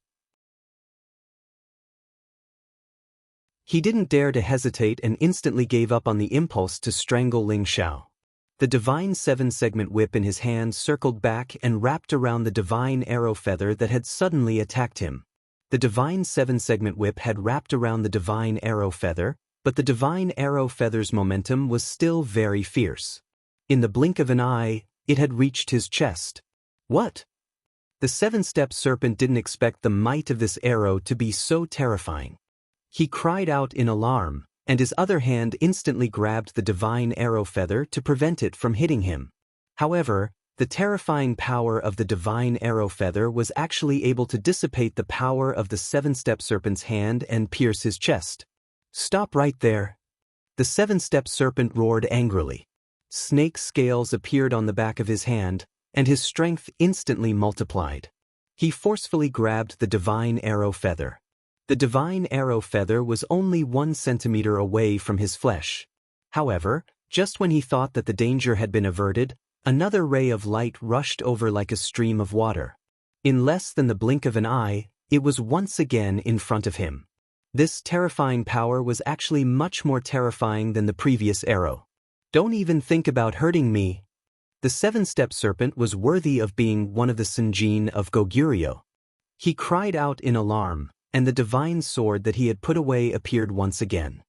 He didn't dare to hesitate and instantly gave up on the impulse to strangle Ling Zhao. The divine seven-segment whip in his hand circled back and wrapped around the divine arrow feather that had suddenly attacked him. The divine seven-segment whip had wrapped around the divine arrow feather, but the divine arrow feather's momentum was still very fierce. In the blink of an eye, it had reached his chest. What? The seven-step serpent didn't expect the might of this arrow to be so terrifying. He cried out in alarm, and his other hand instantly grabbed the divine arrow feather to prevent it from hitting him. However, the terrifying power of the divine arrow feather was actually able to dissipate the power of the seven-step serpent's hand and pierce his chest. "Stop right there!" The seven-step serpent roared angrily. Snake scales appeared on the back of his hand, and his strength instantly multiplied. He forcefully grabbed the divine arrow feather. The divine arrow feather was only 1 centimeter away from his flesh. However, just when he thought that the danger had been averted, another ray of light rushed over like a stream of water. In less than the blink of an eye, it was once again in front of him. This terrifying power was actually much more terrifying than the previous arrow. "Don't even think about hurting me." The seven-step serpent was worthy of being one of the Sanjin of Goguryeo. He cried out in alarm, and the divine sword that he had put away appeared once again.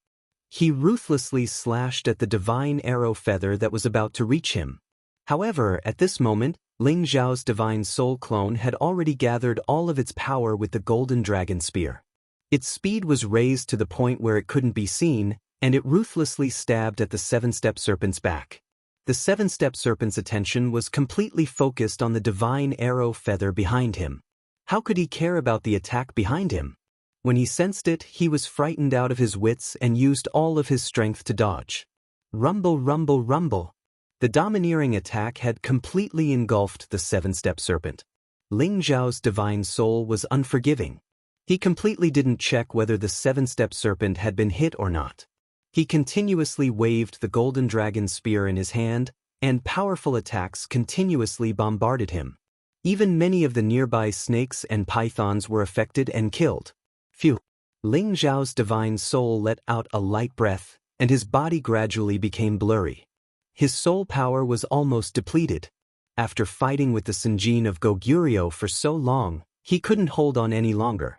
He ruthlessly slashed at the divine arrow feather that was about to reach him. However, at this moment, Ling Zhao's divine soul clone had already gathered all of its power with the golden dragon spear. Its speed was raised to the point where it couldn't be seen, and it ruthlessly stabbed at the seven-step serpent's back. The seven-step serpent's attention was completely focused on the divine arrow feather behind him. How could he care about the attack behind him? When he sensed it, he was frightened out of his wits and used all of his strength to dodge. Rumble, rumble, rumble. The domineering attack had completely engulfed the seven-step serpent. Ling Zhao's divine soul was unforgiving. He completely didn't check whether the seven-step serpent had been hit or not. He continuously waved the golden dragon spear in his hand, and powerful attacks continuously bombarded him. Even many of the nearby snakes and pythons were affected and killed. Phew! Ling Zhao's divine soul let out a light breath, and his body gradually became blurry. His soul power was almost depleted. After fighting with the Senjin of Goguryeo for so long, he couldn't hold on any longer.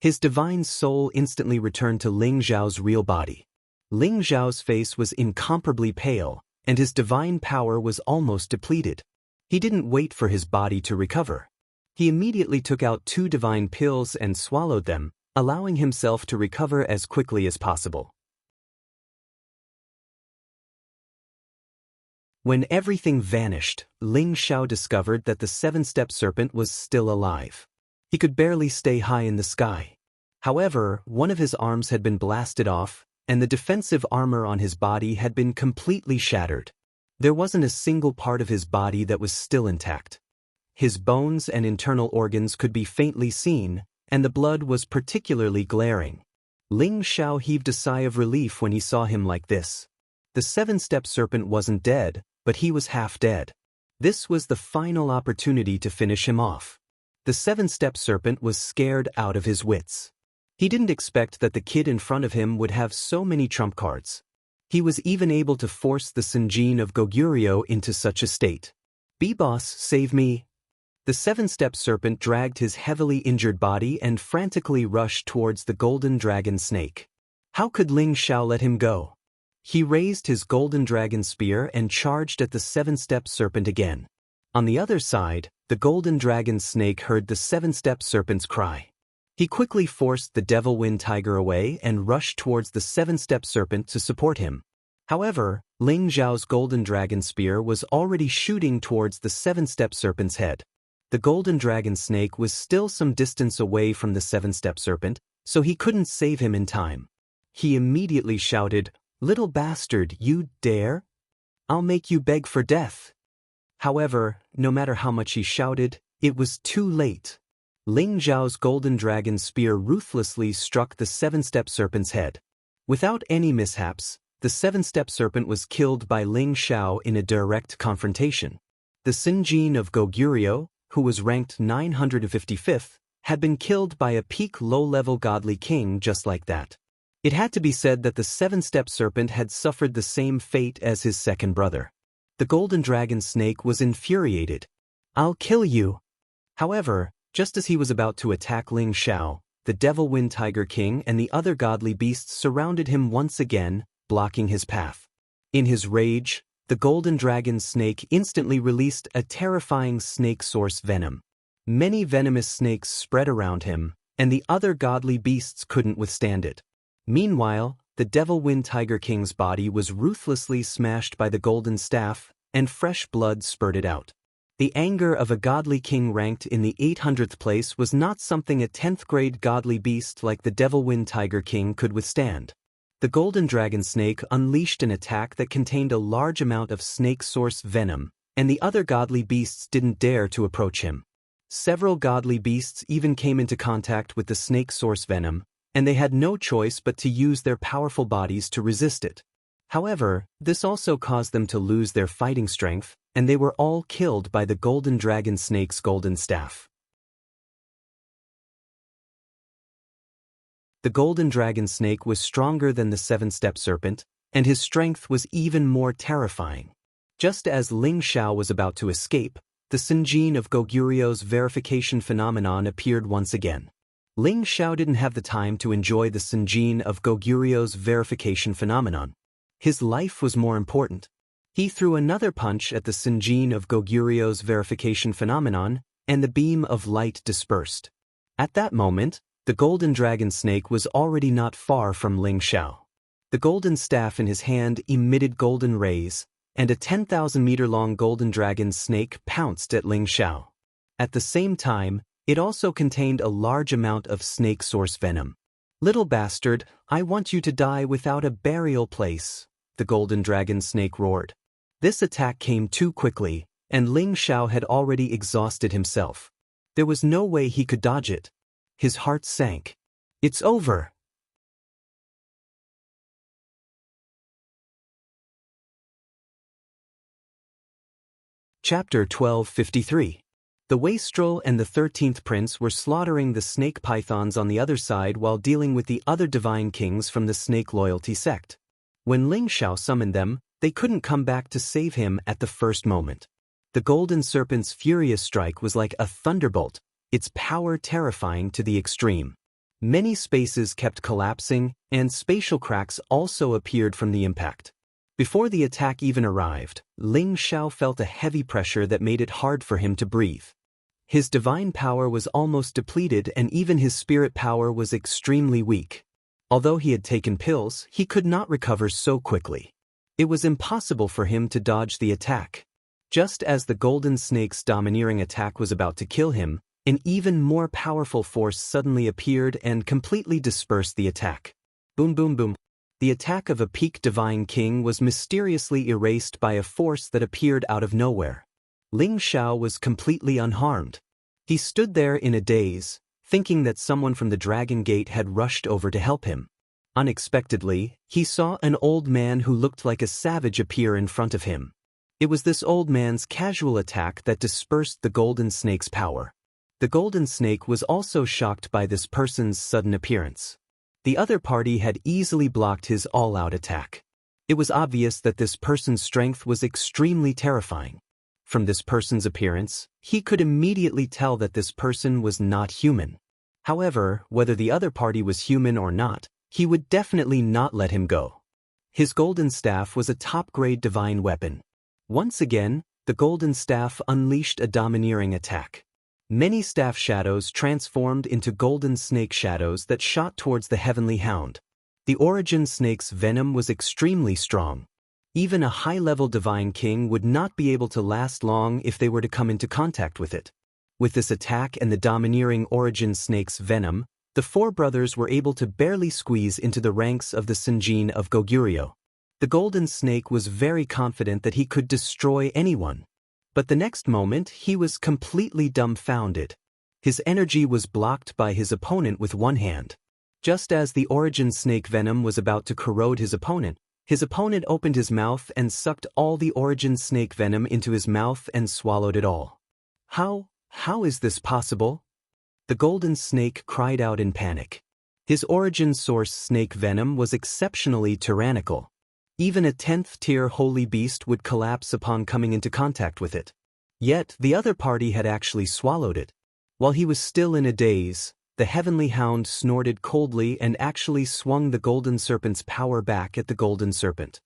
His divine soul instantly returned to Ling Zhao's real body. Ling Zhao's face was incomparably pale, and his divine power was almost depleted. He didn't wait for his body to recover. He immediately took out 2 divine pills and swallowed them, allowing himself to recover as quickly as possible. When everything vanished, Ling Zhao discovered that the 7-step serpent was still alive. He could barely stay high in the sky. However, one of his arms had been blasted off, and the defensive armor on his body had been completely shattered. There wasn't a single part of his body that was still intact. His bones and internal organs could be faintly seen, and the blood was particularly glaring. Ling Zhao heaved a sigh of relief when he saw him like this. The 7-step serpent wasn't dead, but he was half dead. This was the final opportunity to finish him off. The 7-step serpent was scared out of his wits. He didn't expect that the kid in front of him would have so many trump cards. He was even able to force the Senjin of Goguryeo into such a state. "B-boss, save me." The 7-step serpent dragged his heavily injured body and frantically rushed towards the golden dragon snake. How could Ling Zhao let him go? He raised his golden dragon spear and charged at the 7-step serpent again. On the other side, the golden dragon snake heard the 7-step serpent's cry. He quickly forced the devil wind tiger away and rushed towards the 7-step serpent to support him. However, Ling Zhao's golden dragon spear was already shooting towards the 7-step serpent's head. The golden dragon snake was still some distance away from the 7-step serpent, so he couldn't save him in time. He immediately shouted, "Little bastard, you dare? I'll make you beg for death." However, no matter how much he shouted, it was too late. Ling Zhao's golden dragon spear ruthlessly struck the 7-step serpent's head. Without any mishaps, the 7-step serpent was killed by Ling Zhao in a direct confrontation. The Senjin of Goguryeo, who was ranked 955th, had been killed by a peak low-level godly king just like that. It had to be said that the 7-step serpent had suffered the same fate as his second brother. The golden dragon snake was infuriated. "I'll kill you." However, just as he was about to attack Ling Zhao, the devil wind tiger king and the other godly beasts surrounded him once again, blocking his path. In his rage, the golden dragon snake instantly released a terrifying snake source venom. Many venomous snakes spread around him, and the other godly beasts couldn't withstand it. Meanwhile, the devil wind tiger king's body was ruthlessly smashed by the golden staff, and fresh blood spurted out. The anger of a godly king ranked in the 800th place was not something a 10th grade godly beast like the devil wind tiger king could withstand. The golden dragon snake unleashed an attack that contained a large amount of snake source venom, and the other godly beasts didn't dare to approach him. Several godly beasts even came into contact with the snake source venom, and they had no choice but to use their powerful bodies to resist it. However, this also caused them to lose their fighting strength, and they were all killed by the golden dragon snake's golden staff. The golden dragon snake was stronger than the 7-step serpent, and his strength was even more terrifying. Just as Ling Zhao was about to escape, the Senjin of Goguryeo's verification phenomenon appeared once again. Ling Zhao didn't have the time to enjoy the Senjin of Goguryeo's verification phenomenon. His life was more important. He threw another punch at the Senjin of Goguryeo's verification phenomenon, and the beam of light dispersed. At that moment, the golden dragon snake was already not far from Ling Zhao. The golden staff in his hand emitted golden rays, and a 10,000-meter-long golden dragon snake pounced at Ling Zhao. At the same time, it also contained a large amount of snake source venom. "Little bastard, I want you to die without a burial place," the golden dragon snake roared. This attack came too quickly, and Ling Zhao had already exhausted himself. There was no way he could dodge it. His heart sank. It's over. Chapter 1253. The wastrel and the 13th prince were slaughtering the snake pythons on the other side while dealing with the other divine kings from the snake loyalty sect. When Ling Zhao summoned them, they couldn't come back to save him at the first moment. The golden serpent's furious strike was like a thunderbolt, its power terrifying to the extreme. Many spaces kept collapsing, and spatial cracks also appeared from the impact. Before the attack even arrived, Ling Xiao felt a heavy pressure that made it hard for him to breathe. His divine power was almost depleted, and even his spirit power was extremely weak. Although he had taken pills, he could not recover so quickly. It was impossible for him to dodge the attack. Just as the golden snake's domineering attack was about to kill him, an even more powerful force suddenly appeared and completely dispersed the attack. Boom boom boom. The attack of a peak divine king was mysteriously erased by a force that appeared out of nowhere. Ling Xiao was completely unharmed. He stood there in a daze, thinking that someone from the Dragon Gate had rushed over to help him. Unexpectedly, he saw an old man who looked like a savage appear in front of him. It was this old man's casual attack that dispersed the golden snake's power. The golden snake was also shocked by this person's sudden appearance. The other party had easily blocked his all-out attack. It was obvious that this person's strength was extremely terrifying. From this person's appearance, he could immediately tell that this person was not human. However, whether the other party was human or not, he would definitely not let him go. His golden staff was a top-grade divine weapon. Once again, the golden staff unleashed a domineering attack. Many staff shadows transformed into golden snake shadows that shot towards the heavenly hound. The origin snake's venom was extremely strong. Even a high-level divine king would not be able to last long if they were to come into contact with it. With this attack and the domineering origin snake's venom, the four brothers were able to barely squeeze into the ranks of the Senjin of Goguryeo. The golden snake was very confident that he could destroy anyone. But the next moment, he was completely dumbfounded. His energy was blocked by his opponent with one hand. Just as the origin snake venom was about to corrode his opponent opened his mouth and sucked all the origin snake venom into his mouth and swallowed it all. How is this possible? The golden snake cried out in panic. His origin source snake venom was exceptionally tyrannical. Even a 10th-tier holy beast would collapse upon coming into contact with it. Yet, the other party had actually swallowed it. While he was still in a daze, the heavenly hound snorted coldly and actually swung the golden serpent's power back at the golden serpent.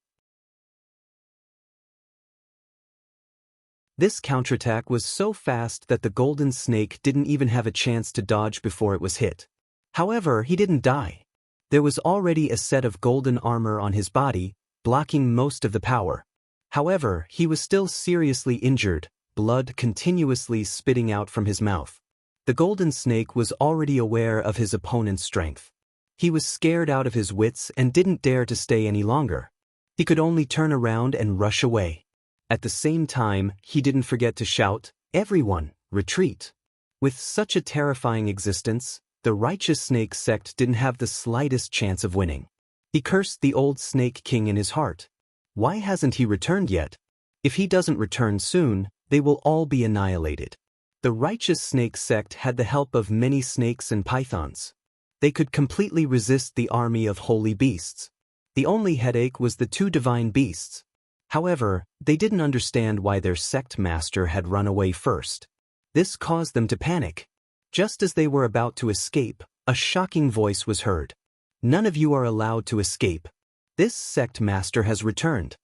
This counterattack was so fast that the golden snake didn't even have a chance to dodge before it was hit. However, he didn't die. There was already a set of golden armor on his body, blocking most of the power. However, he was still seriously injured, blood continuously spitting out from his mouth. The golden snake was already aware of his opponent's strength. He was scared out of his wits and didn't dare to stay any longer. He could only turn around and rush away. At the same time, he didn't forget to shout, "Everyone, retreat!" With such a terrifying existence, the righteous snake sect didn't have the slightest chance of winning. He cursed the old snake king in his heart. Why hasn't he returned yet? If he doesn't return soon, they will all be annihilated. The righteous snake sect had the help of many snakes and pythons. They could completely resist the army of holy beasts. The only headache was the two divine beasts. However, they didn't understand why their sect master had run away first. This caused them to panic. Just as they were about to escape, a shocking voice was heard. "None of you are allowed to escape. This sect master has returned."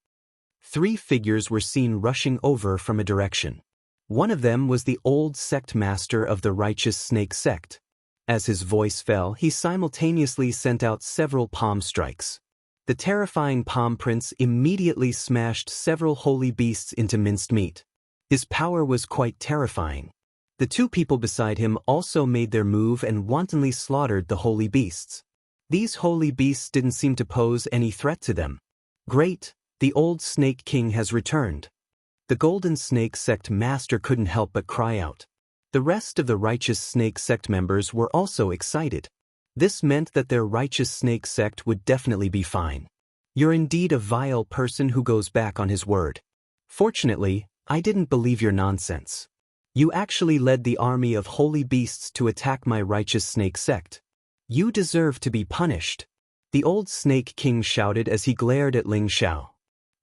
3 figures were seen rushing over from a direction. One of them was the old sect master of the righteous snake sect. As his voice fell, he simultaneously sent out several palm strikes. The terrifying palm prince immediately smashed several holy beasts into minced meat. His power was quite terrifying. The 2 people beside him also made their move and wantonly slaughtered the holy beasts. These holy beasts didn't seem to pose any threat to them. Great, the old snake king has returned. The golden snake sect master couldn't help but cry out. The rest of the righteous snake sect members were also excited. This meant that their righteous snake sect would definitely be fine. "You're indeed a vile person who goes back on his word. Fortunately, I didn't believe your nonsense. You actually led the army of holy beasts to attack my righteous snake sect. You deserve to be punished," the old snake king shouted as he glared at Ling Xiao.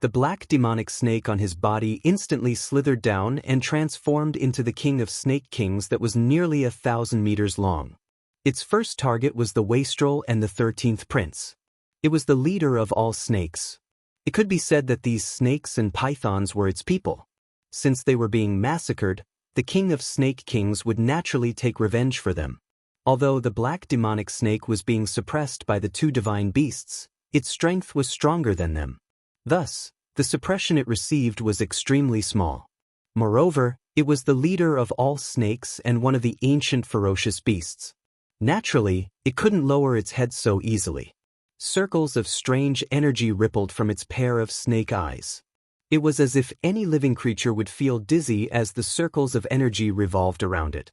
The black demonic snake on his body instantly slithered down and transformed into the king of snake kings that was nearly 1,000 meters long. Its first target was the wastrel and the 13th prince. It was the leader of all snakes. It could be said that these snakes and pythons were its people. Since they were being massacred, the king of snake kings would naturally take revenge for them. Although the black demonic snake was being suppressed by the two divine beasts, its strength was stronger than them. Thus, the suppression it received was extremely small. Moreover, it was the leader of all snakes and one of the ancient ferocious beasts. Naturally, it couldn't lower its head so easily. Circles of strange energy rippled from its pair of snake eyes. It was as if any living creature would feel dizzy as the circles of energy revolved around it.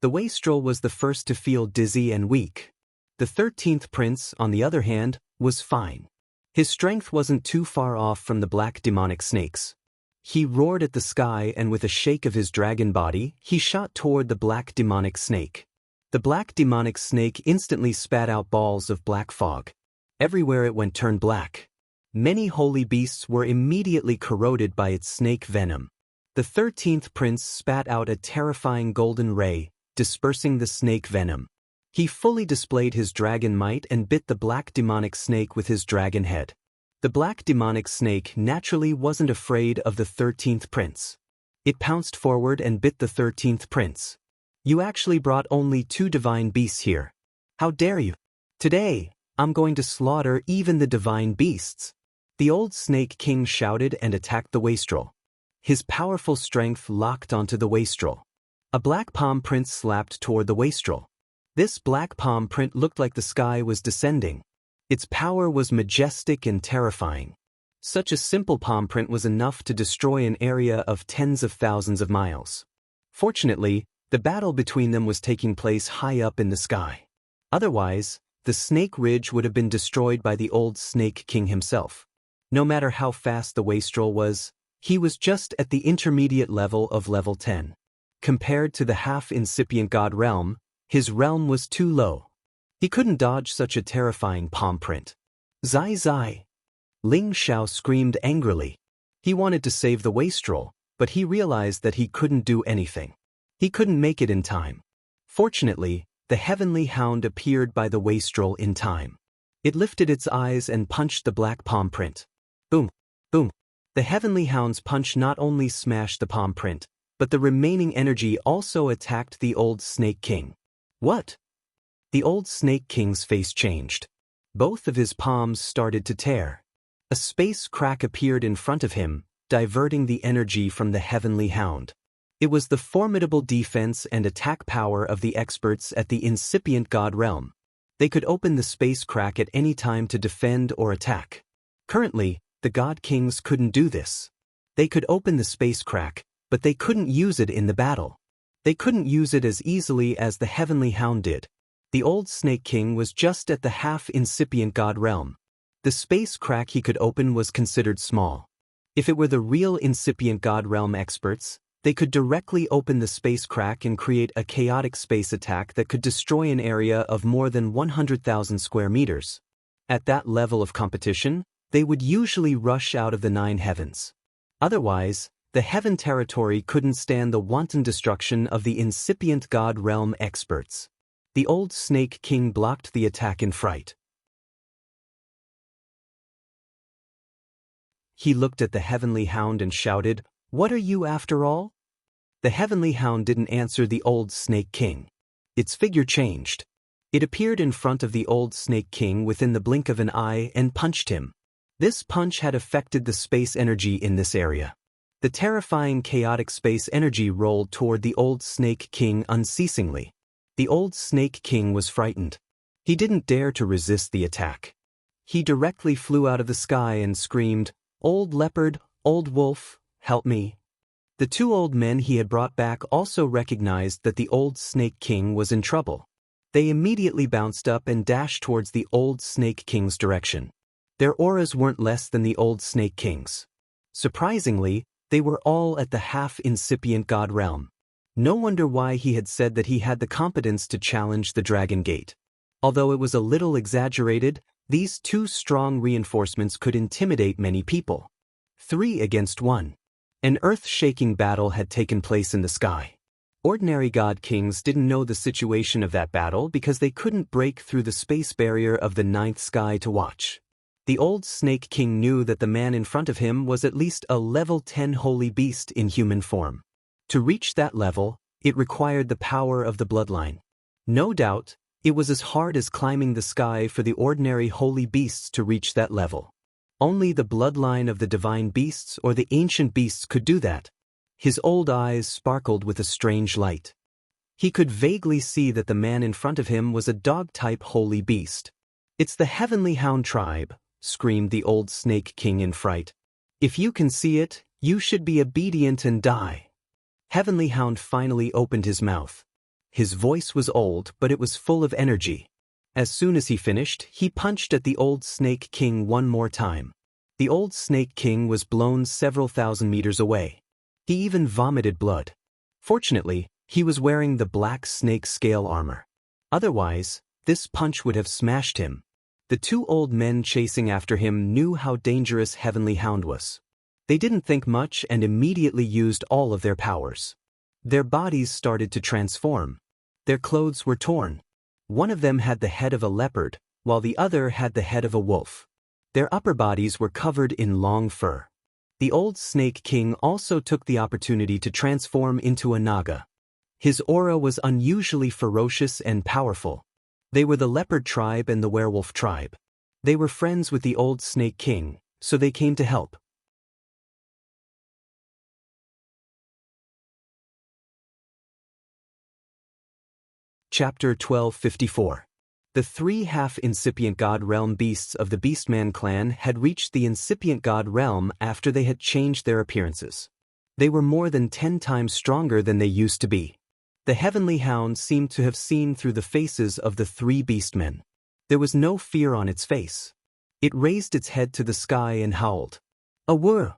The wastrel was the first to feel dizzy and weak. The 13th prince, on the other hand, was fine. His strength wasn't too far off from the black demonic snake's. He roared at the sky and with a shake of his dragon body, he shot toward the black demonic snake. The black demonic snake instantly spat out balls of black fog. Everywhere it went turned black. Many holy beasts were immediately corroded by its snake venom. The 13th prince spat out a terrifying golden ray, dispersing the snake venom. He fully displayed his dragon might and bit the black demonic snake with his dragon head. The black demonic snake naturally wasn't afraid of the 13th prince. It pounced forward and bit the 13th prince. "You actually brought only two divine beasts here. How dare you? Today, I'm going to slaughter even the divine beasts." The old snake king shouted and attacked the wastrel. His powerful strength locked onto the wastrel. A black palm print slapped toward the wastrel. This black palm print looked like the sky was descending. Its power was majestic and terrifying. Such a simple palm print was enough to destroy an area of tens of thousands of miles. Fortunately, the battle between them was taking place high up in the sky. Otherwise, the snake ridge would have been destroyed by the old snake king himself. No matter how fast the wastrel was, he was just at the intermediate level of level 10. Compared to the half-incipient god realm, his realm was too low. He couldn't dodge such a terrifying palm print. "Zai Zai!" Ling Xiao screamed angrily. He wanted to save the wastrel, but he realized that he couldn't do anything. He couldn't make it in time. Fortunately, the heavenly hound appeared by the wastrel in time. It lifted its eyes and punched the black palm print. Boom! Boom! The heavenly hound's punch not only smashed the palm print, but the remaining energy also attacked the old snake king. "What?" The old snake king's face changed. Both of his palms started to tear. A space crack appeared in front of him, diverting the energy from the heavenly hound. It was the formidable defense and attack power of the experts at the incipient god realm. They could open the space crack at any time to defend or attack. Currently, the god kings couldn't do this. They could open the space crack, but they couldn't use it in the battle. They couldn't use it as easily as the heavenly hound did. The old snake king was just at the half-incipient god realm. The space crack he could open was considered small. If it were the real incipient god realm experts, they could directly open the space crack and create a chaotic space attack that could destroy an area of more than 100,000 square meters. At that level of competition, they would usually rush out of the 9 heavens. Otherwise, the heaven territory couldn't stand the wanton destruction of the incipient god realm experts. The old snake king blocked the attack in fright. He looked at the heavenly hound and shouted, "What are you after all?" The heavenly hound didn't answer the old snake king. Its figure changed. It appeared in front of the old snake king within the blink of an eye and punched him. This punch had affected the space energy in this area. The terrifying chaotic space energy rolled toward the old snake king unceasingly. The old snake king was frightened. He didn't dare to resist the attack. He directly flew out of the sky and screamed, "Old leopard, old wolf, help me." The 2 old men he had brought back also recognized that the old snake king was in trouble. They immediately bounced up and dashed towards the old snake king's direction. Their auras weren't less than the old snake king's. Surprisingly, they were all at the half-incipient god realm. No wonder why he had said that he had the competence to challenge the Dragon Gate. Although it was a little exaggerated, These two strong reinforcements could intimidate many people. 3 against 1. An earth-shaking battle had taken place in the sky. Ordinary god kings didn't know the situation of that battle because they couldn't break through the space barrier of the ninth sky to watch. The old Snake King knew that the man in front of him was at least a level 10 holy beast in human form. To reach that level, it required the power of the bloodline. No doubt, it was as hard as climbing the sky for the ordinary holy beasts to reach that level. Only the bloodline of the divine beasts or the ancient beasts could do that. His old eyes sparkled with a strange light. He could vaguely see that the man in front of him was a dog-type holy beast. "It's the Heavenly Hound tribe," screamed the old Snake King in fright. "If you can see it, you should be obedient and die." Heavenly Hound finally opened his mouth. His voice was old, but it was full of energy. As soon as he finished, he punched at the old Snake King one more time. The old Snake King was blown several thousand meters away. He even vomited blood. Fortunately, he was wearing the black snake scale armor. Otherwise, this punch would have smashed him. The two old men chasing after him knew how dangerous Heavenly Hound was. They didn't think much and immediately used all of their powers. Their bodies started to transform. Their clothes were torn. One of them had the head of a leopard, while the other had the head of a wolf. Their upper bodies were covered in long fur. The old Snake King also took the opportunity to transform into a naga. His aura was unusually ferocious and powerful. They were the leopard tribe and the werewolf tribe. They were friends with the old Snake King, so they came to help. Chapter 1254. The 3 half-incipient god realm beasts of the Beastman clan had reached the incipient god realm after they had changed their appearances. They were more than 10 times stronger than they used to be. The Heavenly Hound seemed to have seen through the faces of the 3 beastmen. There was no fear on its face. It raised its head to the sky and howled. A whir!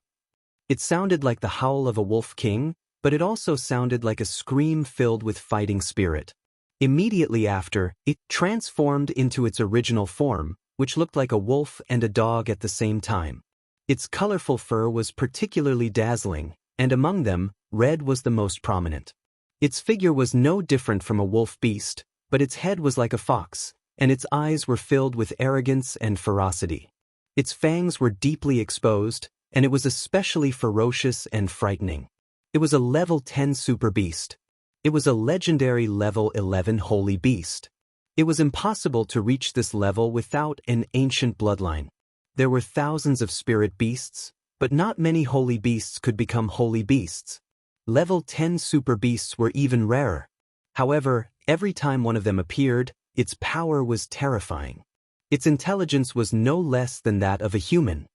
It sounded like the howl of a wolf king, but it also sounded like a scream filled with fighting spirit. Immediately after, it transformed into its original form, which looked like a wolf and a dog at the same time. Its colorful fur was particularly dazzling, and among them, red was the most prominent. Its figure was no different from a wolf beast, but its head was like a fox, and its eyes were filled with arrogance and ferocity. Its fangs were deeply exposed, and it was especially ferocious and frightening. It was a level 10 super beast. It was a legendary level 11 holy beast. It was impossible to reach this level without an ancient bloodline. There were thousands of spirit beasts, but not many holy beasts could become holy beasts. Level 10 super beasts were even rarer. However, every time one of them appeared, its power was terrifying. Its intelligence was no less than that of a human.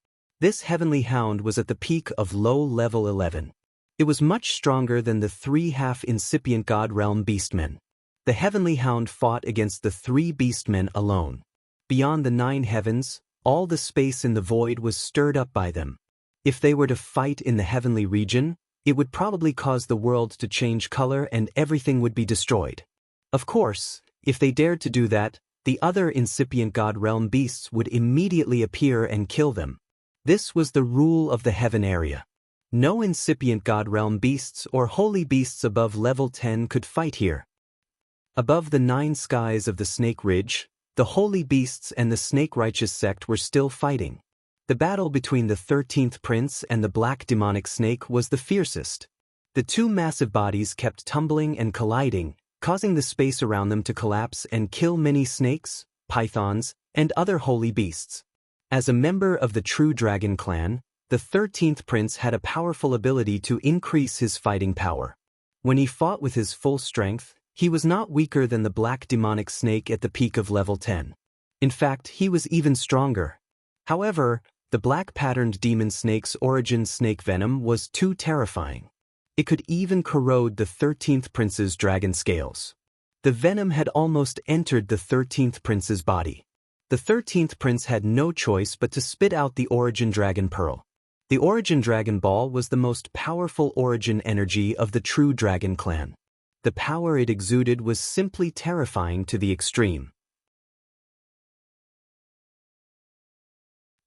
This Heavenly Hound was at the peak of low level 11. It was much stronger than the 3 half-incipient god realm beastmen. The Heavenly Hound fought against the 3 beastmen alone. Beyond the 9 heavens, all the space in the void was stirred up by them. If they were to fight in the heavenly region, it would probably cause the world to change color and everything would be destroyed. Of course, if they dared to do that, the other incipient god realm beasts would immediately appear and kill them. This was the rule of the heaven area. No incipient god realm beasts or holy beasts above level 10 could fight here. Above the 9 skies of the Snake Ridge, the holy beasts and the Snake Righteous sect were still fighting. The battle between the 13th prince and the black demonic snake was the fiercest. The 2 massive bodies kept tumbling and colliding, causing the space around them to collapse and kill many snakes, pythons, and other holy beasts. As a member of the True Dragon clan, the 13th prince had a powerful ability to increase his fighting power. When he fought with his full strength, he was not weaker than the black demonic snake at the peak of level 10. In fact, he was even stronger. However, the black patterned demon snake's origin snake venom was too terrifying. It could even corrode the 13th prince's dragon scales. The venom had almost entered the 13th prince's body. The 13th prince had no choice but to spit out the origin dragon pearl. The Origin Dragon Ball was the most powerful origin energy of the True Dragon clan. The power it exuded was simply terrifying to the extreme.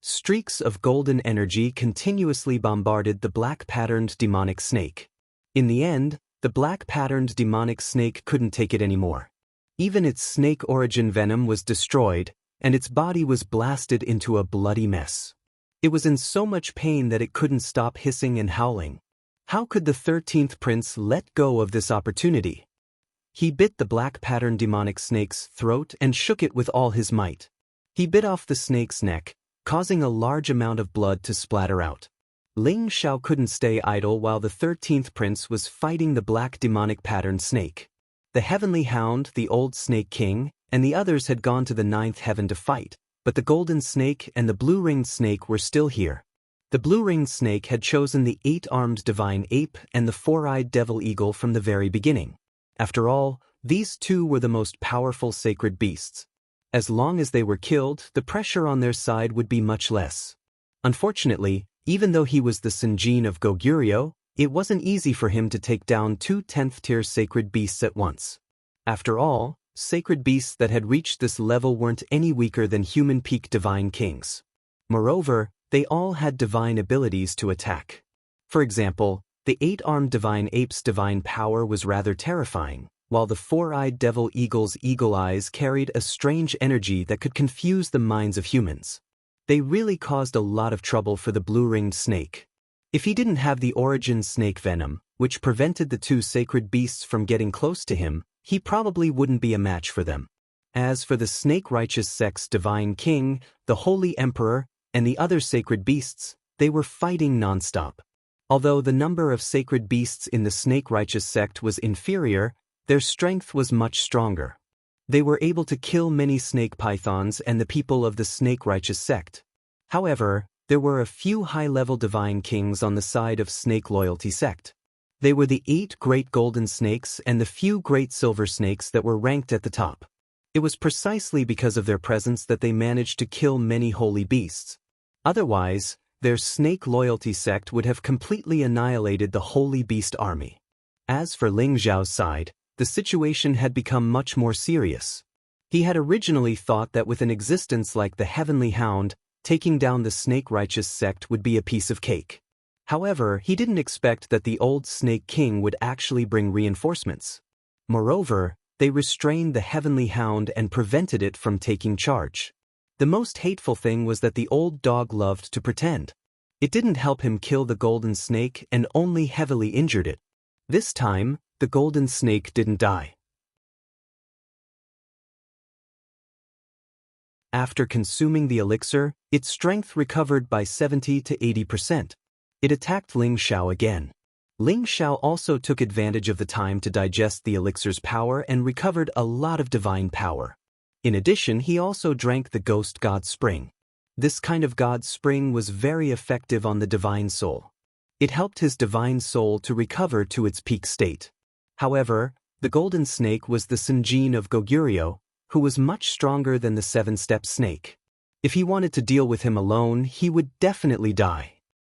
Streaks of golden energy continuously bombarded the black-patterned demonic snake. In the end, the black-patterned demonic snake couldn't take it anymore. Even its snake origin venom was destroyed, and its body was blasted into a bloody mess. It was in so much pain that it couldn't stop hissing and howling. How could the 13th prince let go of this opportunity? He bit the black-patterned demonic snake's throat and shook it with all his might. He bit off the snake's neck, causing a large amount of blood to splatter out. Ling Shao couldn't stay idle while the 13th prince was fighting the black demonic patterned snake. The heavenly hound, the old snake king, and the others had gone to the 9th heaven to fight, but the golden snake and the blue-ringed snake were still here. The blue-ringed snake had chosen the 8-armed divine ape and the 4-eyed devil eagle from the very beginning. After all, these two were the most powerful sacred beasts. As long as they were killed, the pressure on their side would be much less. Unfortunately, even though he was the Senjin of Goguryeo, it wasn't easy for him to take down 2 10th-tier sacred beasts at once. After all, sacred beasts that had reached this level weren't any weaker than human peak divine kings. Moreover, they all had divine abilities to attack. For example, the 8-armed divine ape's divine power was rather terrifying, while the 4-eyed devil eagle's eagle eyes carried a strange energy that could confuse the minds of humans. They really caused a lot of trouble for the blue-ringed snake. If he didn't have the origin snake venom, which prevented the 2 sacred beasts from getting close to him, he probably wouldn't be a match for them. As for the snake-righteous sect's divine king, the holy emperor, and the other sacred beasts, they were fighting non-stop. Although the number of sacred beasts in the snake-righteous sect was inferior, their strength was much stronger. They were able to kill many snake pythons and the people of the snake-righteous sect. However, there were a few high-level divine kings on the side of snake loyalty sect. They were the 8 great golden snakes and the few great silver snakes that were ranked at the top. It was precisely because of their presence that they managed to kill many holy beasts. Otherwise, their snake loyalty sect would have completely annihilated the holy beast army. As for Ling Zhao's side, the situation had become much more serious. He had originally thought that with an existence like the Heavenly Hound, taking down the snake-righteous sect would be a piece of cake. However, he didn't expect that the old Snake King would actually bring reinforcements. Moreover, they restrained the Heavenly Hound and prevented it from taking charge. The most hateful thing was that the old dog loved to pretend. It didn't help him kill the golden snake and only heavily injured it. This time, the golden snake didn't die. After consuming the elixir, its strength recovered by 70 to 80%. It attacked Ling Shao again. Ling Shao also took advantage of the time to digest the elixir's power and recovered a lot of divine power. In addition, he also drank the Ghost God Spring. This kind of God Spring was very effective on the divine soul. It helped his divine soul to recover to its peak state. However, the golden snake was the Senjin of Goguryeo, who was much stronger than the 7-step snake. If he wanted to deal with him alone, he would definitely die.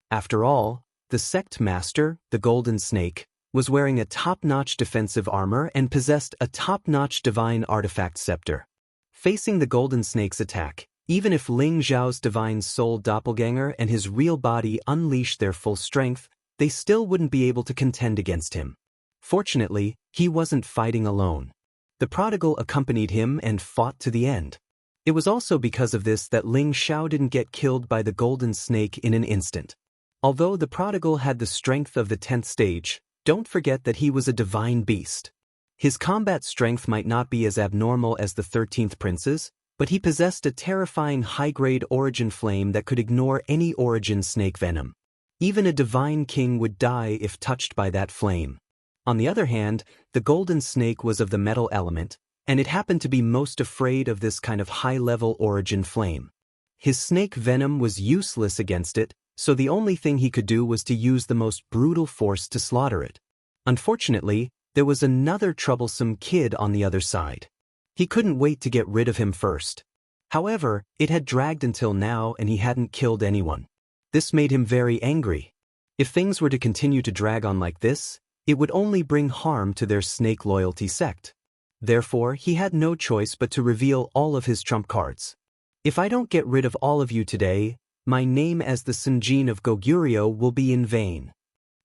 After all, the sect master, the golden snake, was wearing a top-notch defensive armor and possessed a top-notch divine artifact scepter. Facing the golden snake's attack, even if Ling Zhao's divine soul doppelganger and his real body unleashed their full strength, they still wouldn't be able to contend against him. Fortunately, he wasn't fighting alone. The prodigal accompanied him and fought to the end. It was also because of this that Ling Shao didn't get killed by the golden snake in an instant. Although the prodigal had the strength of the 10th stage, don't forget that he was a divine beast. His combat strength might not be as abnormal as the 13th prince's, but he possessed a terrifying high-grade origin flame that could ignore any origin snake venom. Even a divine king would die if touched by that flame. On the other hand, the golden snake was of the metal element, and it happened to be most afraid of this kind of high-level origin flame. His snake venom was useless against it, so the only thing he could do was to use the most brutal force to slaughter it. Unfortunately, there was another troublesome kid on the other side. He couldn't wait to get rid of him first. However, it had dragged until now and he hadn't killed anyone. This made him very angry. If things were to continue to drag on like this, it would only bring harm to their snake loyalty sect. Therefore, he had no choice but to reveal all of his trump cards. If I don't get rid of all of you today, My name as the Sunjin of Goguryeo will be in vain.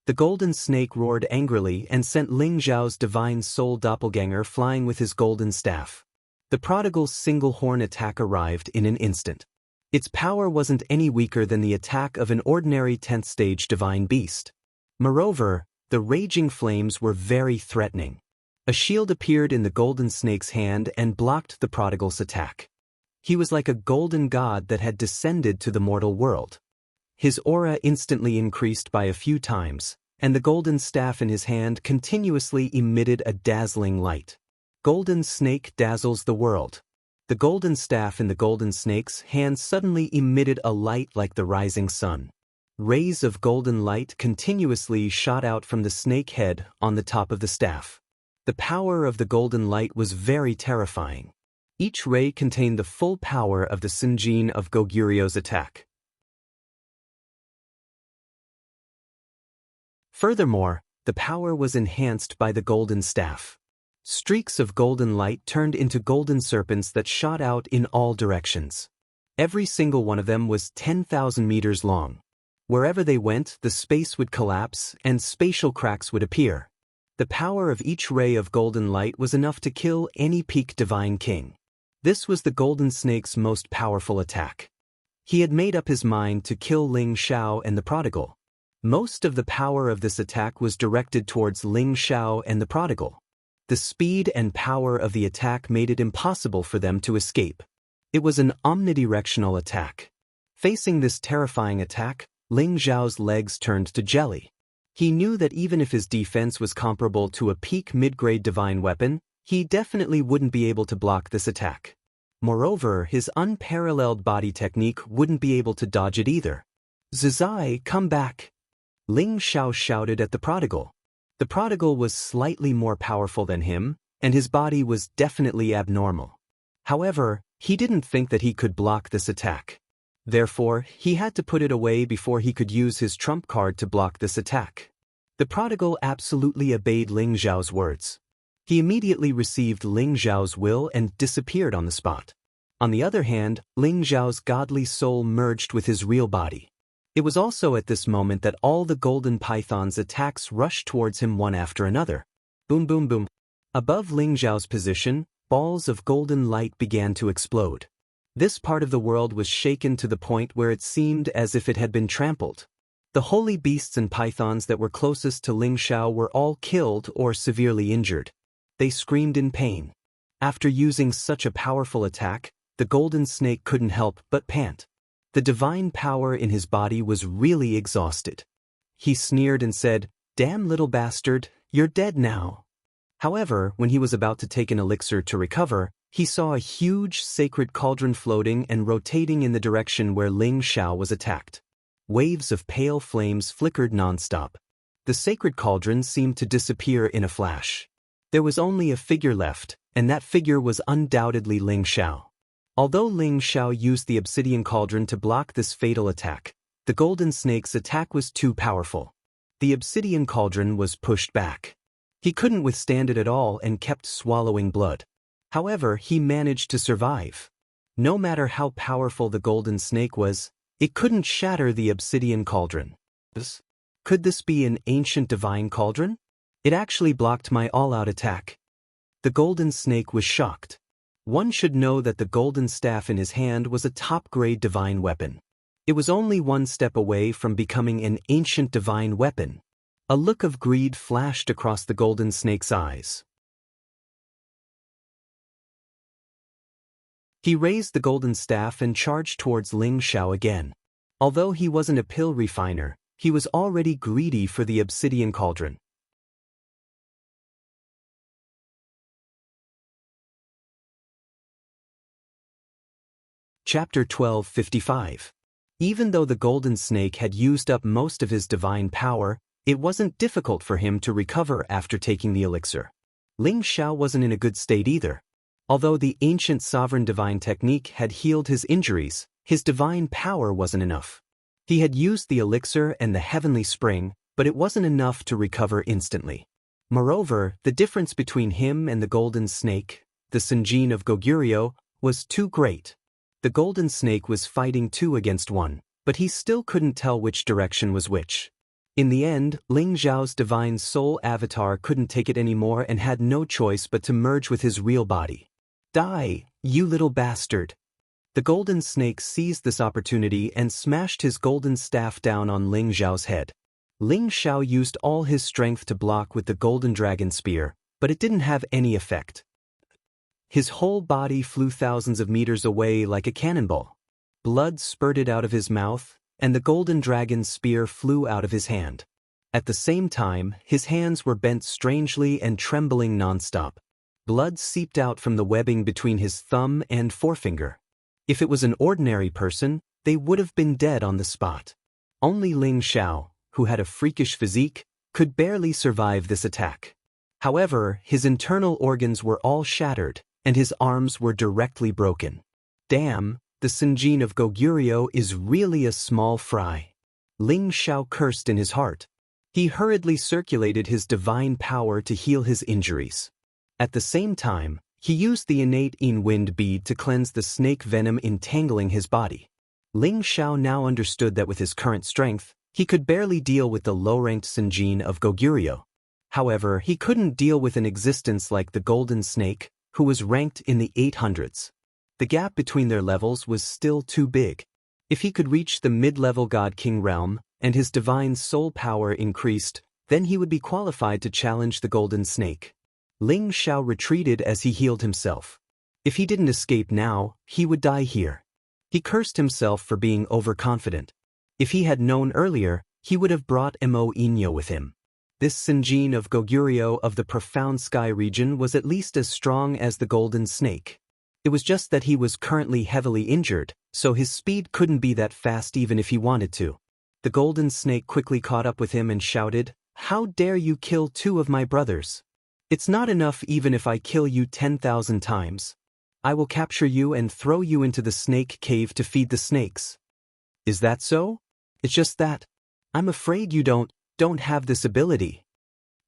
The golden snake roared angrily and sent Ling Zhao's divine soul doppelganger flying with his golden staff. The prodigal's single horn attack arrived in an instant. Its power wasn't any weaker than the attack of an ordinary 10th stage divine beast. Moreover, the raging flames were very threatening. A shield appeared in the golden snake's hand and blocked the prodigal's attack. He was like a golden god that had descended to the mortal world. His aura instantly increased by a few times, and the golden staff in his hand continuously emitted a dazzling light. Golden snake dazzles the world. The golden staff in the golden snake's hand suddenly emitted a light like the rising sun. Rays of golden light continuously shot out from the snake head on the top of the staff. The power of the golden light was very terrifying. Each ray contained the full power of the Sunjin of Goguryeo's attack. Furthermore, the power was enhanced by the golden staff. Streaks of golden light turned into golden serpents that shot out in all directions. Every single one of them was 10,000 meters long. Wherever they went, the space would collapse and spatial cracks would appear. The power of each ray of golden light was enough to kill any peak divine king. This was the golden snake's most powerful attack. He had made up his mind to kill Ling Xiao and the prodigal. Most of the power of this attack was directed towards Ling Xiao and the prodigal. The speed and power of the attack made it impossible for them to escape. It was an omnidirectional attack. Facing this terrifying attack, Ling Xiao's legs turned to jelly. He knew that even if his defense was comparable to a peak mid-grade divine weapon, he definitely wouldn't be able to block this attack. Moreover, his unparalleled body technique wouldn't be able to dodge it either. "Zizai, come back!" Ling Xiao shouted at the prodigal. The prodigal was slightly more powerful than him, and his body was definitely abnormal. However, he didn't think that he could block this attack. Therefore, he had to put it away before he could use his trump card to block this attack. The prodigal absolutely obeyed Ling Zhao's words. He immediately received Ling Zhao's will and disappeared on the spot. On the other hand, Ling Zhao's godly soul merged with his real body. It was also at this moment that all the golden python's attacks rushed towards him one after another. Boom boom boom. Above Ling Zhao's position, balls of golden light began to explode. This part of the world was shaken to the point where it seemed as if it had been trampled. The holy beasts and pythons that were closest to Ling Xiao were all killed or severely injured. They screamed in pain. After using such a powerful attack, the golden snake couldn't help but pant. The divine power in his body was really exhausted. He sneered and said, "Damn little bastard, you're dead now." However, when he was about to take an elixir to recover, he saw a huge sacred cauldron floating and rotating in the direction where Ling Xiao was attacked. Waves of pale flames flickered nonstop. The sacred cauldron seemed to disappear in a flash. There was only a figure left, and that figure was undoubtedly Ling Xiao. Although Ling Xiao used the obsidian cauldron to block this fatal attack, the golden snake's attack was too powerful. The obsidian cauldron was pushed back. He couldn't withstand it at all and kept swallowing blood. However, he managed to survive. No matter how powerful the golden snake was, it couldn't shatter the obsidian cauldron. Could this be an ancient divine cauldron? It actually blocked my all-out attack. The golden snake was shocked. One should know that the golden staff in his hand was a top-grade divine weapon. It was only one step away from becoming an ancient divine weapon. A look of greed flashed across the golden snake's eyes. He raised the golden staff and charged towards Ling Xiao again. Although he wasn't a pill refiner, he was already greedy for the obsidian cauldron. Chapter 12:55. Even though the golden snake had used up most of his divine power, it wasn't difficult for him to recover after taking the elixir. Ling Xiao wasn't in a good state either. Although the ancient sovereign divine technique had healed his injuries, his divine power wasn't enough. He had used the elixir and the heavenly spring, but it wasn't enough to recover instantly. Moreover, the difference between him and the golden snake, the Sunjin of Goguryeo, was too great. The golden snake was fighting 2 against 1. but he still couldn't tell which direction was which. In the end, Ling Xiao's divine soul avatar couldn't take it anymore and had no choice but to merge with his real body. Die, you little bastard! The golden snake seized this opportunity and smashed his golden staff down on Ling Xiao's head. Ling Xiao used all his strength to block with the golden dragon spear, but it didn't have any effect. His whole body flew thousands of meters away like a cannonball. Blood spurted out of his mouth, and the golden dragon spear flew out of his hand. At the same time, his hands were bent strangely and trembling nonstop. Blood seeped out from the webbing between his thumb and forefinger. If it was an ordinary person, they would have been dead on the spot. Only Ling Xiao, who had a freakish physique, could barely survive this attack. However, his internal organs were all shattered, and his arms were directly broken. Damn, the Sinjin of Goguryeo is really a small fry. Ling Xiao cursed in his heart. He hurriedly circulated his divine power to heal his injuries. At the same time, he used the innate Yin Wind bead to cleanse the snake venom entangling his body. Ling Xiao now understood that with his current strength, he could barely deal with the low-ranked Sinjin of Goguryeo. However, he couldn't deal with an existence like the Golden Snake, who was ranked in the 800s. The gap between their levels was still too big. If he could reach the mid-level God King realm, and his divine soul power increased, then he would be qualified to challenge the Golden Snake. Ling Xiao retreated as he healed himself. If he didn't escape now, he would die here. He cursed himself for being overconfident. If he had known earlier, he would have brought Mo Inyo with him. This Sinjin of Goguryeo of the Profound Sky region was at least as strong as the Golden Snake. It was just that he was currently heavily injured, so his speed couldn't be that fast even if he wanted to. The Golden Snake quickly caught up with him and shouted, "How dare you kill two of my brothers? It's not enough even if I kill you 10,000 times. I will capture you and throw you into the snake cave to feed the snakes." Is that so? It's just that. I'm afraid you don't have this ability.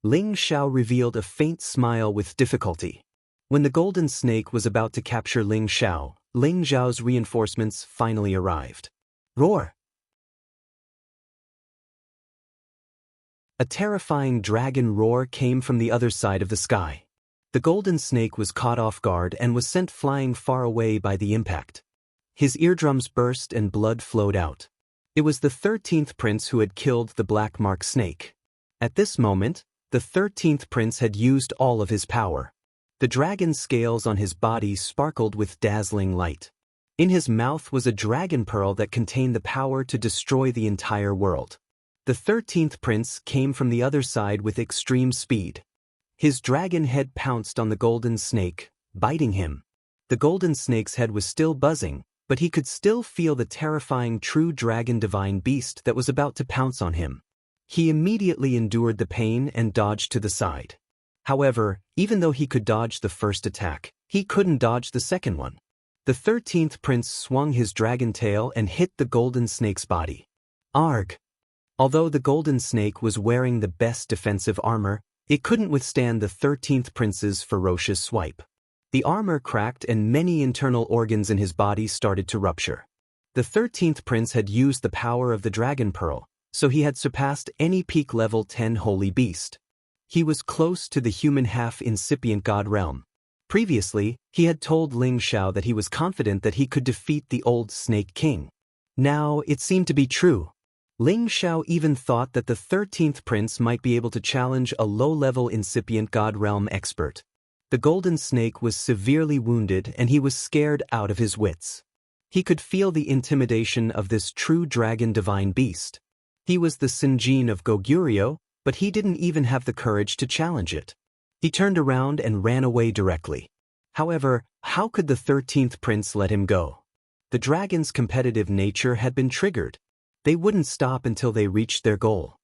Ling Xiao revealed a faint smile with difficulty. When the Golden Snake was about to capture Ling Xiao's reinforcements finally arrived. Roar! A terrifying dragon roar came from the other side of the sky. The Golden Snake was caught off guard and was sent flying far away by the impact. His eardrums burst and blood flowed out. It was the 13th prince who had killed the Black Mark Snake. At this moment, the 13th prince had used all of his power. The dragon scales on his body sparkled with dazzling light. In his mouth was a dragon pearl that contained the power to destroy the entire world. The 13th prince came from the other side with extreme speed. His dragon head pounced on the Golden Snake, biting him. The Golden Snake's head was still buzzing, but he could still feel the terrifying true dragon divine beast that was about to pounce on him. He immediately endured the pain and dodged to the side. However, even though he could dodge the first attack, he couldn't dodge the second one. The 13th prince swung his dragon tail and hit the Golden Snake's body. Arg! Although the Golden Snake was wearing the best defensive armor, it couldn't withstand the 13th prince's ferocious swipe. The armor cracked and many internal organs in his body started to rupture. The 13th prince had used the power of the Dragon Pearl, so he had surpassed any peak level 10 holy beast. He was close to the human half-incipient god realm. Previously, he had told Ling Xiao that he was confident that he could defeat the old Snake King. Now, it seemed to be true. Ling Xiao even thought that the 13th prince might be able to challenge a low-level incipient god realm expert. The Golden Snake was severely wounded and he was scared out of his wits. He could feel the intimidation of this true dragon divine beast. He was the Sinjin of Goguryeo, but he didn't even have the courage to challenge it. He turned around and ran away directly. However, how could the 13th prince let him go? The dragon's competitive nature had been triggered. They wouldn't stop until they reached their goal.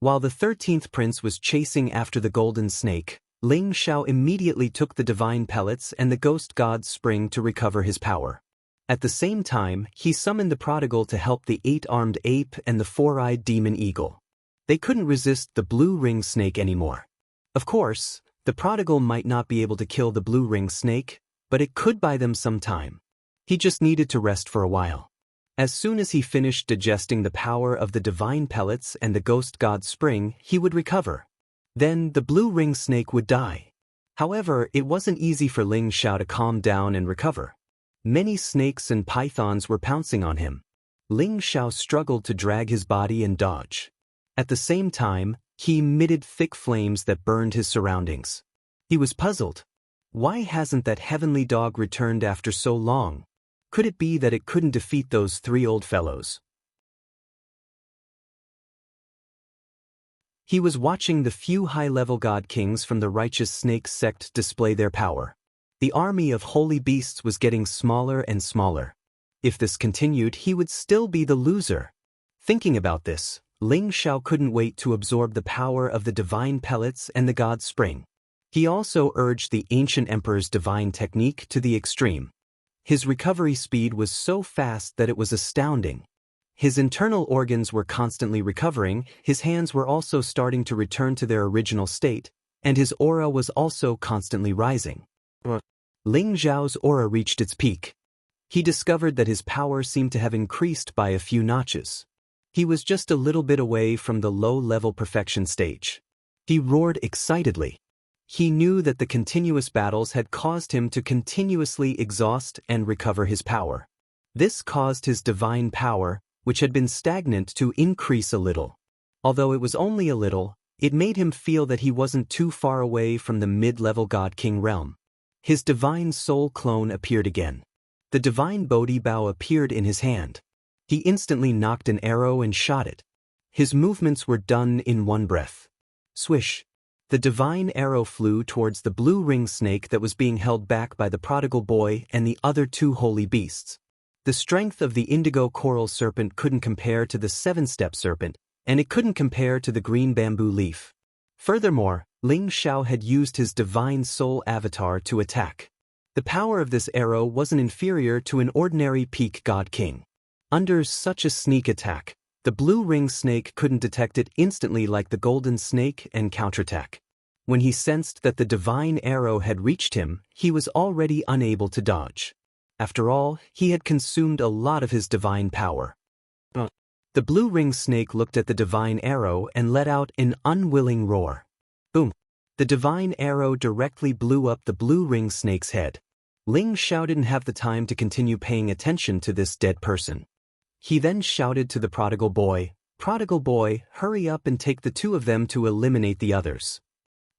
While the 13th prince was chasing after the Golden Snake, Ling Xiao immediately took the divine pellets and the ghost god's spring to recover his power. At the same time, he summoned the prodigal to help the 8-armed ape and the 4-eyed demon eagle. They couldn't resist the blue ring snake anymore. Of course, the prodigal might not be able to kill the blue ring snake, but it could buy them some time. He just needed to rest for a while. As soon as he finished digesting the power of the divine pellets and the ghost god spring, he would recover. Then the blue ring snake would die. However, it wasn't easy for Ling Xiao to calm down and recover. Many snakes and pythons were pouncing on him. Ling Xiao struggled to drag his body and dodge. At the same time, he emitted thick flames that burned his surroundings. He was puzzled. Why hasn't that heavenly dog returned after so long? Could it be that it couldn't defeat those 3 old fellows? He was watching the few high-level god kings from the righteous snake sect display their power. The army of holy beasts was getting smaller and smaller. If this continued, he would still be the loser. Thinking about this, Ling Xiao couldn't wait to absorb the power of the divine pellets and the god spring. He also urged the ancient emperor's divine technique to the extreme. His recovery speed was so fast that it was astounding. His internal organs were constantly recovering, his hands were also starting to return to their original state, and his aura was also constantly rising. Ling Xiao's aura reached its peak. He discovered that his power seemed to have increased by a few notches. He was just a little bit away from the low-level perfection stage. He roared excitedly. He knew that the continuous battles had caused him to continuously exhaust and recover his power. This caused his divine power, which had been stagnant, to increase a little. Although it was only a little, it made him feel that he wasn't too far away from the mid-level God King realm. His divine soul clone appeared again. The divine Bodhi bow appeared in his hand. He instantly knocked an arrow and shot it. His movements were done in one breath. Swish! The divine arrow flew towards the blue ring snake that was being held back by the prodigal boy and the other 2 holy beasts. The strength of the indigo coral serpent couldn't compare to the 7-step serpent, and it couldn't compare to the green bamboo leaf. Furthermore, Ling Xiao had used his divine soul avatar to attack. The power of this arrow wasn't inferior to an ordinary peak god king. Under such a sneak attack, the blue ring snake couldn't detect it instantly like the golden snake and counterattack. When he sensed that the divine arrow had reached him, he was already unable to dodge. After all, he had consumed a lot of his divine power. The blue ring snake looked at the divine arrow and let out an unwilling roar. Boom! The divine arrow directly blew up the blue ring snake's head. Ling Xiao didn't have the time to continue paying attention to this dead person. He then shouted to the prodigal boy, hurry up and take the 2 of them to eliminate the others."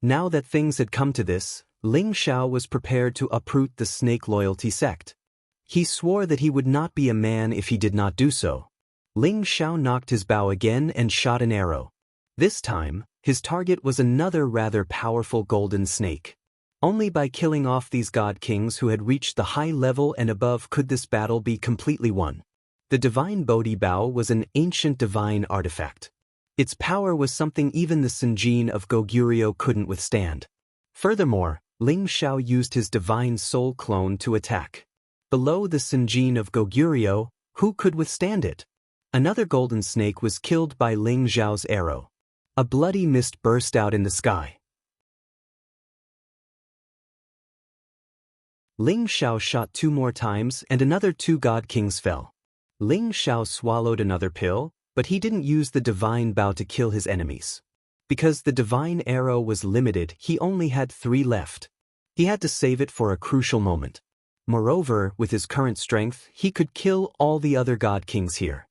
Now that things had come to this, Ling Xiao was prepared to uproot the snake loyalty sect. He swore that he would not be a man if he did not do so. Ling Xiao knocked his bow again and shot an arrow. This time, his target was another rather powerful golden snake. Only by killing off these god kings who had reached the high level and above could this battle be completely won. The divine Bodhi bow was an ancient divine artifact. Its power was something even the Sinjin of Goguryeo couldn't withstand. Furthermore, Ling Xiao used his divine soul clone to attack. Below the Sinjin of Goguryeo, who could withstand it? Another golden snake was killed by Ling Xiao's arrow. A bloody mist burst out in the sky. Ling Xiao shot 2 more times and another 2 god kings fell. Ling Xiao swallowed another pill, but he didn't use the divine bow to kill his enemies. Because the divine arrow was limited, he only had 3 left. He had to save it for a crucial moment. Moreover, with his current strength, he could kill all the other god kings here.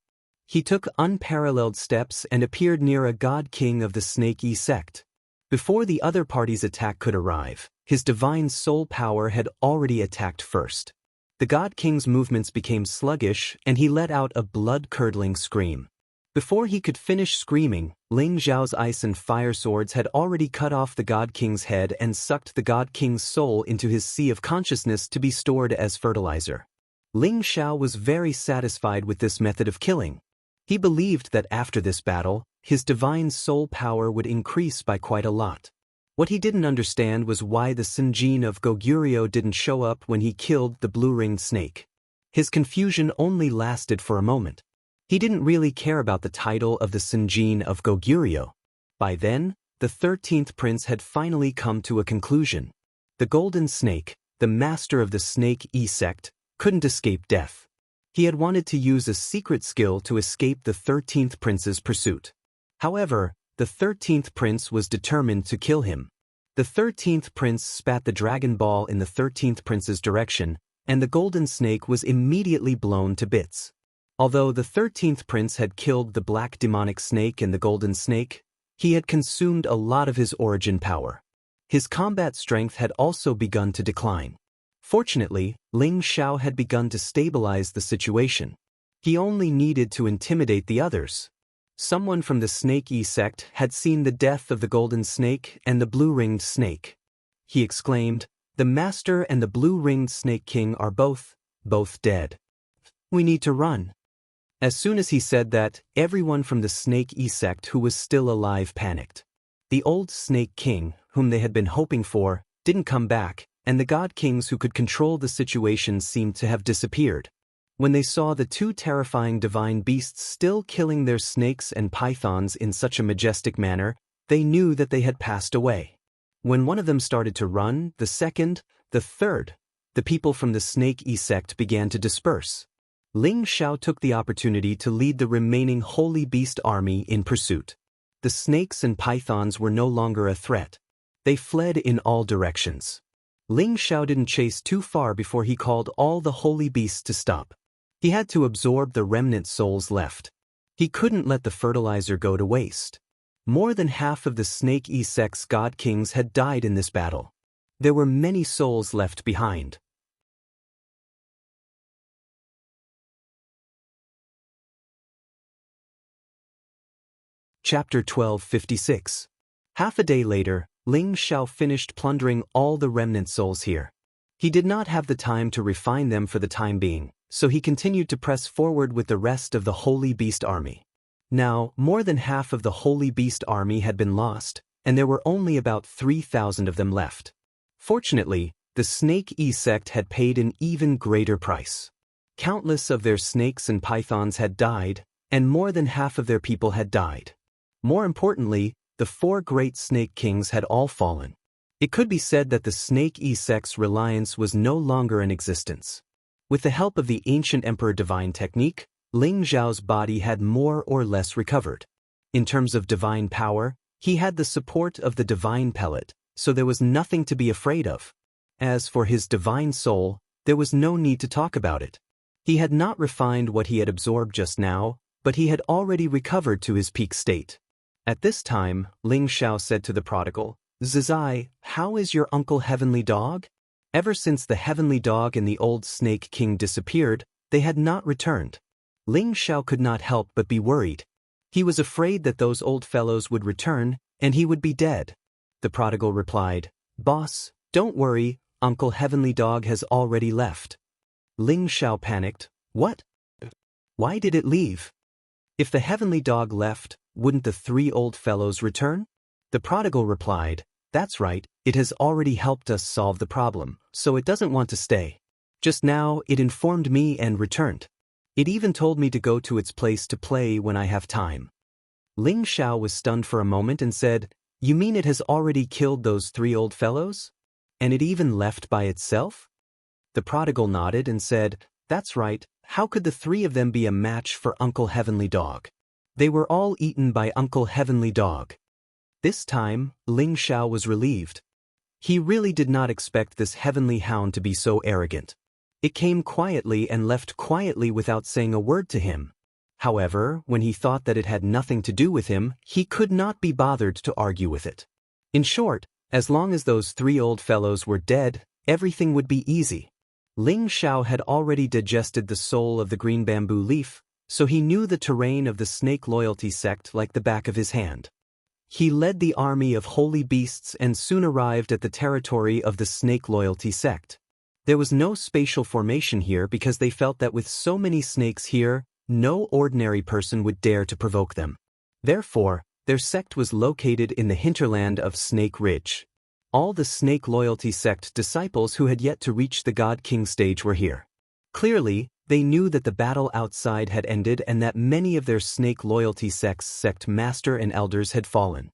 He took unparalleled steps and appeared near a god king of the Snake E sect. Before the other party's attack could arrive, his divine soul power had already attacked first. The god king's movements became sluggish and he let out a blood-curdling scream. Before he could finish screaming, Ling Xiao's ice and fire swords had already cut off the god king's head and sucked the god king's soul into his sea of consciousness to be stored as fertilizer. Ling Xiao was very satisfied with this method of killing. He believed that after this battle, his divine soul power would increase by quite a lot. What he didn't understand was why the Sinjin of Goguryeo didn't show up when he killed the blue-ringed snake. His confusion only lasted for a moment. He didn't really care about the title of the Sinjin of Goguryeo. By then, the 13th prince had finally come to a conclusion. The golden snake, the master of the Snake E sect, couldn't escape death. He had wanted to use a secret skill to escape the 13th prince's pursuit. However, the 13th prince was determined to kill him. The 13th prince spat the dragon ball in the 13th prince's direction, and the golden snake was immediately blown to bits. Although the 13th prince had killed the black demonic snake and the golden snake, he had consumed a lot of his origin power. His combat strength had also begun to decline. Fortunately, Ling Xiao had begun to stabilize the situation. He only needed to intimidate the others. Someone from the Snake E sect had seen the death of the golden snake and the blue-ringed snake. He exclaimed, "The master and the blue-ringed snake king are both dead. We need to run." As soon as he said that, everyone from the Snake E sect who was still alive panicked. The old Snake King, whom they had been hoping for, didn't come back, and the God Kings who could control the situation seemed to have disappeared. When they saw the two terrifying divine beasts still killing their snakes and pythons in such a majestic manner, they knew that they had passed away. When one of them started to run, the second, the third, the people from the Snake E sect began to disperse. Ling Xiao took the opportunity to lead the remaining Holy Beast army in pursuit. The snakes and pythons were no longer a threat. They fled in all directions. Ling Xiao didn't chase too far before he called all the holy beasts to stop. He had to absorb the remnant souls left. He couldn't let the fertilizer go to waste. More than half of the Snake E sect's God Kings had died in this battle. There were many souls left behind. Chapter 1256. Half a day later, Ling Xiao finished plundering all the remnant souls here. He did not have the time to refine them for the time being, so he continued to press forward with the rest of the Holy Beast army. Now, more than half of the Holy Beast army had been lost, and there were only about 3,000 of them left. Fortunately, the Snake E sect had paid an even greater price. Countless of their snakes and pythons had died, and more than half of their people had died. More importantly, the 4 great Snake Kings had all fallen. It could be said that the Snake E sect's reliance was no longer in existence. With the help of the ancient Emperor Divine technique, Ling Xiao's body had more or less recovered. In terms of divine power, he had the support of the divine pellet, so there was nothing to be afraid of. As for his divine soul, there was no need to talk about it. He had not refined what he had absorbed just now, but he had already recovered to his peak state. At this time, Ling Xiao said to the prodigal, "Zizai, how is your uncle Heavenly Dog?" Ever since the Heavenly Dog and the old Snake King disappeared, they had not returned. Ling Xiao could not help but be worried. He was afraid that those old fellows would return, and he would be dead. The prodigal replied, "Boss, don't worry, Uncle Heavenly Dog has already left." Ling Xiao panicked. "What? Why did it leave? If the Heavenly Dog left, wouldn't the 3 old fellows return?" The prodigal replied, "That's right, it has already helped us solve the problem, so it doesn't want to stay. Just now, it informed me and returned. It even told me to go to its place to play when I have time." Ling Xiao was stunned for a moment and said, "You mean it has already killed those 3 old fellows? And it even left by itself?" The prodigal nodded and said, "That's right, how could the 3 of them be a match for Uncle Heavenly Dog? They were all eaten by Uncle Heavenly Dog." This time, Ling Xiao was relieved. He really did not expect this heavenly hound to be so arrogant. It came quietly and left quietly without saying a word to him. However, when he thought that it had nothing to do with him, he could not be bothered to argue with it. In short, as long as those 3 old fellows were dead, everything would be easy. Ling Xiao had already digested the soul of the green bamboo leaf, so he knew the terrain of the Snake Loyalty sect like the back of his hand. He led the army of holy beasts and soon arrived at the territory of the Snake Loyalty sect. There was no spatial formation here because they felt that with so many snakes here, no ordinary person would dare to provoke them. Therefore, their sect was located in the hinterland of Snake Ridge. All the Snake Loyalty sect disciples who had yet to reach the God King stage were here. Clearly, they knew that the battle outside had ended and that many of their Snake Loyalty sect's sect master and elders had fallen.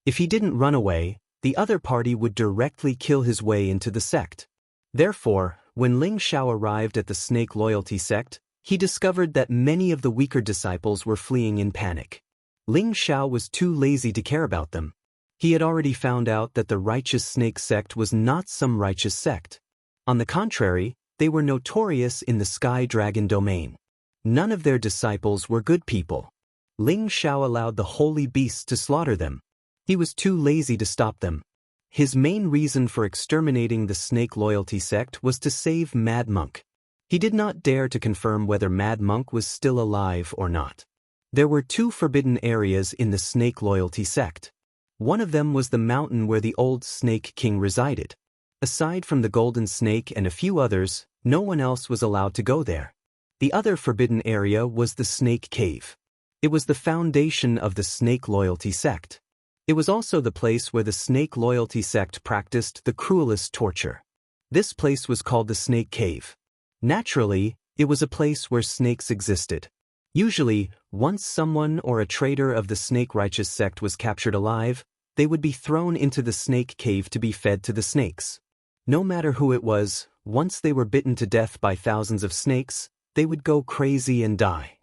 If he didn't run away, the other party would directly kill his way into the sect. Therefore, when Ling Shao arrived at the snake loyalty sect, he discovered that many of the weaker disciples were fleeing in panic. Ling Shao was too lazy to care about them. He had already found out that the righteous snake sect was not some righteous sect. On the contrary, they were notorious in the Sky Dragon domain. None of their disciples were good people. Ling Shao allowed the holy beasts to slaughter them. He was too lazy to stop them. His main reason for exterminating the snake loyalty sect was to save Mad Monk. He did not dare to confirm whether Mad Monk was still alive or not. There were 2 forbidden areas in the snake loyalty sect. One of them was the mountain where the old Snake King resided. Aside from the Golden Snake and a few others, no one else was allowed to go there. The other forbidden area was the Snake Cave. It was the foundation of the snake loyalty sect. It was also the place where the snake loyalty sect practiced the cruelest torture. This place was called the Snake Cave. Naturally, it was a place where snakes existed. Usually, once someone or a traitor of the snake righteous sect was captured alive, they would be thrown into the Snake Cave to be fed to the snakes. No matter who it was, once they were bitten to death by thousands of snakes, they would go crazy and die.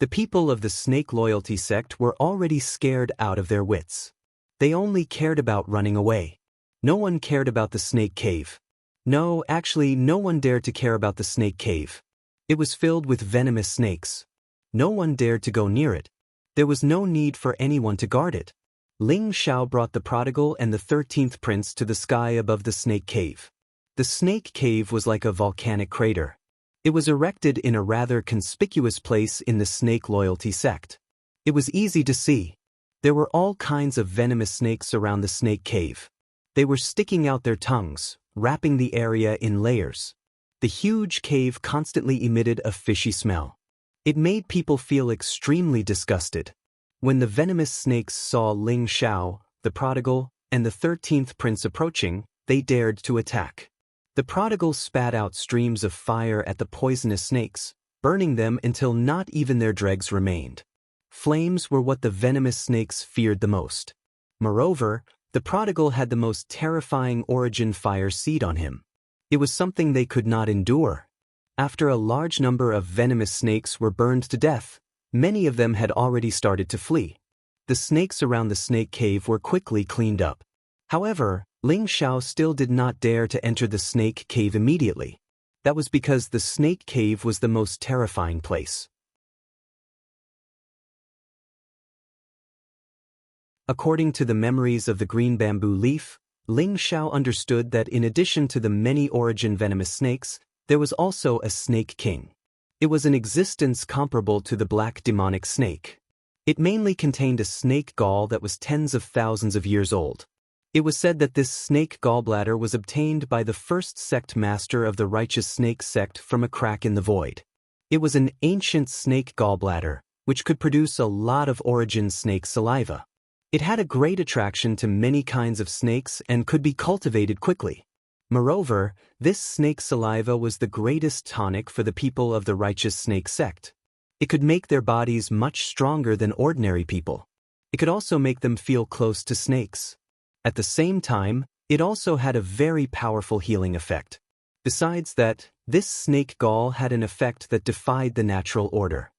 The people of the snake loyalty sect were already scared out of their wits. They only cared about running away. No one cared about the Snake Cave. No, actually, no one dared to care about the Snake Cave. It was filled with venomous snakes. No one dared to go near it. There was no need for anyone to guard it. Ling Shao brought the prodigal and the 13th prince to the sky above the Snake Cave. The Snake Cave was like a volcanic crater. It was erected in a rather conspicuous place in the snake loyalty sect. It was easy to see. There were all kinds of venomous snakes around the Snake Cave. They were sticking out their tongues, wrapping the area in layers. The huge cave constantly emitted a fishy smell. It made people feel extremely disgusted. When the venomous snakes saw Ling Shao, the prodigal, and the 13th prince approaching, they dared to attack. The prodigal spat out streams of fire at the poisonous snakes, burning them until not even their dregs remained. Flames were what the venomous snakes feared the most. Moreover, the prodigal had the most terrifying origin fire seed on him. It was something they could not endure. After a large number of venomous snakes were burned to death, many of them had already started to flee. The snakes around the Snake Cave were quickly cleaned up. However, Ling Shao still did not dare to enter the Snake Cave immediately. That was because the Snake Cave was the most terrifying place. According to the memories of the green bamboo leaf, Ling Shao understood that in addition to the many origin venomous snakes, there was also a Snake King. It was an existence comparable to the black demonic snake. It mainly contained a snake gall that was tens of thousands of years old. It was said that this snake gallbladder was obtained by the first sect master of the righteous snake sect from a crack in the void. It was an ancient snake gallbladder, which could produce a lot of origin snake saliva. It had a great attraction to many kinds of snakes and could be cultivated quickly. Moreover, this snake saliva was the greatest tonic for the people of the righteous snake sect. It could make their bodies much stronger than ordinary people. It could also make them feel close to snakes. At the same time, it also had a very powerful healing effect. Besides that, this snake gall had an effect that defied the natural order.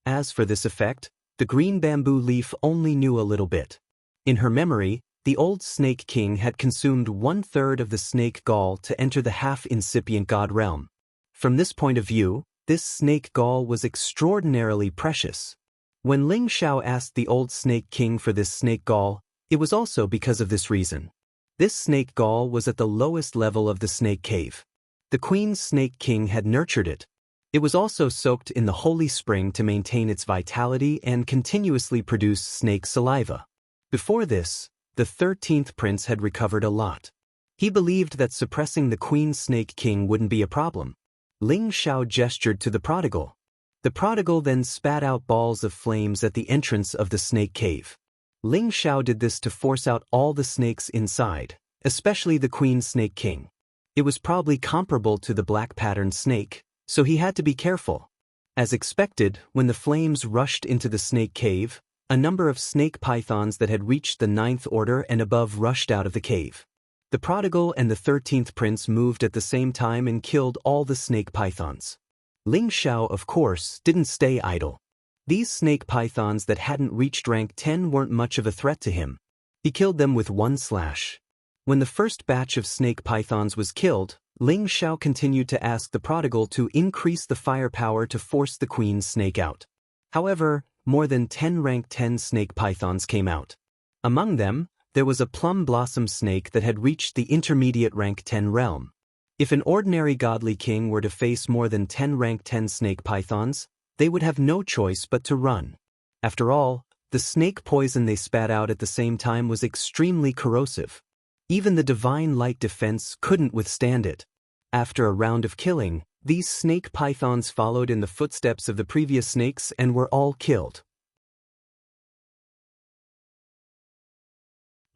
As for this effect, the green bamboo leaf only knew a little bit. In her memory, the old Snake King had consumed 1/3 of the snake gall to enter the half-incipient god realm. From this point of view, this snake gall was extraordinarily precious. When Ling Shao asked the old Snake King for this snake gall, it was also because of this reason. This snake gall was at the lowest level of the Snake Cave. The Queen Snake King had nurtured it. It was also soaked in the holy spring to maintain its vitality and continuously produce snake saliva. Before this, the 13th prince had recovered a lot. He believed that suppressing the Queen Snake King wouldn't be a problem. Ling Shao gestured to the prodigal. The prodigal then spat out balls of flames at the entrance of the Snake Cave. Ling Shao did this to force out all the snakes inside, especially the Queen Snake King. It was probably comparable to the black patterned snake, so he had to be careful. As expected, when the flames rushed into the Snake Cave, a number of snake pythons that had reached the 9th order and above rushed out of the cave. The prodigal and the 13th prince moved at the same time and killed all the snake pythons. Ling Xiao, of course, didn't stay idle. These snake pythons that hadn't reached rank 10 weren't much of a threat to him. He killed them with one slash. When the first batch of snake pythons was killed, Ling Xiao continued to ask the prodigal to increase the firepower to force the queen snake out. However, more than 10 rank 10 snake pythons came out. Among them, there was a plum blossom snake that had reached the intermediate rank 10 realm. If an ordinary godly king were to face more than 10 rank 10 snake pythons, they would have no choice but to run. After all, the snake poison they spat out at the same time was extremely corrosive. Even the divine light defense couldn't withstand it. After a round of killing, these snake pythons followed in the footsteps of the previous snakes and were all killed.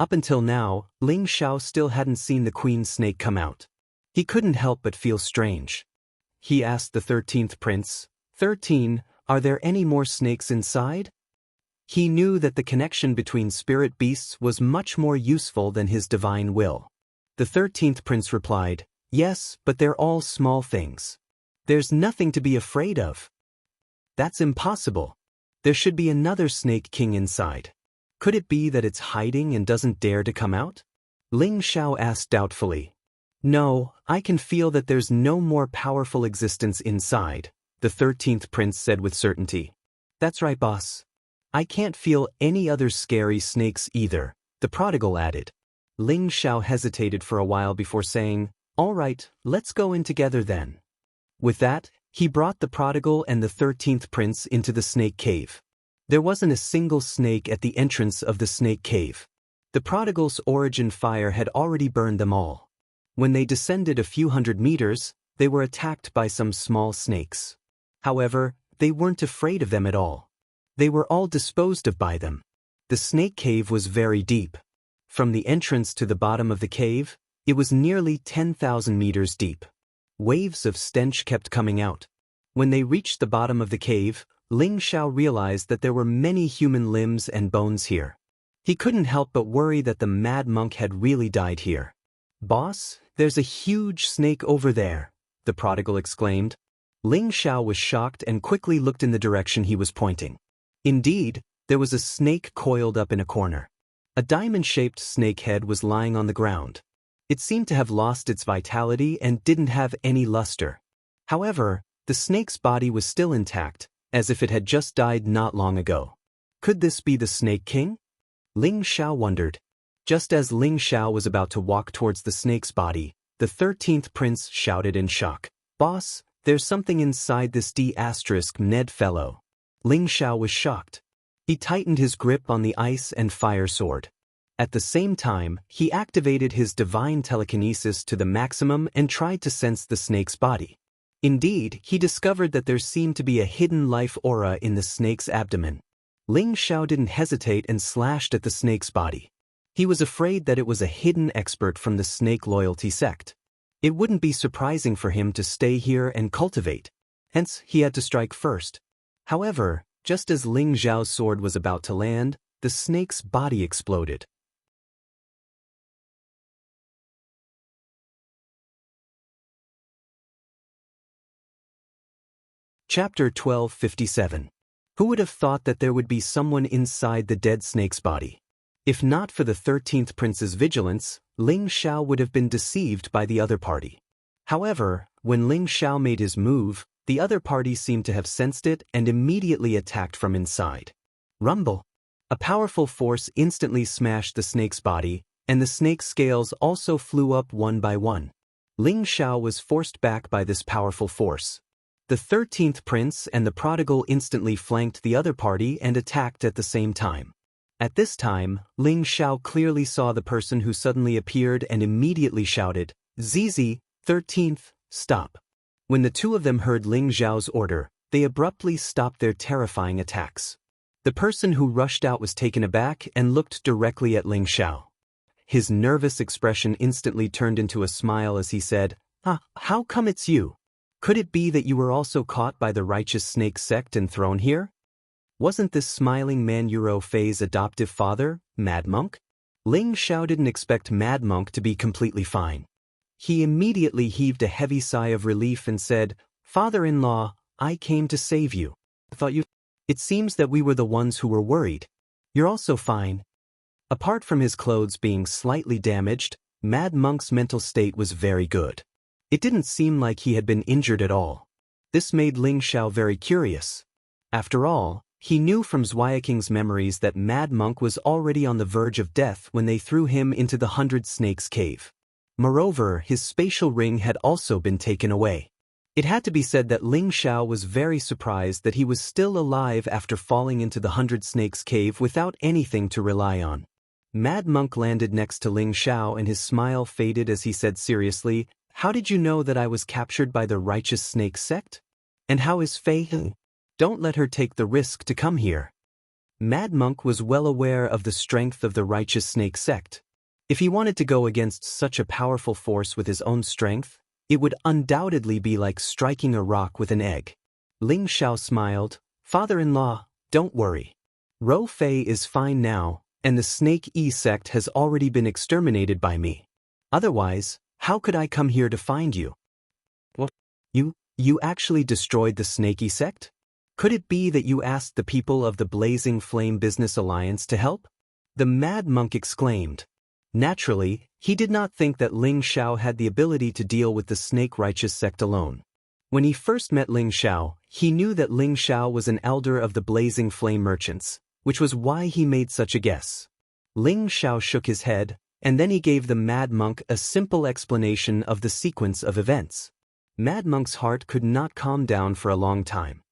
Up until now, Ling Xiao still hadn't seen the queen snake come out. He couldn't help but feel strange. He asked the 13th prince, 13, are there any more snakes inside? He knew that the connection between spirit beasts was much more useful than his divine will. The 13th prince replied, yes, but they're all small things. There's nothing to be afraid of. That's impossible. There should be another snake king inside. Could it be that it's hiding and doesn't dare to come out? Ling Xiao asked doubtfully. No, I can feel that there's no more powerful existence inside, the 13th prince said with certainty. That's right, boss. I can't feel any other scary snakes either, the prodigal added. Ling Xiao hesitated for a while before saying, all right, let's go in together then. With that, he brought the prodigal and the 13th prince into the snake cave. There wasn't a single snake at the entrance of the snake cave. The prodigal's origin fire had already burned them all. When they descended a few hundred meters, they were attacked by some small snakes. However, they weren't afraid of them at all. They were all disposed of by them. The snake cave was very deep. From the entrance to the bottom of the cave, it was nearly 10,000 meters deep. Waves of stench kept coming out. When they reached the bottom of the cave, Ling Xiao realized that there were many human limbs and bones here. He couldn't help but worry that the mad monk had really died here. Boss, there's a huge snake over there, the prodigal exclaimed. Ling Xiao was shocked and quickly looked in the direction he was pointing. Indeed, there was a snake coiled up in a corner. A diamond-shaped snake head was lying on the ground. It seemed to have lost its vitality and didn't have any luster. However, the snake's body was still intact, as if it had just died not long ago. Could this be the Snake King? Ling Xiao wondered. Just as Ling Xiao was about to walk towards the snake's body, the 13th prince shouted in shock, Boss, there's something inside this D*Ned fellow. Ling Xiao was shocked. He tightened his grip on the ice and fire sword. At the same time, he activated his divine telekinesis to the maximum and tried to sense the snake's body. Indeed, he discovered that there seemed to be a hidden life aura in the snake's abdomen. Ling Xiao didn't hesitate and slashed at the snake's body. He was afraid that it was a hidden expert from the snake loyalty sect. It wouldn't be surprising for him to stay here and cultivate. Hence, he had to strike first. However, just as Ling Xiao's sword was about to land, the snake's body exploded. Chapter 1257. Who would have thought that there would be someone inside the dead snake's body? If not for the 13th prince's vigilance, Ling Xiao would have been deceived by the other party. However, when Ling Xiao made his move, the other party seemed to have sensed it and immediately attacked from inside. Rumble! A powerful force instantly smashed the snake's body, and the snake's scales also flew up one by one. Ling Xiao was forced back by this powerful force. The 13th prince and the prodigal instantly flanked the other party and attacked at the same time. At this time, Ling Xiao clearly saw the person who suddenly appeared and immediately shouted, "Zizi, 13th, stop." When the two of them heard Ling Xiao's order, they abruptly stopped their terrifying attacks. The person who rushed out was taken aback and looked directly at Ling Xiao. His nervous expression instantly turned into a smile as he said, how come it's you? Could it be that you were also caught by the righteous snake sect and thrown here? Wasn't this smiling man Yuro Fei's adoptive father, Mad Monk? Ling Xiao didn't expect Mad Monk to be completely fine. He immediately heaved a heavy sigh of relief and said, "Father-in-law, I came to save you. It seems that we were the ones who were worried. You're also fine." Apart from his clothes being slightly damaged, Mad Monk's mental state was very good. It didn't seem like he had been injured at all. This made Ling Xiao very curious. After all, he knew from Zhuayaking's memories that Mad Monk was already on the verge of death when they threw him into the 100 Snakes cave. Moreover, his spatial ring had also been taken away. It had to be said that Ling Xiao was very surprised that he was still alive after falling into the 100 Snakes cave without anything to rely on. Mad Monk landed next to Ling Xiao and his smile faded as he said seriously, "How did you know that I was captured by the righteous snake sect? And how is Fei? Don't let her take the risk to come here." Mad Monk was well aware of the strength of the righteous snake sect. If he wanted to go against such a powerful force with his own strength, it would undoubtedly be like striking a rock with an egg. Ling Xiao smiled, "Father-in-law, don't worry. Ro Fei is fine now, and the Snake E sect has already been exterminated by me. Otherwise, how could I come here to find you?" "What? You actually destroyed the Snake E sect? Could it be that you asked the people of the Blazing Flame Business Alliance to help?" The Mad Monk exclaimed. Naturally, he did not think that Ling Xiao had the ability to deal with the Snake Righteous sect alone. When he first met Ling Xiao, he knew that Ling Xiao was an elder of the Blazing Flame Merchants, which was why he made such a guess. Ling Xiao shook his head, and then he gave the Mad Monk a simple explanation of the sequence of events. Mad Monk's heart could not calm down for a long time.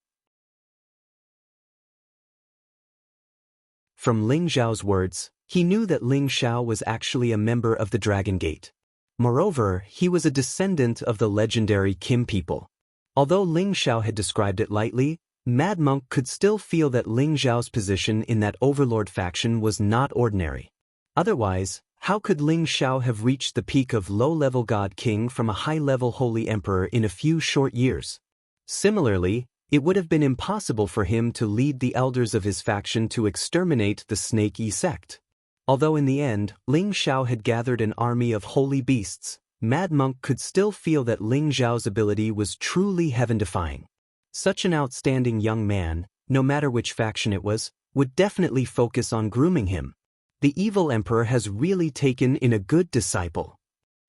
From Ling Xiao's words, he knew that Ling Xiao was actually a member of the Dragon Gate. Moreover, he was a descendant of the legendary Kim people. Although Ling Xiao had described it lightly, Mad Monk could still feel that Ling Xiao's position in that overlord faction was not ordinary. Otherwise, how could Ling Xiao have reached the peak of low-level God King from a high-level Holy Emperor in a few short years? Similarly, it would have been impossible for him to lead the elders of his faction to exterminate the Snake E sect. Although in the end, Ling Xiao had gathered an army of holy beasts, Mad Monk could still feel that Ling Xiao's ability was truly heaven-defying. Such an outstanding young man, no matter which faction it was, would definitely focus on grooming him. The evil emperor has really taken in a good disciple.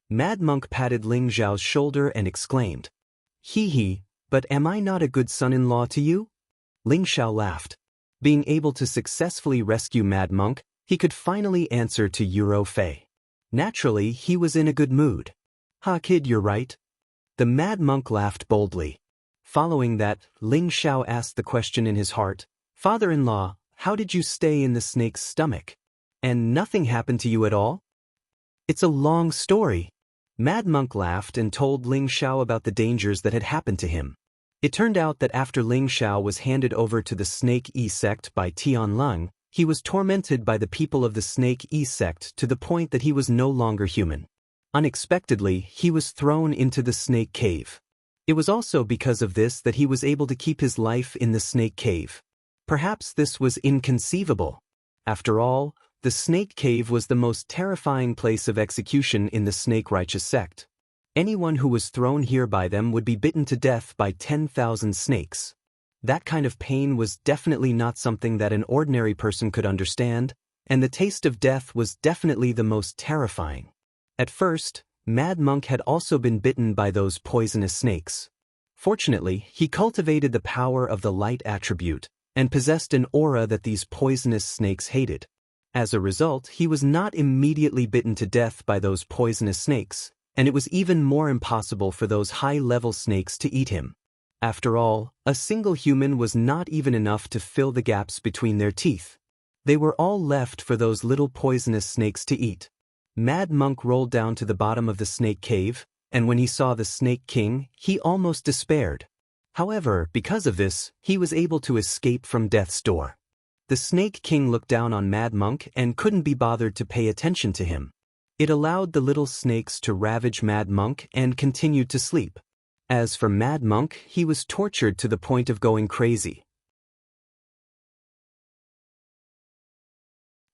Mad Monk patted Ling Xiao's shoulder and exclaimed, "Hee, but am I not a good son-in-law to you?" Ling Xiao laughed. Being able to successfully rescue Mad Monk, he could finally answer to Ro Fei. Naturally, he was in a good mood. "Ha kid, you're right." The Mad Monk laughed boldly. Following that, Ling Xiao asked the question in his heart, "Father-in-law, how did you stay in the snake's stomach? And nothing happened to you at all?" "It's a long story." Mad Monk laughed and told Ling Xiao about the dangers that had happened to him. It turned out that after Ling Xiao was handed over to the Snake E sect by Tian Lung, he was tormented by the people of the Snake E sect to the point that he was no longer human. Unexpectedly, he was thrown into the Snake Cave. It was also because of this that he was able to keep his life in the Snake Cave. Perhaps this was inconceivable. After all, the Snake Cave was the most terrifying place of execution in the Snake Righteous sect. Anyone who was thrown here by them would be bitten to death by 10,000 snakes. That kind of pain was definitely not something that an ordinary person could understand, and the taste of death was definitely the most terrifying. At first, Mad Monk had also been bitten by those poisonous snakes. Fortunately, he cultivated the power of the light attribute, and possessed an aura that these poisonous snakes hated. As a result, he was not immediately bitten to death by those poisonous snakes, and it was even more impossible for those high-level snakes to eat him. After all, a single human was not even enough to fill the gaps between their teeth. They were all left for those little poisonous snakes to eat. Mad Monk rolled down to the bottom of the snake cave, and when he saw the Snake King, he almost despaired. However, because of this, he was able to escape from death's door. The Snake King looked down on Mad Monk and couldn't be bothered to pay attention to him. It allowed the little snakes to ravage Mad Monk and continued to sleep. As for Mad Monk, he was tortured to the point of going crazy.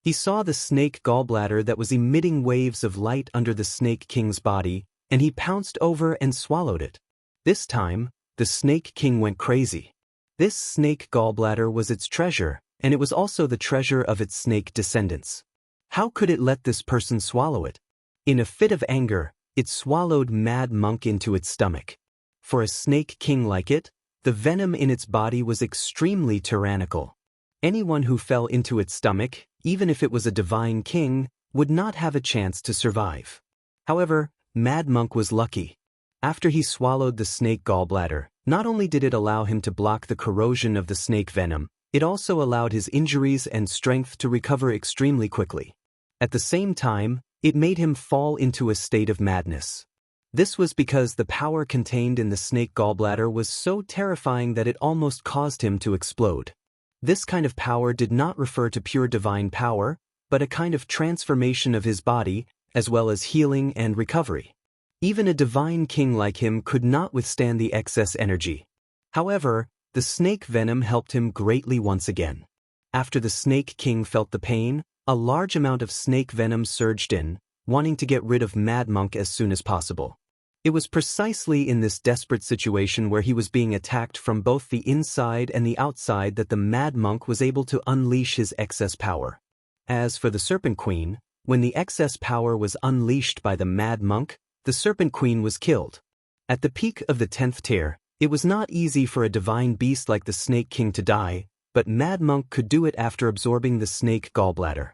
He saw the snake gallbladder that was emitting waves of light under the Snake King's body, and he pounced over and swallowed it. This time, the Snake King went crazy. This snake gallbladder was its treasure, and it was also the treasure of its snake descendants. How could it let this person swallow it? In a fit of anger, it swallowed Mad Monk into its stomach. For a Snake King like it, the venom in its body was extremely tyrannical. Anyone who fell into its stomach, even if it was a divine king, would not have a chance to survive. However, Mad Monk was lucky. After he swallowed the snake gallbladder, not only did it allow him to block the corrosion of the snake venom, it also allowed his injuries and strength to recover extremely quickly. At the same time, it made him fall into a state of madness. This was because the power contained in the snake gallbladder was so terrifying that it almost caused him to explode. This kind of power did not refer to pure divine power, but a kind of transformation of his body, as well as healing and recovery. Even a divine king like him could not withstand the excess energy. However, the snake venom helped him greatly once again. After the Snake King felt the pain, a large amount of snake venom surged in, wanting to get rid of Mad Monk as soon as possible. It was precisely in this desperate situation where he was being attacked from both the inside and the outside that the Mad Monk was able to unleash his excess power. As for the Serpent Queen, when the excess power was unleashed by the Mad Monk, the Serpent Queen was killed. At the peak of the 10th tier, it was not easy for a divine beast like the Snake King to die, but Mad Monk could do it after absorbing the snake gallbladder.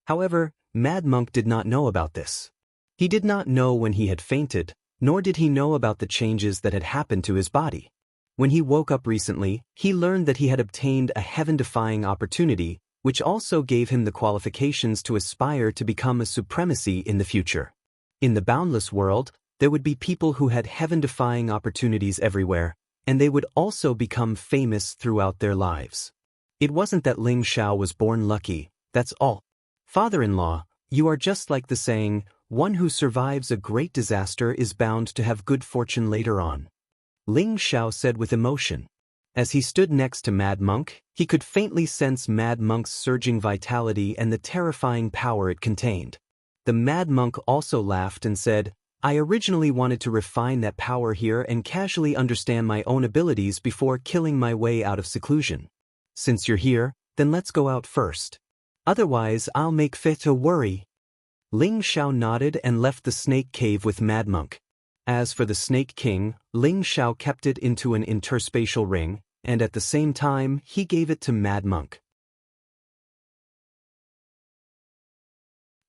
However, Mad Monk did not know about this. He did not know when he had fainted, nor did he know about the changes that had happened to his body. When he woke up recently, he learned that he had obtained a heaven-defying opportunity, which also gave him the qualifications to aspire to become a supremacy in the future. In the boundless world, there would be people who had heaven-defying opportunities everywhere, and they would also become famous throughout their lives. It wasn't that Ling Xiao was born lucky, that's all. Father-in-law, you are just like the saying, one who survives a great disaster is bound to have good fortune later on. Ling Xiao said with emotion. As he stood next to Mad Monk, he could faintly sense Mad Monk's surging vitality and the terrifying power it contained. The Mad Monk also laughed and said, I originally wanted to refine that power here and casually understand my own abilities before killing my way out of seclusion. Since you're here, then let's go out first. Otherwise, I'll make fit a worry. Ling Xiao nodded and left the snake cave with Mad Monk. As for the Snake King, Ling Xiao kept it into an interspatial ring, and at the same time, he gave it to Mad Monk.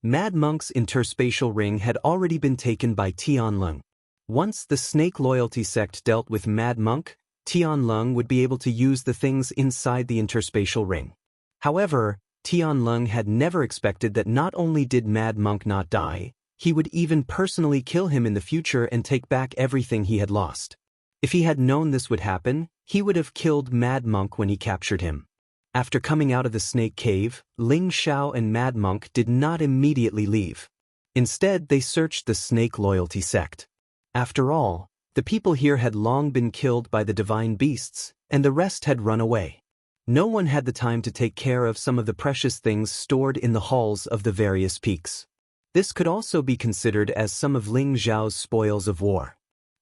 Mad Monk's interspatial ring had already been taken by Tianlong. Once the snake loyalty sect dealt with Mad Monk, Tianlong would be able to use the things inside the interspatial ring. However, Tianlong had never expected that not only did Mad Monk not die, he would even personally kill him in the future and take back everything he had lost. If he had known this would happen, he would have killed Mad Monk when he captured him. After coming out of the snake cave, Ling Xiao and Mad Monk did not immediately leave. Instead, they searched the snake loyalty sect. After all, the people here had long been killed by the divine beasts, and the rest had run away. No one had the time to take care of some of the precious things stored in the halls of the various peaks. This could also be considered as some of Ling Xiao's spoils of war.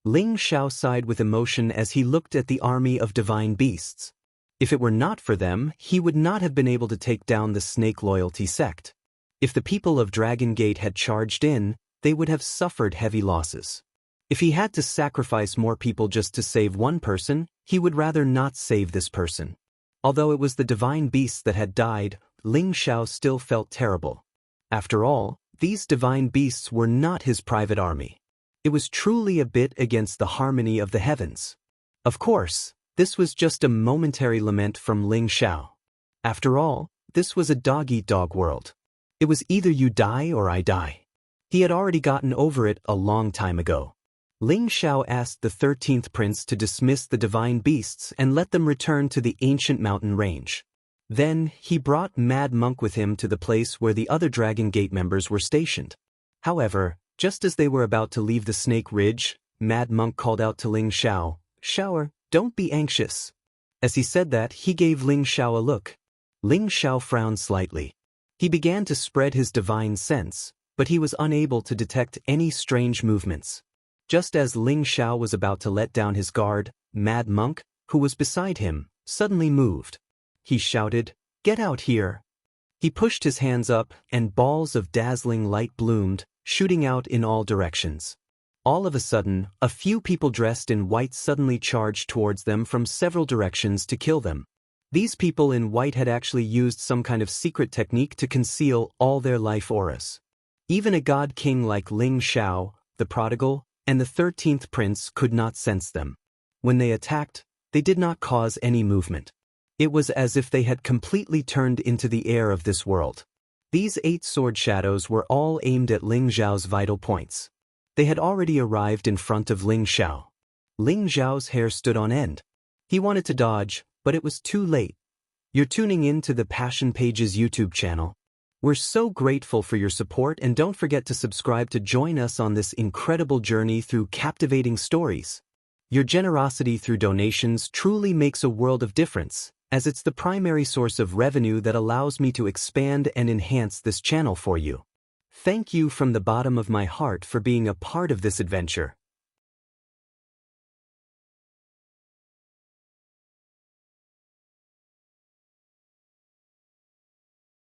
Ling Xiao sighed with emotion as he looked at the army of divine beasts. If it were not for them, he would not have been able to take down the snake loyalty sect. If the people of Dragon Gate had charged in, they would have suffered heavy losses. If he had to sacrifice more people just to save one person, he would rather not save this person. Although it was the divine beasts that had died, Ling Xiao still felt terrible. After all, these divine beasts were not his private army. It was truly a bit against the harmony of the heavens. Of course, this was just a momentary lament from Ling Xiao. After all, this was a dog-eat-dog world. It was either you die or I die. He had already gotten over it a long time ago. Ling Xiao asked the 13th prince to dismiss the divine beasts and let them return to the ancient mountain range. Then, he brought Mad Monk with him to the place where the other Dragon Gate members were stationed. However, just as they were about to leave the Snake Ridge, Mad Monk called out to Ling Xiao, "Xiao, don't be anxious." As he said that, he gave Ling Xiao a look. Ling Xiao frowned slightly. He began to spread his divine sense, but he was unable to detect any strange movements. Just as Ling Xiao was about to let down his guard, Mad Monk, who was beside him, suddenly moved. He shouted, "Get out here!" He pushed his hands up, and balls of dazzling light bloomed, shooting out in all directions. All of a sudden, a few people dressed in white suddenly charged towards them from several directions to kill them. These people in white had actually used some kind of secret technique to conceal all their life auras. Even a god king like Ling Xiao, the prodigal, and the 13th prince could not sense them. When they attacked, they did not cause any movement. It was as if they had completely turned into the air of this world. These 8 sword shadows were all aimed at Ling Xiao's vital points. They had already arrived in front of Ling Xiao. Ling Xiao's hair stood on end. He wanted to dodge, but it was too late. You're tuning in to the Passion Pages YouTube channel. We're so grateful for your support, and don't forget to subscribe to join us on this incredible journey through captivating stories. Your generosity through donations truly makes a world of difference, as it's the primary source of revenue that allows me to expand and enhance this channel for you. Thank you from the bottom of my heart for being a part of this adventure.